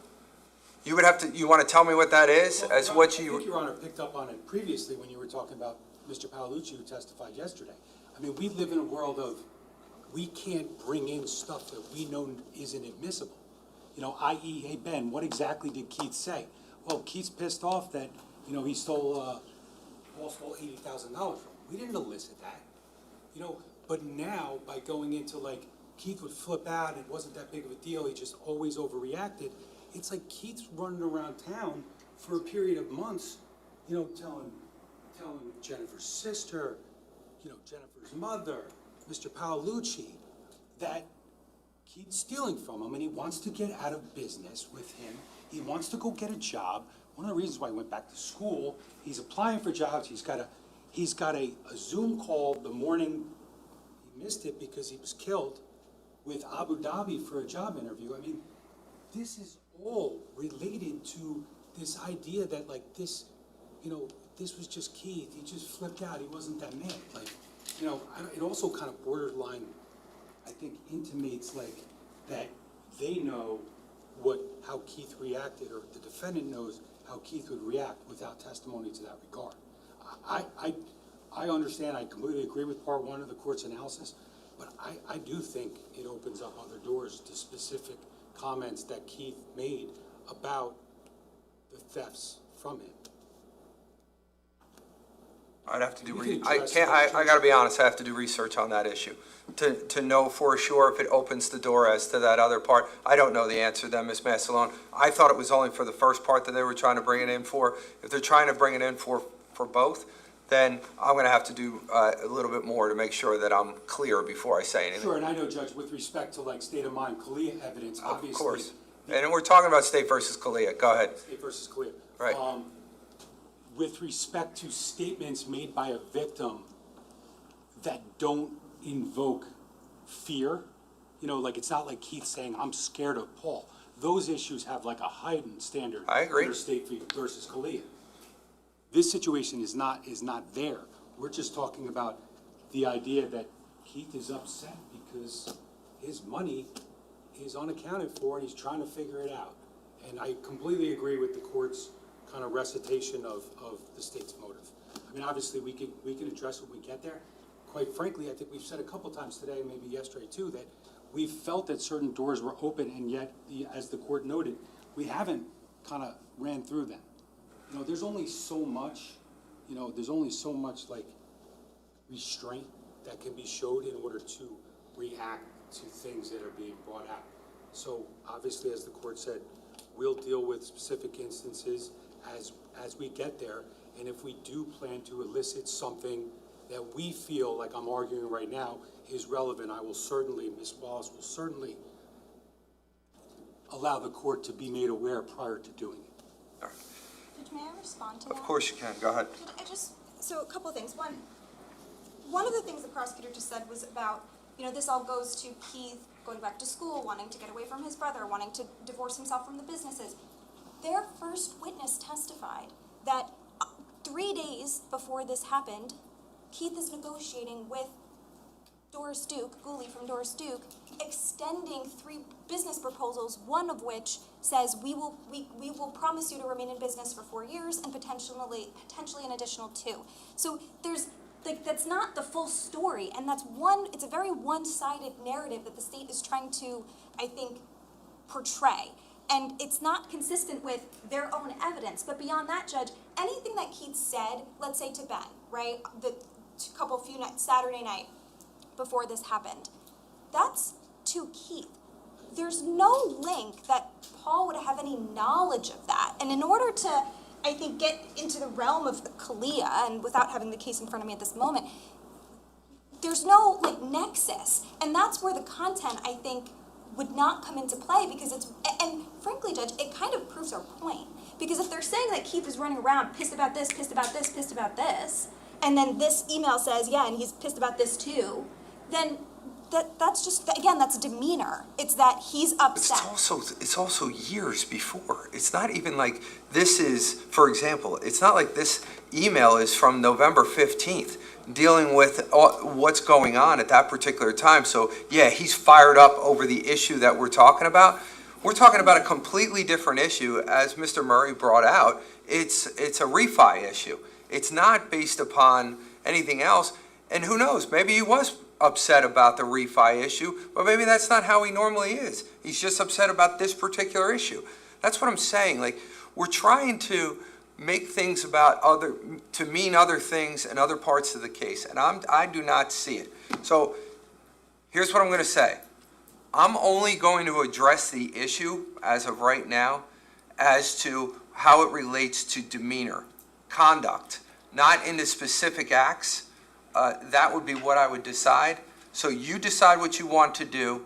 you would have to, you want to tell me what that is? Well, I think Your Honor picked up on it previously when you were talking about Mr. Paolucci, who testified yesterday. I mean, we live in a world of, we can't bring in stuff that we know isn't admissible. You know, i.e., hey, Ben, what exactly did Keith say? Well, Keith's pissed off that, you know, Paul stole $80,000 from him. We didn't elicit that. You know, but now, by going into, like, Keith would flip out, it wasn't that big of a deal, he just always overreacted. It's like Keith's running around town for a period of months, you know, telling Jennifer's sister, you know, Jennifer's mother, Mr. Paolucci, that Keith's stealing from him and he wants to get out of business with him. He wants to go get a job. One of the reasons why he went back to school, he's applying for jobs. He's got a Zoom call the morning he missed it because he was killed with Abu Dhabi for a job interview. I mean, this is all related to this idea that, like, this, you know, this was just Keith. He just flipped out. He wasn't that mad. Like, you know, it also kind of borderline, I think, intimates, like, that they know how Keith reacted, or the defendant knows how Keith would react without testimony to that regard. I understand, I completely agree with part one of the court's analysis, but I do think it opens up other doors to specific comments that Keith made about the thefts from him. I'd have to do, I gotta be honest, I have to do research on that issue to know for sure if it opens the door as to that other part. I don't know the answer to that, Ms. Massalone. I thought it was only for the first part that they were trying to bring it in for. If they're trying to bring it in for both, then I'm gonna have to do a little bit more to make sure that I'm clear before I say anything. Sure, and I know, Judge, with respect to, like, state of mind, Kalia evidence, obviously. Of course. And we're talking about State versus Kalia. Go ahead. State versus Kalia. Right. With respect to statements made by a victim that don't invoke fear, you know, like, it's not like Keith saying, I'm scared of Paul. Those issues have, like, a heightened standard. I agree. Under State versus Kalia. This situation is not there. We're just talking about the idea that Keith is upset because his money is unaccounted for and he's trying to figure it out. And I completely agree with the court's kind of recitation of the state's motive. I mean, obviously, we can address when we get there. Quite frankly, I think we've said a couple times today, maybe yesterday too, that we felt that certain doors were open, and yet, as the court noted, we haven't kind of ran through them. You know, there's only so much, like restraint that can be showed in order to react to things that are being brought out. So obviously, as the court said, we'll deal with specific instances as we get there. And if we do plan to elicit something that we feel like I'm arguing right now is relevant, I will certainly, Ms. Wallace will certainly allow the court to be made aware prior to doing it. Judge, may I respond to that? Of course you can, go ahead. So a couple of things. One of the things the prosecutor just said was about, this all goes to Keith going back to school, wanting to get away from his brother, wanting to divorce himself from the businesses. Their first witness testified that 3 days before this happened, Keith is negotiating with Doris Duke, Gooley from Doris Duke, extending 3 business proposals, one of which says we will promise you to remain in business for 4 years and potentially an additional 2. So that's not the full story, and it's a very one-sided narrative that the state is trying to, I think, portray. And it's not consistent with their own evidence. But beyond that, Judge, anything that Keith said, let's say to Ben, right, the few nights, Saturday night before this happened, that's to Keith. There's no link that Paul would have any knowledge of that. And in order to, I think, get into the realm of Kalia, and without having the case in front of me at this moment, there's no, nexus. And that's where the content, I think, would not come into play, because and frankly, Judge, it kind of proves our point. Because if they're saying that Keith is running around pissed about this, pissed about this, pissed about this, and then this email says, yeah, and he's pissed about this too, then that's just, again, that's demeanor. It's that he's upset. It's also years before. It's not even like this is, for example, it's not like this email is from November 15th, dealing with what's going on at that particular time. So yeah, he's fired up over the issue that we're talking about. We're talking about a completely different issue, as Mr. Murray brought out. It's a refi issue. It's not based upon anything else. And who knows, maybe he was upset about the refi issue, but maybe that's not how he normally is. He's just upset about this particular issue. That's what I'm saying. We're trying to make things to mean other things in other parts of the case, and I do not see it. So here's what I'm going to say. I'm only going to address the issue as of right now as to how it relates to demeanor, conduct, not into specific acts. That would be what I would decide. So you decide what you want to do,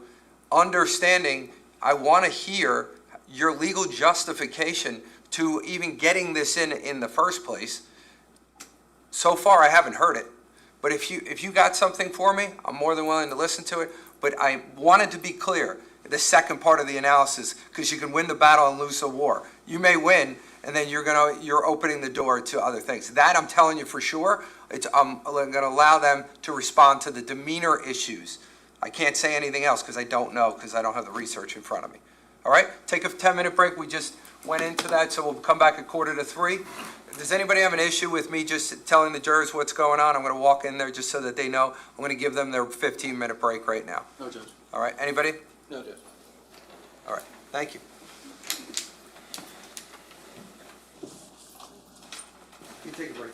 understanding I want to hear your legal justification to even getting this in the first place. So far, I haven't heard it. But if you got something for me, I'm more than willing to listen to it. But I wanted to be clear, the second part of the analysis, because you can win the battle and lose the war. You may win, and then you're opening the door to other things. That I'm telling you for sure. I'm going to allow them to respond to the demeanor issues. I can't say anything else because I don't know, because I don't have the research in front of me. All right, take a 10-minute break. We just went into that, so we'll come back at 2:45. Does anybody have an issue with me just telling the jurors what's going on? I'm going to walk in there just so that they know. I'm going to give them their 15-minute break right now. No, Judge. All right, anybody? No, Judge. All right, thank you. You take a break.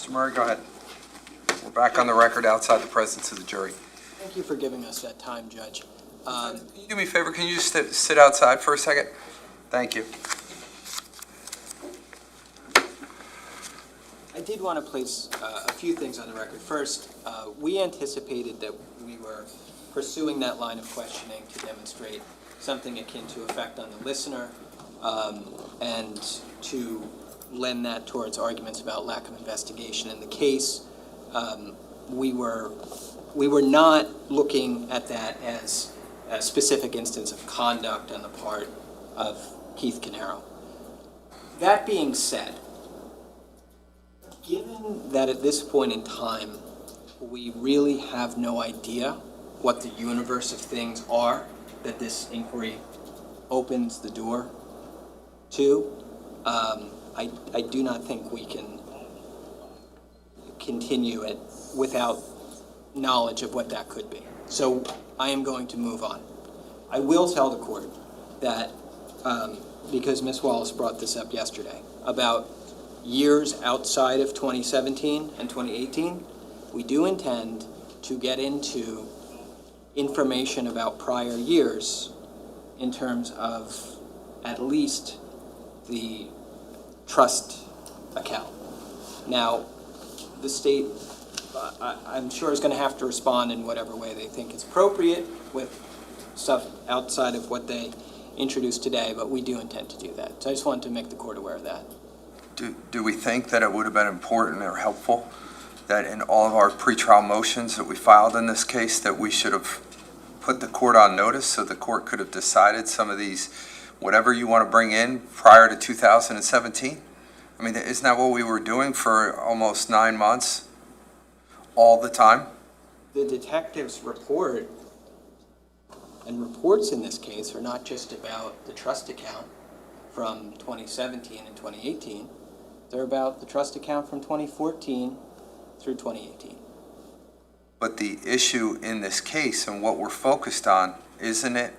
Mr. Murray, go ahead. We're back on the record outside the presence of the jury. Thank you for giving us that time, Judge. Can you do me a favor? Can you just sit outside for a second? Thank you. I did want to place a few things on the record. First, we anticipated that we were pursuing that line of questioning to demonstrate something akin to effect on the listener, and to lend that towards arguments about lack of investigation in the case. We were not looking at that as a specific instance of conduct on the part of Keith Caneiro. That being said, given that at this point in time, we really have no idea what the universe of things are that this inquiry opens the door to, I do not think we can continue it without knowledge of what that could be. So I am going to move on. I will tell the court that, because Ms. Wallace brought this up yesterday, about years outside of 2017 and 2018, we do intend to get into information about prior years in terms of at least the trust account. Now, the state, I'm sure, is going to have to respond in whatever way they think is appropriate with stuff outside of what they introduced today, but we do intend to do that. So I just wanted to make the court aware of that. Do we think that it would have been important or helpful that in all of our pretrial motions that we filed in this case that we should have put the court on notice so the court could have decided some of these, whatever you want to bring in prior to 2017? I mean, isn't that what we were doing for almost 9 months, all the time? The detective's report and reports in this case are not just about the trust account from 2017 and 2018. They're about the trust account from 2014 through 2018. But the issue in this case and what we're focused on, isn't it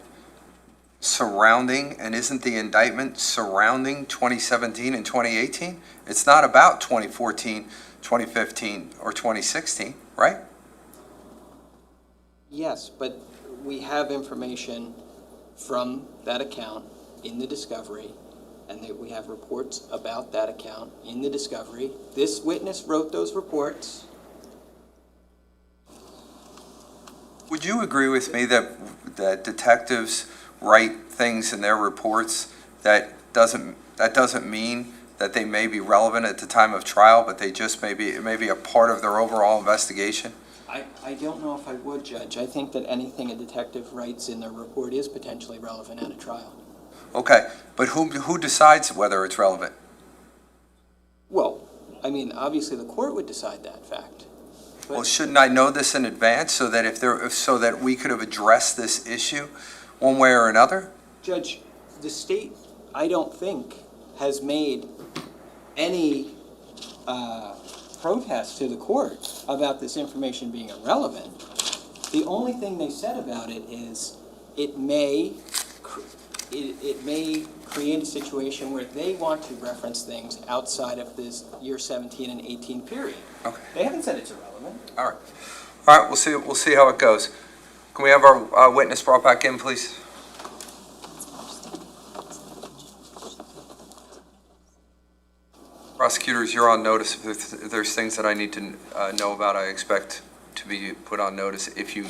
surrounding, and isn't the indictment surrounding 2017 and 2018? It's not about 2014, 2015, or 2016, right? Yes, but we have information from that account in the discovery, and that we have reports about that account in the discovery. This witness wrote those reports. Would you agree with me that detectives write things in their reports that doesn't mean that they may be relevant at the time of trial, but they just may be a part of their overall investigation? I don't know if I would, Judge. I think that anything a detective writes in their report is potentially relevant at a trial. Okay, but who decides whether it's relevant? Well, I mean, obviously the court would decide that fact. Well, shouldn't I know this in advance so that we could have addressed this issue one way or another? Judge, the state, I don't think, has made any protest to the court about this information being irrelevant. The only thing they said about it is it may create a situation where they want to reference things outside of this year 17 and 18 period. Okay. They haven't said it's irrelevant. All right, we'll see how it goes. Can we have our witness brought back in, please? Prosecutors, you're on notice. If there's things that I need to know about, I expect to be put on notice if you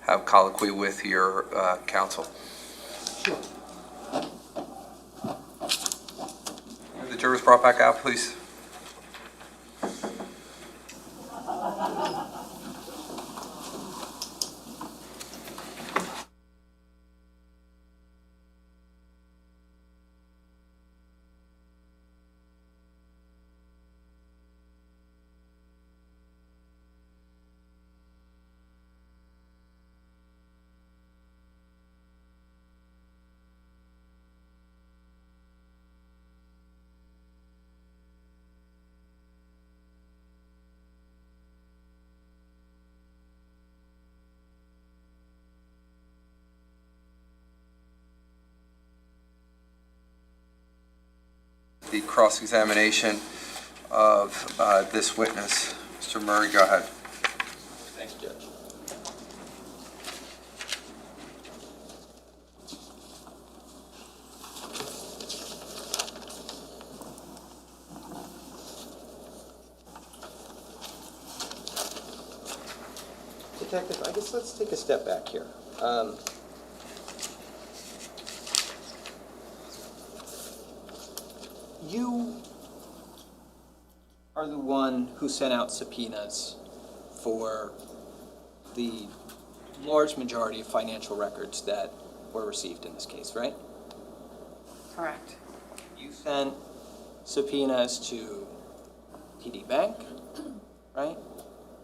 have colloquy with your counsel. Sure. Have the jurors brought back out, please. The cross-examination of this witness. Mr. Murray, go ahead. Thanks, Judge. Detective, I guess let's take a step back here. You are the one who sent out subpoenas for the large majority of financial records that were received in this case, right? Correct. You sent subpoenas to TD Bank, right?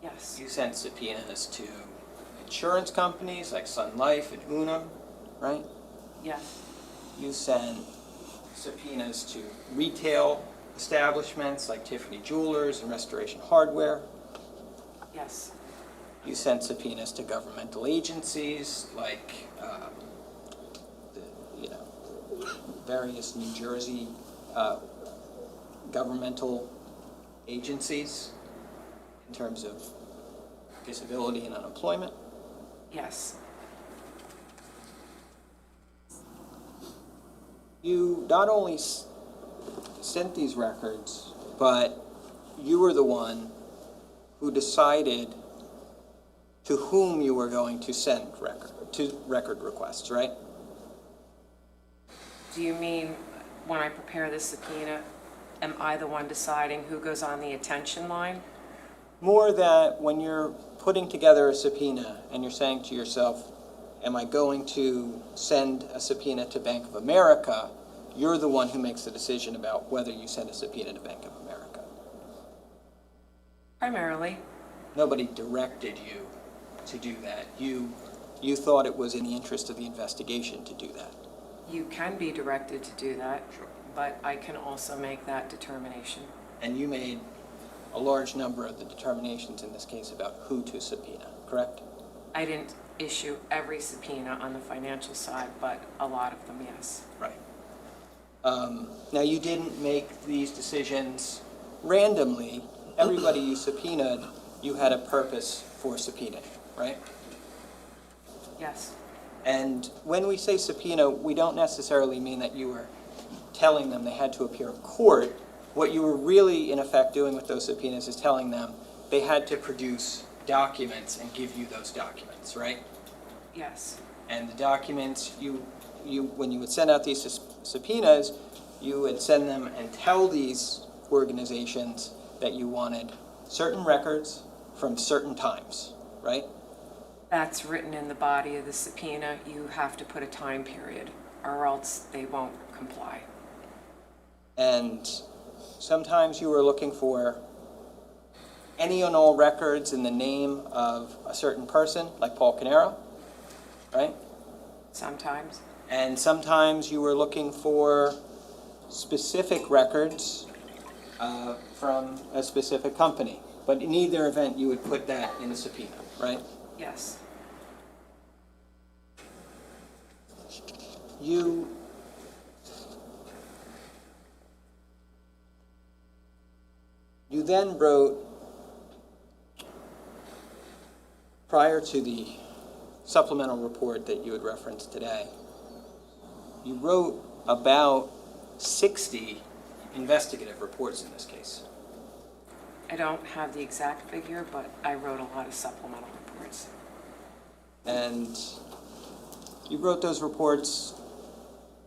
Yes. You sent subpoenas to insurance companies like Sun Life and Unum, right? Yes. You sent subpoenas to retail establishments like Tiffany Jewelers and Restoration Hardware. Yes. You sent subpoenas to governmental agencies like various New Jersey governmental agencies in terms of disability and unemployment. Yes. You not only sent these records, but you were the one who decided to whom you were going to send record requests, right? Do you mean when I prepare the subpoena, am I the one deciding who goes on the attention line? More that when you're putting together a subpoena and you're saying to yourself, am I going to send a subpoena to Bank of America, you're the one who makes the decision about whether you send a subpoena to Bank of America. Primarily. Nobody directed you to do that. You thought it was in the interest of the investigation to do that. You can be directed to do that, but I can also make that determination. And you made a large number of the determinations in this case about who to subpoena, correct? I didn't issue every subpoena on the financial side, but a lot of them, yes. Right. Now, you didn't make these decisions randomly. Everybody you subpoenaed, you had a purpose for subpoenaing, right? Yes. And when we say subpoena, we don't necessarily mean that you were telling them they had to appear in court. What you were really, in effect, doing with those subpoenas is telling them they had to produce documents and give you those documents, right? Yes. And the documents, when you would send out these subpoenas, you would send them and tell these organizations that you wanted certain records from certain times, right? That's written in the body of the subpoena. You have to put a time period, or else they won't comply. And sometimes you were looking for any and all records in the name of a certain person, like Paul Caneiro, right? Sometimes. And sometimes you were looking for specific records from a specific company. But in either event, you would put that in a subpoena, right? Yes. You then wrote, prior to the supplemental report that you had referenced today, you wrote about 60 investigative reports in this case. I don't have the exact figure, but I wrote a lot of supplemental reports. And you wrote those reports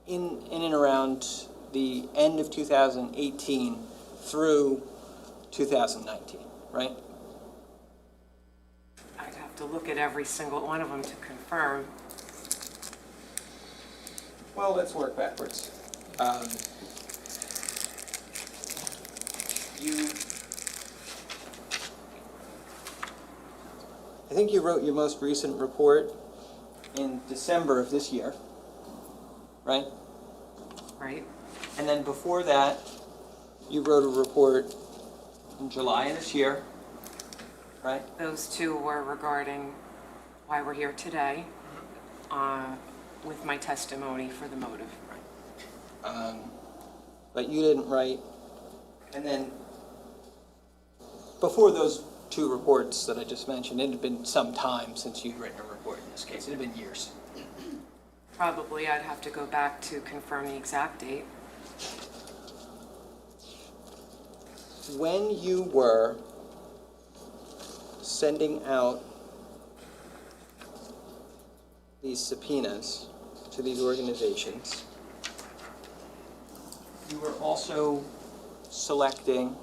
in and around the end of 2018 through 2019, right? I'd have to look at every single one of them to confirm. Well, let's work backwards. I think you wrote your most recent report in December of this year, right? Right. And then before that, you wrote a report in July of this year, right? Those two were regarding why we're here today, with my testimony for the motive. But you didn't write, and then before those two reports that I just mentioned, it had been some time since you'd written a report in this case. It had been years. Probably I'd have to go back to confirm the exact date. When you were sending out these subpoenas to these organizations, you were also selecting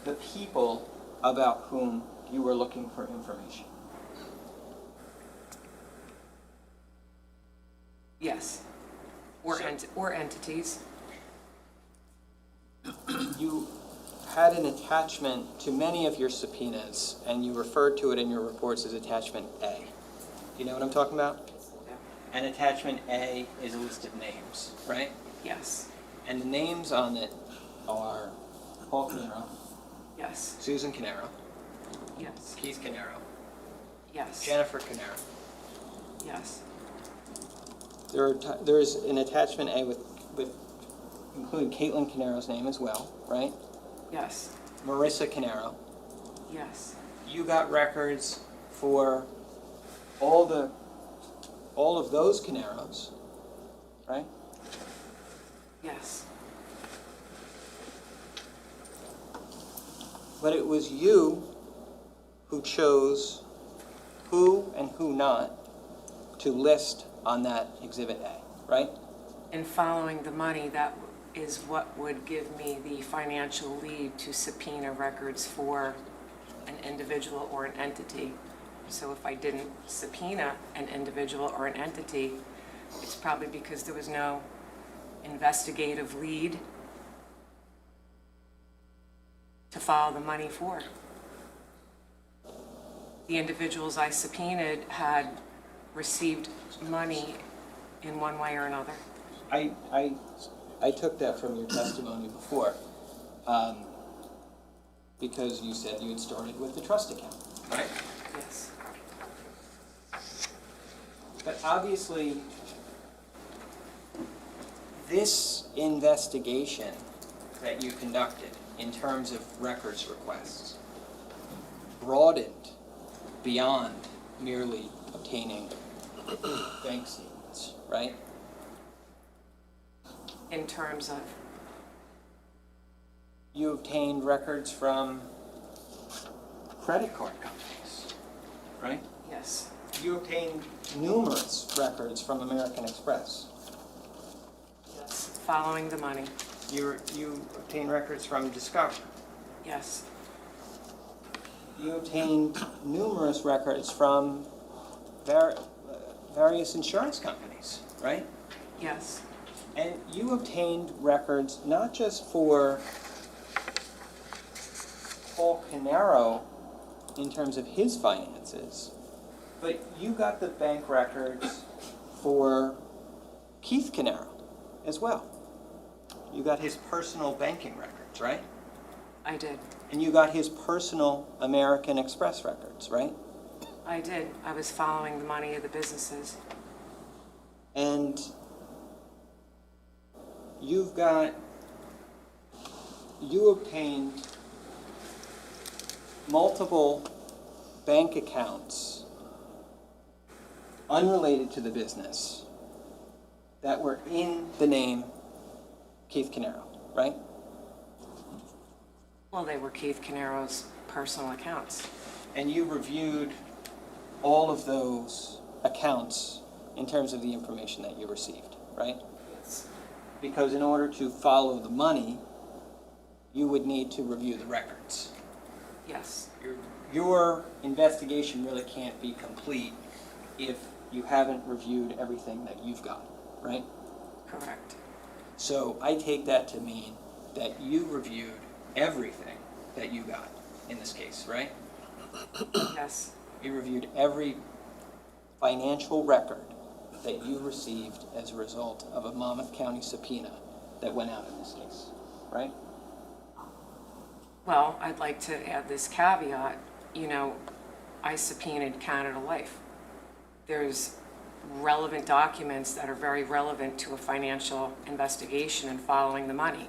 the people about whom you were looking for information. Yes. Or entities. You had an attachment to many of your subpoenas, and you referred to it in your reports as attachment A. You know what I'm talking about? And attachment A is a list of names, right? Yes. And the names on it are Paul Caneiro, Yes. Susan Caneiro, Yes. Keith Caneiro, Yes. Jennifer Caneiro. Yes. There's an attachment A with including Caitlin Caneiro's name as well, right? Yes. Marissa Caneiro. Yes. You got records for all of those Caneiros, right? Yes. But it was you who chose who and who not to list on that Exhibit A, right? In following the money, that is what would give me the financial lead to subpoena records for an individual or an entity. So if I didn't subpoena an individual or an entity, it's probably because there was no investigative lead to follow the money for. The individuals I subpoenaed had received money in one way or another. I took that from your testimony before, because you said you had started with the trust account, right? Yes. But obviously, this investigation that you conducted in terms of records requests broadened beyond merely obtaining bank statements, right? In terms of, You obtained records from credit card companies, right? yes, You obtained numerous records from American Express. yes, following the money, You obtained records from Discover. yes, You obtained numerous records from various insurance companies, right? yes, And you obtained records not just for Paul Caneiro in terms of his finances, but you got the bank records for Keith Caneiro as well. You got his personal banking records, right? I did. And you got his personal American Express records, right? I did. I was following the money of the businesses. And you obtained multiple bank accounts unrelated to the business that were in the name Keith Caneiro, right? Well, they were Keith Caneiro's personal accounts. And you reviewed all of those accounts in terms of the information that you received, right? Yes. Because in order to follow the money, you would need to review the records. Yes. Your investigation really can't be complete if you haven't reviewed everything that you've got, right? Correct. So I take that to mean that you reviewed everything that you got in this case, right? Yes. You reviewed every financial record that you received as a result of a Monmouth County subpoena that went out in this case, right? Well, I'd like to add this caveat, I subpoenaed Canada Life. There's relevant documents that are very relevant to a financial investigation and following the money.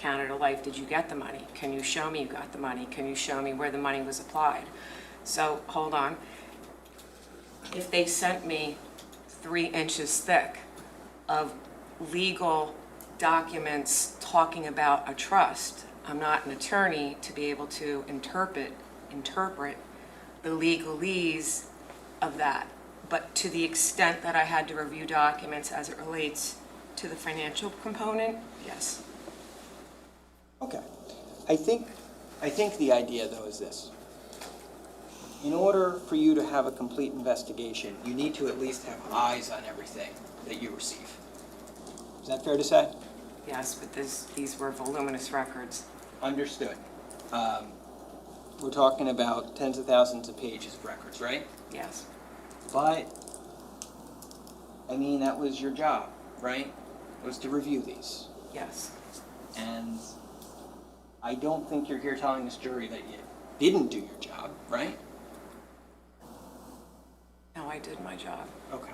Canada Life, did you get the money? Can you show me you got the money? Can you show me where the money was applied? So, hold on. If they sent me 3 inches thick of legal documents talking about a trust, I'm not an attorney to be able to interpret the legalese of that. But to the extent that I had to review documents as it relates to the financial component, yes. Okay. I think the idea, though, is this. In order for you to have a complete investigation, you need to at least have eyes on everything that you receive. Is that fair to say? Yes, but these were voluminous records. Understood. We're talking about tens of thousands of pages of records, right? Yes. But, I mean, that was your job, right? Was to review these. Yes. And I don't think you're here telling this jury that you didn't do your job, right? No, I did my job. Okay.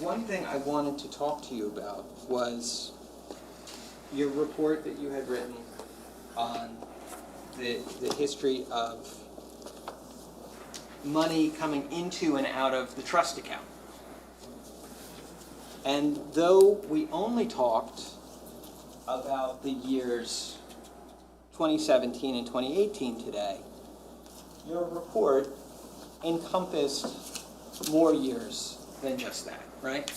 One thing I wanted to talk to you about was your report that you had written on the history of money coming into and out of the trust account. And though we only talked about the years 2017 and 2018 today, your report encompassed more years than just that, right?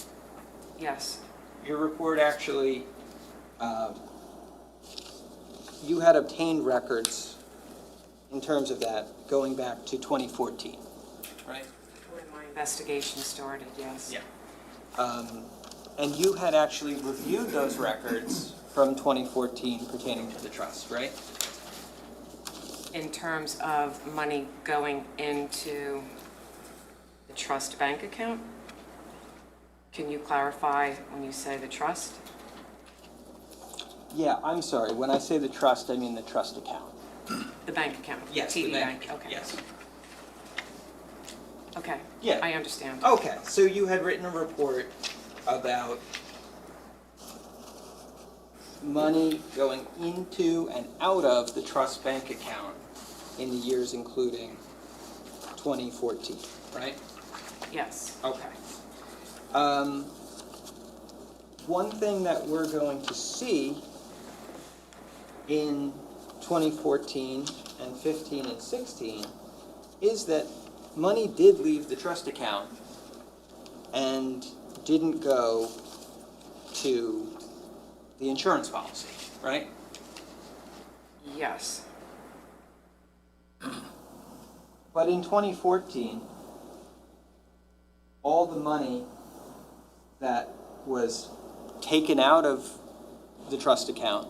Yes. Your report actually, you had obtained records in terms of that going back to 2014, right? When my investigation started, yes. Yeah. And you had actually reviewed those records from 2014 pertaining to the trust, right? In terms of money going into the trust bank account? Can you clarify when you say the trust? Yeah, I'm sorry. When I say the trust, I mean the trust account. The bank account? Yes, TD the bank. Okay. Yes. Okay. Yeah. I understand. Okay, so you had written a report about money going into and out of the trust bank account in the years including 2014, right? Yes. Okay. One thing that we're going to see in 2014 and 15 and 16 is that money did leave the trust account and didn't go to the insurance policy, right? Yes. But in 2014, all the money that was taken out of the trust account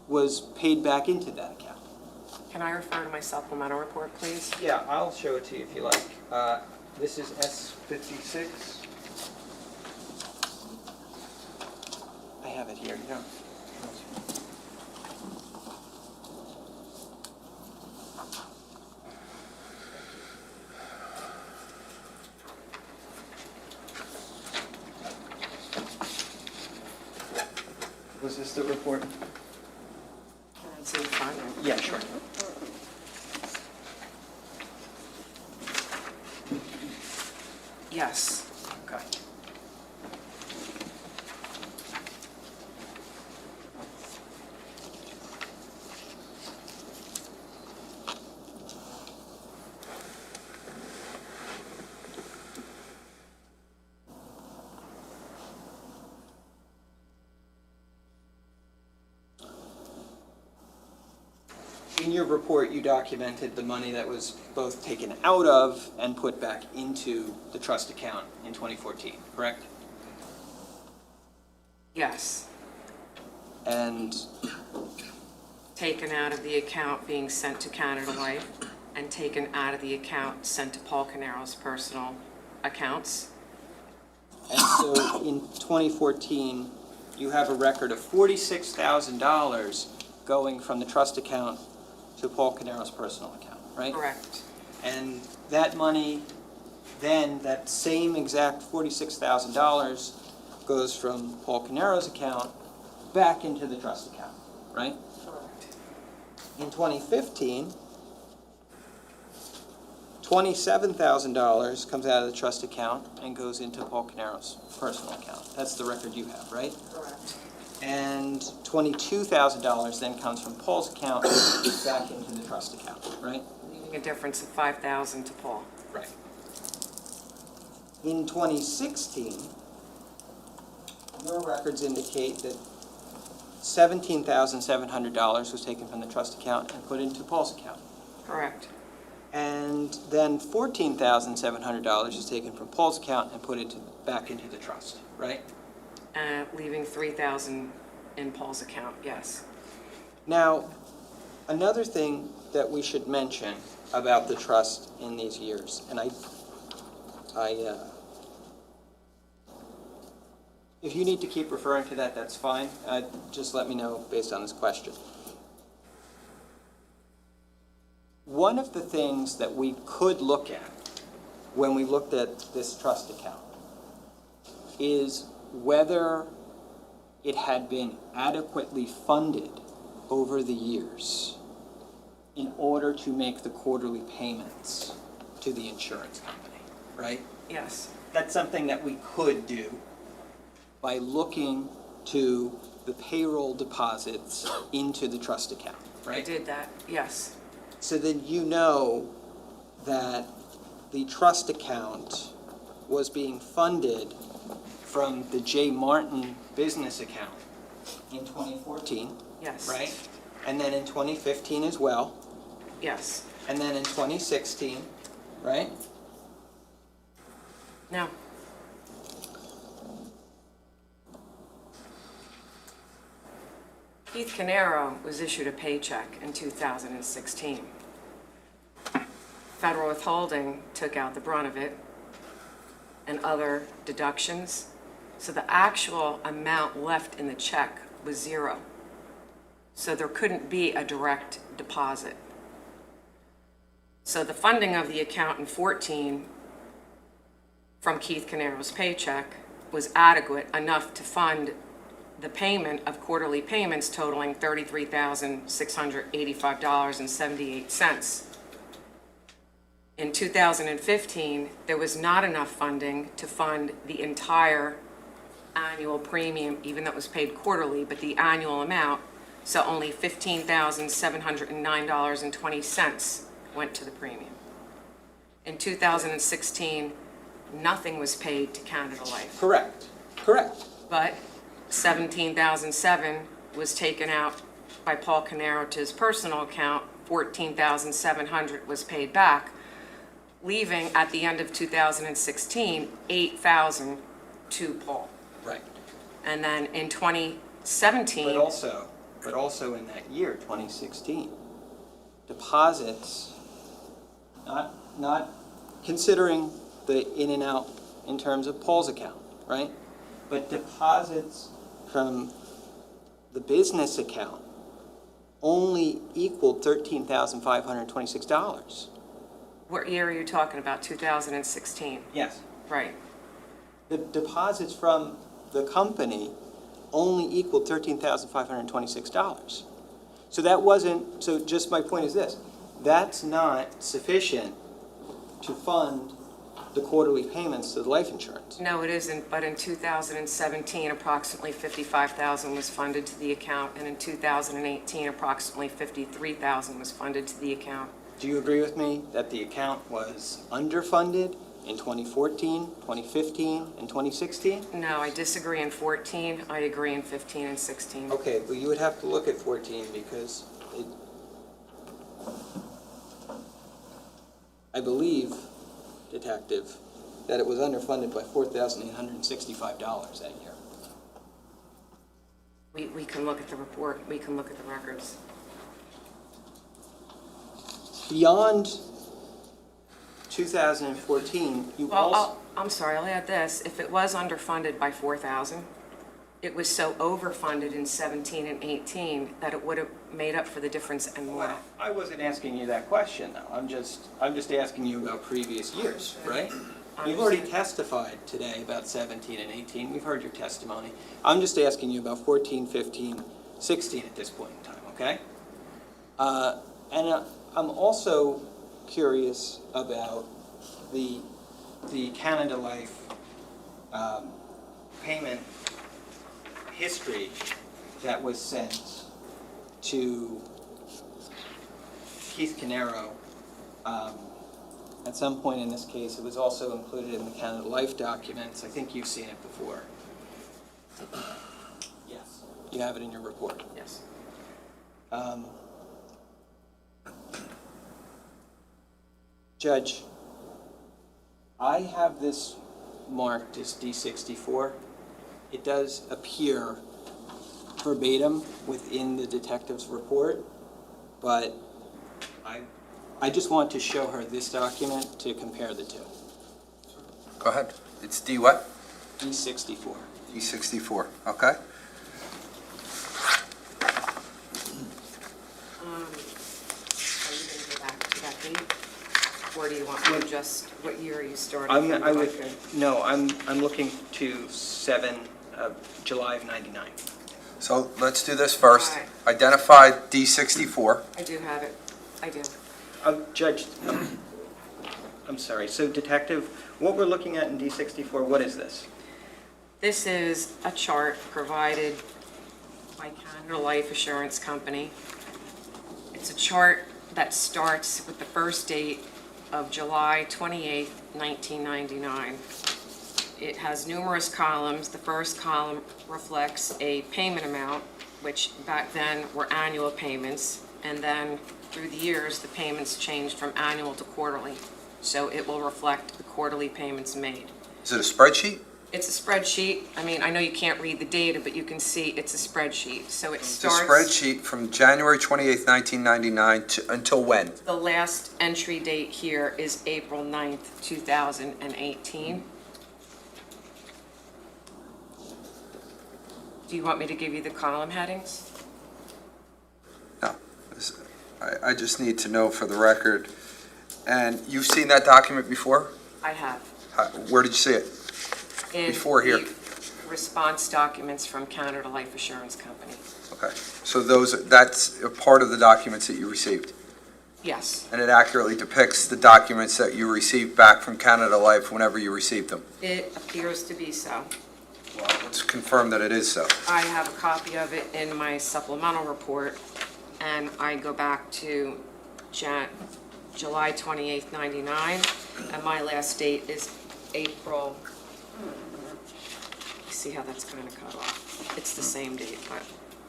was paid back into that account. Can I refer to my supplemental report, please? Yeah, I'll show it to you if you like. This is S56. I have it here, yeah. Was this the report? Can I see the front? Yeah, sure. Yes. Okay. In your report, you documented the money that was both taken out of and put back into the trust account in 2014, correct? Yes. And Taken out of the account being sent to Canada Life and taken out of the account sent to Paul Caneiro's personal accounts. so in 2014, you have a record of $46,000 going from the trust account to Paul Caneiro's personal account, right? Correct. And that money then that same exact $46,000 goes from Paul Caneiro's account back into the trust account, right? Correct. In 2015, $27,000 comes out of the trust account and goes into Paul Caneiro's personal account. That's the record you have, right? Correct. And $22,000 then comes from Paul's account back into the trust account, right? Leaving a difference of $5,000 to Paul. Right. In 2016, your records indicate that $17,700 was taken from the trust account and put into Paul's account. Correct. And then $14,700 is taken from Paul's account and put back into the trust, right? Leaving $3,000 in Paul's account, yes. Now, another thing that we should mention about the trust in these years, and if you need to keep referring to that, that's fine. Just let me know based on this question. One of the things that we could look at when we looked at this trust account is whether it had been adequately funded over the years in order to make the quarterly payments to the insurance company, right? Yes. That's something that we could do by looking to the payroll deposits into the trust account, right? I did that, yes. So then you know that the trust account was being funded from the J. Martin business account in 2014, Yes. right? And then in 2015 as well, Yes. and then in 2016, right? No. Keith Caneiro was issued a paycheck in 2016. Federal withholding took out the brunt of it and other deductions. So the actual amount left in the check was zero. So there couldn't be a direct deposit. So the funding of the account in 14 from Keith Caneiro's paycheck was adequate enough to fund the payment of quarterly payments totaling $33,685.78. In 2015, there was not enough funding to fund the entire annual premium, even though it was paid quarterly, but the annual amount, so only $15,709.20 went to the premium. In 2016, nothing was paid to Canada Life. Correct. But $17,007 was taken out by Paul Caneiro to his personal account, $14,700 was paid back, leaving at the end of 2016, $8,000 to Paul. Right. And then in 2017. But also in that year, 2016, deposits, not considering the in and out in terms of Paul's account, right? But deposits from the business account only equaled $13,526. What year are you talking about, 2016? Yes. Right. The deposits from the company only equaled $13,526. So just my point is this, that's not sufficient to fund the quarterly payments to the life insurance. No, it isn't, but in 2017, approximately $55,000 was funded to the account, and in 2018, approximately $53,000 was funded to the account. Do you agree with me that the account was underfunded in 2014, 2015, and 2016? No, I disagree in 14, I agree in 15 and 16. Okay, well, you would have to look at 14 because I believe, Detective, that it was underfunded by $4,865 that year. We can look at the report, we can look at the records. Beyond 2014, you also... I'm sorry, I'll add this. If it was underfunded by $4,000, it was so overfunded in 17 and 18 that it would have made up for the difference and more. Well, I wasn't asking you that question, though. I'm just asking you about previous years, right? You've already testified today about 17 and 18. We've heard your testimony. I'm just asking you about 14, 15, 16 at this point in time, okay? I'm also curious about the Canada Life payment history that was sent to Keith Caneiro. At some point in this case, it was also included in the Canada Life documents. I think you've seen it before. Yes. You have it in your report? Yes. Judge, I have this marked as D64. It does appear verbatim within the detective's report, but I just want to show her this document to compare the two. Go ahead. It's D what? D64. D64, okay. Are you going to go back to that date? Or do you want me to just, what year are you starting? I'm looking to July of 99. So let's do this first. All right. Identify D64. I do have it. I do. Judge, I'm sorry, so Detective, what we're looking at in D64, what is this? This is a chart provided by Caneiro Life Assurance Company. It's a chart that starts with the first date of July 28th, 1999. It has numerous columns. The first column reflects a payment amount, which back then were annual payments, and then through the years, the payments changed from annual to quarterly. So it will reflect the quarterly payments made. Is it a spreadsheet? It's a spreadsheet. I mean, I know you can't read the data, but you can see it's a spreadsheet. So it It's a starts... spreadsheet from January 28th, 1999 until when? The last entry date here is April 9th, 2018. Do you want me to give you the column headings? No. I just need to know for the record. And you've seen that document before? I have. Where did you see it? In Before here. the response documents from Canada Life Assurance Company. Okay. So that's a part of the documents that you received? Yes. And it accurately depicts the documents that you received back from Canada Life whenever you received them? It appears to be so. Well, let's confirm that it is so. I have a copy of it in my supplemental report, and I go back to July 28th, 99, and my last date is April, you see how that's kind of cut off? It's the same date, but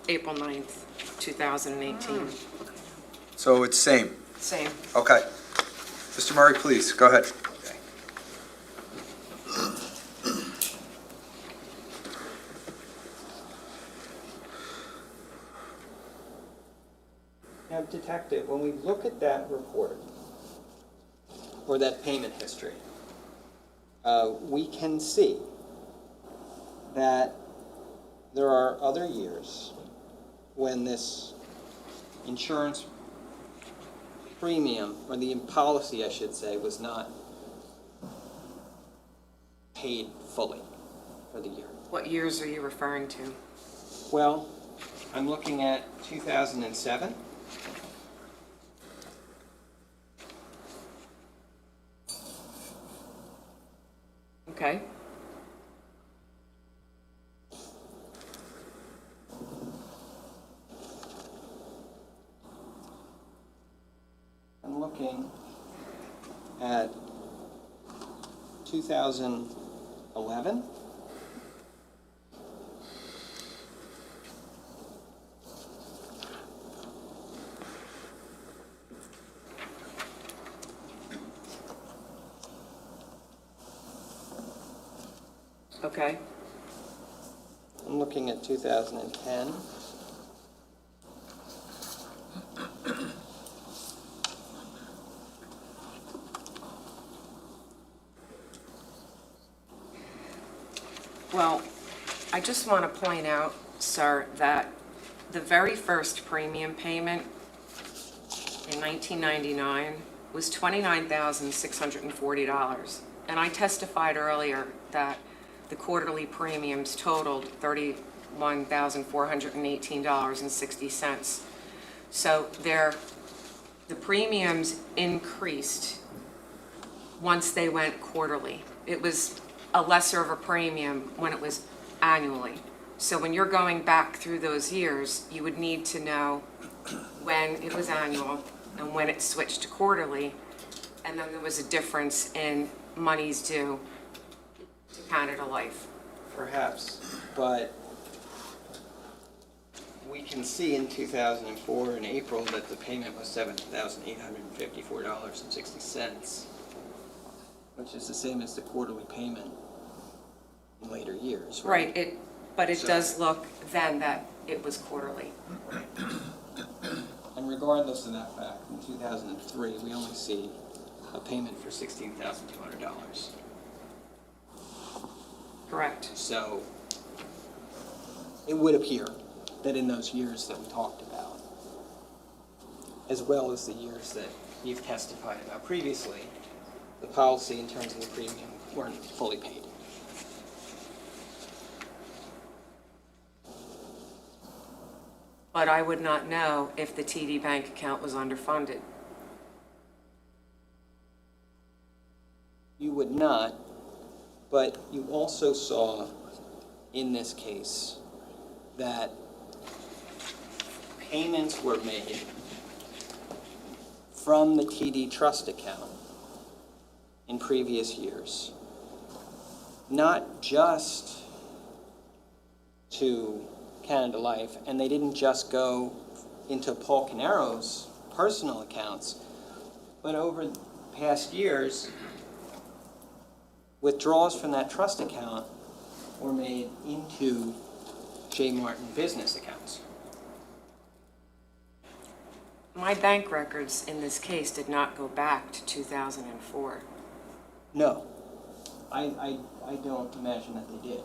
April 9th, 2018. So it's same? Same. Okay. Mr. Murray, please, go ahead. Now, Detective, when we look at that report, or that payment history, we can see that there are other years when this insurance premium, or the policy, I should say, was not paid fully for the year. What years are you referring to? Well, I'm looking at 2007. Okay. I'm looking at 2011. Okay. I'm looking at 2010. Well, I just want to point out, sir, that the very first premium payment in 1999 was $29,640. And I testified earlier that the quarterly premiums totaled $31,418.60. So the premiums increased once they went quarterly. It was a lesser of a premium when it was annually. So when you're going back through those years, you would need to know when it was annual and when it switched to quarterly. And then there was a difference in monies due to Canada Life. Perhaps, but we can see in 2004 in April that the payment was $7,854.60, which is the same as the quarterly payment in later years, right? Right, but it does look then that it was quarterly. And regardless of that fact, in 2003, we only see a payment for $16,200. Correct. So it would appear that in those years that we talked about, as well as the years that you've testified about previously, the policy in terms of the premium weren't fully paid. But I would not know if the TD bank account was underfunded. You would not, but you also saw in this case that payments were made from the TD trust account in previous years, not just to Canada Life, and they didn't just go into Paul Caneiro's personal accounts, but over the past years, withdrawals from that trust account were made into J. Martin business accounts. My bank records in this case did not go back to 2004. No, I don't imagine that they did.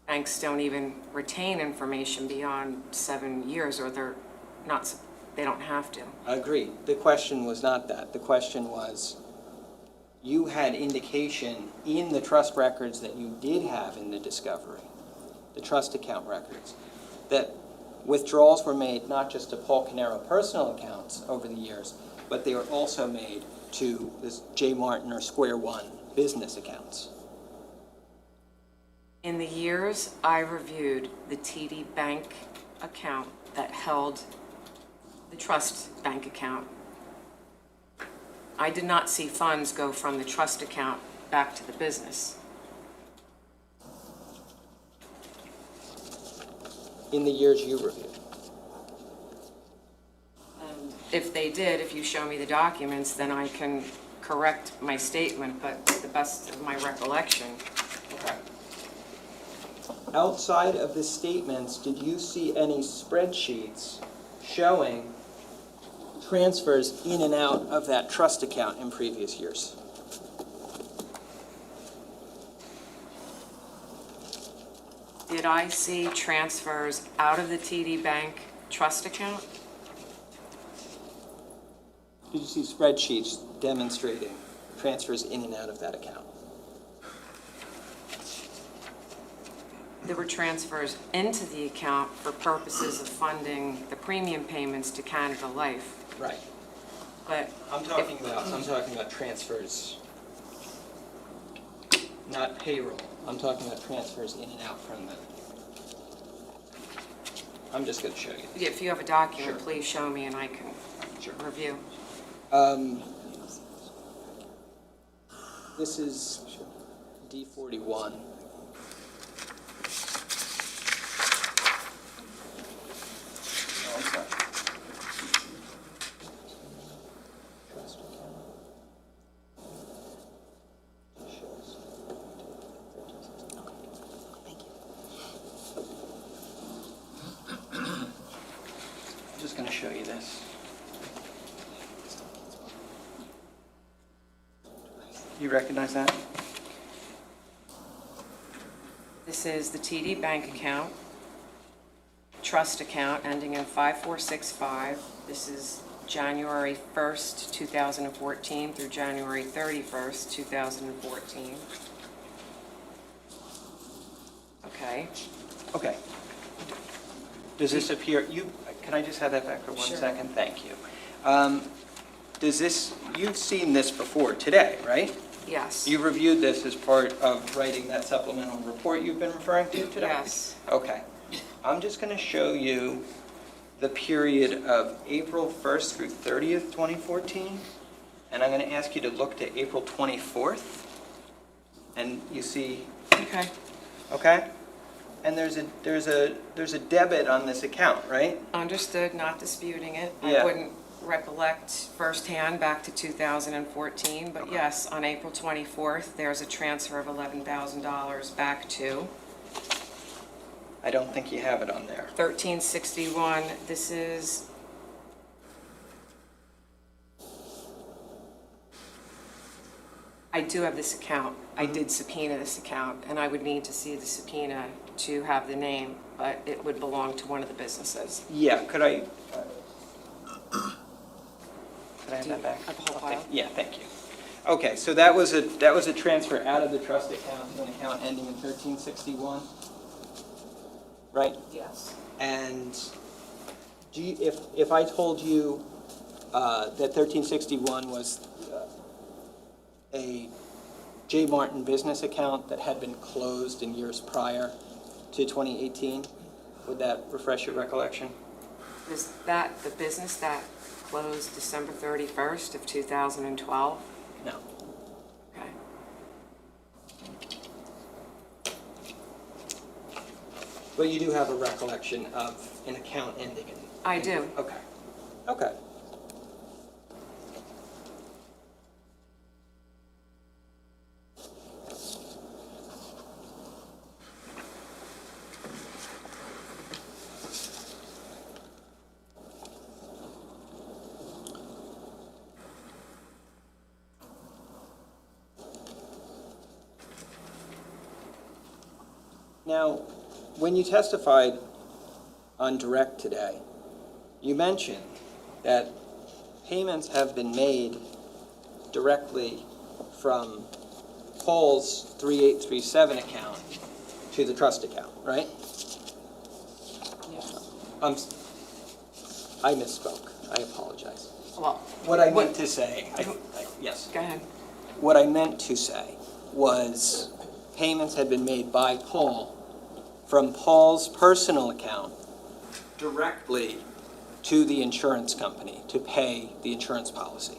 Banks don't even retain information beyond 7 years, or they don't have to. I agree. The question was not that. The question was, you had indication in the trust records that you did have in the discovery, the trust account records, that withdrawals were made not just to Paul Caneiro personal accounts over the years, but they were also made to this J. Martin or Square One business accounts. In the years I reviewed the TD bank account that held the trust bank account, I did not see funds go from the trust account back to the business. In the years you reviewed. If they did, if you show me the documents, then I can correct my statement, but to the best of my recollection. Okay. Outside of the statements, did you see any spreadsheets showing transfers in and out of that trust account in previous years? Did I see transfers out of the TD bank trust account? Did you see spreadsheets demonstrating transfers in and out of that account? There were transfers into the account for purposes of funding the premium payments to Canada Life. Right. But I'm talking about transfers, not payroll. I'm talking about transfers in and out from the. I'm just going to show you. if you have a document, Sure. please show me and I can review. This is D41. Oh, I'm sorry. Trust account. Shows. Thank you. I'm just going to show you this. You recognize that? This is the TD bank account, trust account ending in 5465. This is January 1st, 2014 through January 31st, 2014. Okay. Okay. Does this appear, can I just have that back for 1 Sure. second? Thank you. Does this, you've seen this before today, right? Yes. You reviewed this as part of writing that supplemental report you've been referring to today? Yes. Okay. I'm just going to show you the period of April 1st through 30th, 2014, and I'm going to ask you to look to April 24th, and you see, Okay. okay? And there's a debit on this account, right? Understood, not disputing it. Yeah. I wouldn't recollect firsthand back to 2014, but yes, on April 24th, there's a transfer of $11,000 back to I don't think you have it on there. 1361. This is, I do have this account. I did subpoena this account, and I would need to see the subpoena to have the name, but it would belong to one of the businesses. Yeah, could I have that back? Of the whole Okay, file? yeah, thank you. Okay, so that was a transfer out of the trust account to an account ending in 1361, right? Yes. And do you, if I told you that 1361 was a J. Martin business account that had been closed in years prior to 2018, would that refresh your recollection? Is that the business that closed December 31st of 2012? No. Okay. But you do have a recollection of an account ending in... I do. Okay. Okay. Now, when you testified on direct today, you mentioned that payments have been made directly from Paul's 3837 account to the trust account, right? Yes. I misspoke. I apologize. Well, What I meant to say, yes. go ahead. What I meant to say was payments had been made by Paul from Paul's personal account directly to the insurance company to pay the insurance policy.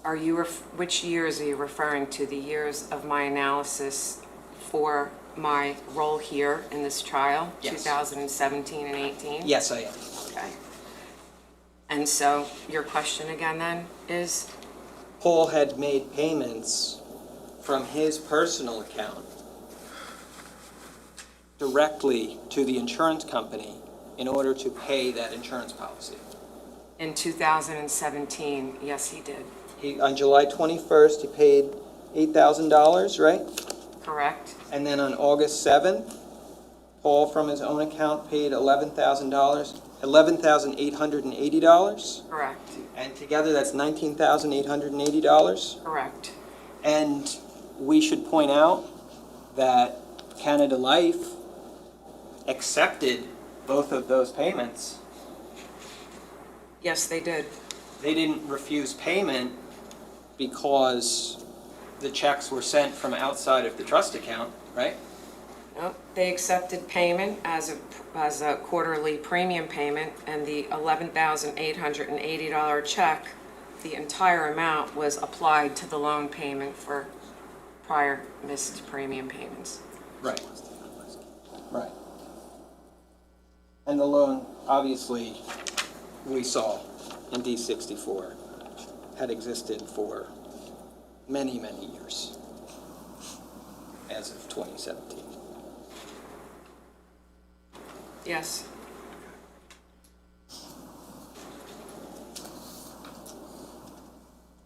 Are you, which years are you referring to? The years of my analysis for my role here in this trial? Yes. 2017 and 18? Yes, I am. Okay. And so your question again then is? Paul had made payments from his personal account directly to the insurance company in order to pay that insurance policy. In 2017, yes, he did. On July 21st, he paid $8,000, right? Correct? And then on August 7th, Paul from his own account paid $11,880. Correct. And together that's $19,880. Correct. And we should point out that Canada Life accepted both of those payments. Yes, they did. They didn't refuse payment because the checks were sent from outside of the trust account, right? No, they accepted payment as a quarterly premium payment, and the $11,880 check, the entire amount was applied to the loan payment for prior missed premium payments. Right. Right. And the loan, obviously, we saw in D64 had existed for many, many years as of 2017. Yes.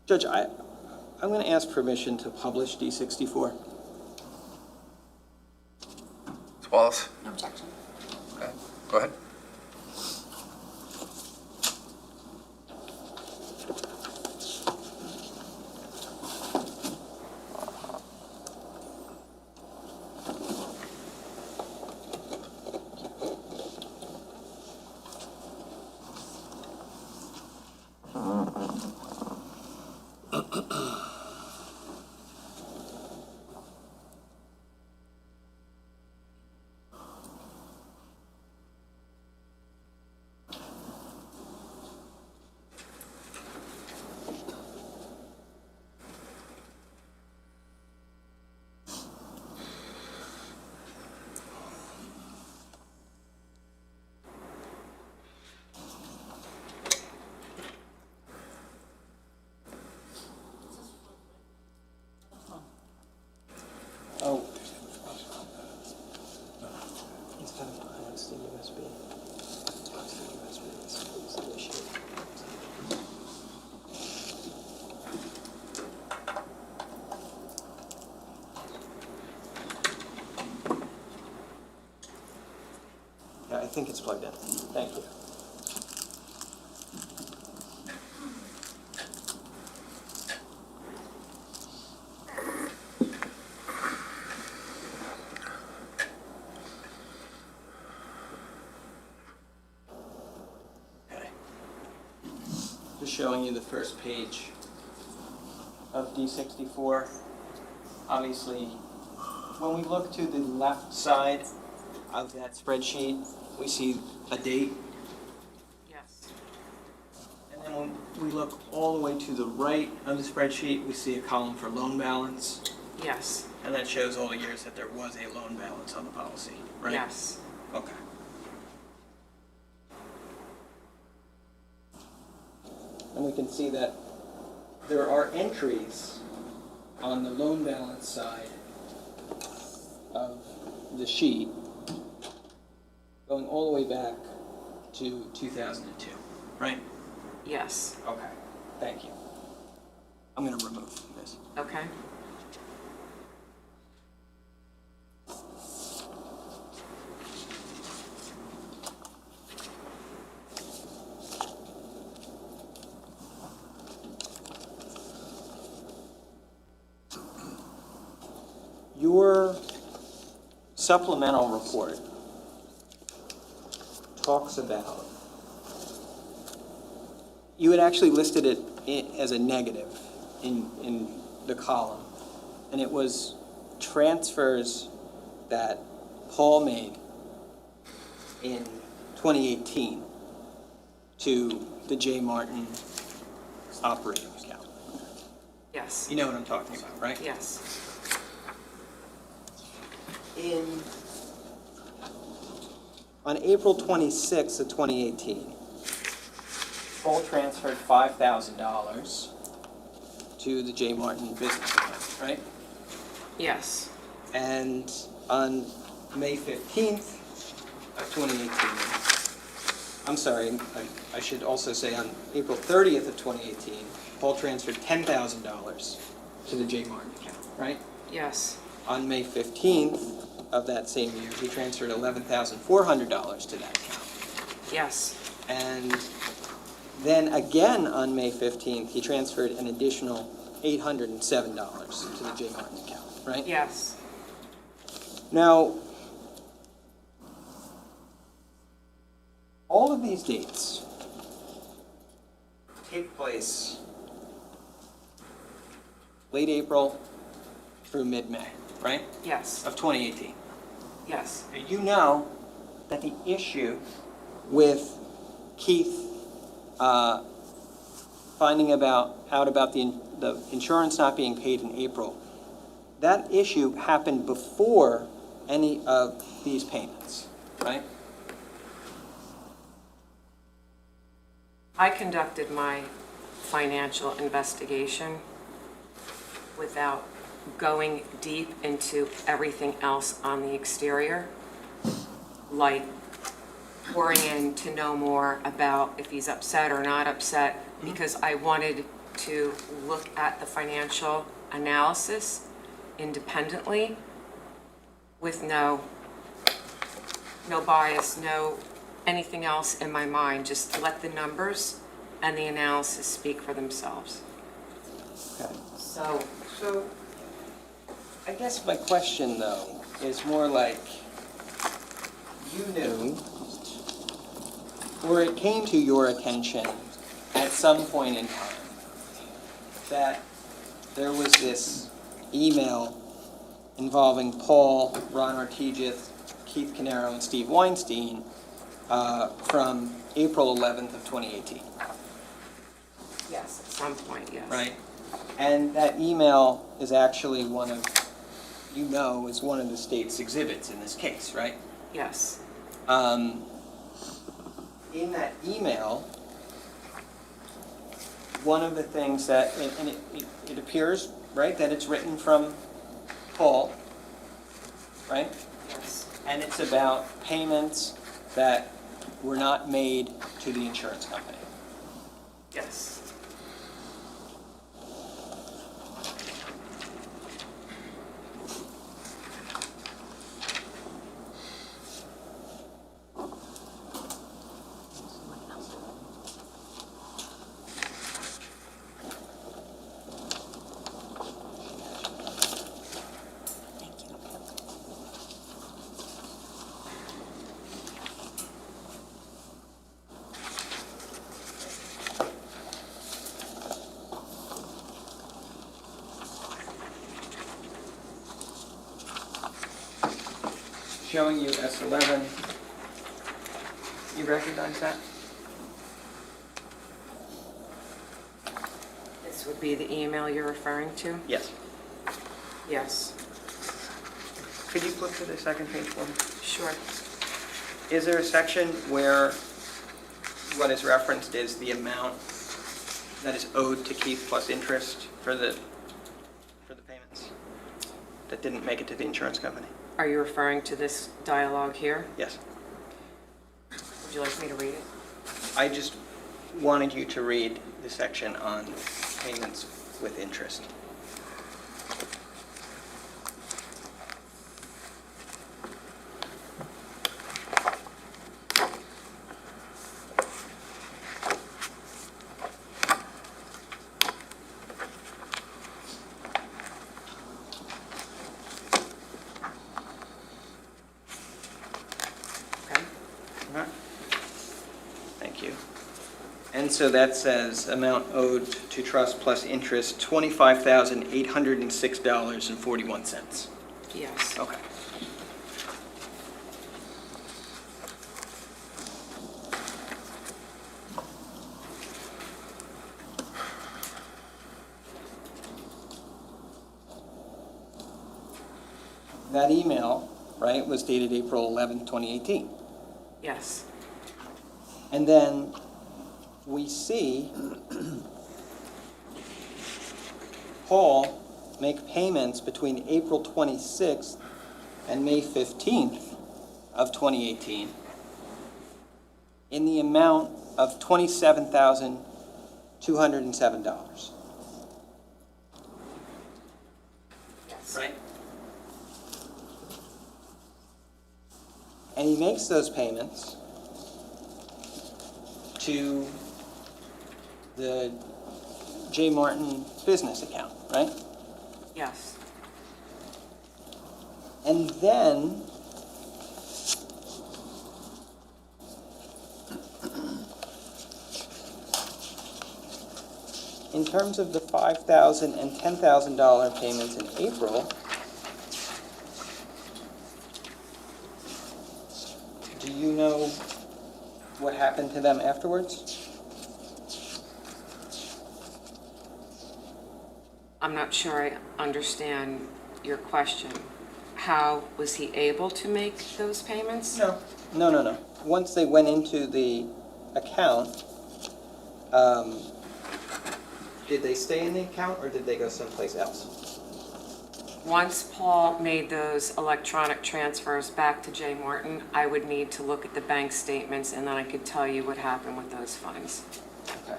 Judge, I'm going to ask permission to publish D64. Ms. Wallace? No objection. Okay, go ahead. think it's plugged in. Thank you. Okay. Just showing you the first page of D64. Obviously, when we look to the left side of that spreadsheet, we see a date. Yes. And then when we look all the way to the right of the spreadsheet, we see a column for loan balance. Yes. And that shows all the years that there was a loan balance on the policy, right? Yes. Okay. And we can see that there are entries on the loan balance side of the sheet going all the way back to 2002, right? Yes. Okay, thank you. I'm going to remove this. Okay. Your supplemental report talks about, you had actually listed it as a negative in the column, and it was transfers that Paul made in 2018 to the J. Martin operating account. Yes. You know what I'm talking about, right? Yes. On April 26th of 2018, Paul transferred $5,000 to the J. Martin business account, right? Yes. And on May 15th of 2018, I'm sorry, I should also say on April 30th of 2018, Paul transferred $10,000 to the J. Martin account, right? Yes. On May 15th of that same year, he transferred $11,400 to that account. Yes. And then again on May 15th, he transferred an additional $807 to the J. Martin account, right? Yes. Now, all of these dates take place late April through mid-May, right? Yes. Of 2018. Yes. You know that the issue with Keith finding out about the insurance not being paid in April, that issue happened before any of these payments, right? I conducted my financial investigation without going deep into everything else on the exterior, like pouring in to know more about if he's upset or not upset, because I wanted to look at the financial analysis independently with no bias, no anything else in my mind, just let the numbers and the analysis speak for themselves. Okay. So, I guess my question, though, is more like, you knew, or it came to your attention at some point in time, that there was this email involving Paul, Ron Artigith, Keith Caneiro, and Steve Weinstein from April 11th of 2018. yes, at some point, yes. Right? And that email is actually is one of the state's exhibits in this case, right? Yes. In that email, one of the things that, and it appears, right, that it's written from Paul, right? Yes. And it's about payments that were not made to the insurance company. Yes. showing you S11. You recognize that? This would be the email you're referring to? Yes. Yes. Could you flip to the second page for me? Sure. Is there a section where what is referenced is the amount that is owed to Keith plus interest for the payments that didn't make it to the insurance company? Are you referring to this dialogue here? Yes. Would you like me to read it? I just wanted you to read the section on payments with interest. Thank you. And so that says amount owed to trust plus interest, $25,806.41. Yes. Okay. That email, right, was dated April 11th, 2018. Yes. And then we see Paul make payments between April 26th and May 15th of 2018 in the amount of $27,207. Yes. Right? And he makes those payments to the J. Martin business account, right? Yes. And then in terms of the $5,000 and $10,000 payments in April, do you know what happened to them afterwards? I'm not sure I understand your question. How was he able to make those payments? No. No. Once they went into the account, did they stay in the account or did they go someplace else? Once Paul made those electronic transfers back to J. Martin, I would need to look at the bank statements and then I could tell you what happened with those funds. Okay.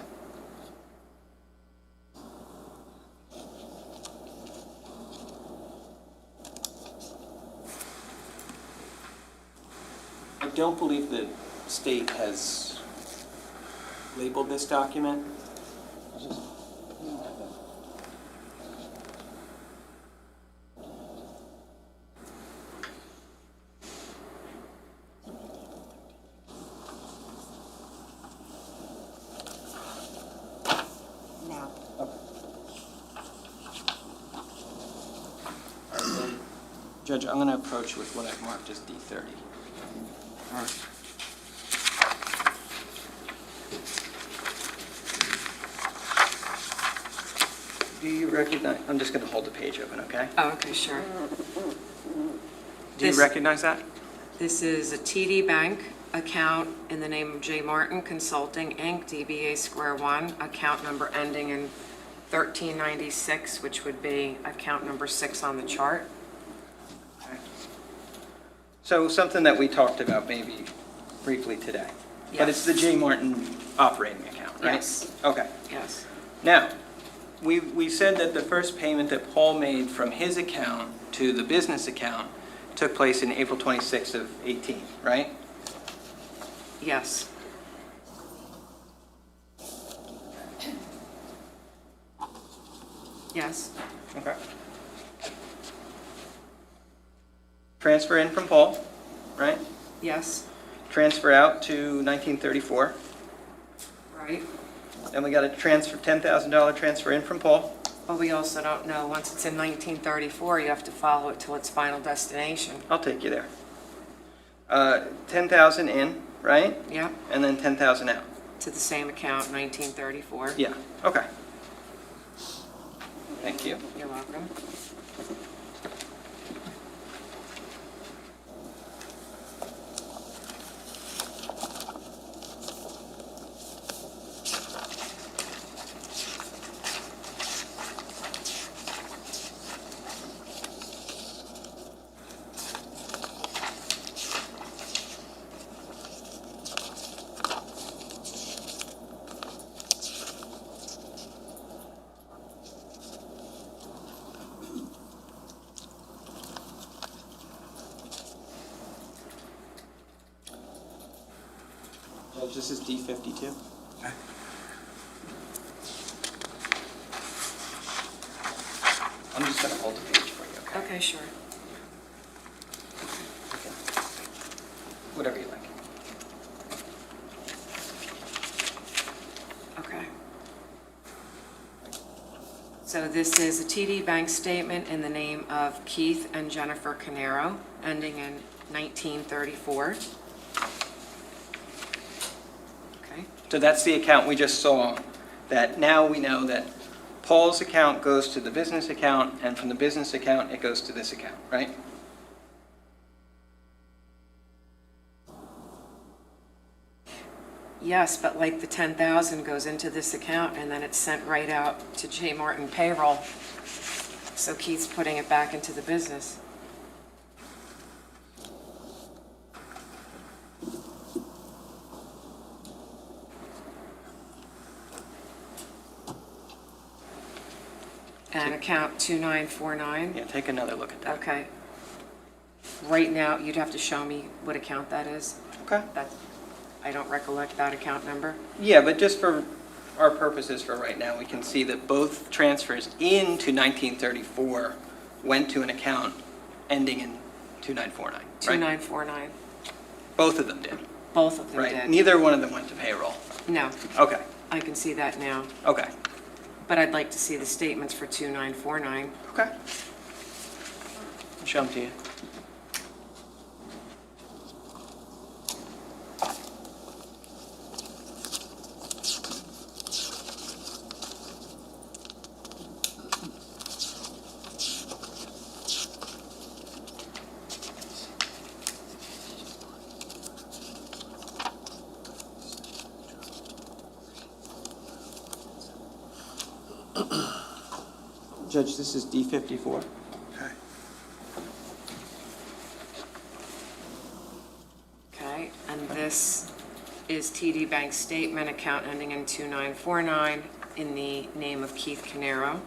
I don't believe the state has labeled this document. Now, Judge, I'm going to approach with what I've marked as D30. All right. Do you recognize, I'm just going to hold the page open, okay? Oh, okay, sure. Do you This- recognize that? This is a TD Bank account in the name of J. Martin Consulting, Inc., DBA Square One, account number ending in 1396, which would be account number 6 on the chart. So something that we talked about maybe briefly today. But it's the Yes. J. Martin operating account, right? Yes. Okay. Yes. Now, we said that the first payment that Paul made from his account to the business account took place in April 26th of 18, right? Yes. Yes. Okay. Transfer in from Paul, right? Yes. Transfer out to 1934. Right. Then we got a $10,000 transfer in from Paul. But we also don't know, once it's in 1934, you have to follow it till its final destination. I'll take you there. 10,000 in, right? Yep, And then 10,000 out. to the same account, 1934. Yeah, okay. Thank you. You're welcome. Judge, this is D52. I'm just gonna hold the page for you, okay? Okay, sure. Whatever you like. Okay. So this is a TD Bank statement in the name of Keith and Jennifer Caneiro, ending in 1934. Okay, So that's the account we just saw, that now we know that Paul's account goes to the business account, and from the business account, it goes to this account, right? yes, but like the 10,000 goes into this account and then it's sent right out to J. Martin payroll. So Keith's putting it back into the business. And account 2949. Yeah, take another look at that. Okay. Right now, you'd have to show me what account that is. Okay. I don't recollect that account number. Yeah, but just for our purposes for right now, we can see that both transfers into 1934 went to an account ending in 2949, right? 2949. Both of them did, Both of them right? did. Neither one of them went to payroll. No, Okay, I can see that now. okay, But I'd like to see the statements for 2949. okay. I'll show them to you. Judge, this is D54. Okay, and this is TD Bank statement, account ending in 2949, in the name of Keith Caneiro.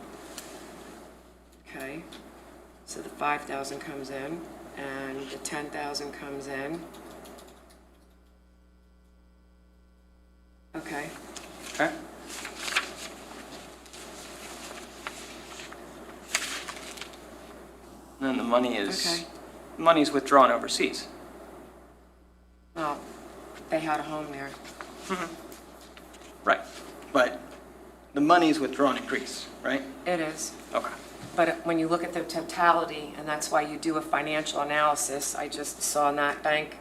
Okay, so the 5,000 comes in, and the 10,000 comes in. Okay, Okay. And then the money is, okay. money's withdrawn overseas. Well, they had a home there. Right, but the money's withdrawn in Greece, right? It is. Okay. But when you look at the totality, and that's why you do a financial analysis, I just saw in that bank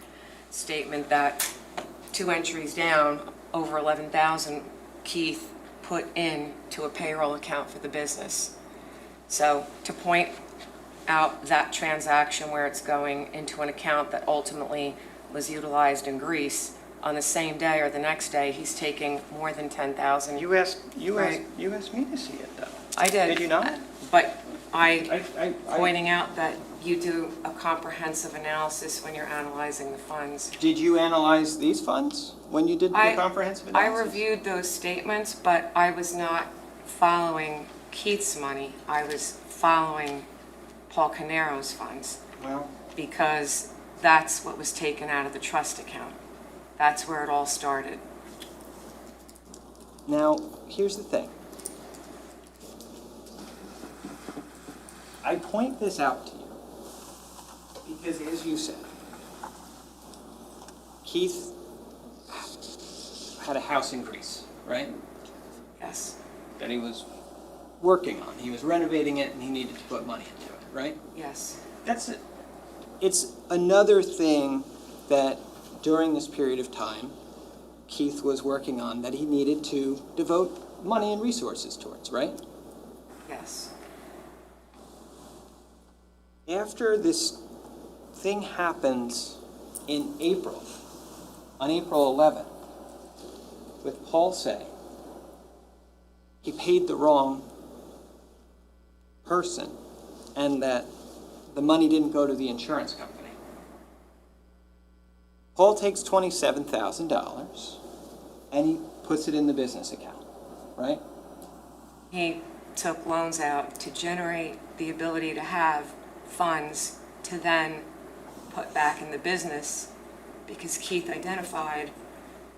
statement that 2 entries down, over 11,000, Keith put in to a payroll account for the business. So to point out that transaction where it's going into an account that ultimately was utilized in Greece, on the same day or the next day, he's taking more than 10,000. You asked Right. me to see it, though. I did. Did you not? But I I pointing out that you do a comprehensive analysis when you're analyzing the funds. Did you analyze these funds when you did the comprehensive I analysis? reviewed those statements, but I was not following Keith's money. I was following Paul Caneiro's funds, Well, because that's what was taken out of the trust account. That's where it all started. now, here's the thing. I point this out to you because, as you said, Keith had a house in Greece, right? Yes, That he was working on. He was renovating it and he needed to put money into it, right? yes. That's it. It's another thing that during this period of time, Keith was working on that he needed to devote money and resources towards, right? Yes. After this thing happens in April, on April 11th, with Paul saying he paid the wrong person and that the money didn't go to the insurance company. Paul takes $27,000 and he puts it in the business account, right? He took loans out to generate the ability to have funds to then put back in the business because Keith identified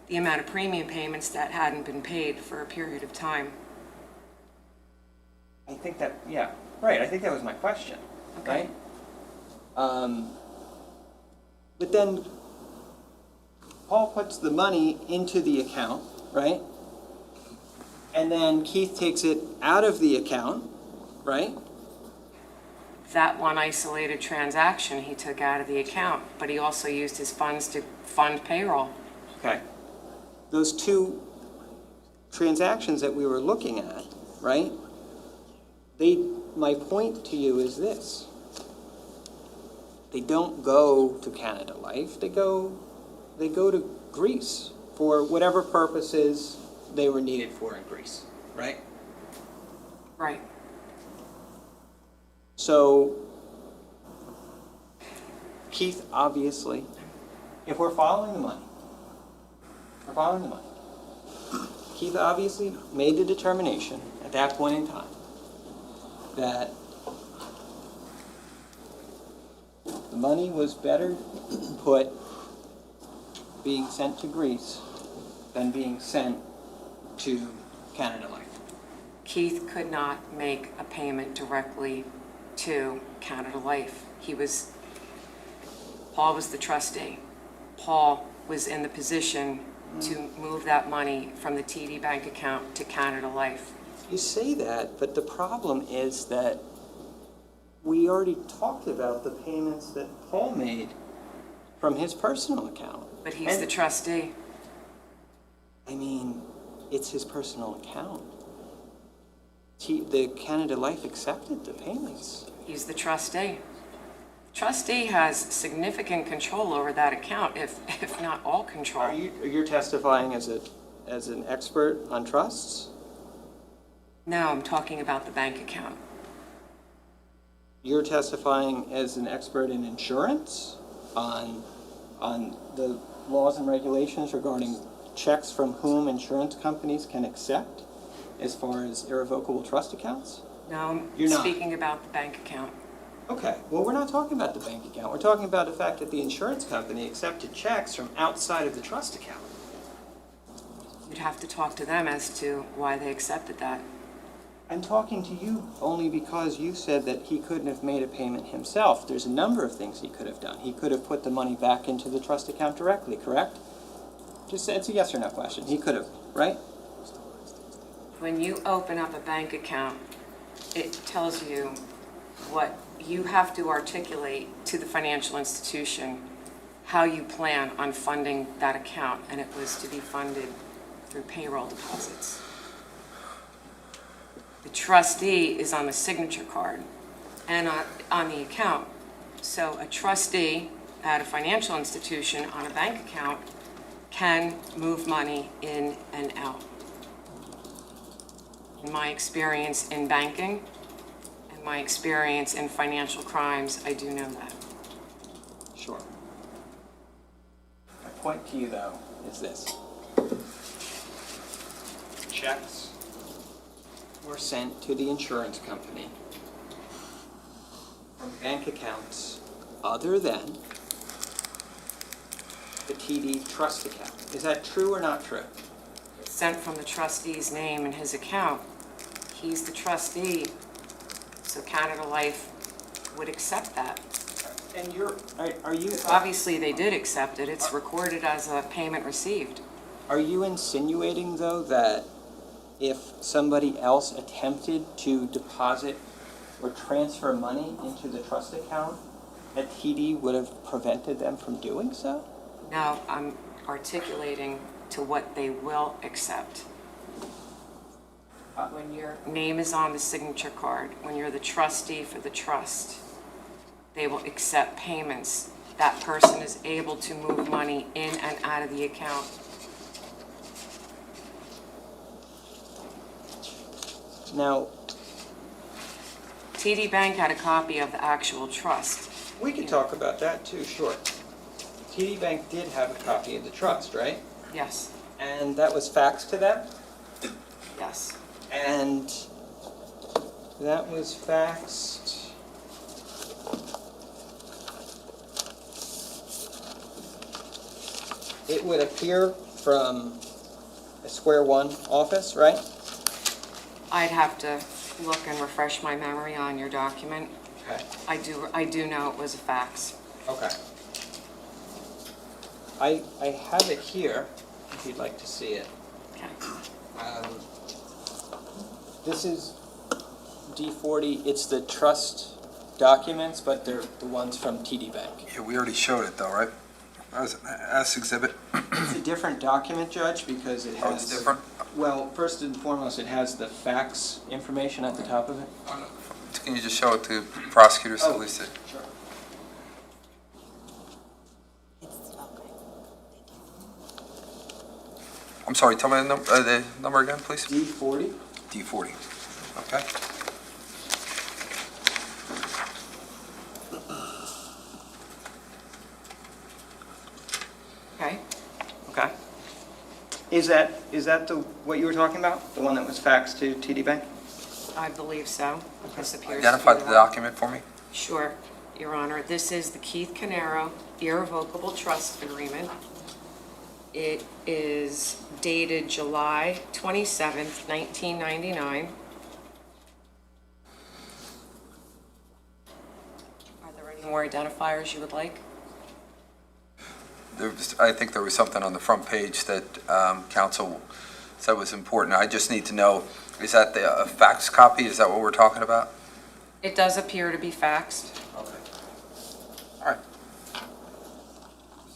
the amount of premium payments that hadn't been paid for a period of time. I think that, yeah, right, I think that was my question, Okay. right? But then Paul puts the money into the account, right? And then Keith takes it out of the account, right? That one isolated transaction he took out of the account, but he also used his funds to fund payroll. Okay. Those two transactions that we were looking at, right? My point to you is this. They don't go to Canada Life, they go to Greece for whatever purposes they were needed for in Greece, right? Right. So, Keith, obviously, if we're following the money, Keith obviously made the determination at that point in time that the money was better put being sent to Greece than being sent to Canada Life. Keith could not make a payment directly to Canada Life. Paul was the trustee. Paul was in the position to move that money from the TD bank account to Canada Life. You say that, but the problem is that we already talked about the payments that Paul made from his personal account. But he's the trustee. I mean, it's his personal account. The Canada Life accepted the payments. He's the trustee. Trustee has significant control over that account, if not all control. You're testifying as an expert on trusts? No, I'm talking about the bank account. You're testifying as an expert in insurance on the laws and regulations regarding checks from whom insurance companies can accept as far as irrevocable trust accounts? No, You're I'm not. speaking about the bank account. Okay, well, we're not talking about the bank account. We're talking about the fact that the insurance company accepted checks from outside of the trust account. You'd have to talk to them as to why they accepted that. I'm talking to you only because you said that he couldn't have made a payment himself. There's a number of things he could have done. He could have put the money back into the trust account directly, correct? Just it's a yes or no question. He could have, right? When you open up a bank account, it tells you what you have to articulate to the financial institution, how you plan on funding that account, and it was to be funded through payroll deposits. The trustee is on the signature card and on the account. So a trustee at a financial institution on a bank account can move money in and out. In my experience in banking and my experience in financial crimes, I do know that. Sure. My point to you, though, is this. Checks were sent to the insurance company from bank accounts other than the TD trust account. Is that true or not true? It's sent from the trustee's name and his account. He's the trustee, so Canada Life would accept that. And are you... Obviously, they did accept it. It's recorded as a payment received. Are you insinuating, though, that if somebody else attempted to deposit or transfer money into the trust account, that TD would have prevented them from doing so? Now, I'm articulating to what they will accept. When your name is on the signature card, when you're the trustee for the trust, they will accept payments. That person is able to move money in and out of the account. Now, TD Bank had a copy of the actual trust. we could talk about that too, sure. TD Bank did have a copy of the trust, right? Yes, And that was faxed to them? yes. And that was faxed. It would appear from a Square One office, right? I'd have to look and refresh my memory on your document. Okay. I do know it was a fax. Okay. I have it here, if you'd like to see it. Okay. This is D40, it's the trust documents, but they're the ones from TD Bank. Yeah, we already showed it though, right? As exhibit. It's a different document, Judge, because it has... Oh, it's different? Well, first and foremost, it has the fax information at the top of it. Can you just show it to prosecutors at least? Sure. I'm sorry, tell me the number again, please. D40? D40. Okay. Okay? Okay. Is that what you were talking about? The one that was faxed to TD Bank? I believe so. This appears to be Identify the one. document for me. Sure, Your Honor. This is the Keith Caneiro irrevocable trust agreement. It is dated July 27th, 1999. Are there any more identifiers you would like? I think there was something on the front page that counsel said was important. I just need to know, is that a fax copy? Is that what we're talking about? It does appear to be faxed. Okay. All right.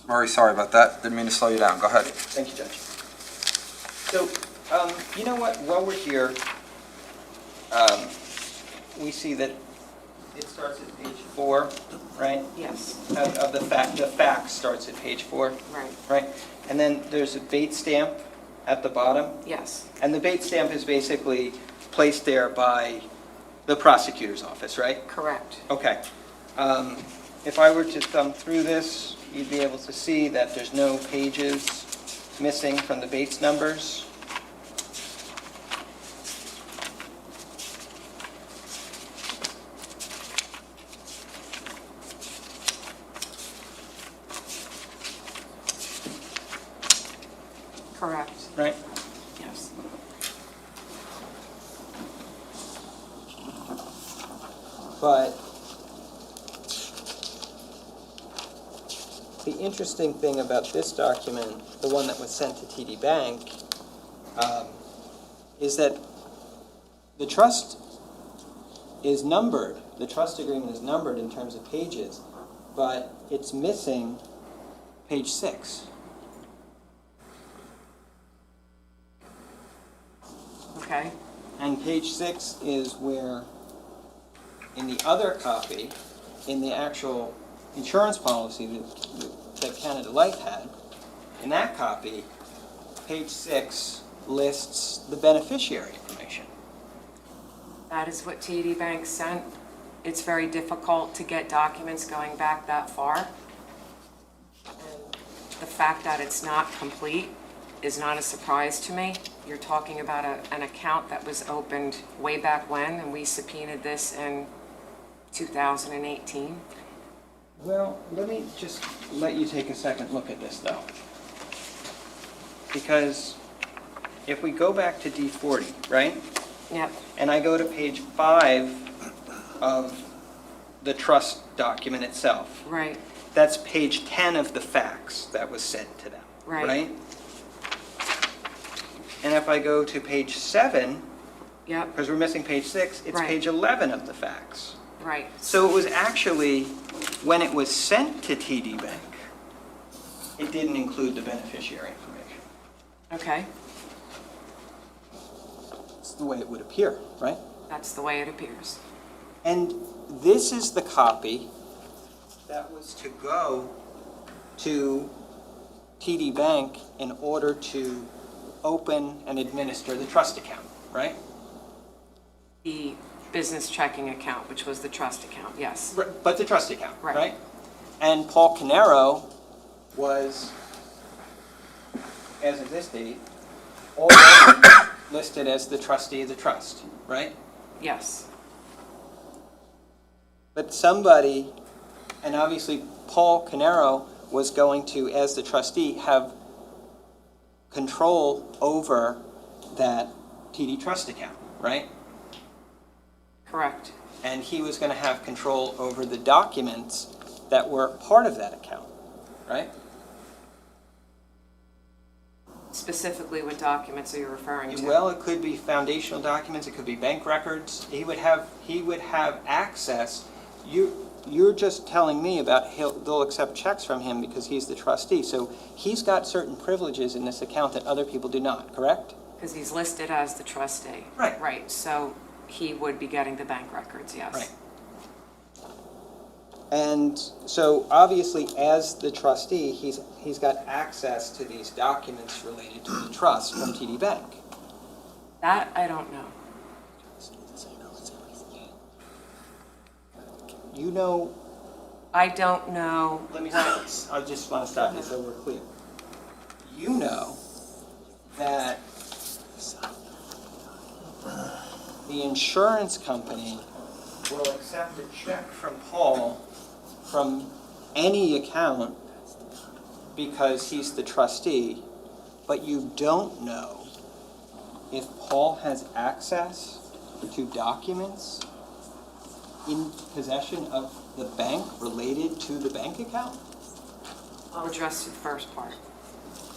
Very sorry about that. Didn't mean to slow you down. Go ahead. Thank you, Judge. So, you know what, while we're here, we see that it starts at page 4, right? Yes. Of the fax starts at page 4, Right. right? And then there's a bait stamp at the bottom, Yes. and the bait stamp is basically placed there by the prosecutor's office, right? Correct. Okay. If I were to thumb through this, you'd be able to see that there's no pages missing from the Bates numbers. Correct. Right? Yes. But the interesting thing about this document, the one that was sent to TD Bank, is that the trust is numbered, the trust agreement is numbered in terms of pages, but it's missing page 6. Okay. And page 6 is where, in the other copy, in the actual insurance policy that Canada Life had, in that copy, page 6 lists the beneficiary information. That is what TD Bank sent. It's very difficult to get documents going back that far. And the fact that it's not complete is not a surprise to me. You're talking about an account that was opened way back when, and we subpoenaed this in 2018. Well, let me just let you take a second look at this, though. Because if we go back to D40, right? Yep. And I go to page 5 of the trust document itself. Right. That's page 10 of the fax that was sent to them, Right. right? And if I go to page 7, Yep. because we're missing page 6, it's Right. page 11 of the fax. Right. So it was actually, when it was sent to TD Bank, it didn't include the beneficiary information. Okay, It's the way it would appear, right? that's the way it appears. And this is the copy that was to go to TD Bank in order to open and administer the trust account, right? The business checking account, which was the trust account, yes. But the trust account, Right. right? And Paul Caneiro was, as of this date, already listed as the trustee of the trust, right? Yes, But somebody, and obviously Paul Caneiro was going to, as the trustee, have control over that TD trust account, right? correct. And he was going to have control over the documents that were part of that account, right? Specifically, what documents are you referring to? Well, it could be foundational documents, it could be bank records. He would have access. You're just telling me about they'll accept checks from him because he's the trustee. So he's got certain privileges in this account that other people do not, correct? Because he's listed as the trustee. Right. Right, so he would be getting the bank records, yes. Right. And so obviously, as the trustee, he's got access to these documents related to the trust from TD Bank. That I don't know. You know, I don't know. let me say this, I just want to stop you so we're clear. You know that the insurance company will accept a check from Paul from any account because he's the trustee, but you don't know if Paul has access to documents in possession of the bank related to the bank account? I'll address the first part.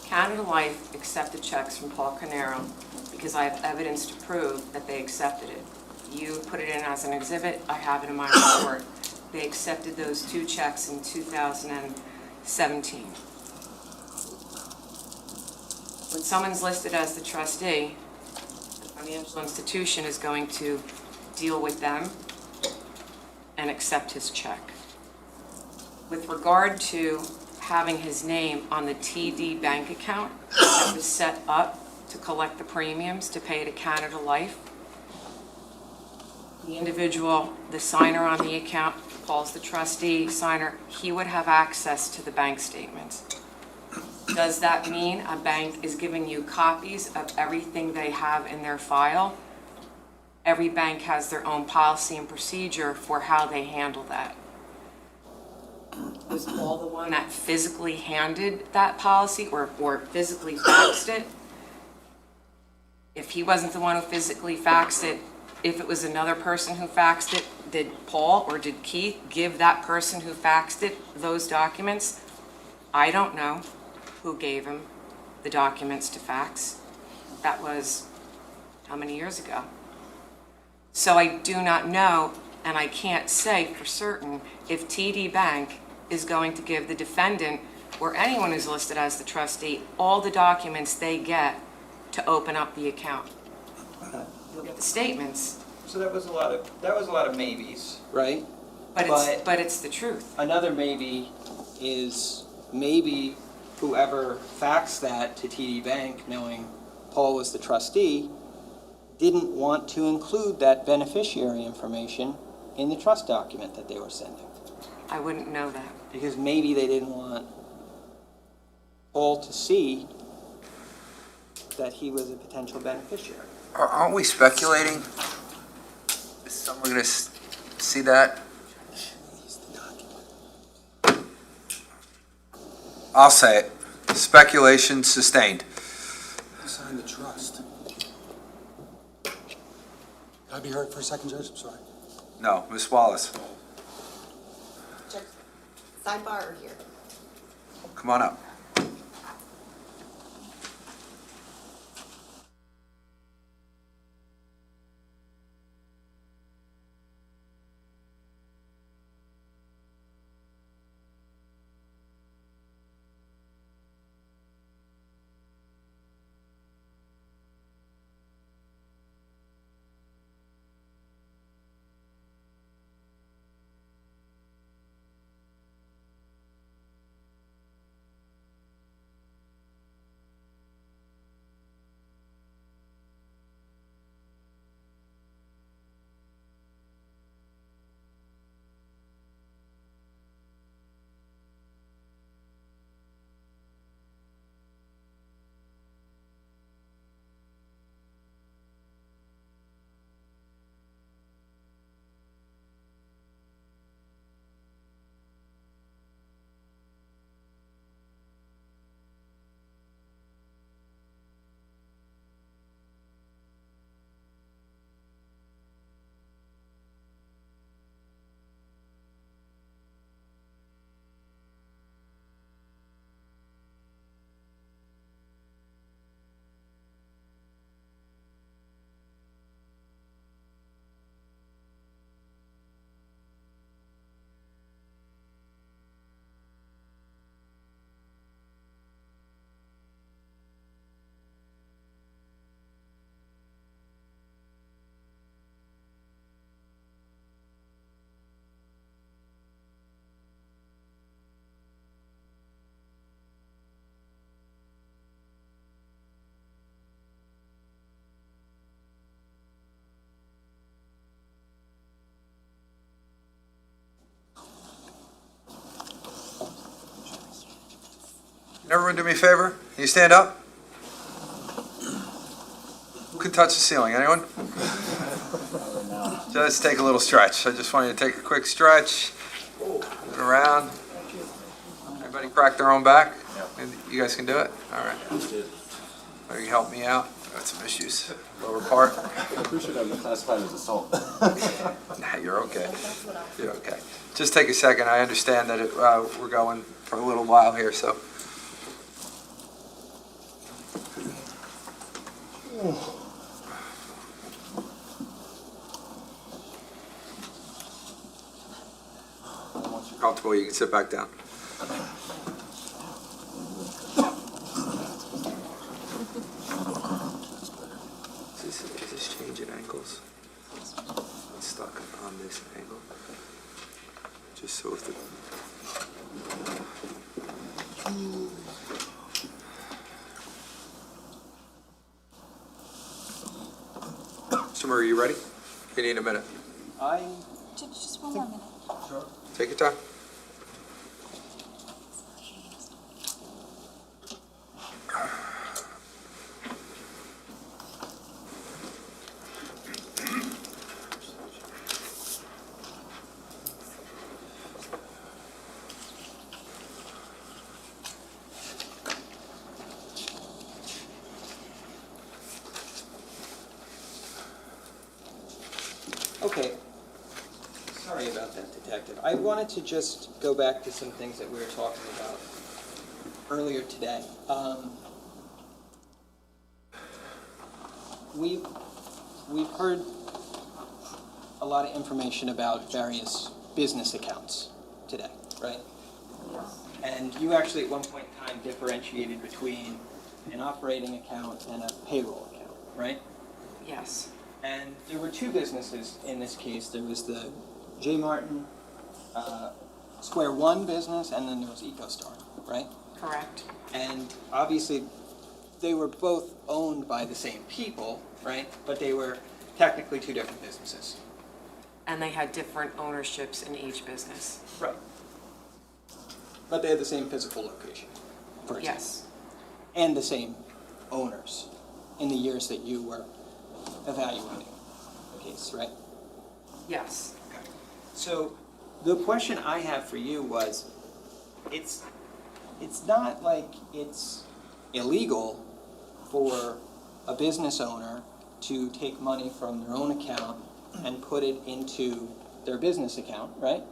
Canada Life accepted checks from Paul Caneiro because I have evidence to prove that they accepted it. You put it in as an exhibit, I have it in my report. They accepted those 2 checks in 2017. When someone's listed as the trustee, the financial institution is going to deal with them and accept his check. With regard to having his name on the TD bank account that was set up to collect the premiums to pay to Canada Life, the individual, the signer on the account, Paul's the trustee, signer, he would have access to the bank statements. Does that mean a bank is giving you copies of everything they have in their file? Every bank has their own policy and procedure for how they handle that. Was Paul the one that physically handed that policy or physically faxed it? If he wasn't the one who physically faxed it, if it was another person who faxed it, did Paul or did Keith give that person who faxed it those documents? I don't know who gave him the documents to fax. That was how many years ago? So I do not know, and I can't say for certain if TD Bank is going to give the defendant or anyone who's listed as the trustee all the documents they get to open up the account. You'll get the statements. So that was a lot of maybes, right? But it's the truth. Another maybe is maybe whoever faxed that to TD Bank, knowing Paul was the trustee, didn't want to include that beneficiary information in the trust document that they were sending. I wouldn't know that. Because maybe they didn't want Paul to see that he was a potential beneficiary. Aren't we speculating? Is someone going to see that? I'll say it. Speculation sustained. Who signed the trust? Can I be heard for a second, Judge? I'm sorry. No, Ms. Wallace, Sidebar or here? come on up. everyone do me a favor? Can you stand up? Who can touch the ceiling? Anyone? Just take a little stretch. I just want you to take a quick stretch. Move it around. Everybody crack their own back? You guys can do it? All right. Maybe you help me out. I got some issues. Lower part. I'm pretty sure that would be classified as assault. Nah, you're okay. You're okay. Just take a second. I understand that we're going for a little while here, so. Once you're comfortable, you can sit back down. Is this changing angles? It's stuck on this angle. Just so if the... Mr. Murray, you ready? You need a minute. Just one more minute. Take your time. Okay. Sorry about that, Detective. I wanted to just go back to some things that we were talking about earlier today. We've heard a lot of information about various business accounts today, right? And you actually at one point in time differentiated between an operating account and a payroll account, right? Yes, And there were two businesses in this case. There was the J. Martin Square One business, and then there was EcoStar, right? correct. And obviously, they were both owned by the same people, right? But they were technically two different businesses. And they had different ownerships in each business. Right. But they had the same physical location, for example. Yes, And the same owners in the years that you were evaluating the case, right? yes. So the question I have for you was, it's not like it's illegal for a business owner to take money from their own account and put it into their business account, right?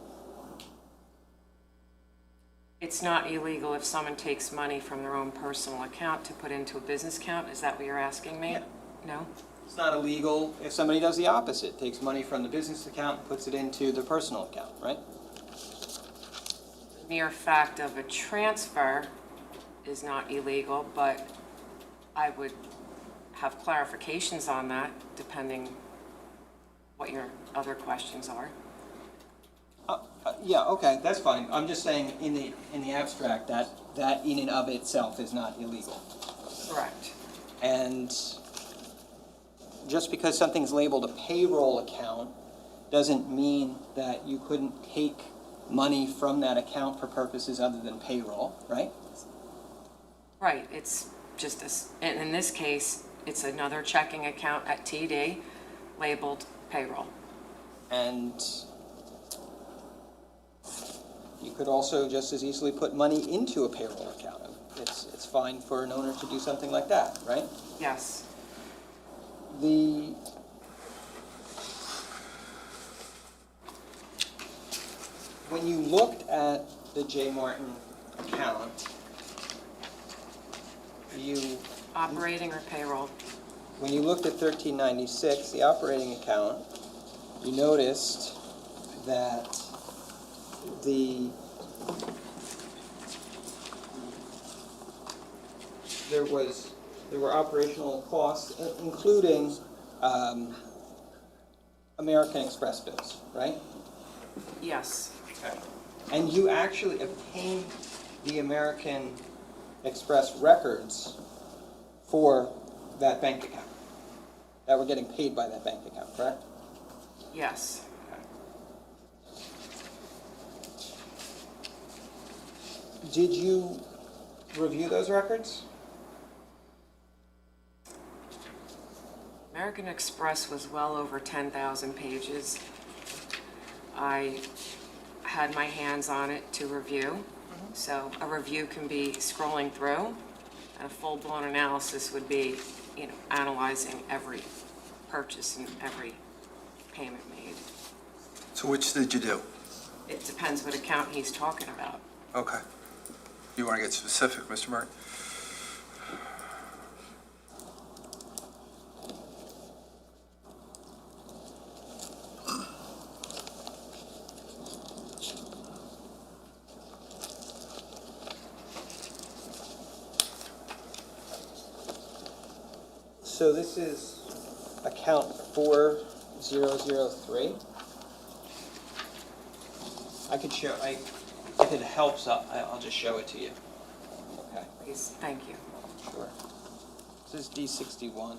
It's not illegal if someone takes money from their own personal account to put into a business account? Is that what you're asking me? Yeah. No? It's not illegal if somebody does the opposite, takes money from the business account and puts it into their personal account, right? The mere fact of a transfer is not illegal, but I would have clarifications on that, depending what your other questions are. Yeah, okay, that's fine. I'm just saying in the abstract that in and of itself is not illegal. Correct. And just because something's labeled a payroll account doesn't mean that you couldn't take money from that account for purposes other than payroll, right? Right, it's just, and in this case, it's another checking account at TD labeled payroll. And you could also just as easily put money into a payroll account. It's fine for an owner to do something like that, right? Yes. When you looked at the J. Martin account, Operating or payroll? when you looked at 1396, the operating account, you noticed that there were operational costs, including American Express bills, right? Yes. And you actually obtained the American Express records for that bank account, that were getting paid by that bank account, correct? Yes. review those records? American Express was well over 10,000 pages. I had my hands on it to review. So a review can be scrolling through, and a full-blown analysis would be, analyzing every purchase and every payment made. So which did you do? It depends what account he's talking about. Okay. You want to get specific, Mr. Murray? So this is account 4003. I could show, if it helps, I'll just show it to you. Okay, Please, thank you. sure. This is D61.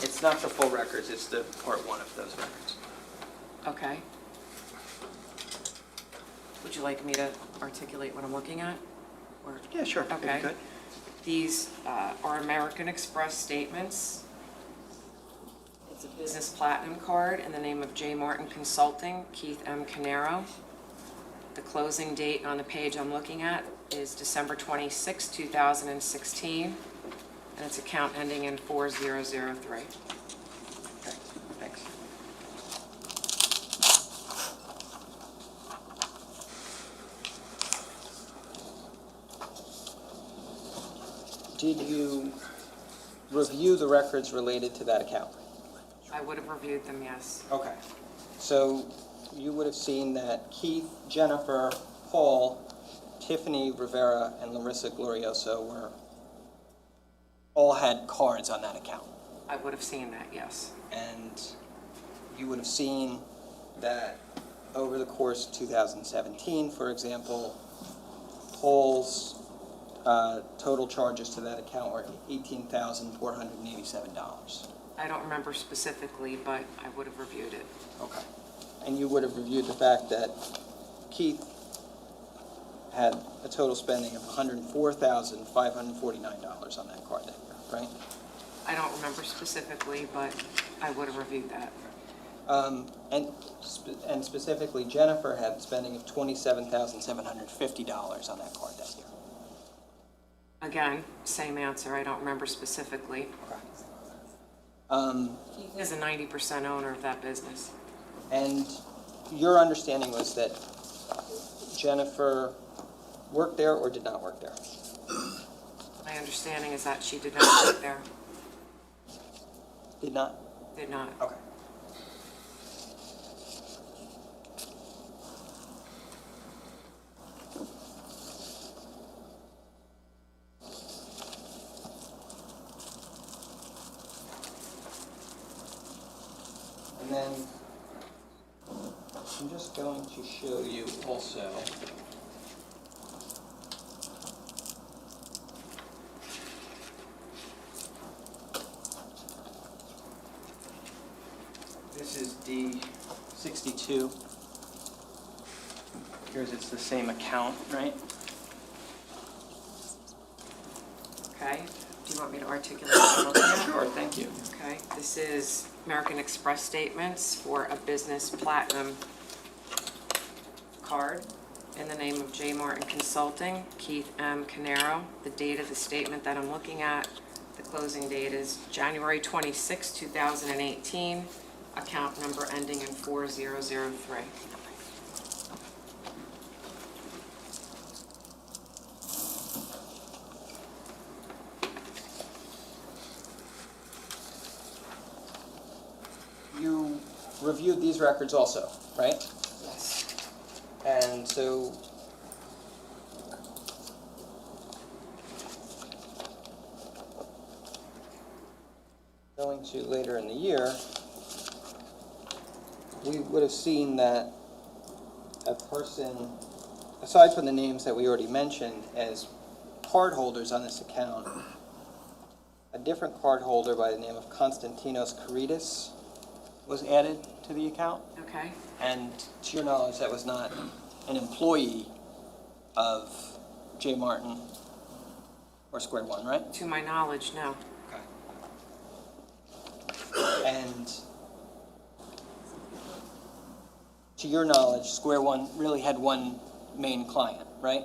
It's not the full records, it's the part one of those records. Okay. Would you like me to articulate what I'm looking at? Or? Yeah, sure. if you Okay. could. These are American Express statements. It's a business platinum card in the name of J. Martin Consulting, Keith M. Caneiro. The closing date on the page I'm looking at is December 26, 2016, and it's account ending in 4003. Okay, thanks. Did you review the records related to that account? I would have reviewed them, yes. Okay. So you would have seen that Keith, Jennifer, Paul, Tiffany Rivera, and Larissa Glorioso all had cards on that account. I would have seen that, yes. And you would have seen that over the course of 2017, for example, Paul's total charges to that account were $18,487. I don't remember specifically, but I would have reviewed it. Okay. And you would have reviewed the fact that Keith had a total spending of $104,549 on that card that year, right? I don't remember specifically, but I would have reviewed that. And specifically, Jennifer had spending of $27,750 on that card that year. Again, same answer, I don't remember specifically. Keith is a 90% owner of that business. And your understanding was that Jennifer worked there or did not work there? My understanding is that she did not work there. Did not? Did not. Okay. And then I'm just going to show you also this is D62. Here's it's the same account, right? Okay, do you want me to articulate what I'm looking at? Sure, thank you. Okay, this is American Express statements for a business platinum card in the name of J. Martin Consulting, Keith M. Caneiro. The date of the statement that I'm looking at, the closing date is January 26, 2018, account number ending in 4003. You reviewed these records also, right? Yes. And so going to later in the year, we would have seen that a person, aside from the names that we already mentioned as card holders on this account, a different card holder by the name of Konstantinos Karidis was added to the account. Okay. And to your knowledge, that was not an employee of J. Martin or Square One, right? To my knowledge, no. And to your knowledge, Square One really had one main client, right?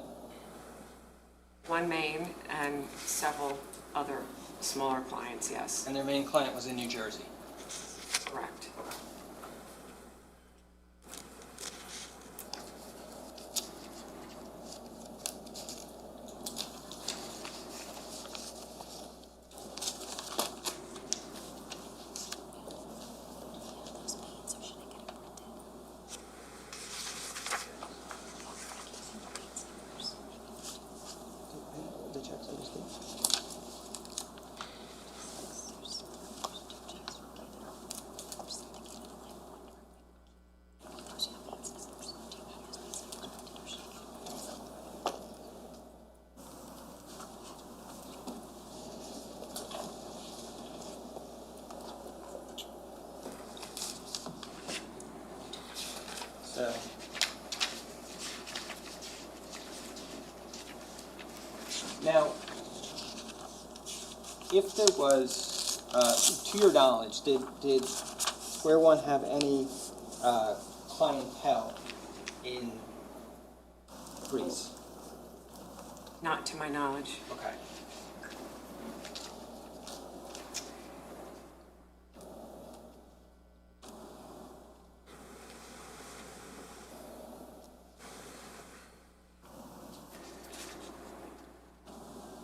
One main and several other smaller clients, yes, And their main client was in New Jersey. correct. The checks I just gave. So. Now, if there was, to your knowledge, did Square One have any clientele in Greece? Not to my knowledge. Okay.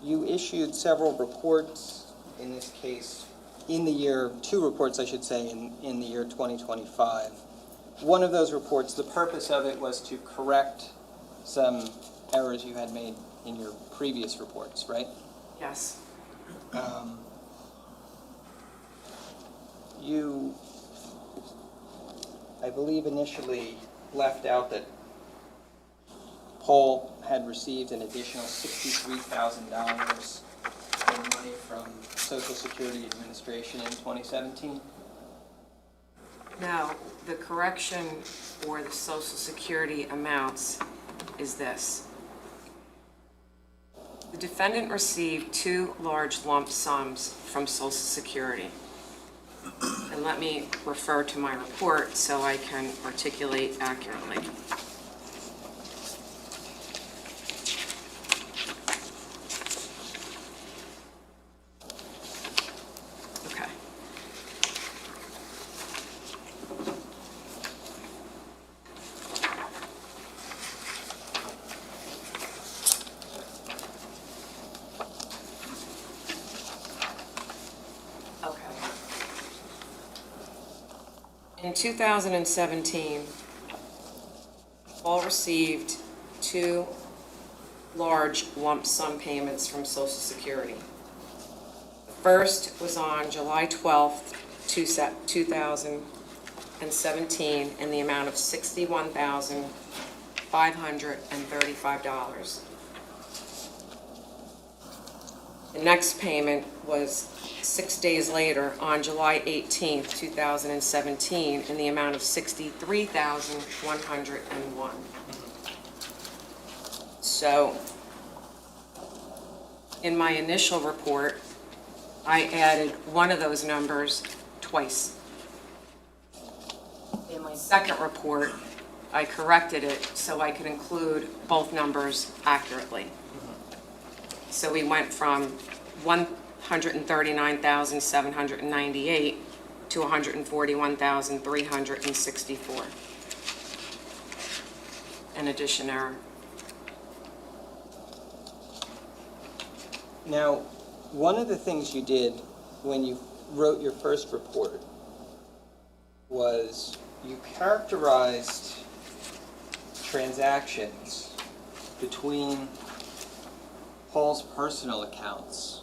You issued several reports, in this case, in the year, 2 reports, I should say, in the year 2025. One of those reports, the purpose of it was to correct some errors you had made in your previous reports, right? Yes, You, I believe, initially left out that Paul had received an additional $63,000 in money from Social Security Administration in 2017. no, the correction for the Social Security amounts is this. The defendant received 2 large lump sums from Social Security. And let me refer to my report so I can articulate accurately. Okay. In 2017, Paul received 2 large lump sum payments from Social Security. The first was on July 12th, 2017, in the amount of $61,535. The next payment was 6 days later, on July 18th, 2017, in the amount of $63,101. So, in my initial report, I added one of those numbers twice. In my second report, I corrected it so I could include both numbers accurately. So we went from $139,798 to $141,364. An addition error. Now, one of the things you did when you wrote your first report was you characterized transactions between Paul's personal accounts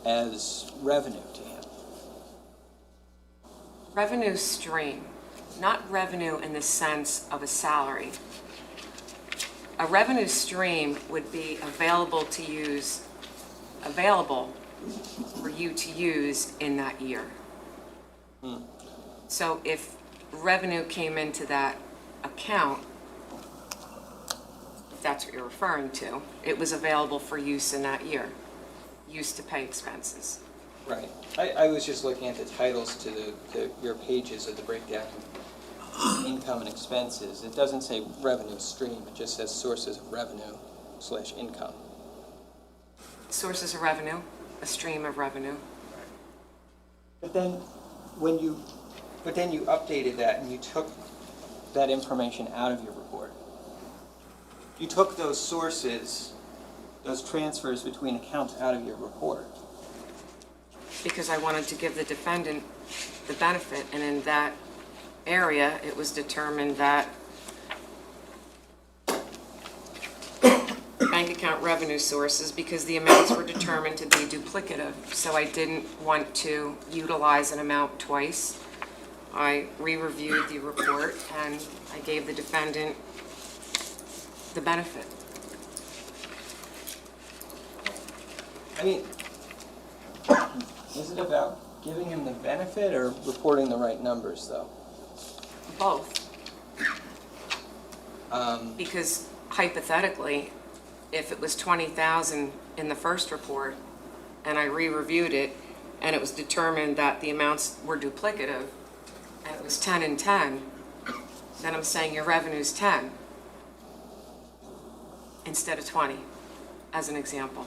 as revenue to him. Revenue stream, not revenue in the sense of a salary. A revenue stream would be available for you to use in that year. So if revenue came into that account if that's what you're referring to. It was available for use in that year, use to pay expenses. Right. I was just looking at the titles to your pages of the breakdown of income and expenses. It doesn't say revenue stream, it just says sources of revenue / income. Sources of revenue, a stream of revenue. But then you updated that and you took that information out of your report. You took those sources, those transfers between accounts out of your report. Because I wanted to give the defendant the benefit, and in that area, it was determined that bank account revenue sources, because the amounts were determined to be duplicative, so I didn't want to utilize an amount twice. I re-reviewed the report, and I gave the defendant the benefit. I mean, is it about giving him the benefit or reporting the right numbers, though? Both. Because hypothetically, if it was 20,000 in the first report, and I re-reviewed it, and it was determined that the amounts were duplicative, and it was 10 and 10, then I'm saying your revenue's 10 instead of 20, as an example.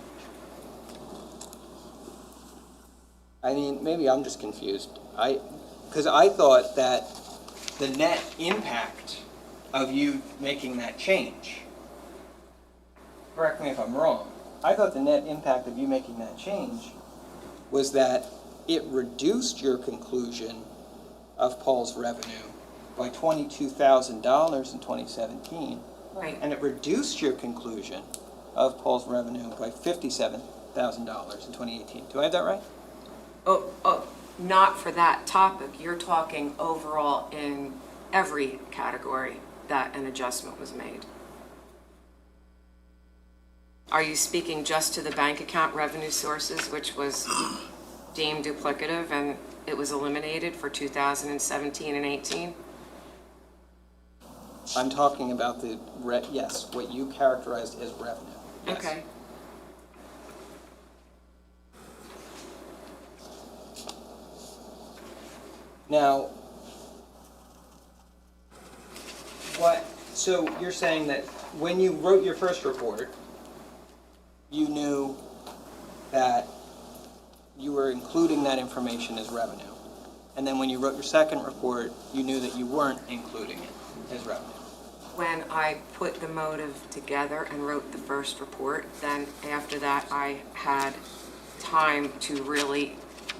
I mean, maybe I'm just confused. Because I thought that the net impact of you making that change, correct me if I'm wrong, I thought the net impact of you making that change was that it reduced your conclusion of Paul's revenue by $22,000 in 2017. Right. And it reduced your conclusion of Paul's revenue by $57,000 in 2018. Do I have that right? Oh, not for that topic. You're talking overall in every category that an adjustment was made. Are you speaking just to the bank account revenue sources, which was deemed duplicative and it was eliminated for 2017 and 18? I'm talking about yes, what you characterized as revenue. Yes. Okay. Now, so you're saying that when you wrote your first report, you knew that you were including that information as revenue. And then when you wrote your second report, you knew that you weren't including it as revenue. When I put the motive together and wrote the first report, then after that I had time to really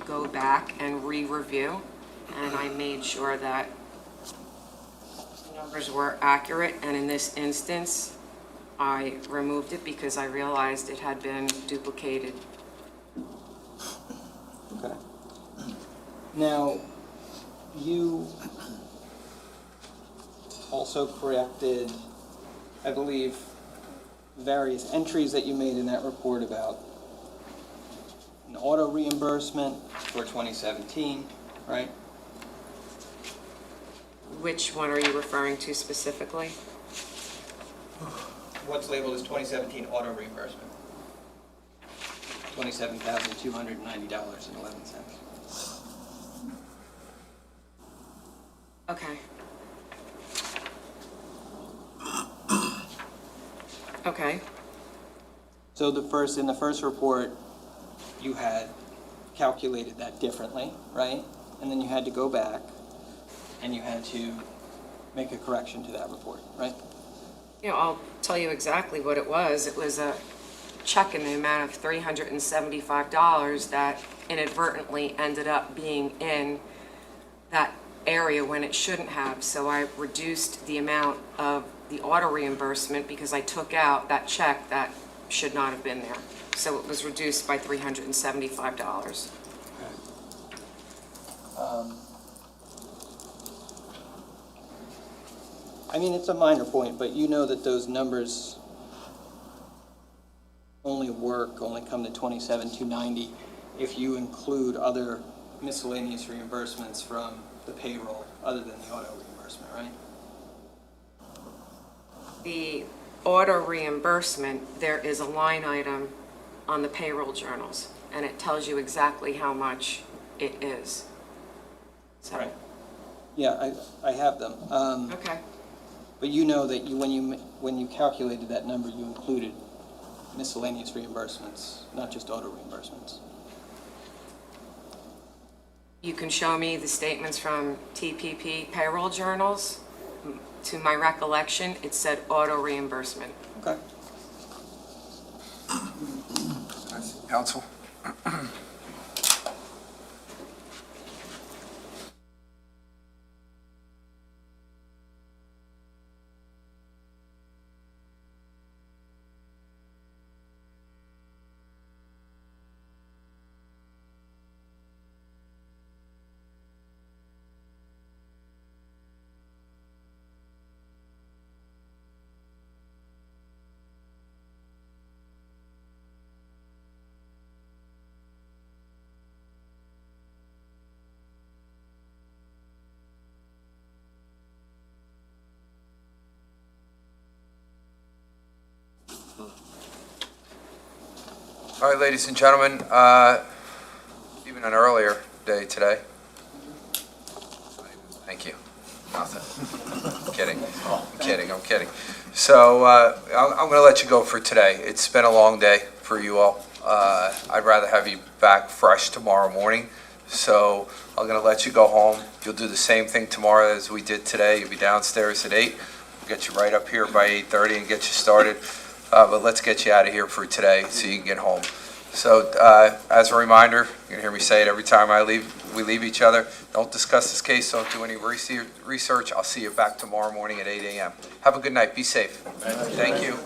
go back and re-review, and I made sure that the numbers were accurate, and in this instance, I removed it because I realized it had been duplicated. Okay. Now, you also corrected, I believe, various entries that you made in that report about an auto reimbursement for 2017, right? Which one are you referring to specifically? What's labeled as 2017 auto reimbursement? $27,290.11. Okay. Okay. So in the first report, you had calculated that differently, right? And then you had to go back and you had to make a correction to that report, right? You know, I'll tell you exactly what it was. It was a check in the amount of $375 that inadvertently ended up being in that area when it shouldn't have. So I reduced the amount of the auto reimbursement because I took out that check that should not have been there. So it was reduced by $375. I mean, it's a minor point, but you know that those numbers only come to $27,290 if you include other miscellaneous reimbursements from the payroll other than the auto reimbursement, right? The auto reimbursement, there is a line item on the payroll journals, and it tells you exactly how much it is. So, Right. Yeah, I have them. okay. But you know that when you calculated that number, you included miscellaneous reimbursements, not just auto reimbursements. You can show me the statements from TPP payroll journals. To my recollection, it said auto reimbursement. Okay. Counsel? All right, ladies and gentlemen, even an earlier day today. Thank you. Nothing. I'm kidding. So I'm going to let you go for today. It's been a long day for you all. I'd rather have you back fresh tomorrow morning. So I'm going to let you go home. You'll do the same thing tomorrow as we did today. You'll be downstairs at 8. We'll get you right up here by 8:30 and get you started. But let's get you out of here for today so you can get home. So as a reminder, you're going to hear me say it every time we leave each other. Don't discuss this case. Don't do any research. I'll see you back tomorrow morning at 8 a.m. Have a good night. Be safe. Thank you.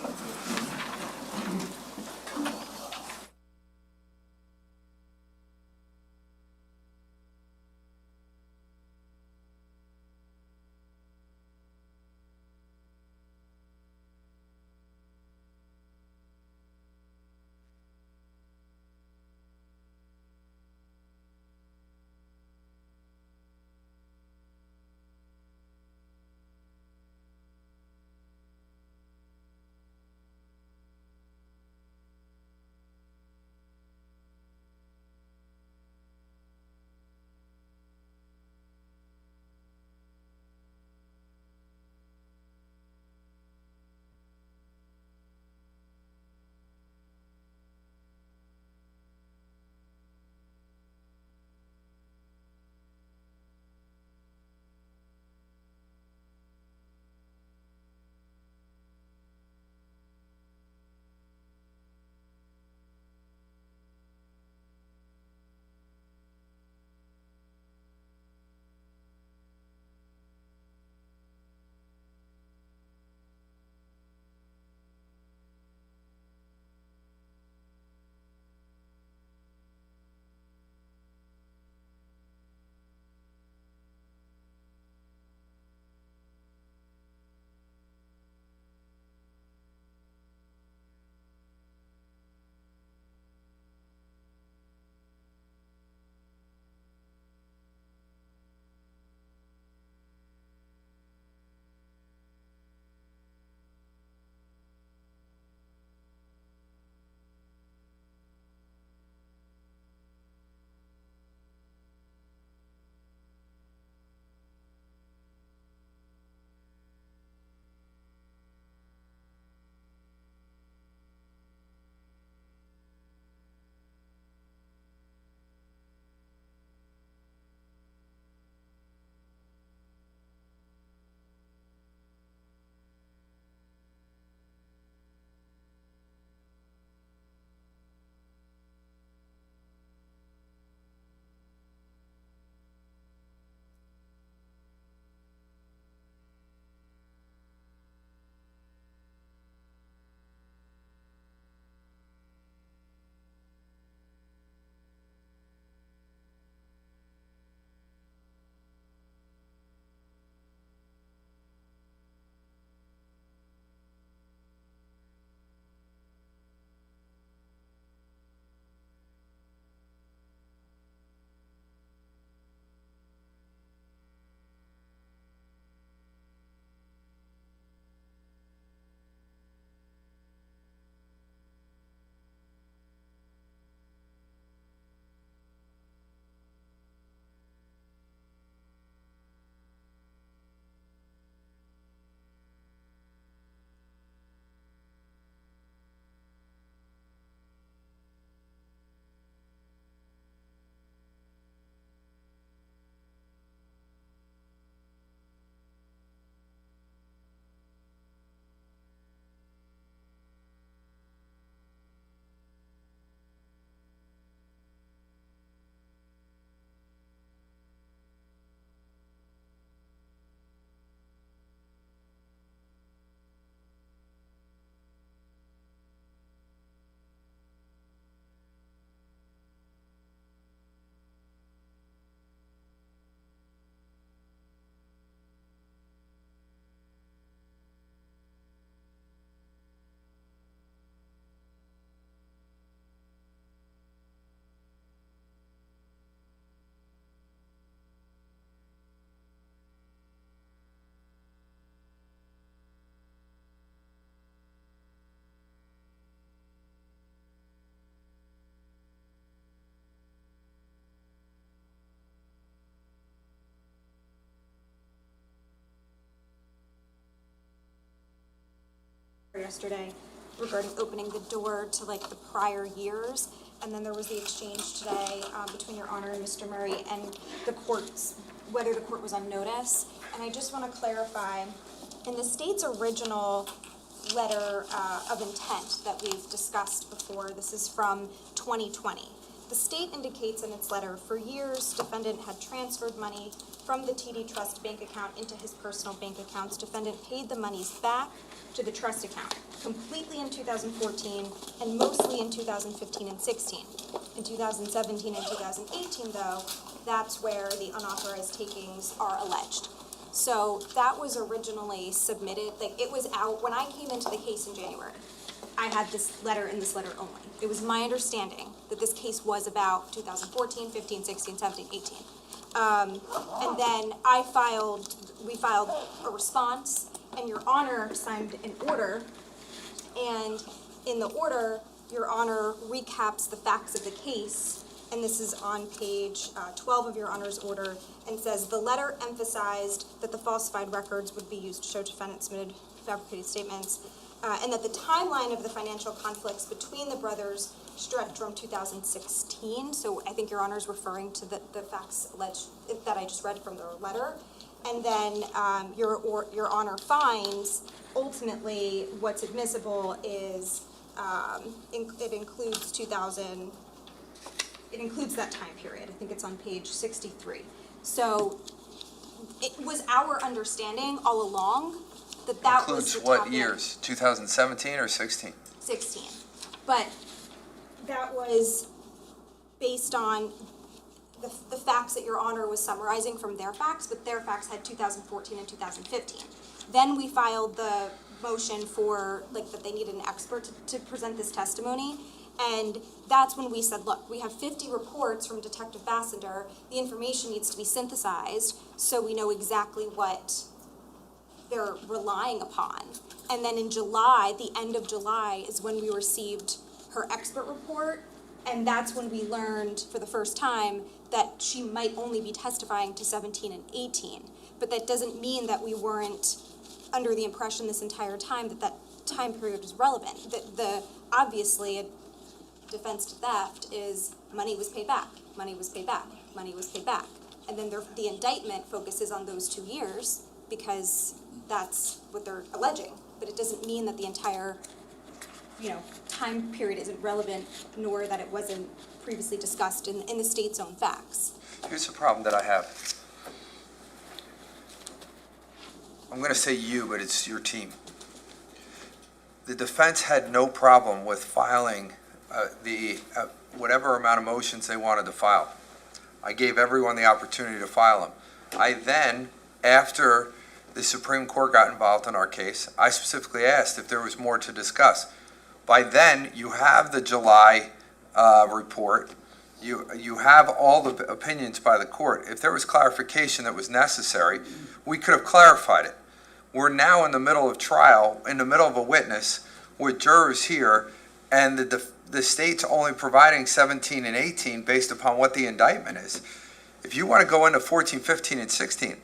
yesterday regarding opening the door to like the prior years. And then there was the exchange today between Your Honor and Mr. Murray and the courts, whether the court was on notice. And I just want to clarify, in the state's original letter of intent that we've discussed before, this is from 2020. The state indicates in its letter, for years, defendant had transferred money from the TD Trust bank account into his personal bank accounts. Defendant paid the monies back to the trust account, completely in 2014 and mostly in 2015 and 16. In 2017 and 2018, though, that's where the unauthorized takings are alleged. So that was originally submitted, like it was out, when I came into the case in January, I had this letter and this letter only. It was my understanding that this case was about 2014, 15, 16, 17, 18. And then we filed a response, and Your Honor signed an order, and in the order, Your Honor recaps the facts of the case, and this is on page 12 of Your Honor's order, and says, the letter emphasized that the falsified records would be used to show defendant submitted fabricated statements, and that the timeline of the financial conflicts between the brothers stretched from 2016, so I think Your Honor is referring to the facts alleged that I just read from the letter. And then Your Honor finds, ultimately, what's admissible is, it includes it includes that time period. I think it's on page 63. So it was our understanding all along that that was the Includes what top years? 2017 or 16? 16. But that was based on the facts that Your Honor was summarizing from their facts, but their facts had 2014 and 2015. Then we filed the motion for, like, that they needed an expert to present this testimony, and that's when we said, look, we have 50 reports from Detective Bassinger, the information needs to be synthesized so we know exactly what they're relying upon. And then in July, the end of July, is when we received her expert report, and that's when we learned for the first time that she might only be testifying to 17 and 18. But that doesn't mean that we weren't under the impression this entire time that that time period was relevant. The obviously, a defense to theft is money was paid back, money was paid back, money was paid back. And then the indictment focuses on those 2 years because that's what they're alleging. But it doesn't mean that the entire, time period isn't relevant, nor that it wasn't previously discussed in the state's own facts. Here's the problem that I have. I'm going to say you, but it's your team. The defense had no problem with filing whatever amount of motions they wanted to file. I gave everyone the opportunity to file them. I then, after the Supreme Court got involved in our case, I specifically asked if there was more to discuss. By then, you have the July report. You have all the opinions by the court. If there was clarification that was necessary, we could have clarified it. We're now in the middle of trial, in the middle of a witness, with jurors here, and the state's only providing 17 and 18 based upon what the indictment is. If you want to go into 14, 15, and 16,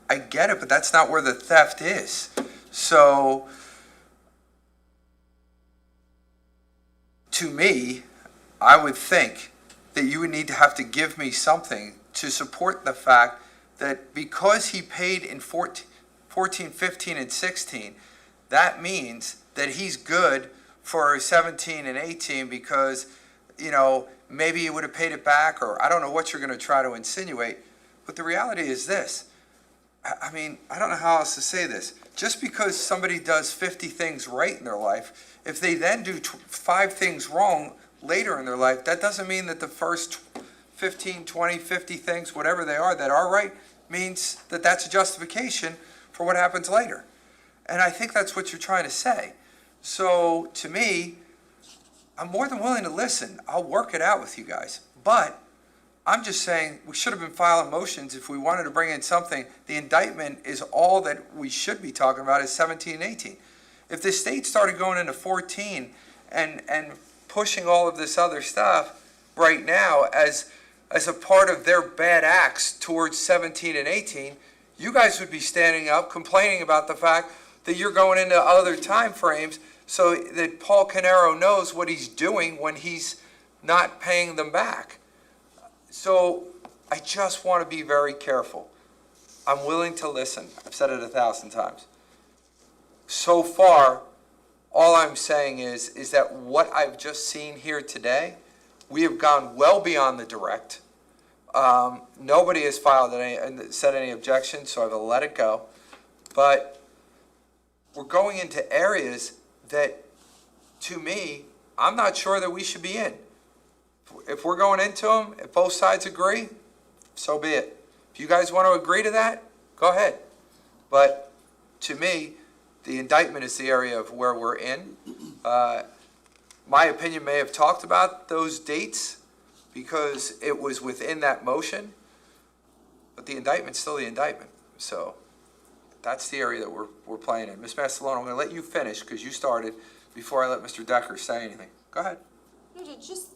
I get it, but that's not where the theft is. So, to me, I would think that you would need to have to give me something to support the fact that because he paid in 14, 15, and 16, that means that he's good for 17 and 18 because, maybe he would have paid it back, or I don't know what you're going to try to insinuate. But the reality is this. I don't know how else to say this. Just because somebody does 50 things right in their life, if they then do 5 things wrong later in their life, that doesn't mean that the first 15, 20, 50 things, whatever they are, that are right, means that that's a justification for what happens later. And I think that's what you're trying to say. So, to me, I'm more than willing to listen. I'll work it out with you guys. But I'm just saying we should have been filing motions if we wanted to bring in something. The indictment is all that we should be talking about is 17 and 18. If the state started going into 14 and pushing all of this other stuff right now as a part of their bad acts towards 17 and 18, you guys would be standing up complaining about the fact that you're going into other time frames so that Paul Caneiro knows what he's doing when he's not paying them back. So I just want to be very careful. I'm willing to listen. I've said it 1,000 times. So far, all I'm saying is that what I've just seen here today, we have gone well beyond the direct. Nobody has said any objections, so I've let it go. But we're going into areas that, to me, I'm not sure that we should be in. If we're going into them, if both sides agree, so be it. If you guys want to agree to that, go ahead. But to me, the indictment is the area of where we're in. My opinion may have talked about those dates because it was within that motion, but the indictment's still the indictment. So that's the area that we're playing in. Ms. Mastalone, I'm going to let you finish because you started before I let Mr. Decker say anything. Go ahead. No, just,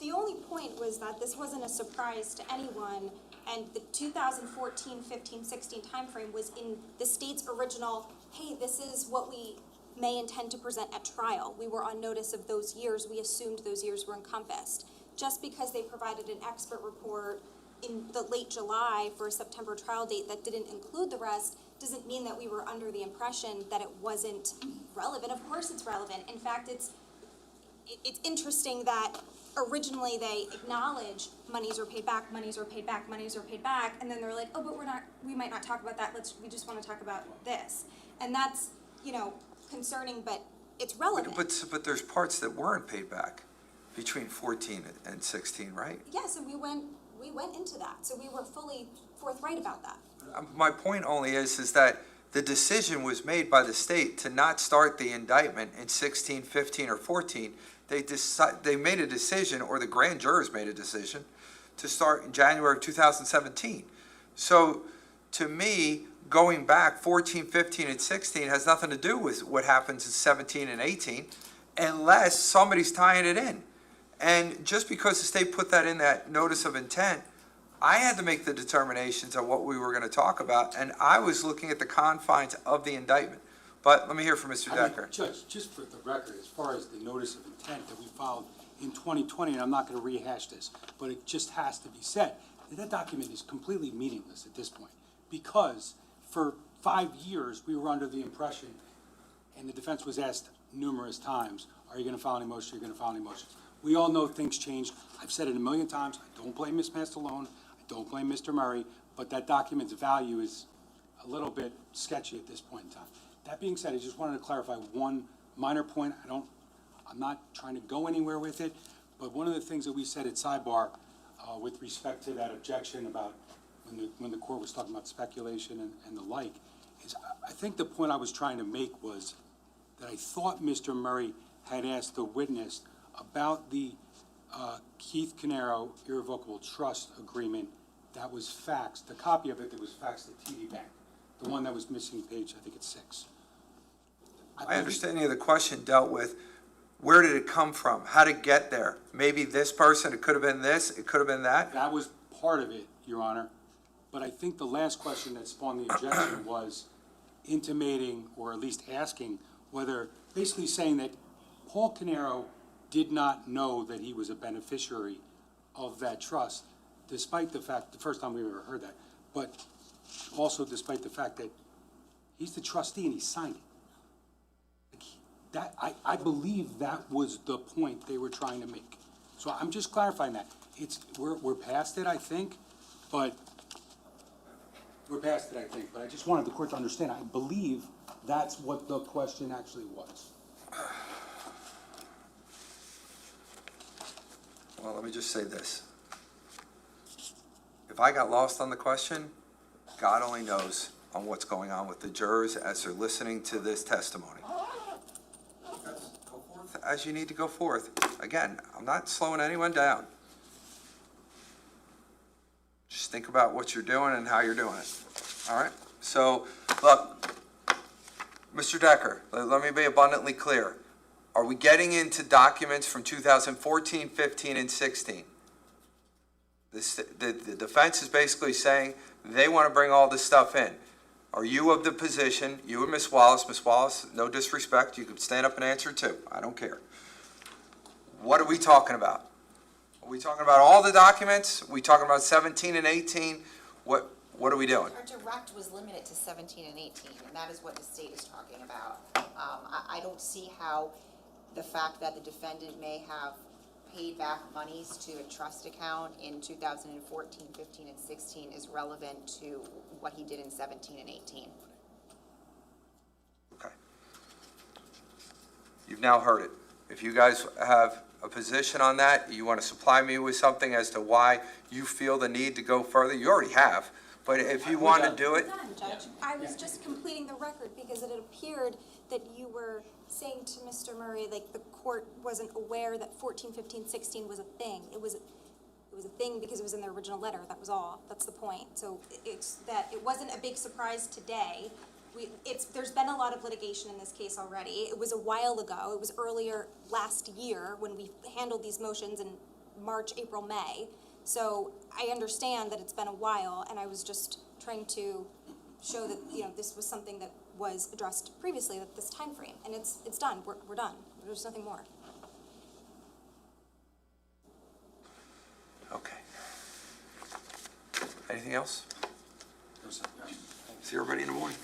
the only point was that this wasn't a surprise to anyone, and the 2014, 15, 16 timeframe was in the state's original, hey, this is what we may intend to present at trial. We were on notice of those years. We assumed those years were encompassed. Just because they provided an expert report in the late July for a September trial date that didn't include the rest doesn't mean that we were under the impression that it wasn't relevant. Of course it's relevant. In fact, it's interesting that originally they acknowledge monies are paid back, monies are paid back, monies are paid back, and then they're like, oh, but we might not talk about that, we just want to talk about this. And that's, concerning, but it's relevant. But there's parts that weren't paid back between 14 and 16, right? Yes, and we went into that, so we were fully forthright about that. My point only is that the decision was made by the state to not start the indictment in 16, 15, or 14. They made a decision, or the grand jurors made a decision, to start in January of 2017. So, to me, going back 14, 15, and 16 has nothing to do with what happens in 17 and 18, unless somebody's tying it in. And just because the state put that in that notice of intent, I had to make the determinations of what we were going to talk about, and I was looking at the confines of the indictment. But let me hear from Mr. Decker. Judge, just for the record, as far as the notice of intent that we filed in 2020, and I'm not going to rehash this, but it just has to be said, that document is completely meaningless at this point, because for 5 years, we were under the impression, and the defense was asked numerous times, are you going to file any motions, are you going to file any motions? We all know things changed. I've said it a million times. I don't blame Ms. Mastalone. I don't blame Mr. Murray, but that document's value is a little bit sketchy at this point in time. That being said, I just wanted to clarify one minor point. I'm not trying to go anywhere with it, but one of the things that we said at sidebar with respect to that objection about when the court was talking about speculation and the like, is I think the point I was trying to make was that I thought Mr. Murray had asked the witness about the Keith Caneiro irrevocable trust agreement that was faxed, the copy of it that was faxed to TD Bank, the one that was missing page, I think it's 6. My understanding of the question dealt with where did it come from? How did it get there? Maybe this person, it could have been this, it could have been that. That was part of it, Your Honor. But I think the last question that spawned the objection was intimating, or at least asking, whether, basically saying that Paul Caneiro did not know that he was a beneficiary of that trust, despite the fact, the first time we ever heard that, but also despite the fact that he's the trustee and he signed it. I believe that was the point they were trying to make. So I'm just clarifying that. We're past it, I think, but I just wanted the court to understand, I believe that's what the question actually was. Well, let me just say this. If I got lost on the question, God only knows on what's going on with the jurors as they're listening to this testimony. Go forth as you need to go forth. Again, I'm not slowing anyone down. Just think about what you're doing and how you're doing it. All right? So, look, Mr. Decker, let me be abundantly clear. Are we getting into documents from 2014, 15, and 16? The defense is basically saying they want to bring all this stuff in. are you of the position, you and Ms. Wallace, no disrespect, you could stand up and answer too, I don't care. What are we talking about? Are we talking about all the documents? Are we talking about 17 and 18? What are we doing? Our direct was limited to 17 and 18, and that is what the state is talking about. I don't see how the fact that the defendant may have paid back monies to a trust account in 2014, 15, and 16 is relevant to what he did in 17 and 18. Okay. You've now heard it. If you guys have a position on that, you want to supply me with something as to why you feel the need to go further, you already have, but if you want to do it, Done, Judge. I was just completing the record because it had appeared that you were saying to Mr. Murray, like, the court wasn't aware that 14, 15, 16 was a thing. It was a thing because it was in the original letter, that was all. That's the point. So it's that it wasn't a big surprise today. There's been a lot of litigation in this case already. It was a while ago. It was earlier last year when we handled these motions in March, April, May. So I understand that it's been a while, and I was just trying to show that, you know, this was something that was addressed previously at this time frame, and it's done. We're done. There's nothing more. okay. Anything else? See everybody in the morning.